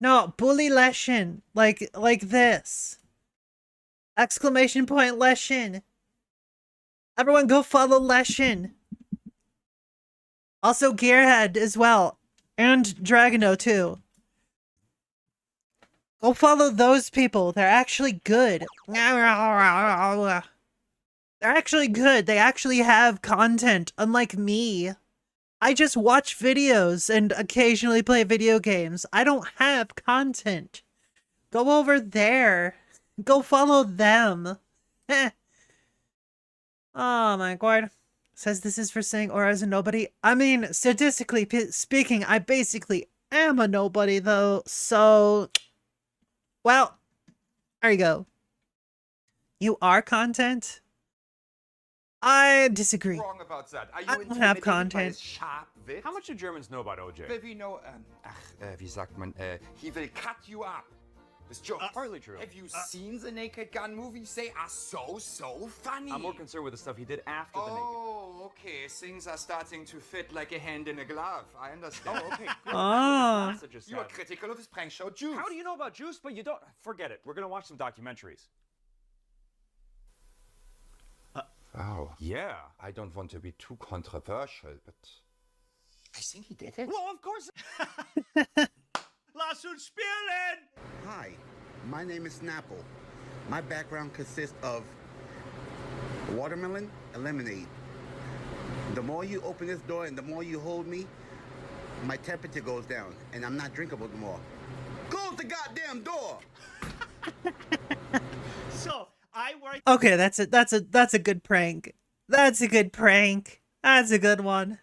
No, bully Leshin. Like this. Exclamation point Leshin. Everyone go follow Leshin. Also Gearhead as well. And Dragano too. Go follow those people. They're actually good. They're actually good. They actually have content, unlike me. I just watch videos and occasionally play video games. I don't have content. Go over there. Go follow them. Oh my god. Says this is for saying or as a nobody. I mean, statistically speaking, I basically am a nobody though. So, well, there you go. You are content? I disagree. Wrong about that. Are you I don't have intimidated by content. his sharp wit? How much do Germans know about OJ? Well, we know, wie sagt man, he will cut you up. This joke. Partly true. Have you seen the Naked Gun movies? They are so funny. I'm more concerned with the stuff he did after the naked. Oh, okay. Things are starting to fit like a hand in a glove. I understand. Oh, okay. Good. Ah. It's not such a You are sad- critical of his prank show, Juice. How do you know about Juice, but you don't? Forget it. We're gonna watch some documentaries. Oh. Yeah. I don't want to be too controversial, but I think he did it. Well, of course. Lawsuit spilling! Hi, my name is Snapple. My background consists of watermelon and lemonade. The more you open this door and the more you hold me, my temperature goes down and I'm not drinkable anymore. Close the goddamn door! So, I work. Okay, that's a good prank. That's a good prank. That's a good one.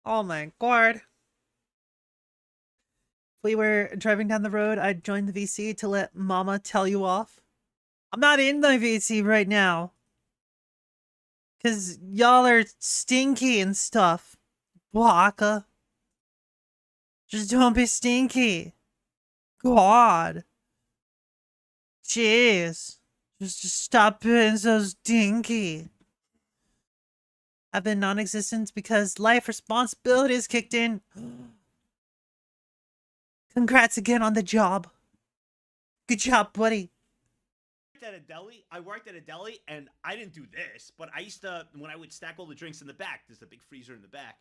Oh my god. If we were driving down the road, I'd join the VC to let Mama tell you off. I'm not in the VC right now. Cause y'all are stinky and stuff. Waka. Just don't be stinky. God. Jeez. Just stop being so stinky. I've been non-existent because life responsibilities kicked in. Congrats again on the job. Good job, buddy. I worked at a deli, and I didn't do this, but I used to, when I would stack all the drinks in the back, there's a big freezer in the back,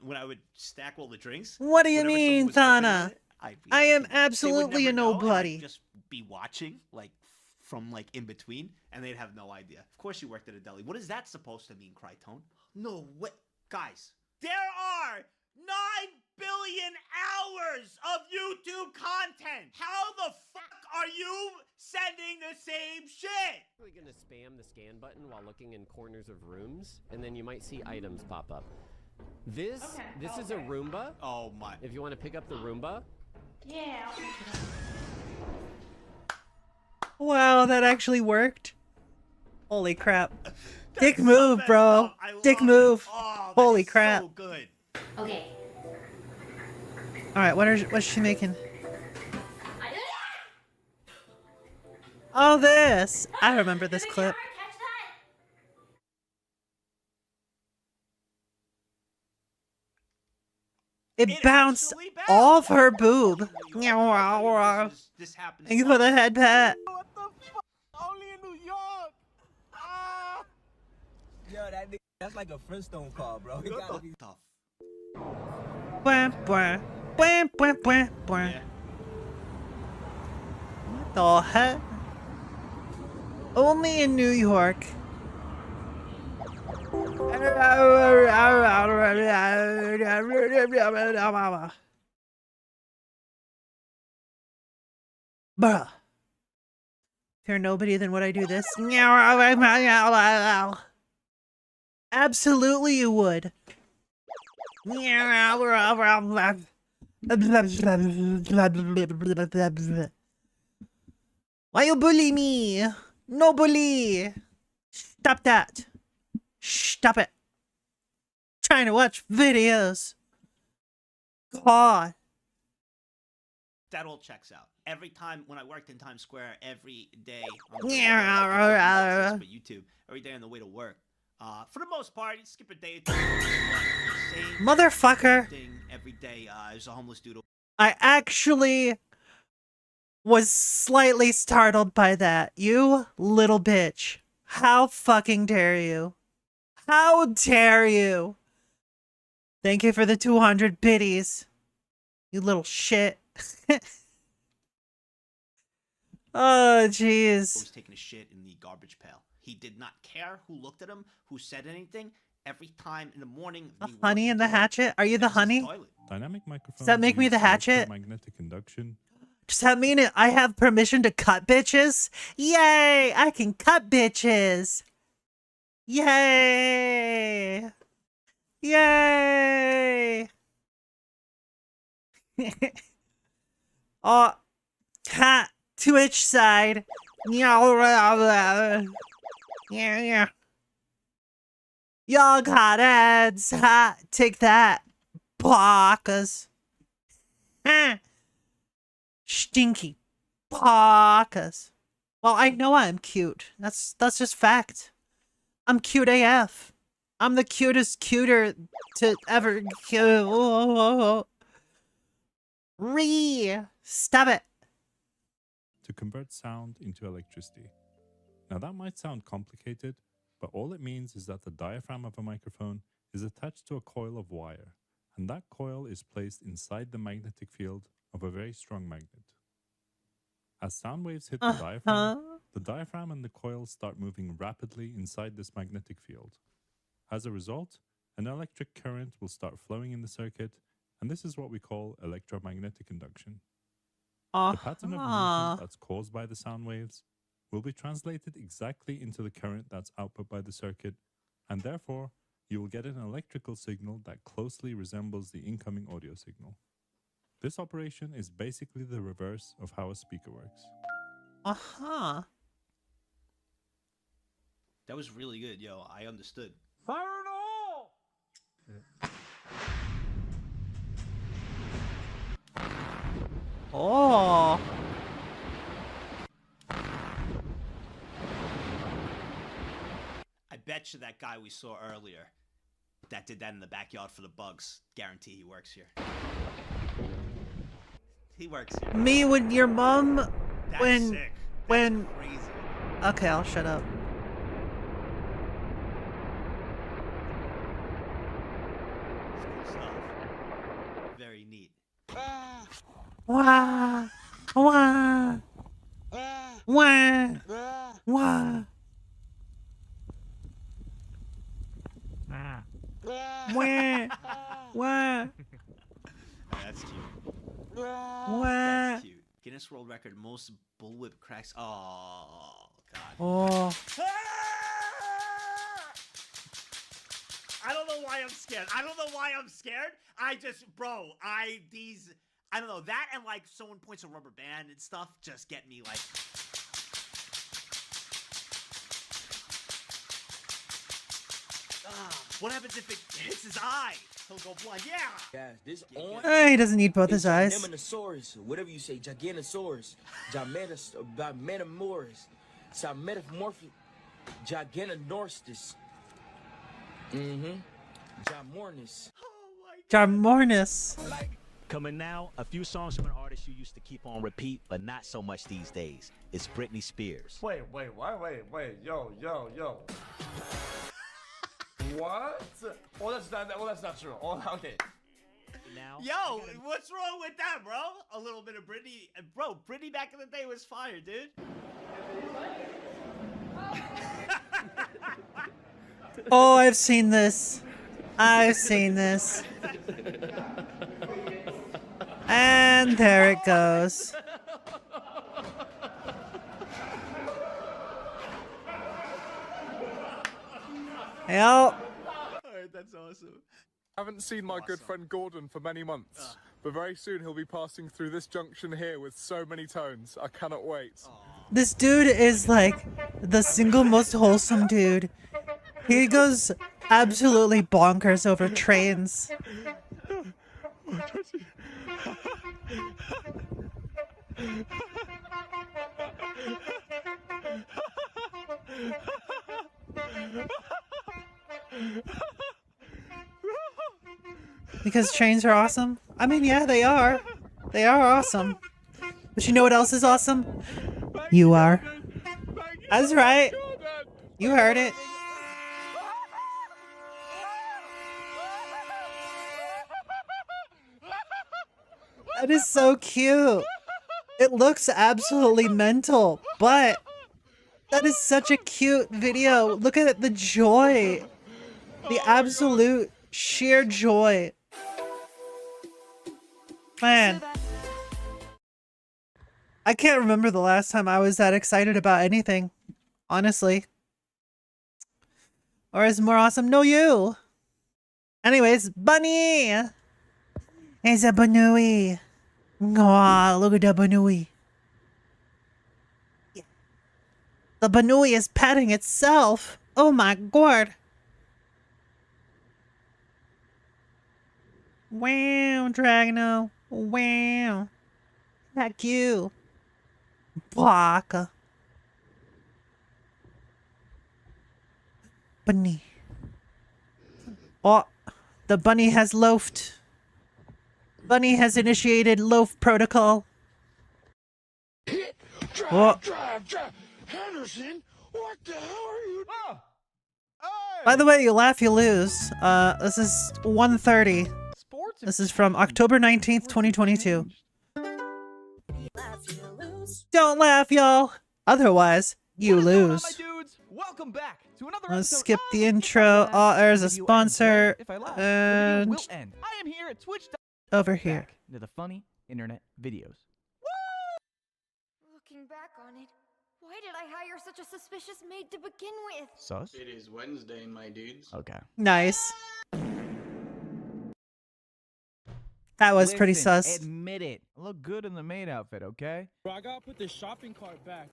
when I would stack all the drinks. What do you whenever someone mean, was opening Thana? it, I am they would absolutely a never know, and nobody. I'd just be watching, like, from, like, in between, and they'd have no idea. Of course you worked at a deli. What is that supposed to mean, Crytone? No way. Guys, there are 9 billion hours of YouTube content. How the fuck are you sending the same shit? We're gonna spam the scan button while looking in corners of rooms, and then you might see items pop up. This is a Roomba. Oh my! If you want to pick up the Roomba. Yeah. Wow, that actually worked. Holy crap. Dick move, bro. Dick move. Oh, Holy crap. So good. Okay. Alright, what's she making? Oh, this! I remember this clip. It bounced off her boob. This happens. Thank you for the head pat. What the fuck? Only in New York. Ah. Yo, that's like a Flintstone car, bro. It gotta be tough. Bwah, bwah. Bwah, bwah, bwah, bwah. What the heck? Only in New York. Bruh. If you're nobody, then would I do this? Absolutely you would. Why you bully me? No bully. Stop that. Stop it. Trying to watch videos. God. That all checks out. Every time when I worked in Times Square, every day on for YouTube, every day on the way to work. For the most part, you skip a day or two. Same Motherfucker. thing every day. There's a homeless dude. I actually was slightly startled by that. You little bitch. How fucking dare you? How dare you? Thank you for the 200 biddies. You little shit. Oh, jeez. Was taking a shit in the garbage pail. He did not care who looked at him, who said anything. Every time in the morning, The honey and the hatchet? Are you the honey? Dynamic microphones. Does that make me the hatchet? Magnetic induction. Does that mean I have permission to cut bitches? Yay! I can cut bitches! Yay! Yay! Oh, cat to each side. Yeah. Y'all got ads. Ha! Take that, blockers. Stinky pockers. Well, I know I'm cute. That's just fact. I'm cute AF. I'm the cutest cuter to ever. Stop it. To convert sound into electricity. Now that might sound complicated, but all it means is that the diaphragm of a microphone is attached to a coil of wire, and that coil is placed inside the magnetic field of a very strong magnet. As sound waves hit the diaphragm and the coil start moving rapidly inside this magnetic field. As a result, an electric current will start flowing in the circuit, and this is what we call electromagnetic induction. The pattern of movement that's caused by the sound waves will be translated exactly into the current that's output by the circuit, and therefore, you will get an electrical signal that closely resembles the incoming audio signal. This operation is basically the reverse of how a speaker works. That was really good, yo. I understood. Fire in all! Oh. I bet you that guy we saw earlier that did that in the backyard for the bugs. Guarantee he works here. He works here. Me when your mom That's when sick. when Crazy. okay, I'll shut up. Cool stuff. Very neat. Wah, wah, wah, wah. Wah, wah, That's cute. wah. That's cute. Guinness World Record most bullwhip cracks. Oh god. Oh, I don't know why I'm scared. I don't know why I'm scared. I just, bro, I don't know, that and like someone points a rubber band and stuff just get me like. What happens if it hits his eye? He'll go blind. Yeah. Guys, this on. he doesn't need both his eyes. Giganosaurus, whatever you say, Giganosaurus, Gigantosaurus, Metamorphic, Giganonorstis. Jamornis. Jarmornis. Coming now, a few songs from an artist you used to keep on repeat, but not so much these days. It's Britney Spears. Wait, yo. What? Oh, that's not true. Oh, okay. Now, Yo, what's wrong with that, bro? A little bit of Britney. Bro, Britney back in the day was fire, dude. Oh, I've seen this. I've seen this. And there it goes. Yep. Alright, that's awesome. I haven't seen my good friend Gordon for many months, but very soon he'll be passing through this junction here with so many tones. I cannot wait. This dude is like the single most wholesome dude. He goes absolutely bonkers over trains. Because trains are awesome? I mean, yeah, they are. They are awesome. But you know what else is awesome? You are. That's right. You heard it. That is so cute. It looks absolutely mental, but that is such a cute video. Look at the joy. The absolute sheer joy. Man. I can't remember the last time I was that excited about anything. Honestly. Or is more awesome? No, you. Anyways, Bunny. It's a Banui. Oh, look at the Banui. The Banui is petting itself. Oh my god. Wow, Dragno. Wow. Heck you. Baka. Bunny. Oh, the bunny has loafed. Bunny has initiated loaf protocol. Drive. Henderson, what the hell are you doing? By the way, you laugh, you lose. This is 1:30. This is from October 19th, 2022. Don't laugh, y'all. Otherwise, you lose. Welcome back to another Let's episode skip of the intro. Oh, there's a If you sponsor. If I laugh, the And video will end. I am here at Twitch. over here. To the funny internet videos. Looking back on it, why did I hire such a suspicious maid to begin with? Sus? It is Wednesday, my dudes. Okay. Nice. That was pretty Listen, sus. Admit it. I look good in the maid outfit, okay? Bro, I gotta put the shopping cart back.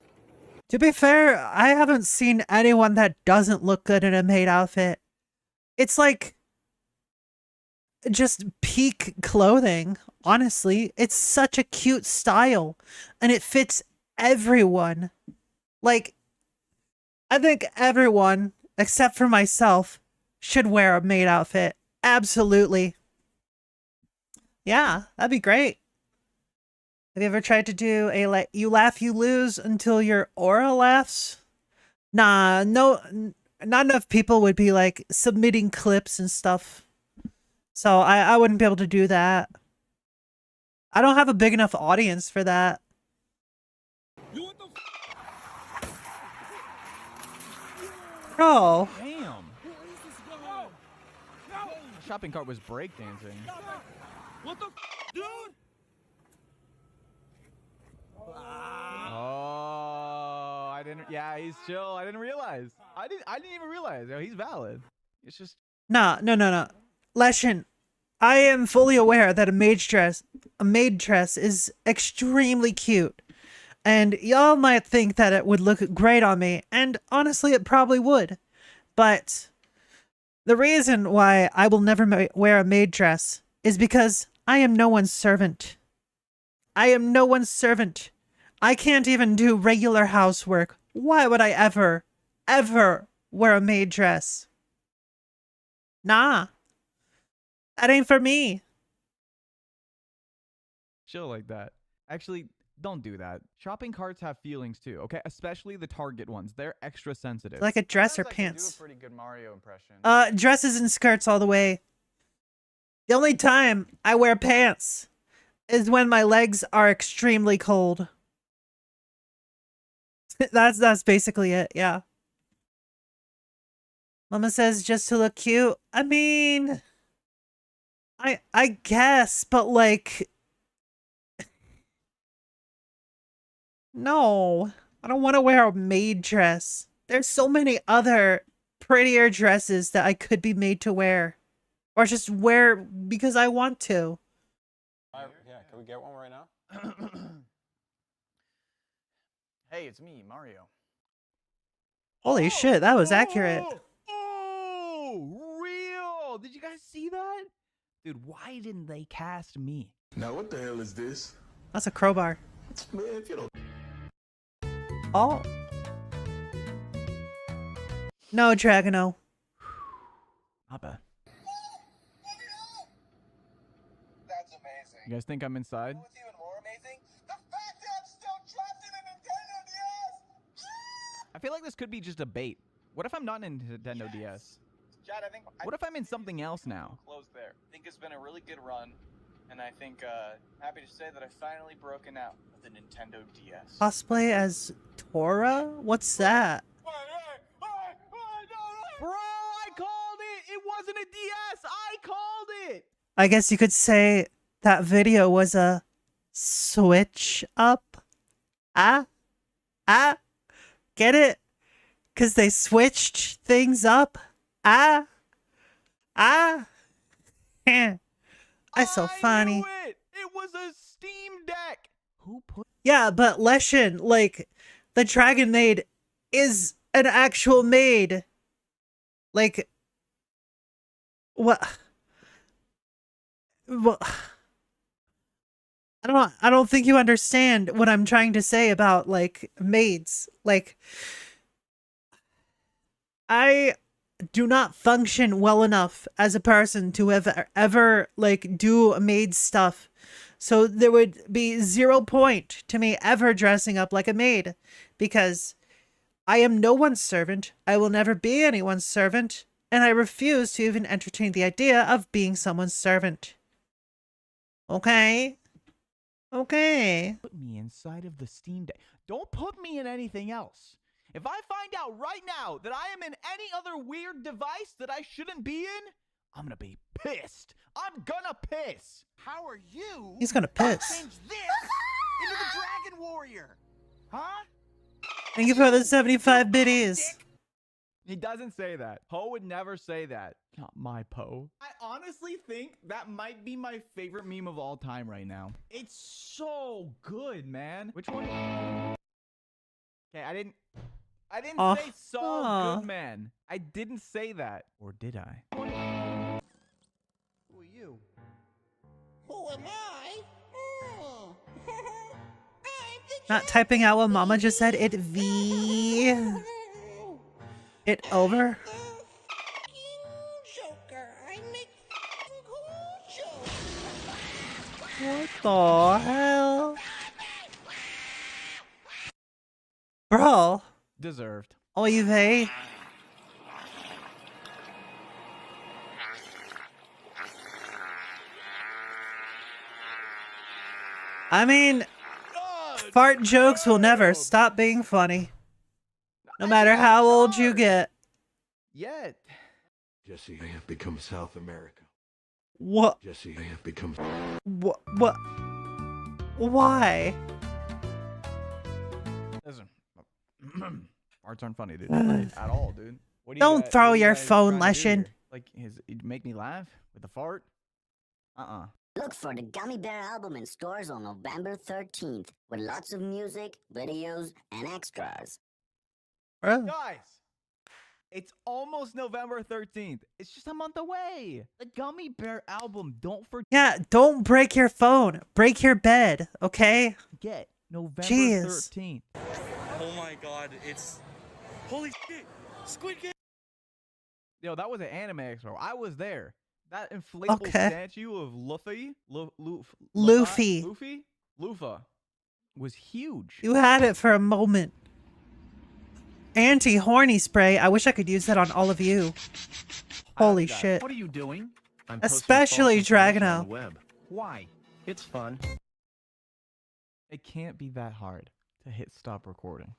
To be fair, I haven't seen anyone that doesn't look good in a maid outfit. It's like just peak clothing, honestly. It's such a cute style and it fits everyone. Like, I think everyone, except for myself, should wear a maid outfit. Absolutely. Yeah, that'd be great. Have you ever tried to do a you laugh, you lose until your aura laughs? Nah, no, not enough people would be like submitting clips and stuff. So I wouldn't be able to do that. I don't have a big enough audience for that. Oh. Damn. The shopping cart was breakdancing. What the dude? Oh, I didn't. Yeah, he's chill. I didn't realize. I didn't even realize. Yo, he's valid. It's just. No. Leshen, I am fully aware that a maid dress is extremely cute. And y'all might think that it would look great on me, and honestly, it probably would. But the reason why I will never wear a maid dress is because I am no one's servant. I am no one's servant. I can't even do regular housework. Why would I ever wear a maid dress? Nah. That ain't for me. Chill like that. Actually, don't do that. Shopping carts have feelings too, okay? Especially the Target ones. They're extra sensitive. Like a dress or Sometimes I can pants. do a pretty good Mario impression. Dresses and skirts all the way. The only time I wear pants is when my legs are extremely cold. That's basically it, yeah. Mama says just to look cute. I mean, I guess, but like, no, I don't want to wear a maid dress. There's so many other prettier dresses that I could be made to wear, or just wear because I want to. Yeah, can we get one right now? Hey, it's me, Mario. Holy shit, that was accurate. Oh, real! Did you guys see that? Dude, why didn't they cast me? Now what the hell is this? That's a crowbar. Man, if you don't. Oh. No, Dragano. Not bad. That's amazing. You guys think I'm inside? What's even more amazing? The fact that I'm still trapped in a Nintendo DS! I feel like this could be just a bait. What if I'm not in Nintendo DS? Chad, I think. What if I'm in something else now? Close there. I think it's been a really good run, and I think happy to say that I've finally broken out of the Nintendo DS. Cosplay as Tora? What's that? Bro, I called it! It wasn't a DS! I called it! I guess you could say that video was a switch up. Get it? 'Cause they switched things up. That's so funny. It was a Steam Deck! Who put... Yeah, but Leshen, like, the Dragon Maid is an actual maid. Like, what? Well, I don't think you understand what I'm trying to say about, like, maids. Like, I do not function well enough as a person to ever like do maid stuff. So there would be 0 point to me ever dressing up like a maid, because I am no one's servant. I will never be anyone's servant, and I refuse to even entertain the idea of being someone's servant. Okay? Okay. Put me inside of the Steam Deck. Don't put me in anything else. If I find out right now that I am in any other weird device that I shouldn't be in, I'm gonna be pissed. I'm gonna piss. How are you? He's gonna piss. Change this into the Dragon Warrior, huh? Thank you for the 75 biddies. He doesn't say that. Poe would never say that. Not my Poe. I honestly think that might be my favorite meme of all time right now. It's so good, man. Which one? Okay, I didn't say so good, man. I didn't say that. Or did I? Who are you? Who am I? Not typing out what Mama just said. It over. What the hell? Deserved. Oy vey. I mean, fart jokes will never stop being funny. No matter how old you get. Yet. Jesse, I have become South America. What? Jesse, I have become... What? Why? Listen. Farts aren't funny, dude. Like, at all, dude. What do you Don't got- throw what do you your guys phone, trying to do Leshin. here? Like, you make me laugh with a fart? Look for the Gummy Bear album in stores on November 13th with lots of music, videos, and extras. Guys, it's almost November 13th. It's just a month away. The Gummy Bear album, don't forget. Yeah, don't break your phone. Break your bed, okay? November Jeez. 13th. Oh my god, it's... Holy shit! Squid Game! Yo, that was an anime expo. I was there. That inflatable statue of Luffy was huge. You had it for a moment. Anti-horny spray. I wish I could use that on all of you. Holy shit. What are you doing? I'm Especially Dragono. Web. Why? It's fun. It can't be that hard to hit stop recording.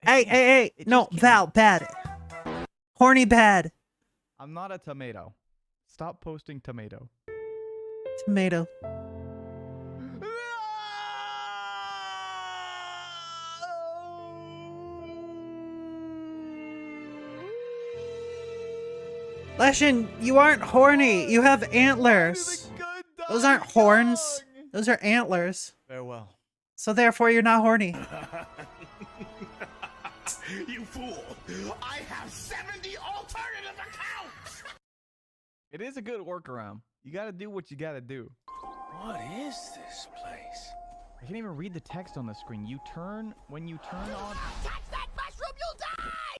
Hey. No, Val, bad. Horny bad. I'm not a tomato. Stop posting tomato. Tomato. Leshin, you aren't horny. You have antlers. Those aren't horns. Those are antlers. Farewell. So therefore, you're not horny. You fool! I have 70 alternative accounts! It is a good workaround. You gotta do what you gotta do. What is this place? I can't even read the text on the screen. When you turn on... Touch that mushroom, you'll die!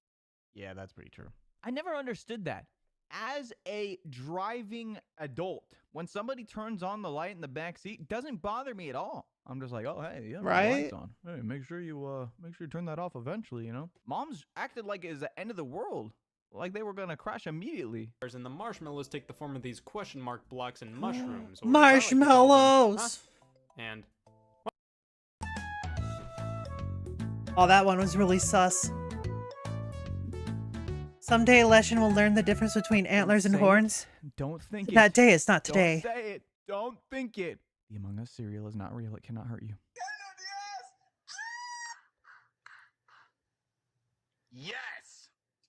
Yeah, that's pretty true. I never understood that. As a driving adult, when somebody turns on the light in the back seat, it doesn't bother me at all. I'm just like, oh, hey, yeah, the light's on. Hey, make sure you turn that off eventually, you know? Moms acted like it was the end of the world. Like they were gonna crash immediately. And the marshmallows take the form of these question mark blocks and mushrooms. Or Marshmallows! And... Oh, that one was really sus. Someday Leshin will learn the difference between antlers and horns. Don't think it. That day is not today. Don't say it. Don't think it. The Among Us cereal is not real. It cannot hurt you. Yes!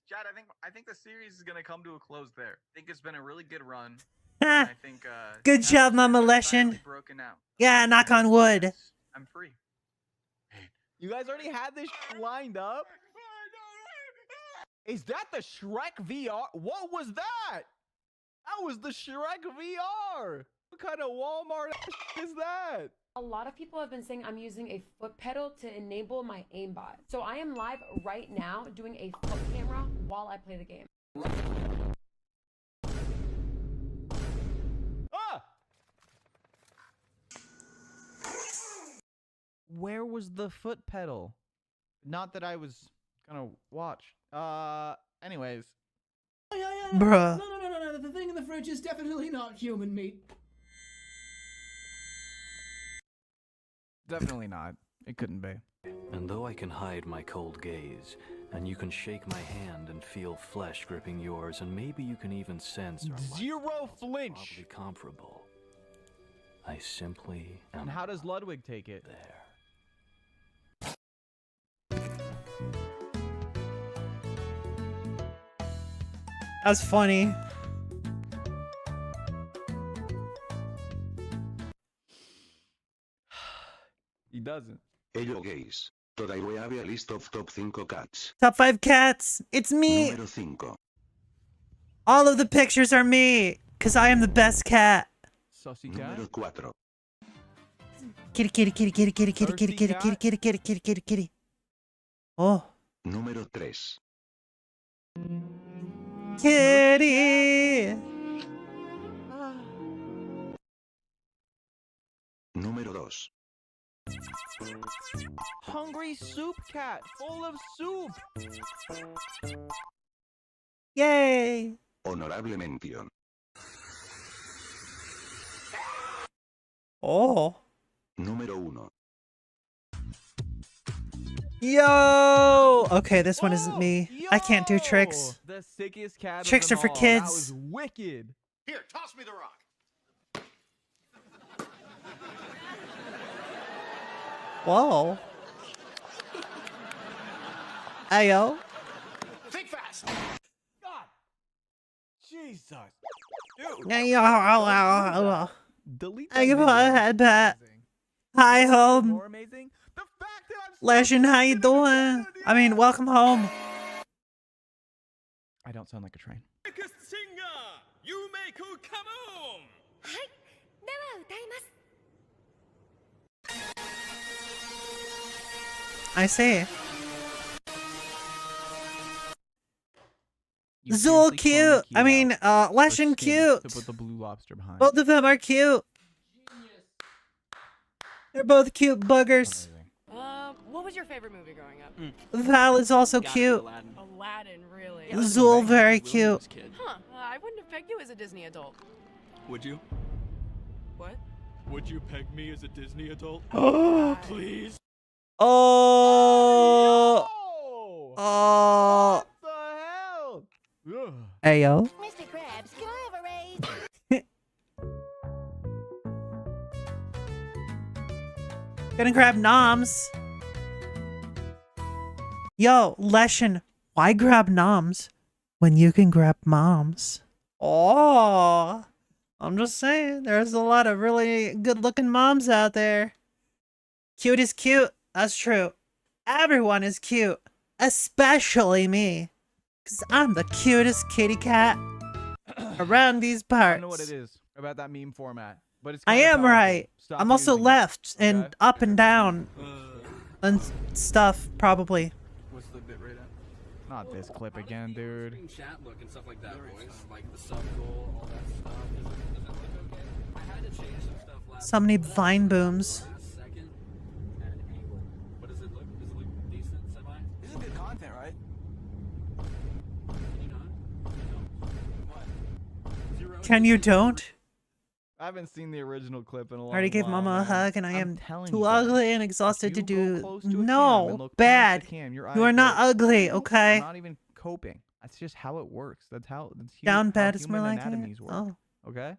Chad, I think the series is gonna come to a close there. I think it's been a really good run. I think Good job, Mama Leshin. Broken out. Yeah, knock on wood. I'm free. You guys already had this lined up? Is that the Shrek VR? What was that? That was the Shrek VR. What kind of Walmart is that? A lot of people have been saying I'm using a foot pedal to enable my aimbot. So I am live right now doing a foot camera while I play the game. Ah! Where was the foot pedal? Not that I was gonna watch. Anyways. Bruh. No. The thing in the fridge is definitely not human meat. Definitely not. It couldn't be. And though I can hide my cold gaze, and you can shake my hand and feel flesh gripping yours, and maybe you can even sense our Zero flinch. probably comparable, I simply am. And how does Ludwig take it? There. That's funny. He doesn't. Hello guys. Today we have a list of top 5 cats. Top 5 cats. It's me. Número 5. All of the pictures are me. Because I am the best cat. Saucy cat. Número 4. Kitty, kitty, kitty, kitty, kitty, kitty, kitty, kitty, kitty, kitty, kitty, kitty, kitty, kitty. Oh. Número 3. Kitty. Número 2. Hungry soup cat, full of soup. Yay! Honorable mención. Oh. Número 1. Yo! Okay, this one isn't me. I can't do tricks. The sickest cat. Tricks of are them for all. kids. That was wicked. Here, toss me the rock. Whoa. Ayo. Think fast. God. Jesus. Dude. Ayo. Delete that I give video. a head pat. Hi, home. More amazing. The fact that I'm Legend, how you doing? I mean, welcome home. I don't sound like a train. Biggest singer, Yumeko, come on! はい、では歌います。 I see. You Zool seriously cloned cute. the key I mean, out Lesh for and skin cute. To put the blue lobster behind. Both of them are cute. They're both cute buggers. What was your favorite movie growing up? Val is also cute. Aladdin, really? Zool, very cute. Huh, I wouldn't have pegged you as a Disney adult. Would you? What? Would you peg me as a Disney adult? Oh. Please? Oh. Oh. What the hell? Ugh. Ayo. Mr. Krabs, can I have a raise? Gonna grab noms. Yo, Leshin, why grab noms when you can grab moms? Oh, I'm just saying, there's a lot of really good-looking moms out there. Cute is cute. That's true. Everyone is cute, especially me, because I'm the cutest kitty cat around these I parts. don't know what it is about that meme format, but it's. I kinda am powerful. right. Stop I'm also using it, left and okay? up and down and stuff, probably. What's the bit rate at? Not this clip again, dude. Chat look and stuff like that, boys. Like the sub goal, all that stuff. Does it look okay? I had to change some stuff last So many vine booms. second at an angle. But does it look decent, semi? This is good content, right? Can you not? No. What? Zero? Can you don't? I haven't seen the original clip in a long I already gave while, Mama a man. hug and I I'm am telling too you guys, ugly and if exhausted to you go do. close to a cam and No, look past bad. the cam, your You are eyes not go, ugly, I'm okay? not even coping. That's just how it works. That's how Down how bad is more human like anatomies it. work. Oh. Okay?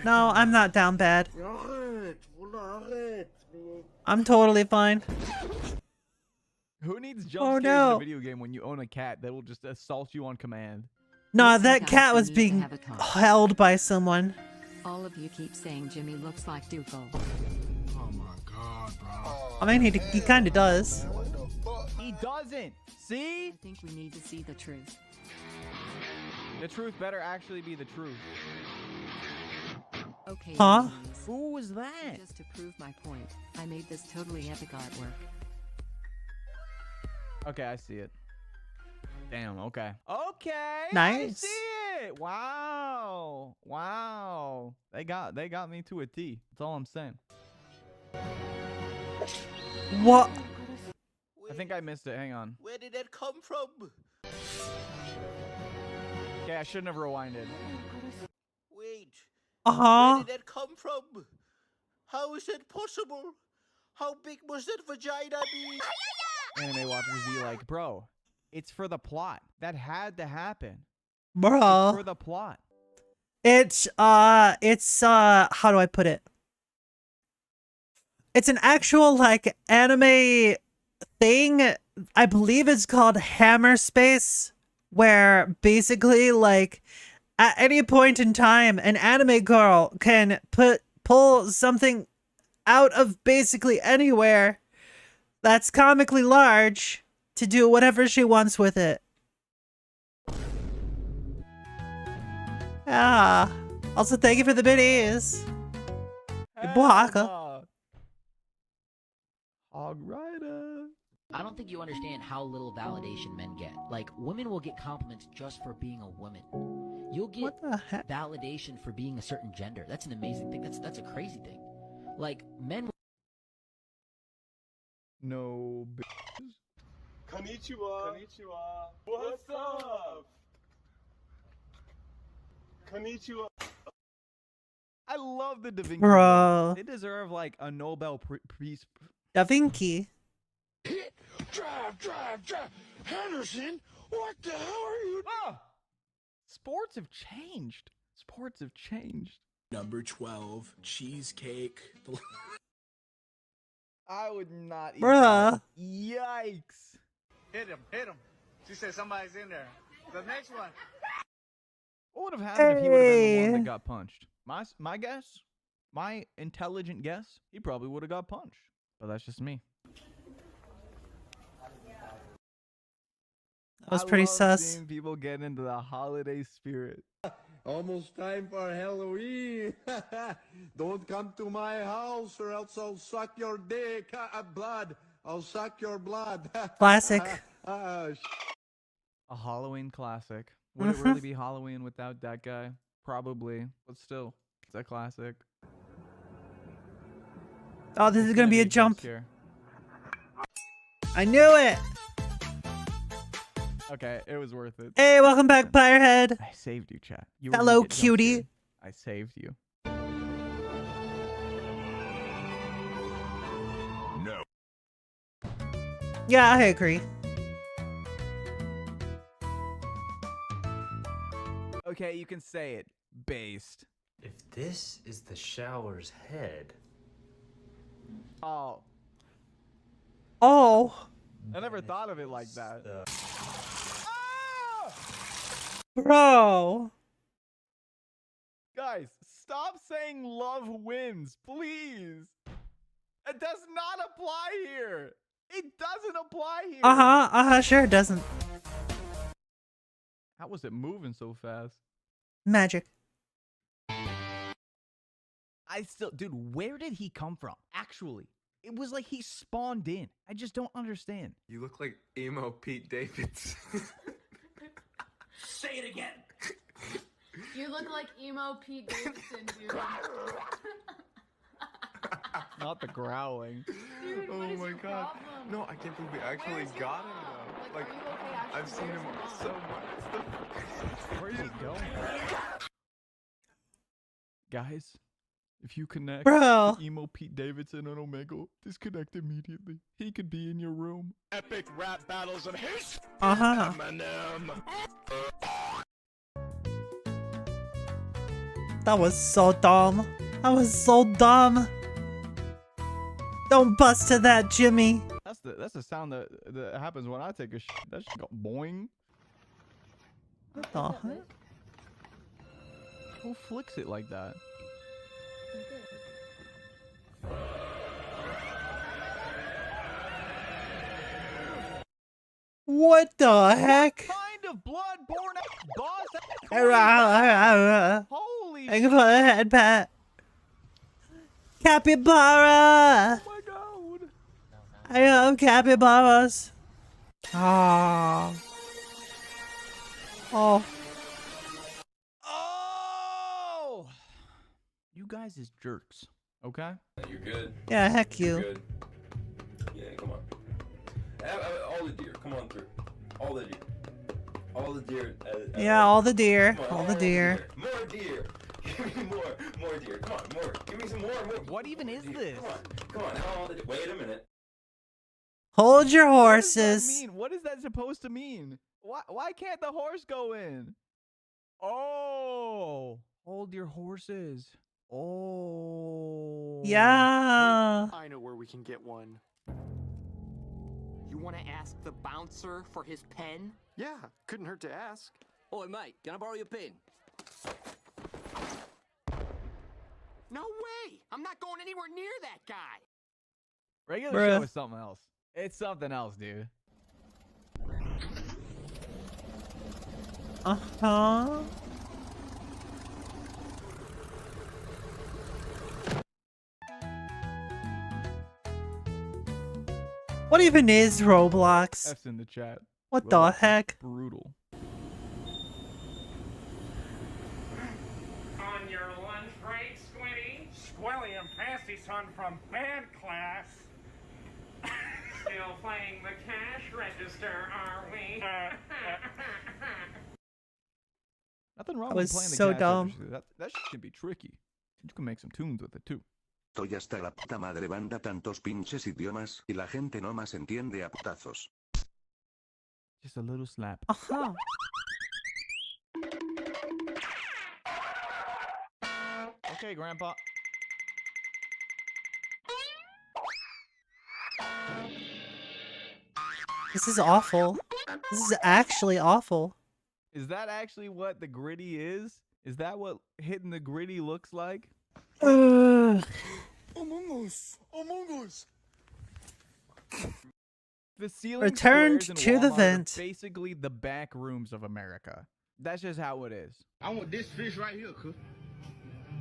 No, I'm not down bad. I'm totally fine. Who needs jump Oh, scares in no. a video game when you own a cat that will just assault you on command? No, Listen, that guys, cat we was need to being have a talk. held by someone. All of you keep saying Jimmy looks like Dougal. Oh my god, bro. I mean, he kind of does. He doesn't. See? I think we need to see the truth. The truth better actually be the truth. Okay. Huh? ladies, Who was that? Just to prove my point, I made this totally epic artwork. Okay, I see it. Damn, okay. Okay. I Nice. see it. Wow. Wow. They got me to a T. That's all I'm saying. What? I think I missed it. Hang on. Where did that come from? Okay, I shouldn't have rewinded. Wait. Uh-huh. Where did that come from? How is that possible? How big must that vagina be? Anime watchers be like, bro, it's for the plot. That had to happen. Bro. It's for the plot. It's how do I put it? It's an actual, like, anime thing. I believe it's called Hammer Space, where basically, like, at any point in time, an anime girl can pull something out of basically anywhere that's comically large to do whatever she wants with it. Ah. Also, thank you for the biddies. Boaka. Hog Rider. I don't think you understand how little validation men get. Like, women will get compliments just for being a woman. You'll get What the heck? validation for being a certain gender. That's an amazing thing. That's a crazy thing. Like, men No bitches. Konnichiwa. Konnichiwa. What's up? Konnichiwa. I love the Da Vinci. Bro. They deserve like a Nobel Peace. Da Vinci. Drive. Henderson, what the hell are you doing? Sports have changed. Sports have changed. Number 12, cheesecake. I would not eat Bruh. that. Yikes. Hit him. She said somebody's in there. The next one. What would have happened if he would have been the one that got punched? My guess, my intelligent guess, he probably would have got punched. But that's just me. That was pretty sus. Seeing people get into the holiday spirit. Almost time for Halloween. Don't come to my house or else I'll suck your dick. Blood. I'll suck your blood. Classic. A Halloween classic. Would it really be Halloween without that guy? Probably. But still, it's a classic. Oh, this is gonna be a jump. Here. I knew it. Okay, it was worth it. Hey, welcome back, Firehead. I saved you, chat. Hello, Cutie. I saved you. No. Yeah, I agree. Okay, you can say it. Based. If this is the shower's head. Oh. Oh. I never thought of it like that. Bro. Guys, stop saying love wins, please. It does not apply here. It doesn't apply here. Sure it doesn't. How was it moving so fast? Magic. Dude, where did he come from? Actually, it was like he spawned in. I just don't understand. You look like emo Pete Davidson. Say it again. You look like emo Pete Davidson, dude. Not the growling. Dude, Oh my god. problem? No, I can't believe we actually got him though. Like, I've seen him so much. Where's he going? Guys, if you connect Bro. to emo Pete Davidson and Omegle, disconnect immediately. He could be in your room. Epic rap battles of his. That was so dumb. That was so dumb. Don't bust to that, Jimmy. That's the sound that happens when I take a shit. That shit go boing. What the heck? Who flicks it like that? What the heck? What kind of blood-borne boss? Holy I can put a head pat. Capybara! Oh my god. I love capybaras. Oh. Oh. Oh! You guys is jerks, okay? You're good. Yeah, heck You're you. good. Yeah, come on. All the deer, come on through. All the deer. All the deer. Yeah, all the deer. Come on, All the deer. More deer. Give me more deer. Come on, more. Give me some more. What even is this? Come on. All the wait a minute. Hold your What does that horses. mean? What is that supposed to mean? Why can't the horse go in? Oh, hold your horses. Oh. Yeah. I know where we can get one. You want to ask the bouncer for his pen? Yeah, couldn't hurt to ask. Oi, mate, can I borrow your pen? No way! I'm not going anywhere near that guy! Regular Bruh. show is something else. It's something else, dude. Uh-huh. What even is Roblox? F's in the chat. What the heck? Brutal. On your lunch break, Squinty? Squilly and Passy son from band class. still playing the cash register, are we? Nothing wrong That with was playing the so cash dumb. register. That shit can be tricky. You can make some tunes with it too. Estoy hasta la puta madre banda tantos pinches idiomas y la gente no más entiende a putazos. Just a little slap. Uh-huh. Okay, Grandpa. This is awful. This is actually awful. Is that actually what the gritty is? Is that what hitting the gritty looks like? Ugh. Among Us! Among Us! The ceiling Returned squares in to the Walmart are vent. basically the back rooms of America. That's just how it is. I want this fish right here, cook.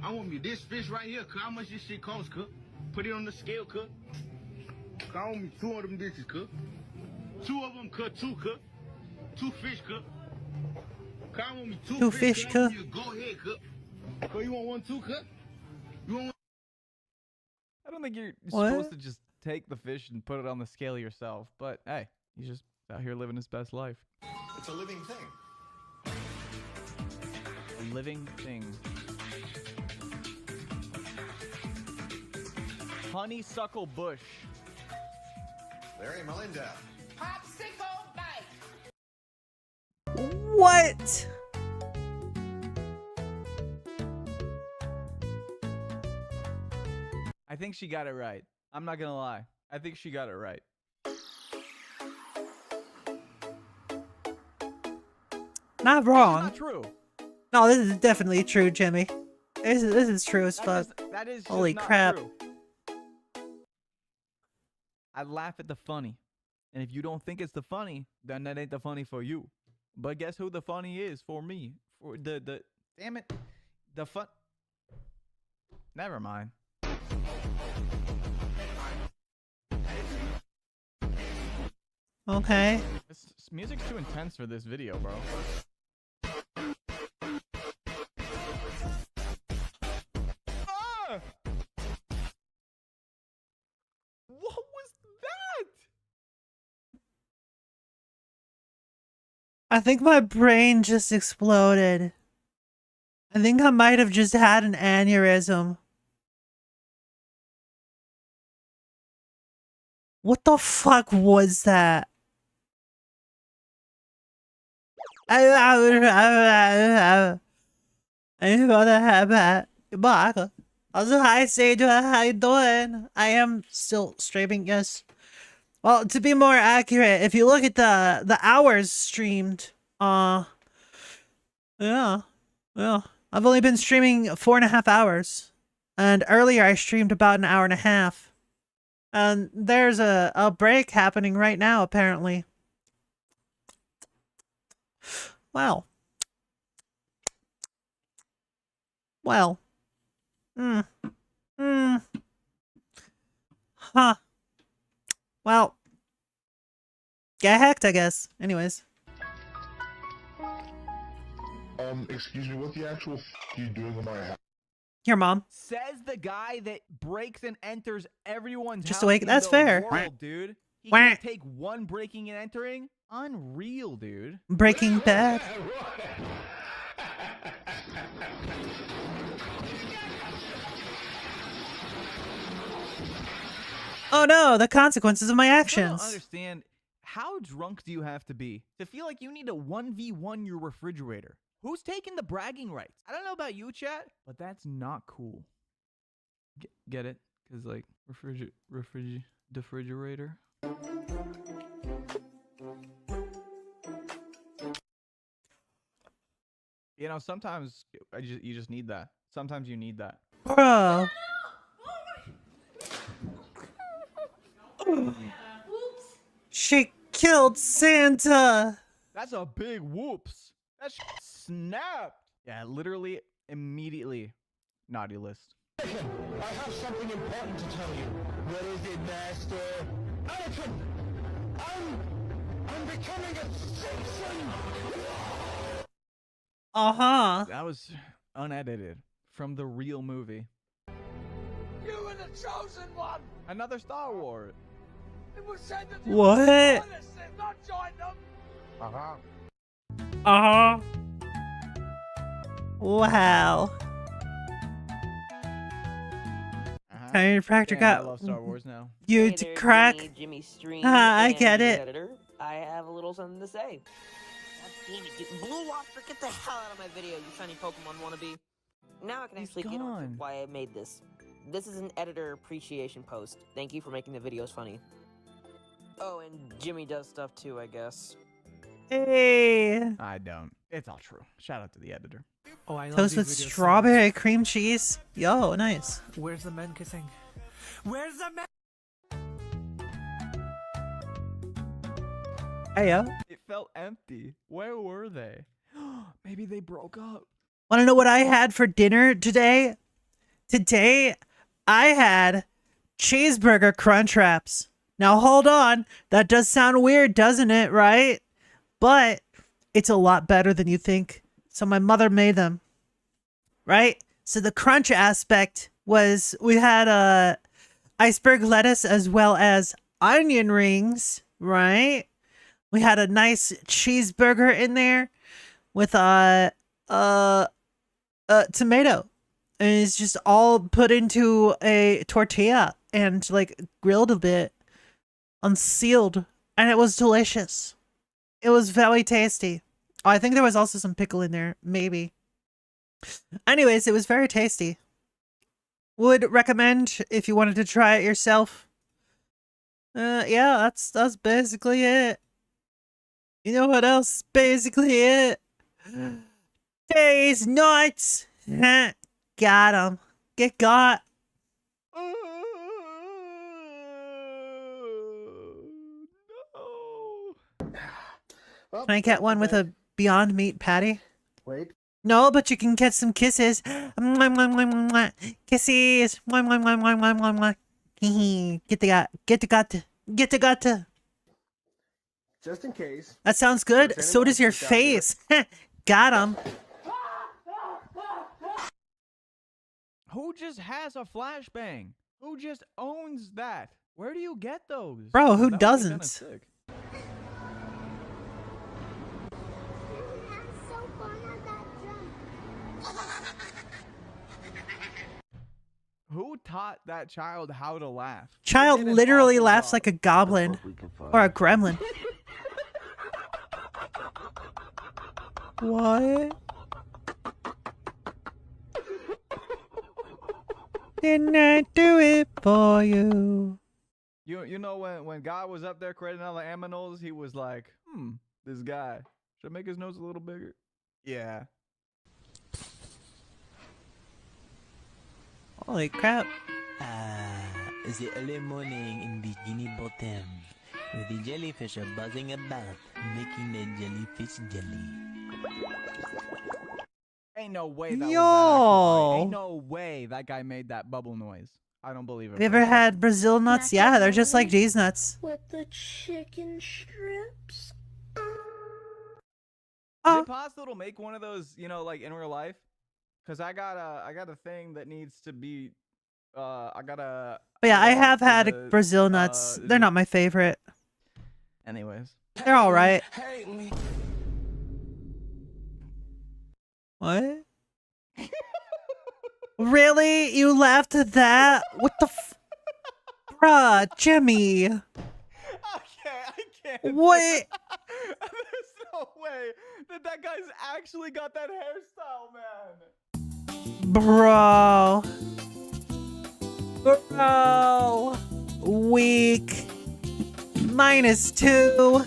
I want me this fish right here, cook. How much this shit cost, cook? Put it on the scale, cook. I want me 2 of them bitches, cook. 2 of them, cook. 2, cook. 2 fish, cook. I want me 2 fish, cook. Go ahead, cook. So you want 1 too, cook? You want 1? I don't think you're What? supposed to just take the fish and put it on the scale yourself, but hey, he's just out here living his best life. It's a living thing. A living thing. Honeysuckle bush. Larry Melinda. Popsicle bite. What? I think she got it right. I'm not gonna lie. I think she got it right. Not wrong. Not true. No, this is definitely true, Jimmy. This is true as fuck. That is just Holy not crap. true. I laugh at the funny. And if you don't think it's the funny, then that ain't the funny for you. But guess who the funny is for me? For the damn it. The fun. Never mind. Okay. This music's too intense for this video, bro. Ah! What was that? I think my brain just exploded. I think I might have just had an aneurysm. What the fuck was that? Also, hi Sandra, how you doing? I am still streaming, yes. Well, to be more accurate, if you look at the hours streamed, yeah. I've only been streaming 4.5 hours. And earlier I streamed about an hour and a half. And there's a break happening right now, apparently. Wow. Well. Huh. Well. Get hacked, I guess. Anyways. Excuse me, what the actual are you doing in my house? Here, Mom. Says the guy that breaks and enters everyone's Just house awake. in That's the fair. world, dude. He Wah. can't take one breaking and entering? Unreal, dude. Breaking Bad. Oh no, the consequences of my I don't actions. understand. How drunk do you have to be to feel like you need to 1v1 your refrigerator? Who's taking the bragging rights? I don't know about you, chat, but that's not cool. Get it? Because, like, refrigerator. You know, sometimes you just need that. Sometimes you need that. Bro. She killed Santa. That's a big whoops. That snapped. Yeah, literally, immediately. Naughty list. I have something important to tell you. What is it, Master? Anakin! I'm becoming a Simpson! Uh-huh. That was unedited from the real movie. You were the chosen one! Another Star Wars. What? Uh-huh. Wow. Tiny Practor Damn, I got love Star Wars now. you Hey to there, crack. Jimmy Stream I and get Jimmy it. Editor. I have a little something to say. God damn it, dude. Blue Waffler, get the hell out of my video, you shiny Pokemon wannabe. Now I can actually get on to why I made this. This is an editor appreciation post. Thank you for making the videos funny. Oh, and Jimmy does stuff too, I guess. Hey. I don't. It's all true. Shout out to the editor. Oh, I love Toast these with videos so strawberry cream cheese. Yo, nice. much. Where's the men kissing? Where's the men? Hey, yo. It felt empty. Where were they? Maybe they broke up. Want to know what I had for dinner today? Today, I had cheeseburger crunch wraps. Now, hold on. That does sound weird, doesn't it? Right? But it's a lot better than you think. So my mother made them. Right? So the crunch aspect was we had iceberg lettuce as well as onion rings. Right? We had a nice cheeseburger in there with tomato, and it's just all put into a tortilla and like grilled a bit, unsealed, and it was delicious. It was very tasty. Oh, I think there was also some pickle in there, maybe. Anyways, it was very tasty. Would recommend if you wanted to try it yourself. Yeah, that's basically it. You know what else is basically it? Days, nights. Got 'em. Get got. Can I get one with a Beyond Meat patty? Wait. No, but you can get some kisses. Mwah, mwah, mwah, mwah, mwah. Kisses. Mwah, mwah, mwah, mwah, mwah, mwah, mwah. Get the gut. Get the gut. Get the gut. Just in case. That sounds good. So does your face. Got him. Who just has a flashbang? Who just owns that? Where do you get those? Bro, who That would be kinda doesn't? sick. Who taught that child how to laugh? Child They did an literally awful laughs job. like a goblin or a gremlin. What? Didn't I do it for you? You know when God was up there creating all the aminals, he was like, this guy should I make his nose a little bigger. Yeah. Holy crap. The early morning in Bikini Bottom, where the jellyfish are buzzing about, making the jellyfish jelly. Ain't no way that was Yo. that. Ain't no way that guy made that bubble noise. I don't believe it. Have you ever had Brazil nuts? Yeah, they're just like these nuts. With the chicken strips. Is it possible to make one of those, like in real life? Cause I got a thing that needs to be, But yeah, I have had Brazil nuts. They're not my favorite. Anyways. They're all right. What? Really? You laughed at that? What the Bruh, Jimmy. I can't. What? There's no way that guy's actually got that hairstyle, man. Bro. Bro. Weak. -2.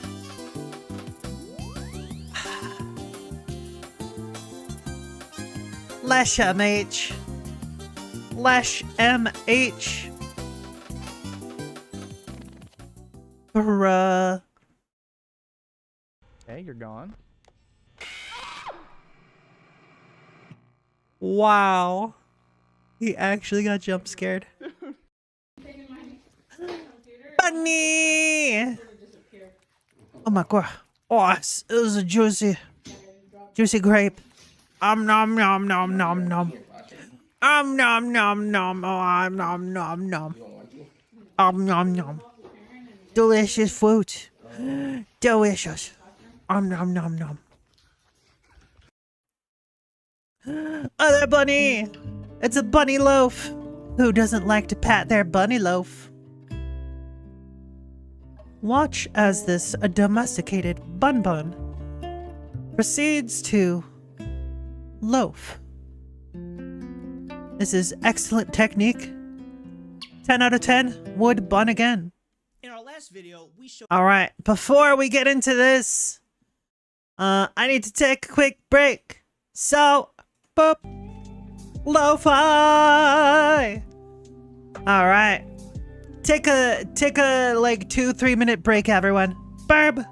Lash MH. Lash MH. Bruh. Hey, you're gone. Wow. He actually got jump scared. Bunny! Oh my god. Oh, it was a juicy grape. Nom nom nom nom nom. Nom nom nom. Oh, nom nom nom. Nom nom nom. Delicious fruit. Delicious. Nom nom nom. Other bunny! It's a bunny loaf! Who doesn't like to pat their bunny loaf? Watch as this domesticated bun proceeds to loaf. This is excellent technique. 10 out of 10 would bun again. In our last video, we showed. Alright, before we get into this, I need to take a quick break. So, boop. Lo-fi! Alright. Take a like 2-3 minute break, everyone. Burb!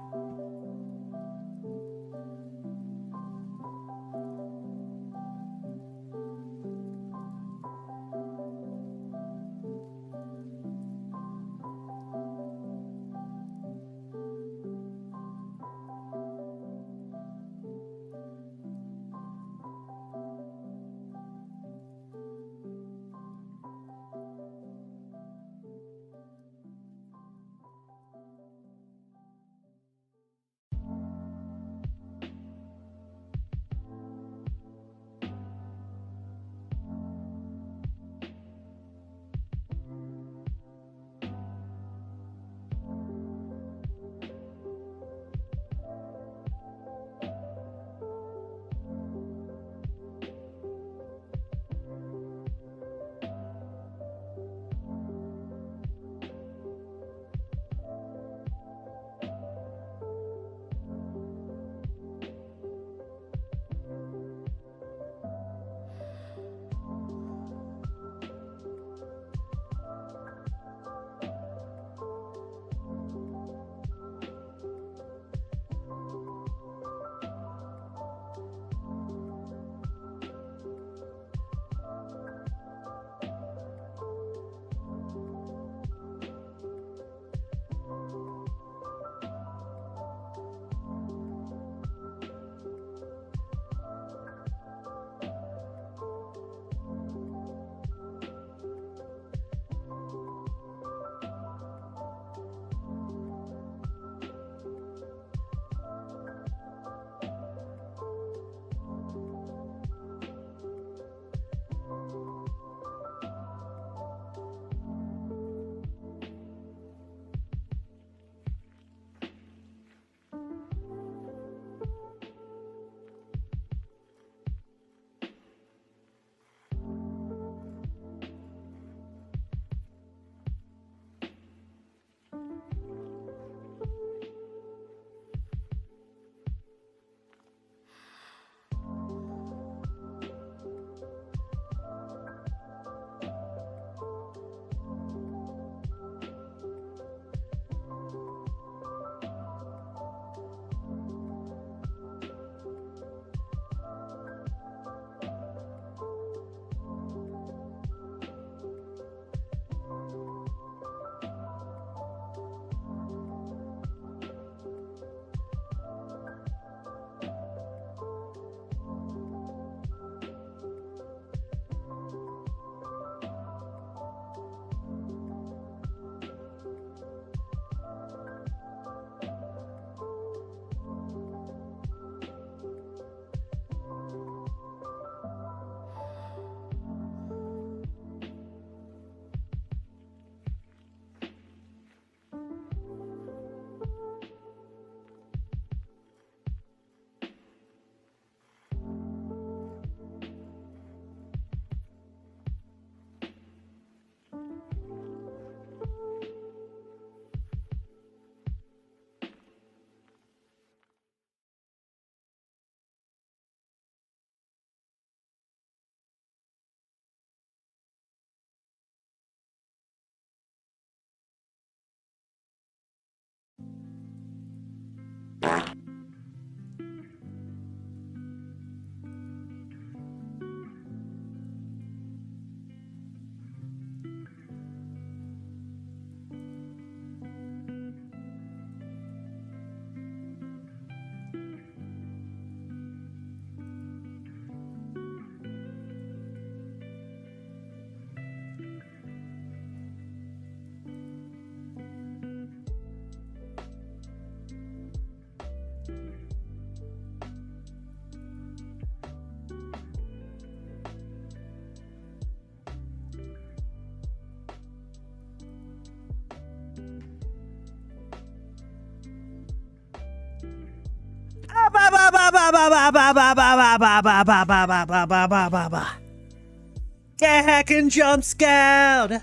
Get hacking jump scared.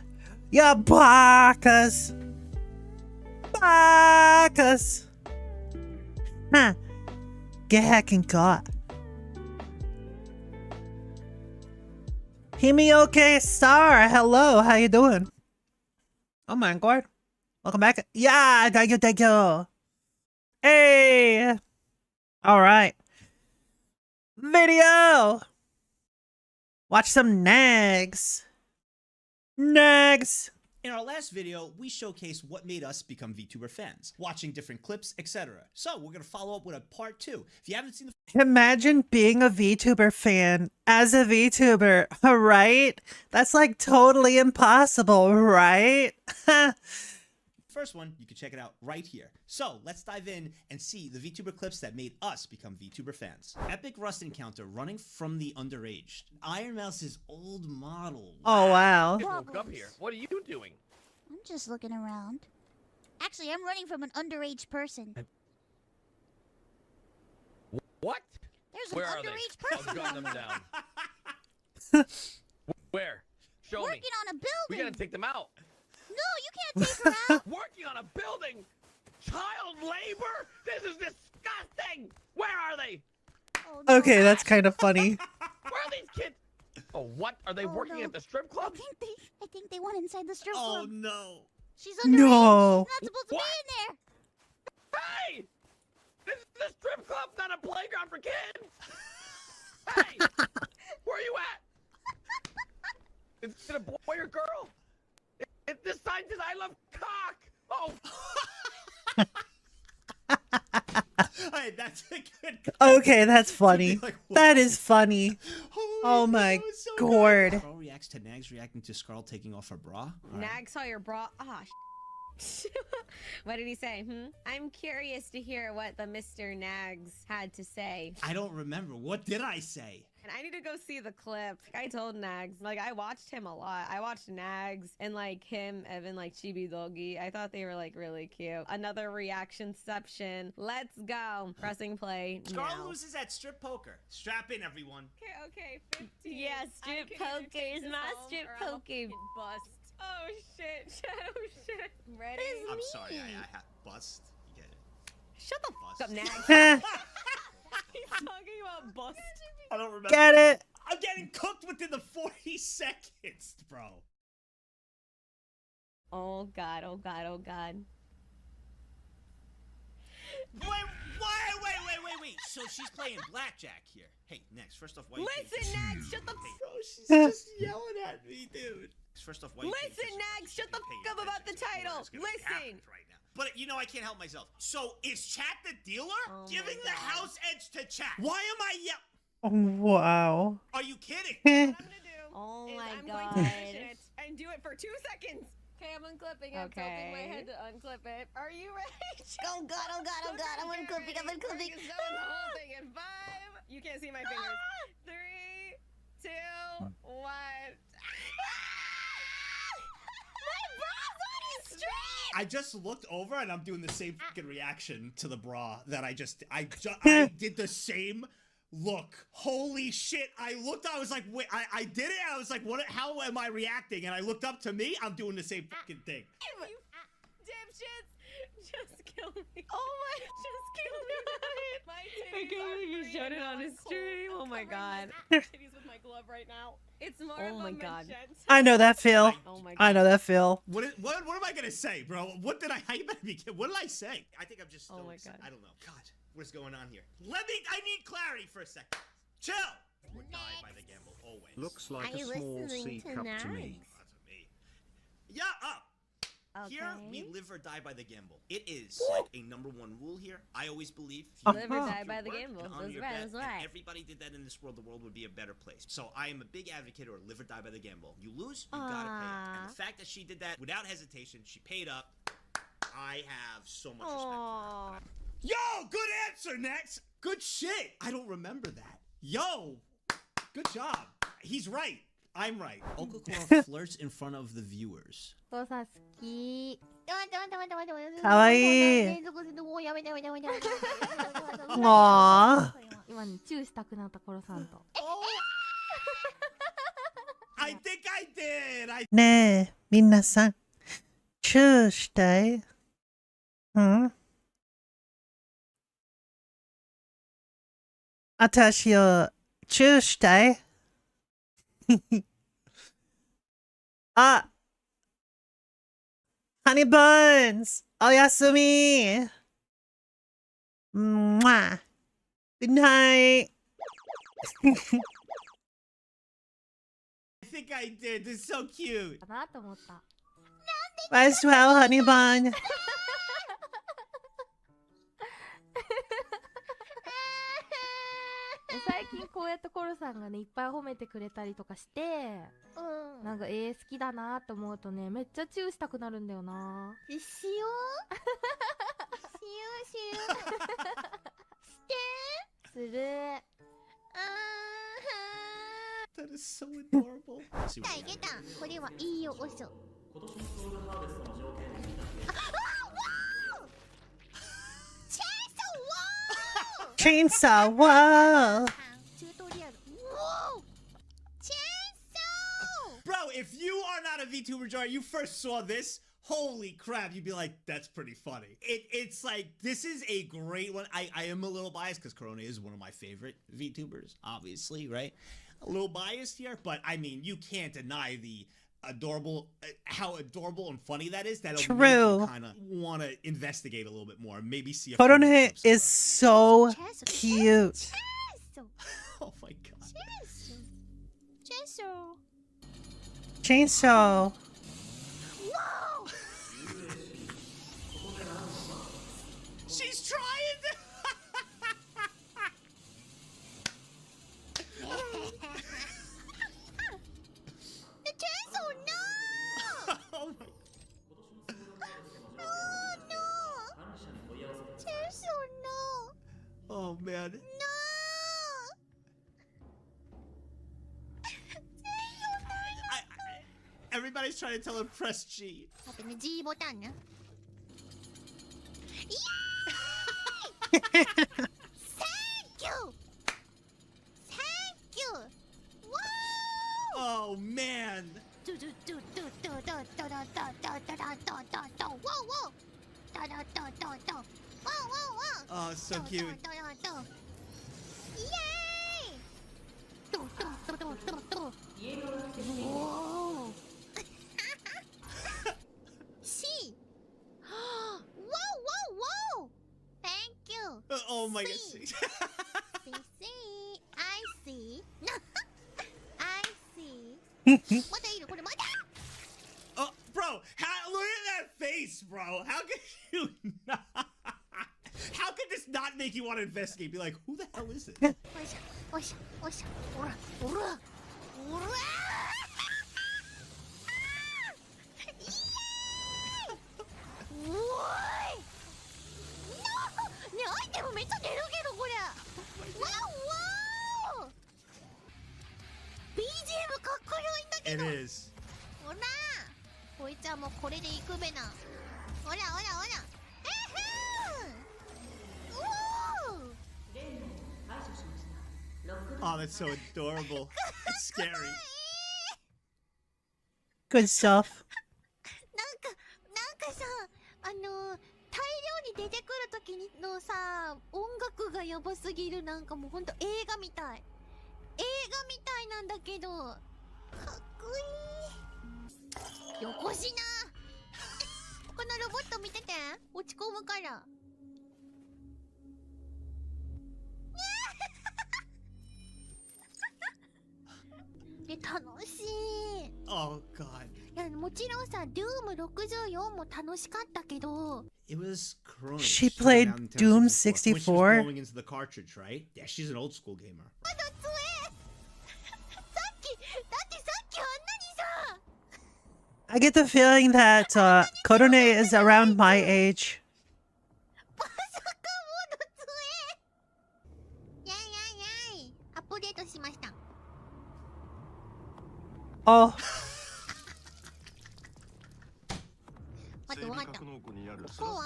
You barkers. Barkers. Huh. Get hacking caught. Himioke Star, hello, how you doing? Oh my god. Welcome back. Yeah, thank you. Hey. Alright. Video. Watch some nags. Nags. In our last video, we showcased what made us become VTuber fans, watching different clips, etc. So we're gonna follow up with a part 2. If you haven't seen the Imagine being a VTuber fan as a VTuber, right? That's like totally impossible, right? first one, you can check it out right here. So let's dive in and see the VTuber clips that made us become VTuber fans. Epic Rust encounter running from the underage. Iron Mouse's old model. Oh wow. Woke up here. What are you doing? I'm just looking around. Actually, I'm running from an underage person. What? There's Where an are underage they? person I'll gun on them here. down. Where? Show Working me. on a building. We gotta take them out. No, you can't take her out. Working on a building? Child labor? This is disgusting! Where are they? Oh, no. Okay, that's kind of funny. Where are these kids? Oh, what? Are they working no. at the strip club? I think they went inside the strip club. Oh no. She's underage. No. She's not supposed to be in there. Hey! This is the strip club, not a playground for kids! Hey! Where are you at? Is it a boy or girl? This sign says I love cock! Oh! Hey, that's a good. Okay, that's funny. Like, that is funny. Oh my god. Carl reacts to Nags reacting to Scarl taking off her bra. All right. Nag saw your bra. Ah, what did he say? I'm curious to hear what the Mr. Nags had to say. I don't remember. What did I say? And I need to go see the clip. I told Nags, like, I watched him a lot. I watched Nags and, like, him, Evan, like, Chibi Doggy. I thought they were, like, really cute. Another reactionception. Let's go. Pressing play Scarl now. loses at strip poker. Strap in, everyone. Okay, 15. Yeah, strip poker is my strip poker. Bust. Oh, shit. Oh, shit. Ready? I'm sorry. I had bust. You get it. Shut the fuck up, Nags. He's talking about bust. I don't remember. Get it? I'm getting cooked within the 40 seconds, bro. Oh god, oh god, oh god. Wait. So she's playing blackjack here. Hey, next, first off, why you Listen, Nags, shut the Bro, she's just yelling at me, dude. First off, why you Listen, Nags, shut the fuck up about the title. Listen. Right now. But you know I can't help myself. So is Chat the dealer? Giving the house edge to Chat. Why am I Wow. Are you kidding? What I'm gonna do Oh is my I'm god. going to mention it and do it for 2 seconds. Okay, I'm unclipping. I'm tilting my head to unclip it. Are you ready? Oh god, oh god, oh god. I'm unclipping, I'm unclipping. Just doing the whole thing in 5. You can't see my fingers. 3, 2, 1. My bra's on his stream! I just looked over and I'm doing the same fucking reaction to the bra that I did the same look. Holy shit. I looked, I was like, wait, I did it. I was like, what, how am I reacting? And I looked up to me. I'm doing the same fucking thing. You dipshits! Just kill me. Oh my, just kill me. My titties I can't believe you showed it on his stream. Oh my god. Titties with my glove right now. It's more of a magenta. I know that feel. Oh my god. I know that feel. What am I gonna say, bro? What did I say? I think I'm just Oh my god. I don't know. God, what's going on here? I need clarity for a second. Chill. We're die by the gamble always. Looks like Are a you small listening C to cup to Nags? me. That's me. Yeah, up. Here we live or die by the gamble. It is like a #1 rule here. I always believe Live or die by the gamble. That's right, that's right. Everybody did that in this world, the world would be a better place. So I am a big advocate or live or die by the gamble. You lose, you gotta pay up. And the fact that she did that without hesitation, she paid up. I have so much respect for her. Yo, good answer, Next. Good shit. I don't remember that. Yo, good job. He's right. I'm right. Okakura flirts in front of the viewers. Kawaii. Aww. 今ねチューしたくなったコロさんと。I think I did. ねえ、みなさん、チューしたい？私をチューしたい？あ、ハニーバーンズ、おやすみ。Mwah. Good night. I think I did. This is so cute. かなと思った。Rest well, honey bun. 最近こうやってコロさんがねいっぱい褒めてくれたりとかして、なんか好きだなと思うとねめっちゃチューしたくなるんだよな。しようしようしてする。That is so adorable. 出たこれはいいよおそ。今年のソウルハーベストの条件を見た。Chainsaw wall. Bro, if you are not a VTuber jar, you first saw this, holy crap, you'd be like, that's pretty funny. It's like, this is a great one. I am a little biased because Corona is one of my favorite VTubers, obviously, right? A little biased here, but I mean, you can't deny the adorable, how adorable and funny that is. That'll make you kind of want to investigate a little bit more, maybe see a Korone is so cute. Oh my god. Chainsaw. Whoa! She's trying. The chainsaw, no! Oh my. Oh no! Chainsaw, no! Oh man. No! Everybody's trying to tell her press G. 待ってね、G ボタンね。イエーイ Thank you! Thank you! Wow! Oh man! Whoa, whoa! Oh, so cute. Yay! Whoa! See? Whoa, whoa, whoa! Thank you. Oh my god. See, I see. I see. Oh, bro, look at that face, bro. How could you not? How could this not make you want to investigate? Be like, who the hell is it? It is. ほらこいつはもうこれでいくべな。ほらほらほら。Oh, that's so adorable. It's scary. Good stuff. なんかさ、大量に出てくる時のさ、音楽がやばすぎる。なんかもうほんと映画みたい。映画みたいなんだけど、かっこいい。よこしな。このロボット見てて、落ち込むから。で楽しい。Oh god. いやもちろんさ、Doom 64も楽しかったけど。It was crunch. She played Doom 64? When she was blowing into the cartridge, right? Yeah, she's an old school gamer. まだ強え。だってさっきあんなにさ。I get the feeling that Korone is around my age. まさかもの強え。やい。アップデートしました。Oh. 待って、わかった。こうは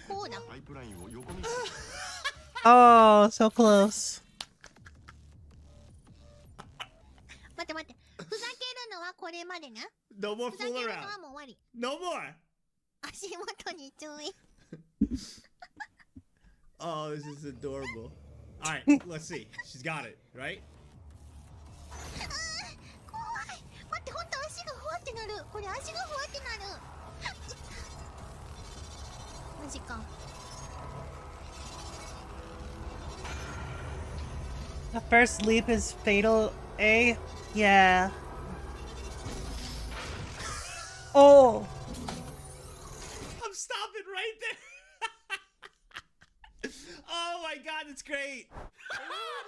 こうだ。Oh, so close. 待って待って。ふざけるのはこれまでね。 No more ふざけ fool るの around. はもう終わり。 No more. 足元に注意。 Oh, this is adorable. All right, let's see. She's got it, right? 怖い。待って、ほんと足がふわってなる。これ足がふわってなる。マジか。 The first leap is fatal, eh? Yeah. Oh! I'm stopping right there. Oh my god, it's great.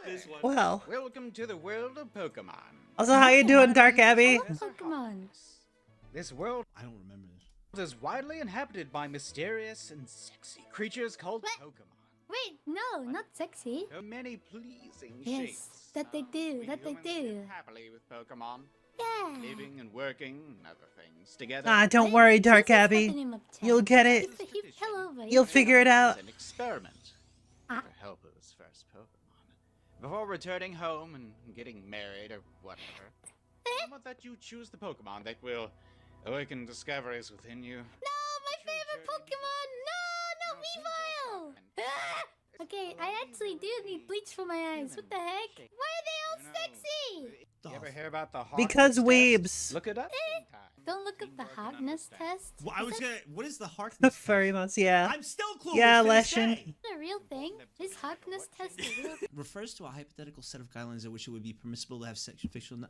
This one. Well. Welcome to the world of Pokemon. Also, how you doing, Dark Abby? Pokemon. This world I don't remember this. is widely inhabited by mysterious and sexy creatures called Pokemon. Wait, no, not sexy. So many pleasing Yes, shapes. that they do, that they Humans do. live happily with Pokemon. Yeah. Living and working and other things together. Ah, don't worry, Dark Abby. You'll get it. You'll figure it out. An experiment to help us first Pokemon. Before returning home and getting married or whatever, I want that you choose the Pokemon that will awaken discoveries within you. No, my favorite Pokemon! No, Weavile! Okay, I actually do need bleach for my eyes. What the heck? Why are they all sexy? You ever hear about the Because Hotness weebs. test? Look it up sometime. Don't look up the hotness test. Well, I was gonna. What is the heart? The furry months, yeah. I'm still clueless. Yeah, to this Leshen. day. Is it a real thing? Is hotness test a real thing? Refers to a hypothetical set of guidelines in which it would be permissible to have fictional.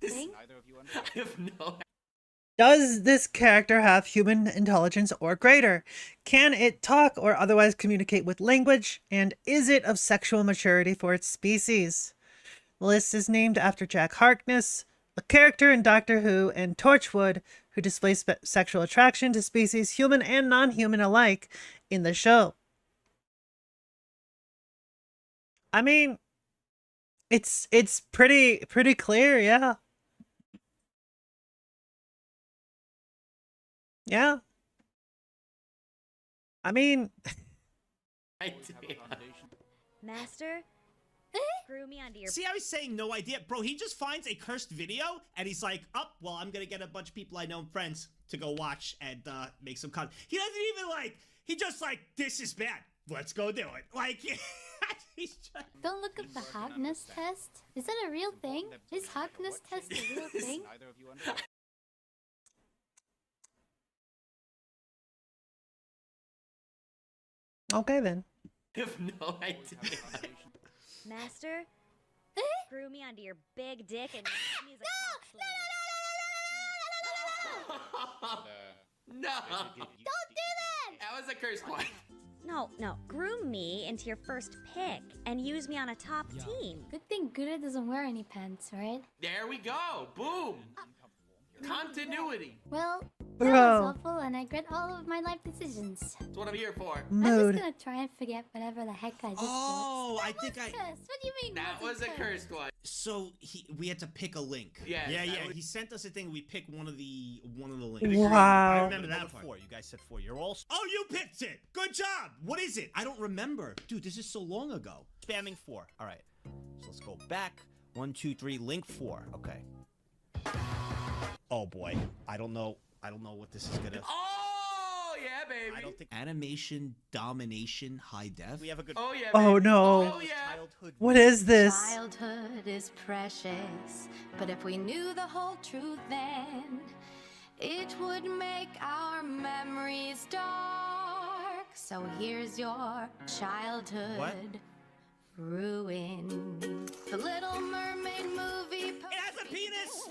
Thing? Neither of you I understand. have no. Does this character have human intelligence or greater? Can it talk or otherwise communicate with language? And is it of sexual maturity for its species? The list is named after Jack Harkness, a character in Doctor Who and Torchwood who displays sexual attraction to species human and non-human alike in the show. I mean, it's pretty clear, yeah. Yeah. I mean, Master, screw me onto your. See how he's saying no idea? Bro, he just finds a cursed video and he's like, oh, well, I'm gonna get a bunch of people I know and friends to go watch and make some content. He doesn't even like, he just like, this is bad. Let's go do it. Like, he's just... Don't look up the hotness test. Is that a real thing? Is hotness test a real thing? Neither of you understand. okay then. I have no idea. Master, screw me onto your big dick and use me as a No. Don't do that! That was a curse one. No, groom me into your first pick and use me on a top team. Good thing Gura doesn't wear any pants, right? There we go. Boom. Continuity. Well, that Bro. was awful and I regret all of my life decisions. That's what I'm here for. I'm Mood. just gonna try and forget whatever the heck I just Oh, I watched. think That was cursed. What do you mean? That was wasn't a cursed one. So we had to pick a link. Yeah, yeah. that was- He sent us a thing. We picked one of the links. Wow. I remember that part. 4. You guys said 4. You're all. Oh, you picked it. Good job. What is it? I don't remember, dude. This is so long ago. Spamming 4. All right. So let's go back. 1, 2, 3. Link 4. Okay. Oh boy. I don't know what this is gonna. Oh yeah, baby. I don't think animation domination high def. We have a good. Oh yeah. Oh baby. no. Oh yeah. Childhood. What is this? Childhood is precious, but if we knew the whole truth then, it would make our memories dark. So here's your childhood What? ruined. The Little Mermaid movie. It has a penis.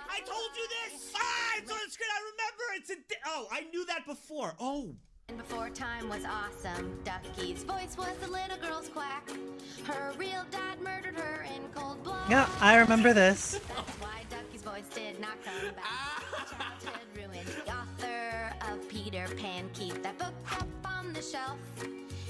I told you this. Ah, it's on the screen. I remember. It's a. Oh, I knew that before. Oh. And before time was awesome, Ducky's voice was the little girl's quack. Her real dad murdered her in cold blood. Yeah, I remember this. That's why Ducky's voice did not come back. Childhood ruined. The author of Peter Pan, keep that book up on the shelf.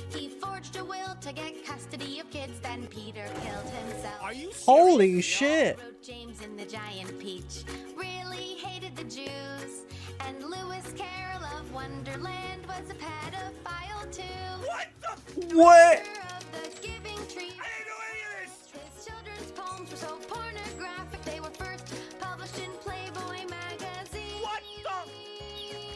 He forged a will to get custody of kids, then Peter killed himself. Are you serious? Holy shit. Wrote James and the Giant Peach. Really hated the Jews. And Lewis Carroll of Wonderland was a pedophile too. What the? What? Of the Giving Tree. I didn't know any of this. His children's poems were so pornographic they were first published in Playboy magazine. What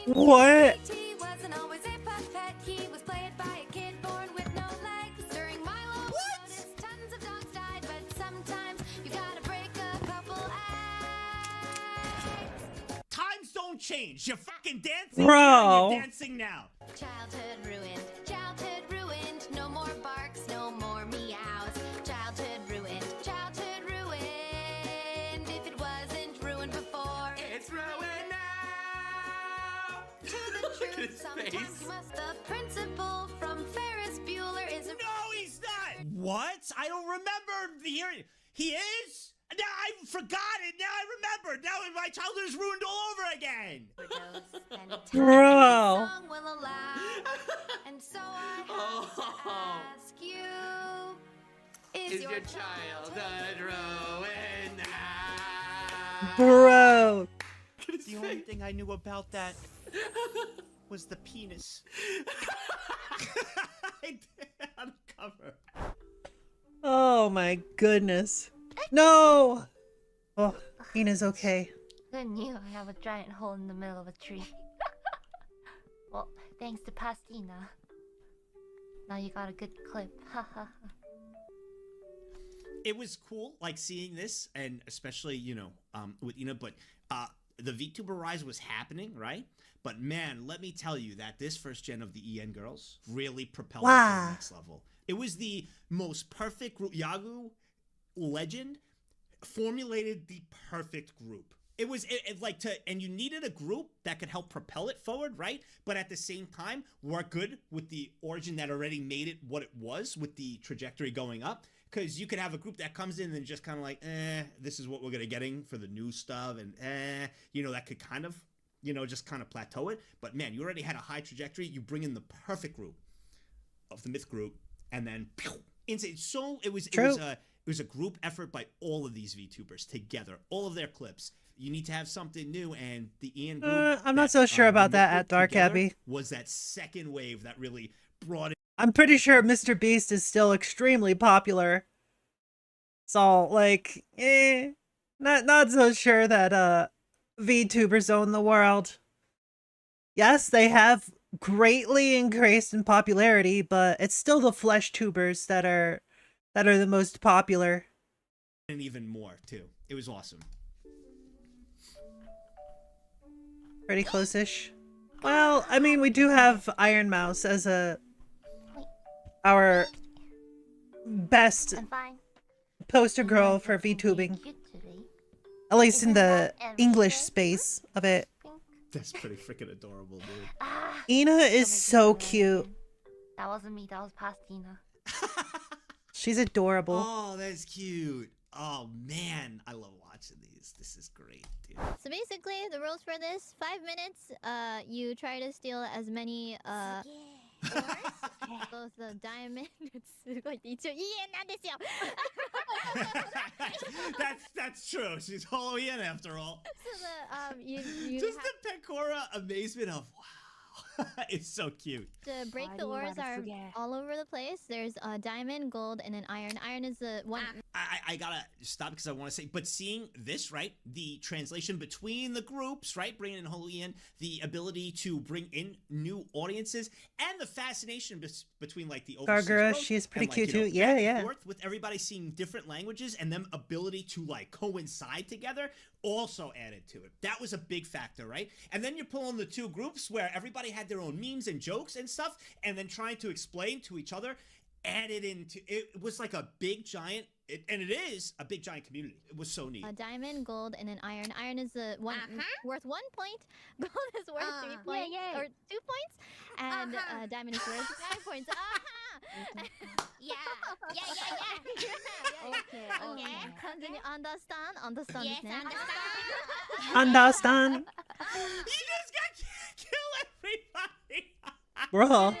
the? What? He wasn't always a puppet. He was played by a kid born with no legs. During Milo's notice, tons of dogs died, but sometimes you gotta break a couple eggs. Times don't change. You're fucking dancing. Bro. Here and you're dancing now. Childhood ruined. Childhood ruined. No more barks. No more meows. Childhood ruined. Childhood ruined. If it wasn't ruined before, It's ruined now. to the truth. Sometimes you must. The principal from Ferris Bueller is a. No, he's not. What? I don't remember hearing. He is? Now I forgot it. Now I remember. Now my childhood is ruined all over again. Bro. Song will allow. And so I have to ask you, is your childhood ruined now? Bro. The only thing I knew about that was the penis. I did uncover. Oh my goodness. No. Oh, Ina's okay. Who knew I have a giant hole in the middle of a tree? Well, thanks to Pastina. Now you got a good clip. Haha. It was cool, like seeing this, and especially with Ina. But the VTuber rise was happening, right? But man, let me tell you that this first gen of the EN girls really propelled it to the next level. It was the most perfect group. Yagu Legend formulated the perfect group. It was and you needed a group that could help propel it forward, right? But at the same time, work good with the origin that already made it what it was with the trajectory going up. Because you could have a group that comes in and just kind of like, this is what we're gonna getting for the new stuff, and that could kind of, just kind of plateau it. But man, you already had a high trajectory. You bring in the perfect group of the myth group, and then insane. So it was a group effort by all of these VTubers together, all of their clips. You need to have something new, and the Ian group. I'm not so sure about that at Dark Abbey. Was that second wave that really brought it? I'm pretty sure Mr. Beast is still extremely popular. So, like, not so sure that VTubers own the world. Yes, they have greatly increased in popularity, but it's still the flesh tubers that are the most popular. And even more too. It was awesome. Pretty close-ish. Well, I mean, we do have Iron Mouse as our best poster girl for VTubing. At least in the English space of it. That's pretty freaking adorable, dude. Ina is so cute. That wasn't me, that was Pastina. She's adorable. Oh, that's cute. Oh man, I love watching these. This is great, dude. So basically, the rules for this: 5 minutes. You try to steal as many both the diamond. That's true. She's Halloween after all. So you just the Pecora amazement of wow. It's so cute. To break the ores are all over the place. There's a diamond, gold, and an iron. Iron is the one. I gotta stop because I want to say, but seeing this, right? The translation between the groups, right? Bringing in Holian, the ability to bring in new audiences, and the fascination between like the overseas Gargura, growth she's pretty and, cute too. back Yeah, and yeah. forth with everybody seeing different languages and them ability to like coincide together also added to it. That was a big factor, right? And then you're pulling the two groups where everybody had their own memes and jokes and stuff, and then trying to explain to each other, added into it was like a big giant, and it is a big giant community. It was so neat. A diamond, gold, and an iron. Iron is the one worth 1 point. Gold is worth 3 points or 2 points, and diamond is worth 5 points. Yeah. Okay. Continue. Understand? Understand? Yes, Understand? You just got to kill everybody. Bro.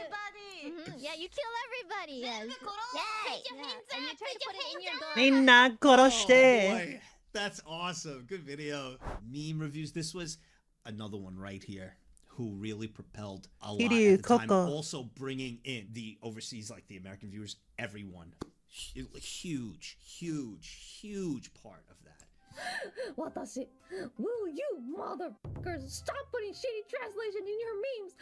Yeah, Yeah, you kill everybody. Yes. Yay! Yeah. And you try to put it in your door. みんな殺し Oh て。 boy, that's awesome. Good video. Meme reviews. This was another one right here who really propelled a lot Kitty, at the time. Coco. Also bringing in the overseas, like the American viewers, everyone. Huge part of that. 私 Will you motherfuckers stop putting shitty translation in your memes?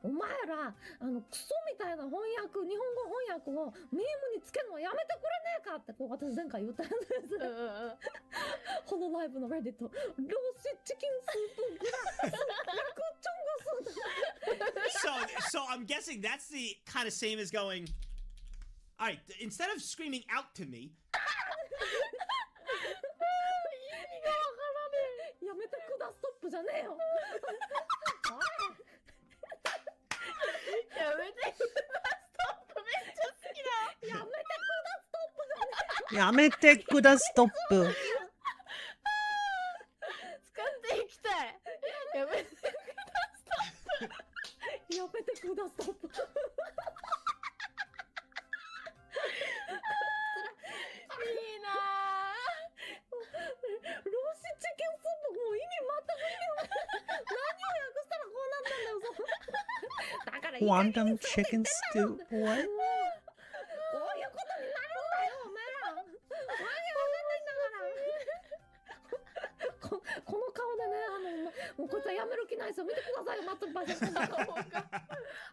お前らクソみたいな翻訳日本語翻訳をミームにつけるのやめてくれねえかってこう私前回言ったんですホロライブのレディットローシチキンスープグラスチョンゴス So I'm guessing that's the kind of same as going. All right, instead of screaming out to me. やめてくだストップじゃねえよやめてくだストップめっちゃ好きだやめてくだストップじゃねえやめてくだストップ。使っていきたいやめてくだストップやめてくだストップいいなローシチキンスープもう意味全く意味ない何を訳したらこうなったんだよだから Quantum chicken stew. What? こういうことになるんだよお前らわけわかんないんだからこの顔でねもうこいつはやめる気ないですよ見てくださいよ松葉先生の顔が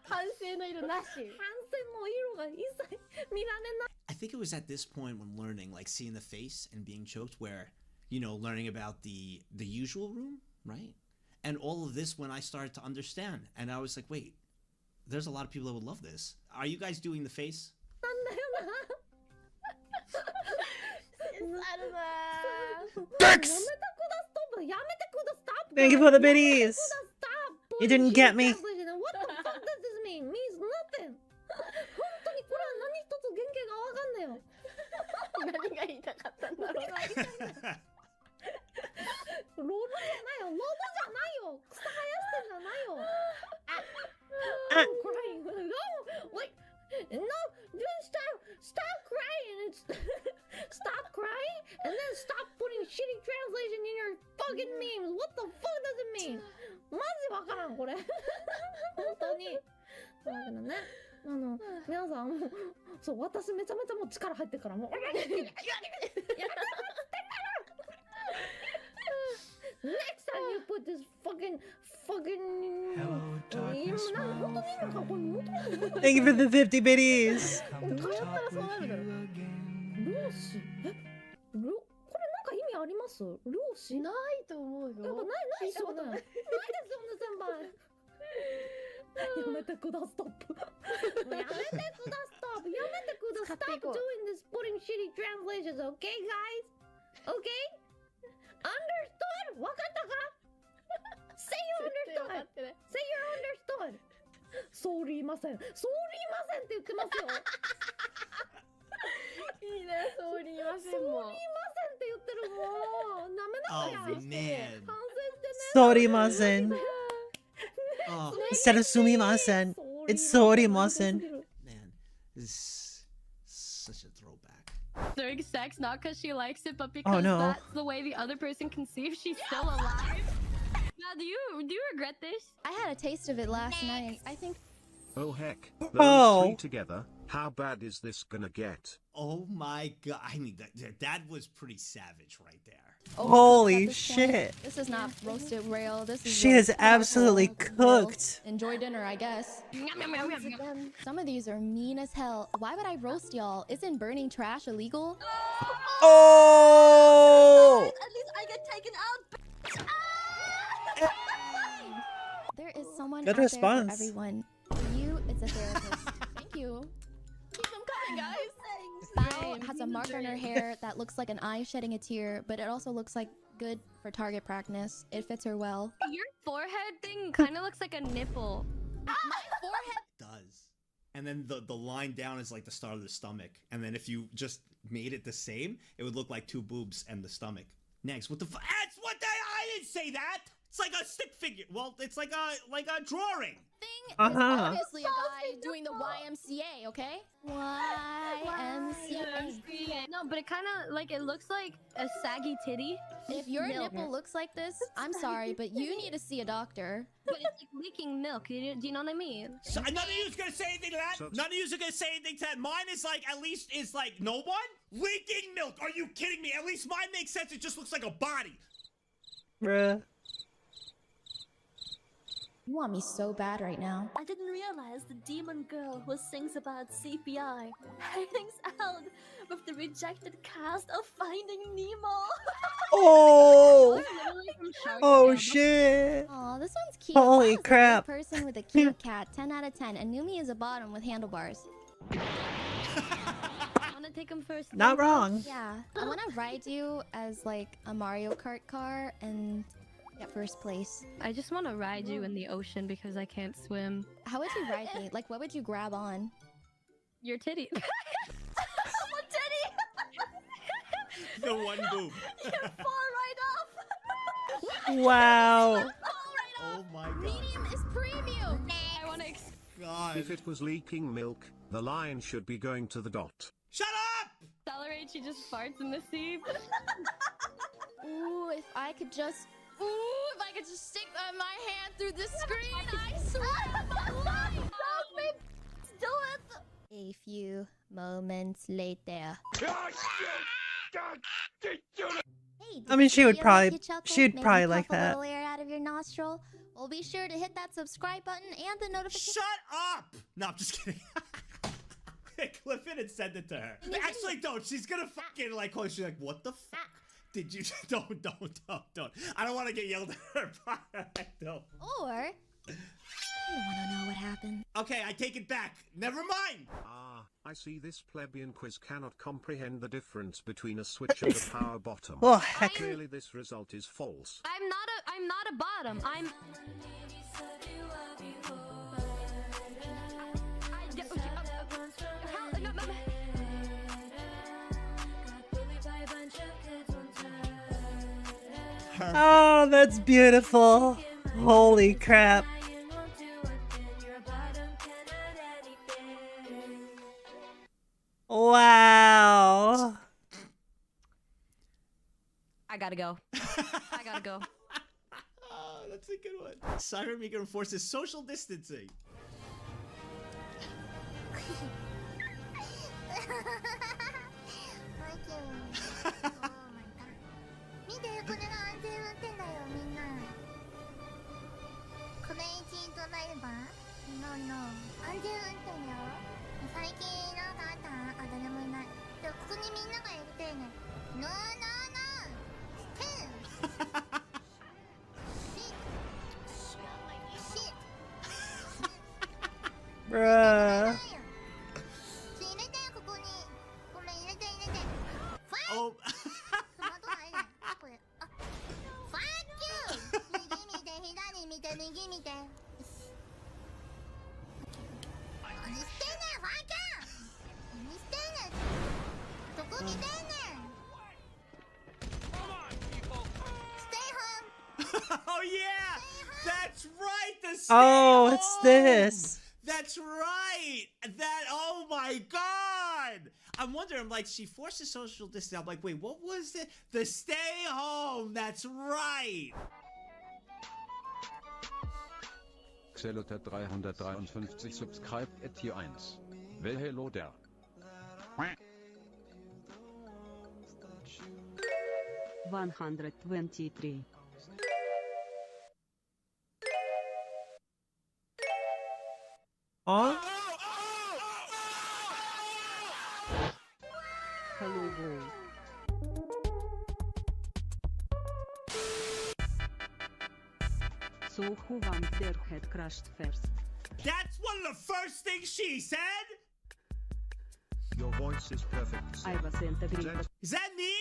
反省の色なし反省の色が一切見られない I think it was at this point when learning, like seeing the face and being choked, where, you know, learning about the usual room, right? And all of this when I started to understand. And I was like, wait, there's a lot of people that would love this. Are you guys doing the face? なんだよな Dex! やめてくだストップやめてくだストップ Thank you for the biddies. You didn't get me. What the fuck does this mean? Means nothing. 本当にこれは何一つ原型がわかんないよ。何が言いたかったんだろうロロじゃないよ。ロボじゃないよ。草生やしてんじゃないよ。crying. No, wait. No, just stop crying. Stop crying and then stop putting shitty translation in your fucking memes. What the fuck does it mean? マジわからんこれ。本当に。だけどね。皆さんもうそう私めちゃめちゃもう力入ってからもう Next time you put this fucking Thank you for the 50 biddies. これなんか意味あります漁師ないと思うよやっぱないですよねないですよね先輩やめてくだストップやめてくだストップやめてくだ Stop doing this putting shitty translations okay guys okay understood わかったか Say you understood Say you understood ソーリーませんソーリーませんって言ってますよいいねソーリーませんもソーリーませんって言ってるもうダメだこれ Oh man. 反省してね Sorimasen. Oh Instead of sumimasen, it's sorimasen. man, this is such a throwback. During sex, not because she likes it, but because Oh, no. that's the way the other person conceives she's still alive. Now, do you regret this? I had a taste of it last night. I think. Oh heck, those Oh. three together, how bad is this gonna get? Oh my god, I mean that was pretty savage right there. Oh, Holy at this point, shit. This is not roasted rail. This is. She roast has absolutely charcoal. cooked. Well, enjoy dinner, I guess. Some of these are mean as hell. Why would I roast y'all? Isn't burning trash illegal? Oh! At least I get taken out. There is someone Good out there response. for everyone. For you, it's a therapist. Thank you. Keep them coming, guys. Bao has a mark on her hair that looks like an eye shedding a tear, but it also looks like good for target practice. It fits her well. Your forehead thing kind of looks like a nipple. My forehead. Does. And then the line down is like the start of the stomach. And then if you just made it the same, it would look like two boobs and the stomach. Next, what the fuck? That's what I didn't say that! It's like a stick figure. Well, it's like a drawing. Thing is obviously a guy doing the YMCA, okay? YMCA. No, but it kind of like it looks like a saggy titty. If your nipple looks like this, I'm sorry, but you need to see a doctor. But it's like leaking milk. Do you know what I mean? So, none of you is gonna say anything to that. None of you are gonna say anything to that. Mine is like at least is like no one leaking milk. Are you kidding me? At least mine makes sense. It just looks like a body. Bruh. You want me so bad right now. I didn't realize the demon girl who sings about CPI hangs out with the rejected cast of Finding Nemo. Oh! Oh shit! Oh, this one's cute. Holy Wow, crap. A person with a cute cat, 10 out of 10. And Numi is a bottom with handlebars. I want to take him first. Not wrong. Yeah, I want to ride you as like a Mario Kart car and get first place. I just want to ride you in the ocean because I can't swim. How would you ride me? Like, what would you grab on? Your titty. What titty? The one boob. You fall right off. Wow. Oh my god. Medium is premium. I want to. God. If it was leaking milk, the line should be going to the dot. Shut up! Accelerate. She just farts in the sea. Ooh, if I could just. Ooh, if I could just stick my hand through the screen, I swear on my life. Let's do it. A few moments later. Hey, I mean, she would feel probably, like you chuckled? she'd Maybe probably puff like a that. little air out of your nostril. Well, be sure to hit that subscribe button and the notification. Shut up! No, I'm just kidding. Clip it and send it to her. Actually, don't. She's gonna fucking like call. She's like, what the fuck? Did you? Don't. I don't want to get yelled at her. Don't. Or you want to know what happened? Okay, I take it back. Never mind. Ah, I see this plebeian quiz cannot comprehend the difference between a switch and a power bottom. Oh, heck. Clearly this result is false. I'm not a bottom. I'm. Oh, that's beautiful. Holy crap. Wow. I gotta go. I gotta go. Oh, that's a good one. Siren Meeker enforces social distancing. Bruh. Oh. Oh yeah, that's right. The stay Oh, it's home. this. That's right. That. Oh my god. I'm wondering, like, she forces social distancing. I'm like, wait, what was it? The stay home. That's right. Xelota 353 subscribed at Tier 1. Well, hello there. 123. Oh? Hello, So who wants their head crushed first? That's one of the first things she said. Your voice is perfect. I wasn't agreeing. Is that me?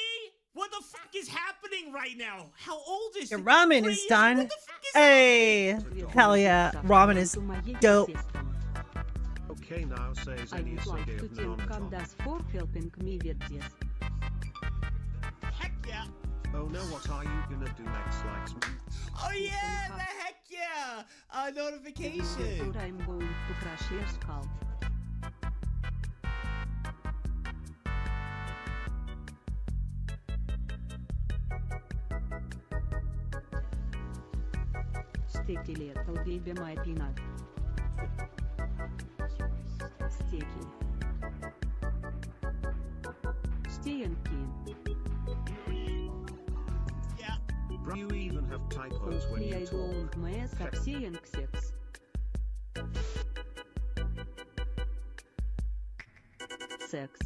What the fuck is happening right now? How old is Your she? ramen is done. Hey. Hell yeah. Ramen is dope. Okay, now says I any would like CD to of thank non-top. Candace for helping me with this. Heck yeah. Oh no, what are you gonna do next? Likes me? Oh yeah, the heck yeah! A notification. I'm going to crash your skull. Sticky little baby my peanut. Sticky. Stinky. Bro, you even have typos when you I talk. don't mess up seeing sex. Sex.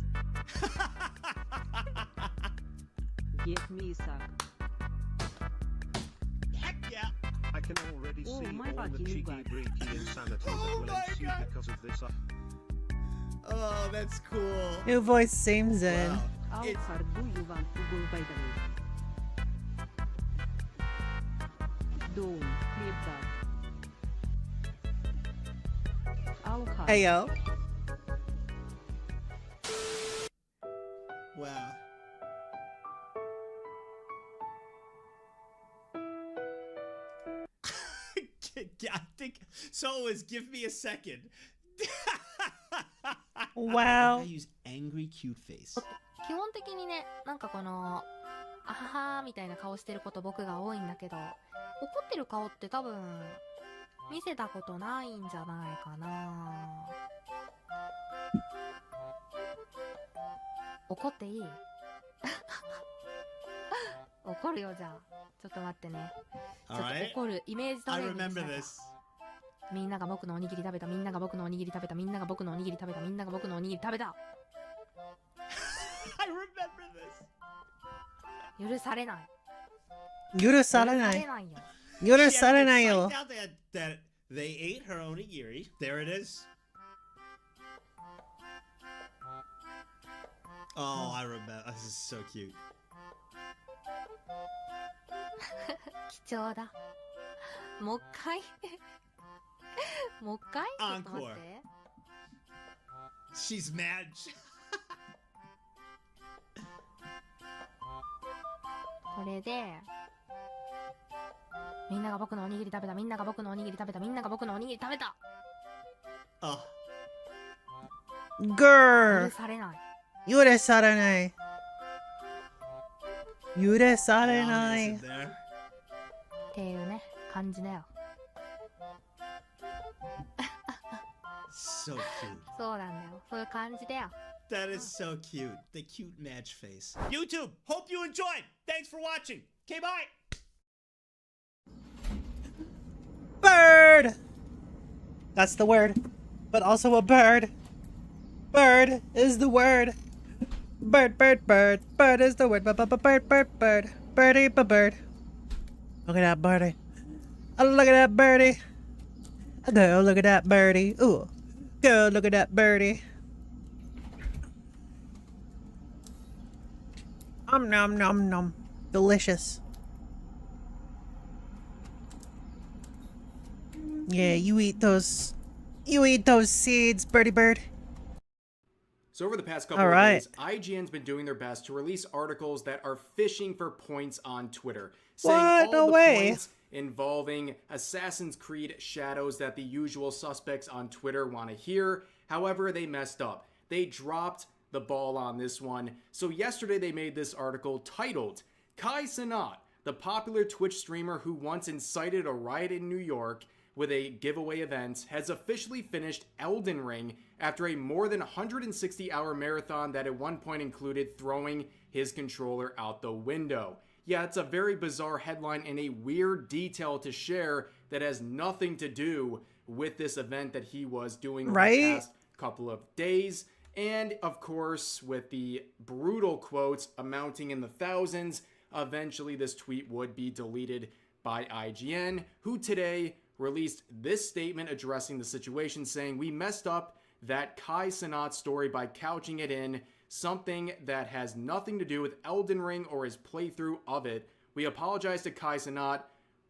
Give me suck. Heck yeah! I can already Oh, see my all the fucking cheeky God. breaky insanity Oh that will my ensue God. because of this. Oh, that's cool. New voice seems in. Wow. How It's far do you want to go by the way? Don't clip that. How hard? Hey yo. wow. I think so. Is give me a second. Wow. I use angry cute face. 基本的にね、なんかこの、あははみたいな顔してること僕が多いんだけど、怒ってる顔って多分、見せたことないんじゃないかな。怒っていい怒るよ、じゃあ。ちょっと待ってね。ちょっと Alright. 怒るイメージトレ I ーニング remember しなきゃ this. みんなが僕のおにぎり食べた、みんなが僕のおにぎり食べた、みんなが僕のおにぎり食べた、みんなが僕のおにぎり食べた。I remember this. 許されない。許され許ない。されないよ。許されない She よ had to get psyched out that they ate her onigiri. There it is. Oh, I remember. This is so cute. 貴重だ。もう一回もう一回ちょっと待って。 She's mad. これで、みんなが僕のおにぎり食べた、みんなが僕のおにぎり食べた、みんなが僕のおにぎり食べた。 Oh. Grr. 許されない。許されない。許され Mommy ない isn't。there. っていうね、感じだよ。 So cute. そうなんだよ。そういう感じだよ。 That is so cute. The cute match face. YouTube, hope you enjoyed. Thanks for watching. Okay, bye. Bird! That's the word. But also a bird. Bird is the word. Bird, bird, bird. Bird is the word. Bird, bird, bird, bird. Birdie, bird. Look at that birdie. Oh, look at that birdie. Girl, look at that birdie. Ooh. Girl, look at that birdie. Nom nom nom. Delicious. Yeah, you eat those seeds, birdie bird. So over the past couple of days, IGN's been doing their best to release articles that are fishing for points on Twitter, saying What? all No the way. points involving Assassin's Creed Shadows that the usual suspects on Twitter want to hear. However, they messed up. They dropped the ball on this one. So yesterday they made this article titled, Kai Cenat, the popular Twitch streamer who once incited a riot in New York with a giveaway event, has officially finished Elden Ring after a more than 160-hour marathon that at one point included throwing his controller out the window. Yeah, it's a very bizarre headline and a weird detail to share that has nothing to do with this event that he was doing over the past couple of days. And of course, with the brutal quotes amounting in the thousands, eventually this tweet would be deleted by IGN, who today released this statement addressing the situation, saying, "We messed up that Kai Cenat story by couching it in something that has nothing to do with Elden Ring or his playthrough of it. We apologize to Kai Cenat,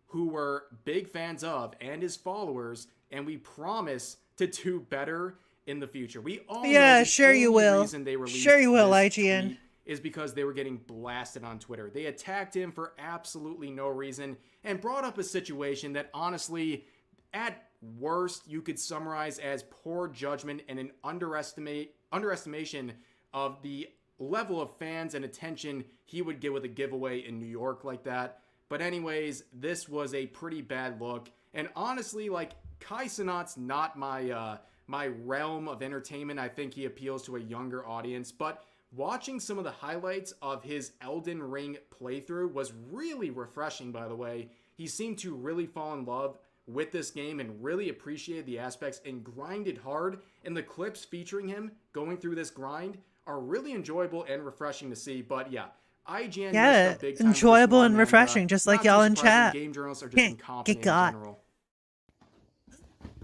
who we're big fans of, and his followers, and we promise to do better in the future." We all know the Sure you only will. reason they released Sure you will, this IGN. tweet is because they were getting blasted on Twitter. They attacked him for absolutely no reason and brought up a situation that honestly, at worst, you could summarize as poor judgment and an underestimation of the level of fans and attention he would get with a giveaway in New York like that. But anyways, this was a pretty bad look. And honestly, like, Kai Cenat's not my realm of entertainment. I think he appeals to a younger audience. But watching some of the highlights of his Elden Ring playthrough was really refreshing, by the way. He seemed to really fall in love with this game and really appreciated the aspects and grinded hard. And the clips featuring him going through this grind are really enjoyable and refreshing to see. But yeah, IGN messed up big time enjoyable for this and one, refreshing, just like not too y'all in surprising, chat. Game journalists are just incompetent in got. general.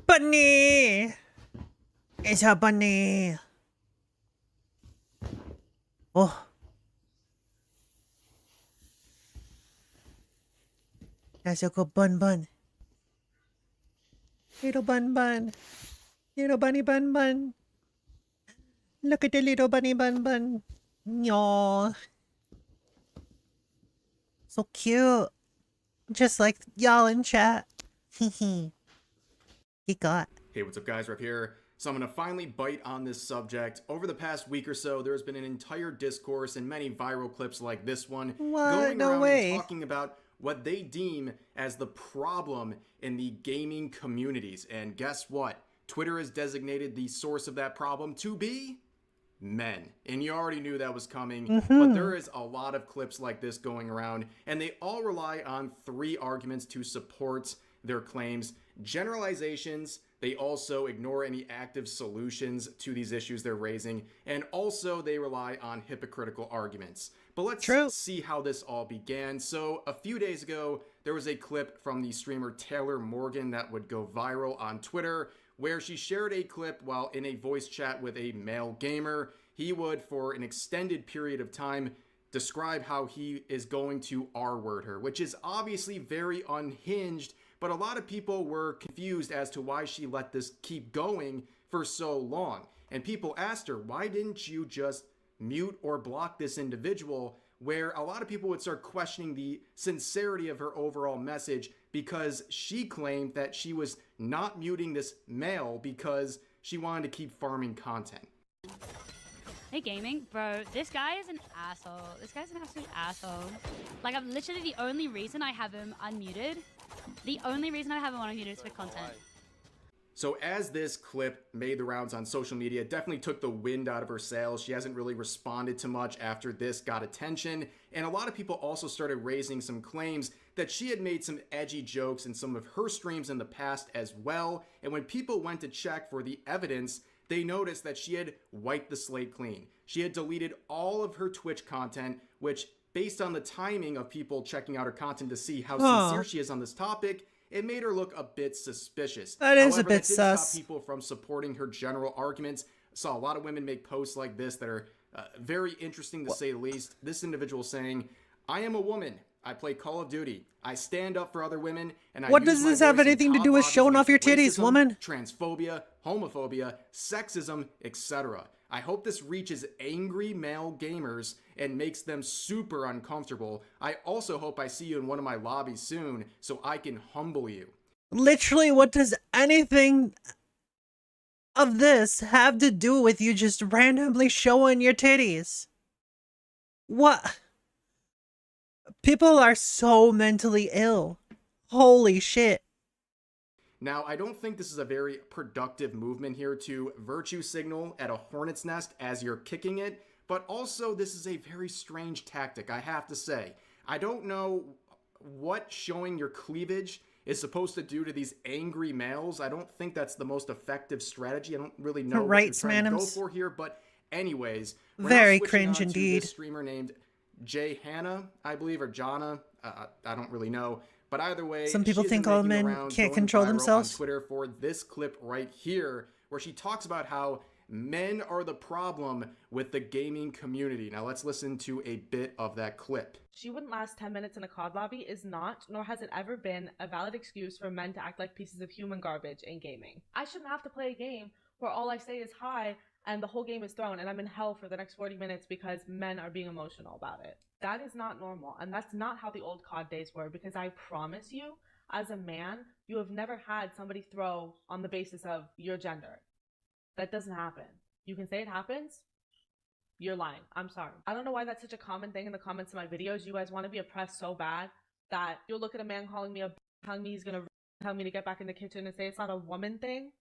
Bunny! It's a bunny! Oh. That's a good bun. Little bun. Little bunny bun. Look at the little bunny bun. Aww. So cute. Just like y'all in chat. He got. Hey, what's up, guys? Right here. So I'm going to finally bite on this subject. Over the past week or so, there's been an entire discourse and many viral clips like this one going No around way. and talking about what they deem as the problem in the gaming communities. And guess what? Twitter has designated the source of that problem to be men. And you already knew that was coming, but there is a lot of clips like this going around, and they all rely on three arguments to support their claims. Generalizations, they also ignore any active solutions to these issues they're raising, and also they rely on hypocritical arguments. But let's see how this all began. So a few days ago, there was a clip from the streamer Taylor Morgan that would go viral on Twitter, where she shared a clip while in a voice chat with a male gamer. He would, for an extended period of time, describe how he is going to R-word her, which is obviously very unhinged, but a lot of people were confused as to why she let this keep going for so long. And people asked her, why didn't you just mute or block this individual? Where a lot of people would start questioning the sincerity of her overall message, because she claimed that she was not muting this male because she wanted to keep farming content. Hey gaming, bro, this guy is an asshole. This guy's an absolute asshole. Like, I'm literally the only reason I have him unmuted. The only reason I have him unmuted is for content. So as this clip made the rounds on social media, it definitely took the wind out of her sails. She hasn't really responded to much after this got attention. And a lot of people also started raising some claims that she had made some edgy jokes in some of her streams in the past as well. And when people went to check for the evidence, they noticed that she had wiped the slate clean. She had deleted all of her Twitch content, which, based on the timing of people checking out her content to see how sincere she is on this topic, it made her look a bit suspicious. That is a bit that didn't sus. stop people from supporting her general arguments. Saw a lot of women make posts like this that are very interesting to say the least. This individual saying, "I am a woman. I play Call of Duty. I stand up for other women, and I What use does my this have voice in anything to top do with bodies showing off your against titties, racism, woman? Transphobia, homophobia, sexism, etc. I hope this reaches angry male gamers and makes them super uncomfortable. I also hope I see you in one of my lobbies soon so I can humble you." Literally, what does anything of this have to do with you just randomly showing your titties? What? People are so mentally ill. Holy shit. Now, I don't think this is a very productive movement here to virtue signal at a hornet's nest as you're kicking it, but also this is a very strange tactic, I have to say. I don't know what showing your cleavage is supposed to do to these angry males. I don't think that's the most effective strategy. I don't really know what you're trying to go for here, but anyways. Very cringe indeed. This streamer named Jay Hannah, I believe, or Jana. I don't really know. But either way, Some people she has think been all making men around, can't going control viral themselves. on Twitter for this clip right here, where she talks about how men are the problem with the gaming community. Now let's listen to a bit of that clip. She wouldn't last 10 minutes in a COD lobby is not, nor has it ever been, a valid excuse for men to act like pieces of human garbage in gaming. I shouldn't have to play a game where all I say is hi and the whole game is thrown and I'm in hell for the next 40 minutes because men are being emotional about it. That is not normal, and that's not how the old COD days were, because I promise you, as a man, you have never had somebody throw on the basis of your gender. That doesn't happen. You can say it happens. You're lying. I'm sorry. I don't know why that's such a common thing in the comments of my videos. You guys want to be oppressed so bad that you'll look at a man calling me telling me he's gonna tell me to get back in the kitchen and say it's not a woman thing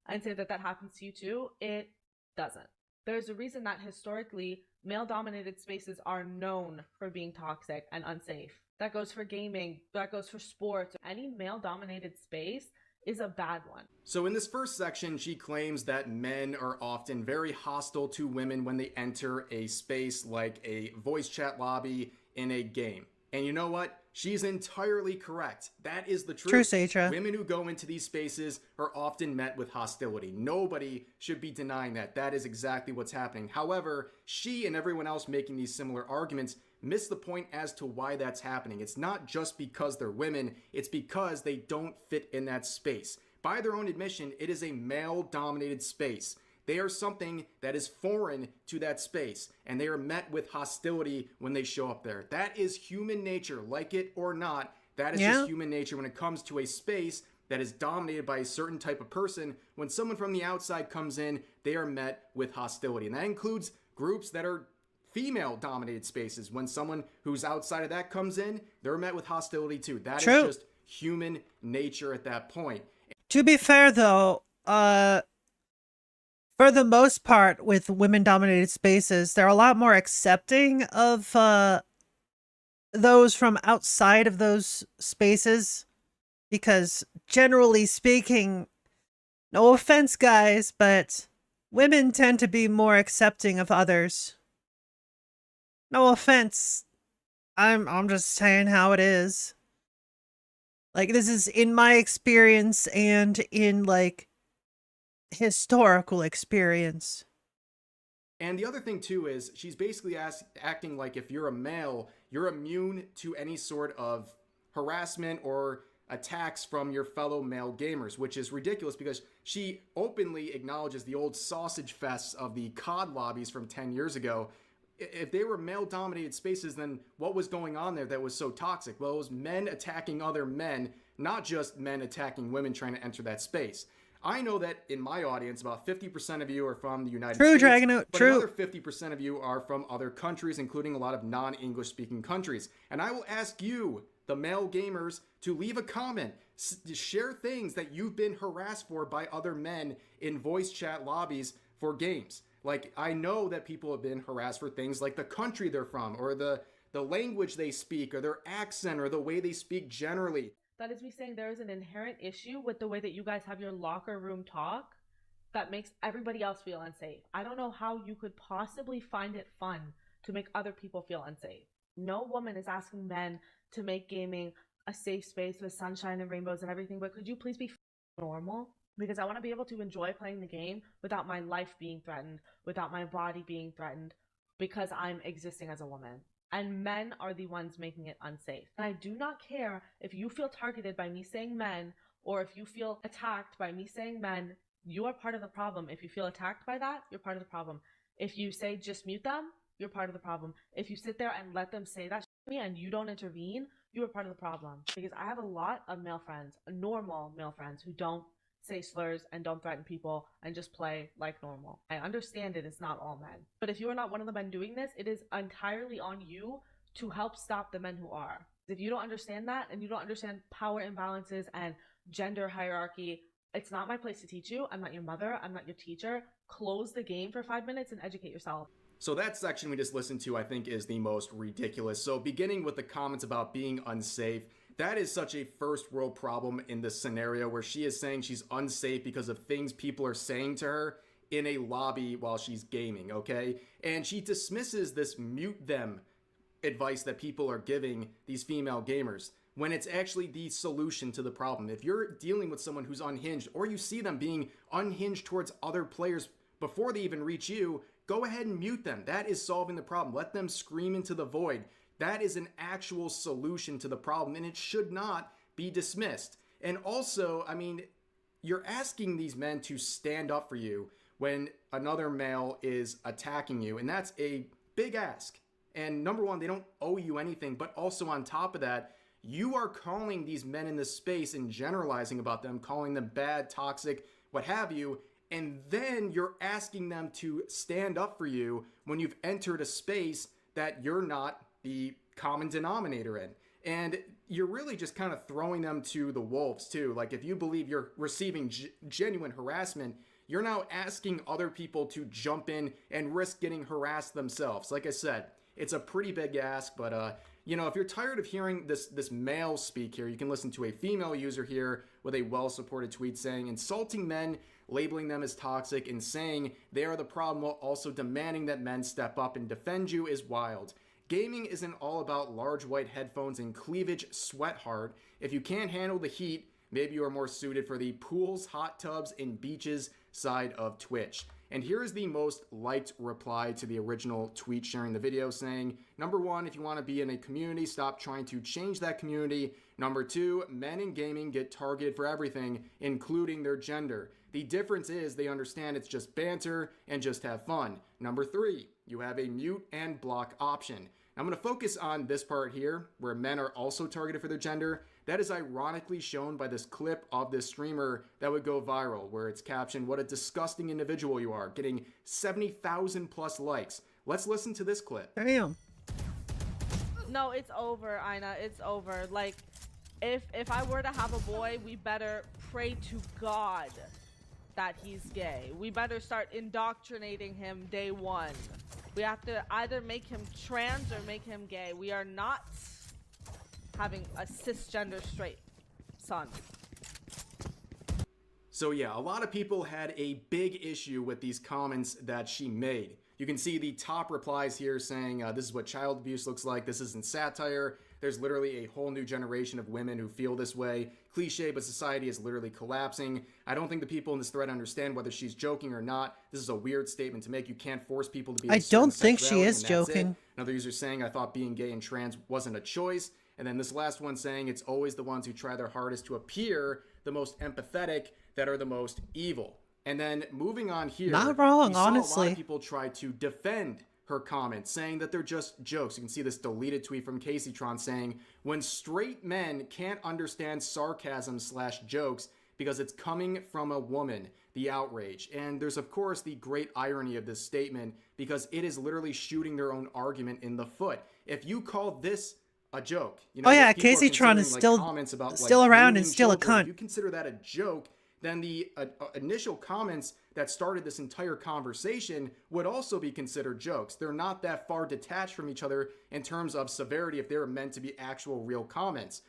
and say that that happens to you too. It doesn't. There's a reason that historically male-dominated spaces are known for being toxic and unsafe. That goes for gaming, that goes for sports. Any male-dominated space is a bad one. So in this first section, she claims that men are often very hostile to women when they enter a space like a voice chat lobby in a game. And you know what? She's entirely correct. That is the truth. True, Satra. Women who go into these spaces are often met with hostility. Nobody should be denying that. That is exactly what's happening. However, she and everyone else making these similar arguments miss the point as to why that's happening. It's not just because they're women, it's because they don't fit in that space. By their own admission, it is a male-dominated space. They are something that is foreign to that space, and they are met with hostility when they show up there. That is human nature, like it or not. That is just human nature when it comes to a space that is dominated by a certain type of person. When someone from the outside comes in, they are met with hostility, and that includes groups that are female-dominated spaces. When someone who's outside of that comes in, they're met with hostility too. That is just human nature at that point. To be fair, though, for the most part, with women-dominated spaces, they're a lot more accepting of those from outside of those spaces. Because generally speaking, no offense, guys, but women tend to be more accepting of others. No offense. I'm just saying how it is. Like, this is in my experience and in, like, historical experience. And the other thing too is she's basically acting like if you're a male, you're immune to any sort of harassment or attacks from your fellow male gamers, which is ridiculous because she openly acknowledges the old sausage fests of the COD lobbies from 10 years ago. If they were male-dominated spaces, then what was going on there that was so toxic? Well, it was men attacking other men, not just men attacking women trying to enter that space. I know that in my audience, about 50% of you are from the United States. Draganote, but another 50% of you are from other countries, including a lot of non-English speaking countries. And I will ask you, the male gamers, to leave a comment, share things that you've been harassed for by other men in voice chat lobbies for games. Like, I know that people have been harassed for things like the country they're from, or the language they speak, or their accent, or the way they speak generally. That is me saying there is an inherent issue with the way that you guys have your locker room talk that makes everybody else feel unsafe. I don't know how you could possibly find it fun to make other people feel unsafe. No woman is asking men to make gaming a safe space with sunshine and rainbows and everything, but could you please be normal? Because I want to be able to enjoy playing the game without my life being threatened, without my body being threatened, because I'm existing as a woman. And men are the ones making it unsafe. And I do not care if you feel targeted by me saying men, or if you feel attacked by me saying men. You are part of the problem. If you feel attacked by that, you're part of the problem. If you say just mute them, you're part of the problem. If you sit there and let them say that to me and you don't intervene, you are part of the problem. Because I have a lot of male friends, normal male friends, who don't say slurs and don't threaten people and just play like normal. I understand it is not all men. But if you are not one of the men doing this, it is entirely on you to help stop the men who are. If you don't understand that and you don't understand power imbalances and gender hierarchy, it's not my place to teach you. I'm not your mother. I'm not your teacher. Close the game for 5 minutes and educate yourself. So that section we just listened to, I think, is the most ridiculous. So beginning with the comments about being unsafe, that is such a first world problem in this scenario where she is saying she's unsafe because of things people are saying to her in a lobby while she's gaming, okay? And she dismisses this mute them advice that people are giving these female gamers when it's actually the solution to the problem. If you're dealing with someone who's unhinged, or you see them being unhinged towards other players before they even reach you, go ahead and mute them. That is solving the problem. Let them scream into the void. That is an actual solution to the problem, and it should not be dismissed. And also, I mean, you're asking these men to stand up for you when another male is attacking you. And that's a big ask. And number one, they don't owe you anything, but also on top of that, you are calling these men in this space and generalizing about them, calling them bad, toxic, what have you, and then you're asking them to stand up for you when you've entered a space that you're not the common denominator in. And you're really just kind of throwing them to the wolves too. Like if you believe you're receiving genuine harassment, you're now asking other people to jump in and risk getting harassed themselves. Like I said, it's a pretty big ask, but you know, if you're tired of hearing this male speak here, you can listen to a female user here with a well-supported tweet saying, insulting men, labeling them as toxic, and saying they are the problem while also demanding that men step up and defend you is wild. Gaming isn't all about large white headphones and cleavage, sweatheart. If you can't handle the heat, maybe you are more suited for the pools, hot tubs, and beaches side of Twitch. And here is the most liked reply to the original tweet sharing the video saying, number one, if you want to be in a community, stop trying to change that community. Number two, men in gaming get targeted for everything, including their gender. The difference is they understand it's just banter and just have fun. Number three, you have a mute and block option. I'm going to focus on this part here, where men are also targeted for their gender. That is ironically shown by this clip of this streamer that would go viral, where it's captioned, what a disgusting individual you are, getting 70,000 plus likes. Let's listen to this clip. Damn. No, it's over, Ina. It's over. Like, if I were to have a boy, we better pray to God that he's gay. We better start indoctrinating him day one. We have to either make him trans or make him gay. We are not having a cisgender straight son. So yeah, a lot of people had a big issue with these comments that she made. You can see the top replies here saying, this is what child abuse looks like, this isn't satire, there's literally a whole new generation of women who feel this way. Cliche, but society is literally collapsing. I don't think the people in this thread understand whether she's joking or not. This is a weird statement to make. You can't force people to be I don't think she is joking. Another user saying, I thought being gay and trans wasn't a choice. And then this last one saying, it's always the ones who try their hardest to appear the most empathetic that are the most evil. And then moving on here, not wrong, we saw honestly. a lot of people try to defend her comments, saying that they're just jokes. You can see this deleted tweet from Kittycorn saying, when straight men can't understand sarcasm / jokes because it's coming from a woman, the outrage. And there's of course the great irony of this statement because it is literally shooting their own argument in the foot. If you call this a joke, you know, oh yeah, people are Kittycorn is considering, comments about, still like, around and grooming still a children. cunt. If you consider that a joke, then the initial comments that started this entire conversation would also be considered jokes. They're not that far detached from each other in terms of severity if they're meant to be actual real comments.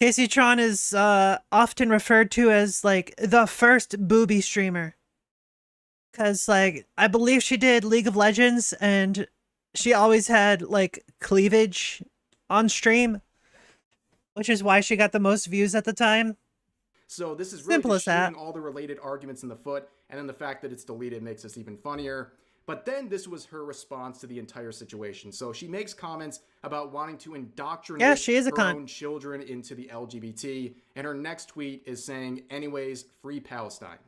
Kittycorn is often referred to as like the first booby streamer. Cause like I believe she did League of Legends and she always had like cleavage on stream, which is why she got the most views at the time. So this is really just shooting all the related arguments in the foot, and then the fact that it's deleted makes this even funnier. But then this was her response to the entire situation. So she makes comments about wanting to indoctrinate she is a her cunt. own children into the LGBT, and her next tweet is saying, anyways, free Palestine.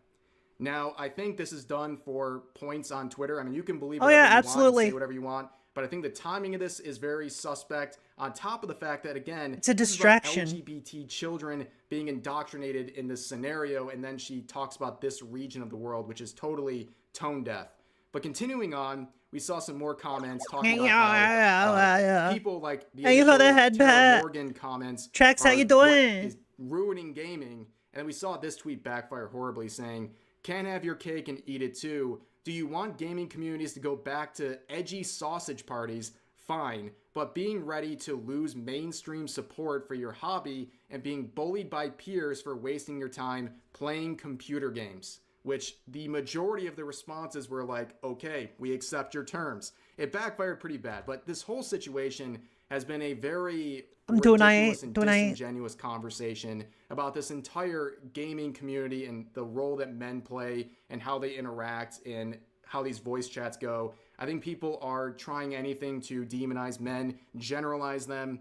Now, I think this is done for points on Twitter. I mean, you can believe whatever you want and say whatever you want, but I think the timing of this is very suspect, on top of the fact that, again, it's a distraction. This is about LGBT children being indoctrinated in this scenario, and then she talks about this region of the world, which is totally tone deaf. But continuing on, we saw some more comments talking about how people like the Tara Morgan comments Trax, how you what doing? is ruining gaming. And then we saw this tweet backfire horribly saying, can't have your cake and eat it too. Do you want gaming communities to go back to edgy sausage parties? Fine, but being ready to lose mainstream support for your hobby and being bullied by peers for wasting your time playing computer games, which the majority of the responses were like, okay, we accept your terms. It backfired pretty bad, but this whole situation has been a very ridiculous and disingenuous conversation about this entire gaming community and the role that men play and how they interact and how these voice chats go. I think people are trying anything to demonize men, generalize them,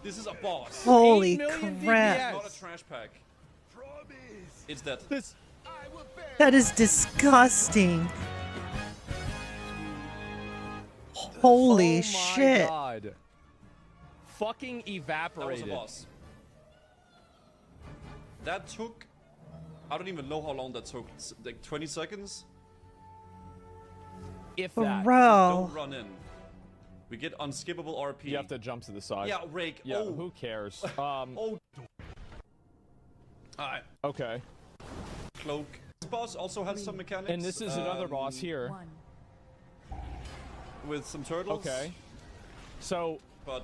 This is a boss. Holy 8 million crap. DPS. Not a trash pack. It's that. That is disgusting. Holy Oh shit. my god. Fucking That was a evaporated. boss. That took... I don't even know how long that took. Like 20 seconds? If that. Bro. Don't run in. We get unskippable RP. You have to jump to the side. Yeah, rake. Yeah, Oh. who cares? Oh. Alright. Okay. Cloak. This boss also has some mechanics. And this is another boss here. With some turtles. Okay. So... But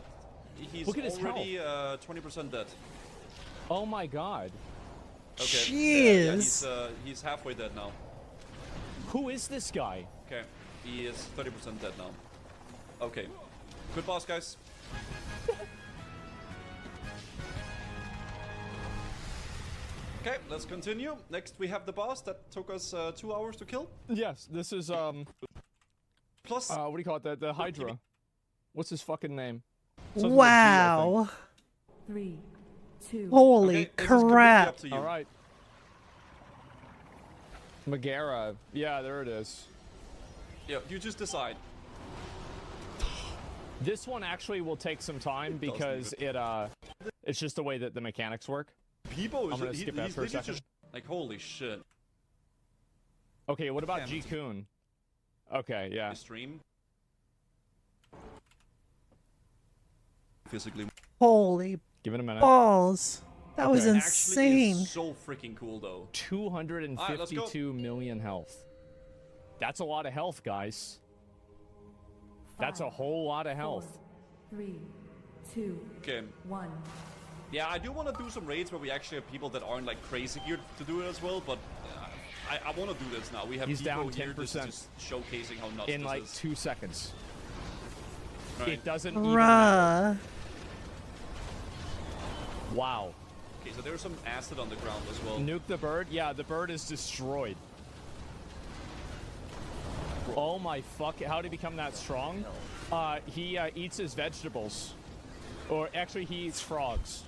he's Look at his already 20% dead. Oh my god. Okay. Yeah, he's halfway dead now. Who is this guy? Okay. He is 30% dead now. Okay. Good boss, guys. Okay, let's continue. Next, we have the boss that took us 2 hours to kill. Yes, this is Plus, what do you call it? The Hydra. What's his fucking name? Wow. 3, 2. Holy Okay, this is completely crap. up to you. All right. Megara. Yeah, there it is. Yeah, you just decide. This one actually will take some time because it's just the way that the mechanics work. People, I'm gonna skip that for a second. just like holy shit. Okay, what about G-Kun? Okay, yeah. Stream. Physically. Holy Give it a minute. balls. That was Okay. insane. Actually, is so freaking cool though. 252 million health. That's a lot of health, guys. That's a whole lot of health. 3, 2, Okay. 1. Yeah, I do want to do some raids where we actually have people that aren't like crazy geared to do it as well, but I want to do this now. We have He's people down here 10% just showcasing how nuts in this like is. 2 seconds. Right. It doesn't even matter. Bruh. Wow. Okay, so there's some acid on the ground as well. Nuke the bird? Yeah, the bird is destroyed. Oh my fuck, how did he become that strong? He eats his vegetables. Or actually, he eats frogs.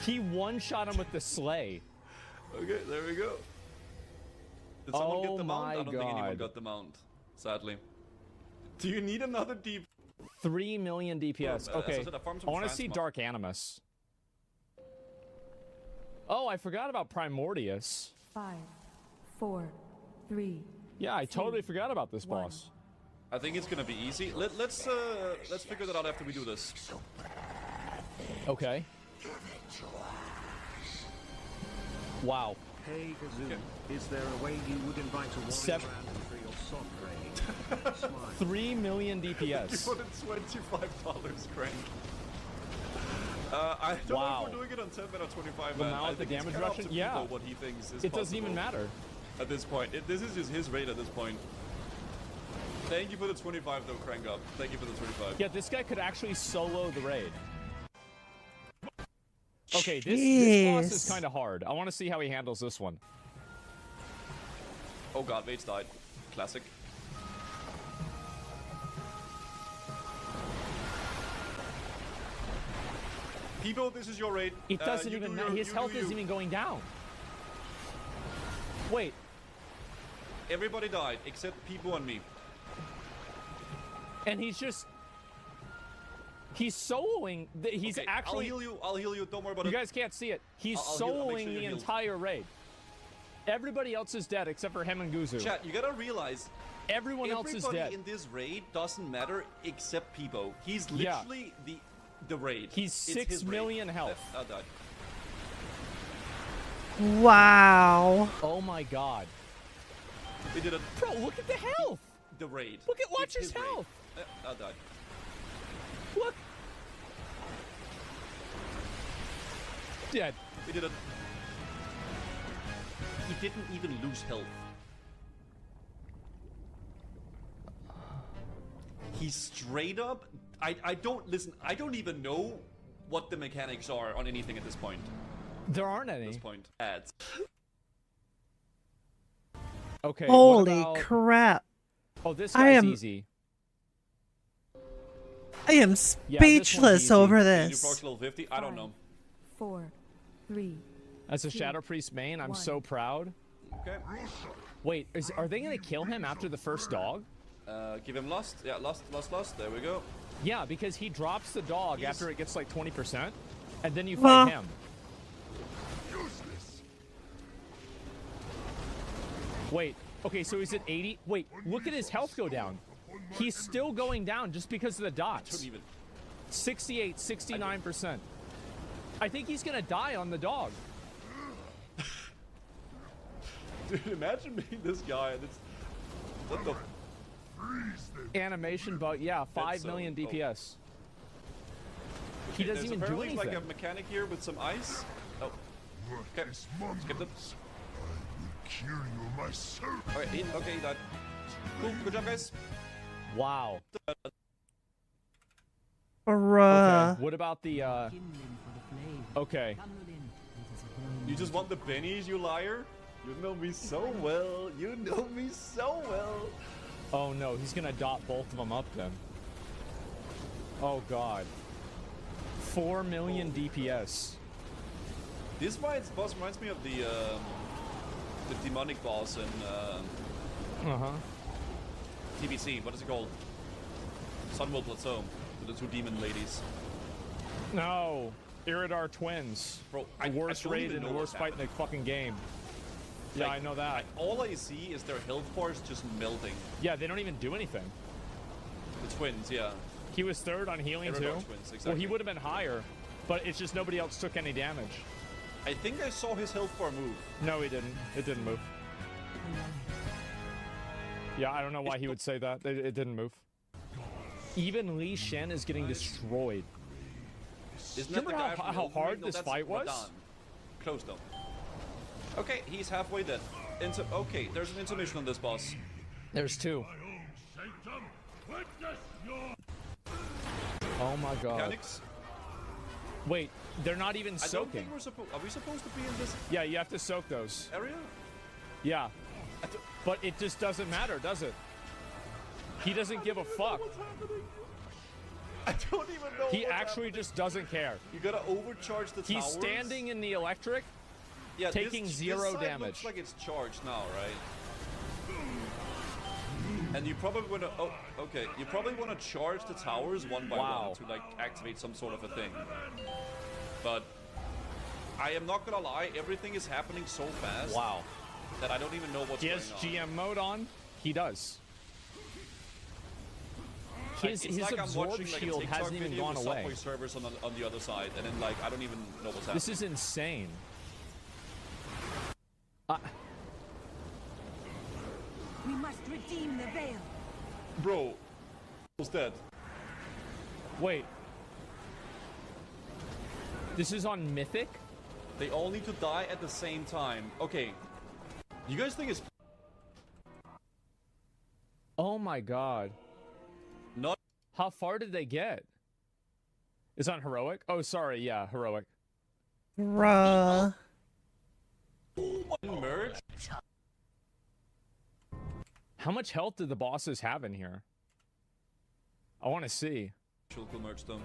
He one-shot him with the sleigh. Okay, there we go. Did someone get the mount? my I don't think anyone God. got the mount, sadly. Do you need another deep? 3 million DPS. As I Okay, said, I farmed I some want to see transmog. Dark Animus. Oh, I forgot about Primordius. 5, 4, 3. Yeah, I totally forgot about this boss. I think it's gonna be easy. Let's figure that out after we do this. Okay. Wow. Hey Gazoo, is there a way you would invite a warrior Seven- round for your sock raid? Smile. 3 million You DPS. put in $25, Crank. I don't Wow. know if we're doing it on 10 or 25. The man. amount I of the think it's damage kinda up reduction? to Yeah. Pico what he thinks is It doesn't even possible matter. at this point. This is just his raid at this point. Thank you for the 25 though, Crank up. Thank you for the 25. Yeah, this guy could actually solo the raid. Okay, this boss is Jeez. kind of hard. I want to see how he handles this one. Oh god, Vade's died. Classic. People, this is your raid. It doesn't You even do matter. your- His you health do isn't you. even going down. Wait, Everybody died except people and me. and he's just... He's soloing... He's Okay, actually... I'll heal you. Don't worry about You it. guys can't see it. He's I'll heal- I'll make soloing sure the you're healed. entire raid. Everybody else is dead except for him and Guzu. Chat, you gotta realize Everyone else is everybody dead. in this raid doesn't matter except Peebo. He's Yeah. literally the raid. He's It's 6 his raid. million health. I died. Wow. Oh my god. We did it. Bro, look at the health. The raid. Look at watch It's his raid. health. I died. Look. Dead. We did it. He didn't even lose health. He's straight up. I don't listen. I don't even know what the mechanics are on anything at this point. There aren't any. At this point. Ads. Okay. Holy what about... crap. Oh, this I guy's am- easy. I am speechless over this. Proc level 50? I don't know. 4, 3. As a Shadow Priest main, I'm so proud. Okay. Wait, are they gonna kill him after the first dog? Give him Lust. Yeah, Lust. There we go. Yeah, because he drops the dog after it gets like 20%, and then you fight him. Wait, okay, so he's at 80. Wait, look at his health go down. He's still going down just because of the dots. 68, 69%. I think he's gonna die on the dog. Dude, imagine being this guy and it's... What the... Animation bug, yeah, 5 million DPS. He doesn't even do anything. Like a mechanic here with some ice. Oh. Okay, skip it. Okay, okay, he died. Cool, good job, guys. Wow. Bruh. Okay, what about the, Okay. You just want the bennies, you liar? You know me so well. You know me so well. Oh no, he's gonna dot both of them up then. Oh god. 4 million DPS. This boss reminds me of the demonic boss in TBC. What is it called? Sunwell Plateau. With the two demon ladies. No. Iridar twins. Bro, the worst raid and the worst fight in the fucking game. Yeah, Like, I know that. All I see is their health bars just melting. Yeah, they don't even do anything. The twins, yeah. He was third on healing too. Twins, exactly. Well, he would have been higher, but it's just nobody else took any damage. I think I saw his health bar move. No, he didn't. It didn't move. Yeah, I don't know why he would say that. It didn't move. Even Li Shen is getting destroyed. Isn't Do you remember how hard this fight was? Close though. Okay, he's halfway dead. Okay, there's an intermission on this boss. There's two. Oh my god. Mechanics? Wait, they're not even I don't think soaking. are we supposed to be in this Yeah, you have to soak those. area? Yeah. But it just doesn't matter, does it? He doesn't give a fuck. I don't even know. He actually just doesn't care. You gotta overcharge the towers. He's standing in the electric, yeah, taking this 0 side damage. Looks like it's charged now, right? And you probably want to. Oh, okay. You probably want to charge the towers one by one to like activate some sort of a thing. But I am not gonna lie, everything is happening so fast. Wow. That I don't even know what's He going has on. GM mode on. He does. His It's like I'm absorb watching, like, a shield TikTok hasn't even video gone with away. Subway servers on the other side, and then like I don't even know what's happening. This is insane. We must redeem the veil. Bro, who's dead? Wait. This is on Mythic? They all need to die at the same time. Okay. You guys think it's... Oh my god. Not... How far did they get? It's on Heroic? Oh, sorry. Yeah, Heroic. Bruh. Merge? How much health did the bosses have in here? I want to see. Cool merge though.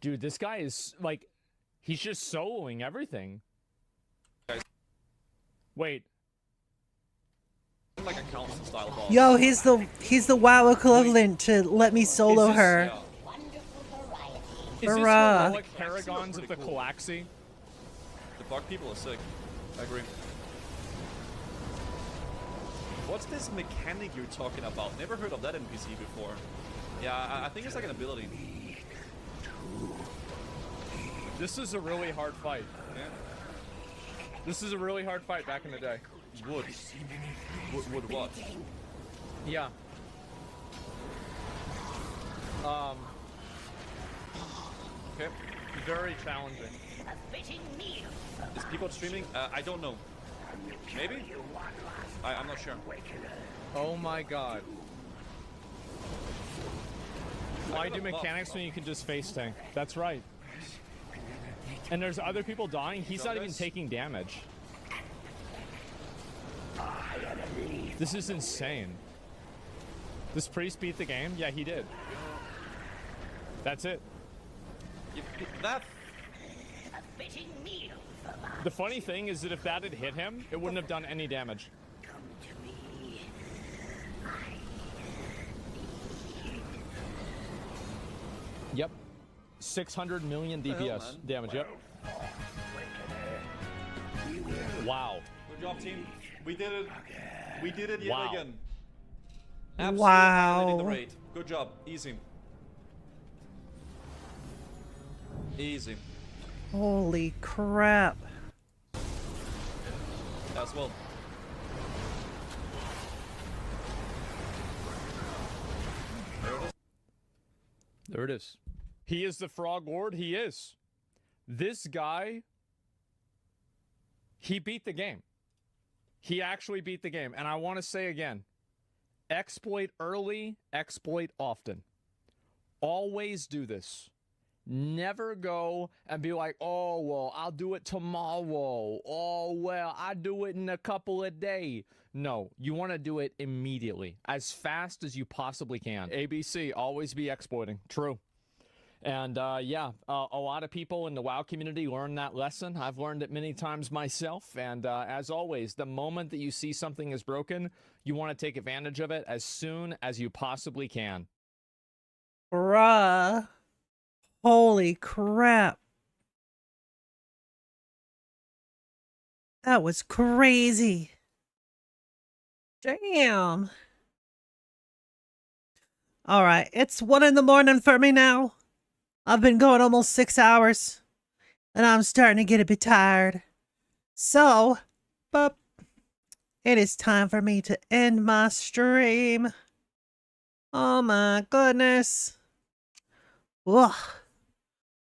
Dude, this guy is like, he's just soloing everything. Guys. Wait. Like a council style boss. Yo, he's the WoW equivalent to let me solo her. Is this Bruh. heroic paragons of the Coaxi? The bug people are sick. I agree. What's this mechanic you're talking about? Never heard of that NPC before. Yeah, I think it's like an ability. This is a really hard fight. Yeah. This is a really hard fight back in the day. Wood what? Yeah. Okay. Very challenging. Is people streaming? I don't know. Maybe? I'm not sure. Oh my god. Why do mechanics when you can just face tank? That's right. And there's other people dying. He's not even taking damage. This is insane. This priest beat the game? Yeah, he did. That's it. That. The funny thing is that if that had hit him, it wouldn't have done any damage. Yep. 600 million DPS damage, yep. Wow. Good job, team. We did it. We did it yet Wow. again. Absolutely Wow. annihilating the raid. Good job. Easy. Easy. Holy crap. As well. There it is. He is the Frog Lord. He is. This guy, he beat the game. He actually beat the game. And I want to say again, exploit early, exploit often. Always do this. Never go and be like, oh, well, I'll do it tomorrow. Oh, well, I'll do it in a couple of days. No, you want to do it immediately, as fast as you possibly can. ABC, always be exploiting. True. And yeah, a lot of people in the WoW community learn that lesson. I've learned it many times myself. And as always, the moment that you see something is broken, you want to take advantage of it as soon as you possibly can. Bruh. Holy crap. That was crazy. Damn. All right, it's 1 in the morning for me now. I've been going almost 6 hours, and I'm starting to get a bit tired. So, but it is time for me to end my stream. Oh my goodness. Ugh.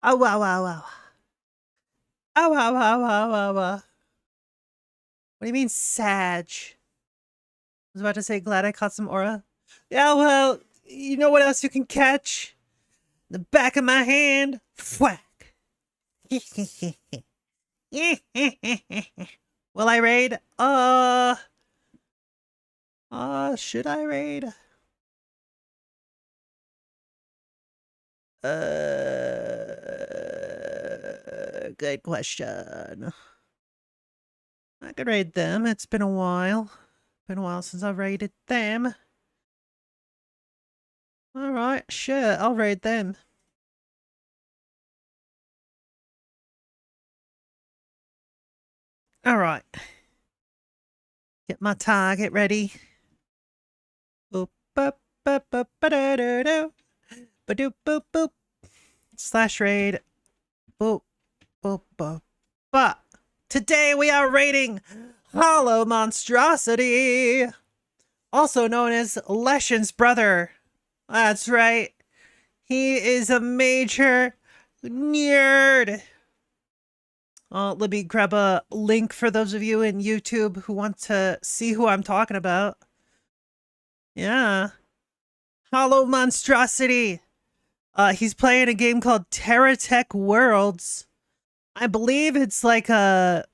Oh, wow, wow, wow. Oh, wow, wow, wow, wow, wow. What do you mean, Sag? I was about to say, glad I caught some aura. Yeah, well, you know what else you can catch? The back of my hand. Whack. Will I raid? Should I raid? Good question. I could raid them. It's been a while. Been a while since I've raided them. Alright, sure, I'll raid them. Alright. Get my target ready. Boop, boop, boop, boop, ba-da-da-do. Ba-doop, boop, boop. Slash raid. Boop, boop, boop. But today we are raiding Hollow Monstrosity, also known as Leshen's brother. That's right. He is a major nerd. Let me grab a link for those of you in YouTube who want to see who I'm talking about. Yeah. Hollow Monstrosity. He's playing a game called TerraTech Worlds. I believe it's like a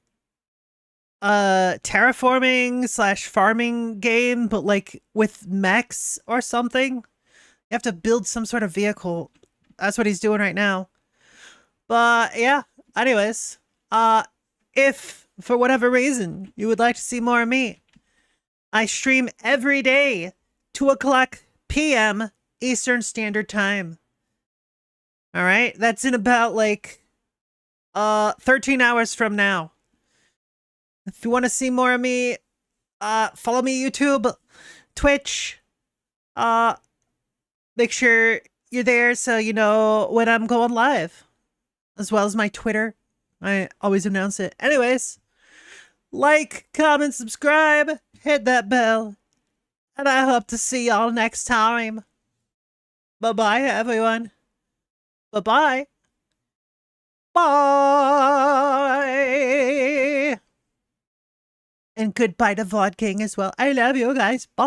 terraforming / farming game, but like with mechs or something. You have to build some sort of vehicle. That's what he's doing right now. But yeah, anyways, if for whatever reason you would like to see more of me, I stream every day, 2:00 p.m. Eastern Standard Time. All right, that's in about like 13 hours from now. If you want to see more of me, follow me YouTube, Twitch. Make sure you're there so you know when I'm going live, as well as my Twitter. I always announce it. Anyways, like, comment, subscribe, hit that bell, and I hope to see y'all next time. Bye-bye, everyone. Bye-bye. Bye. And goodbye to VOD King as well. I love you guys. Bye.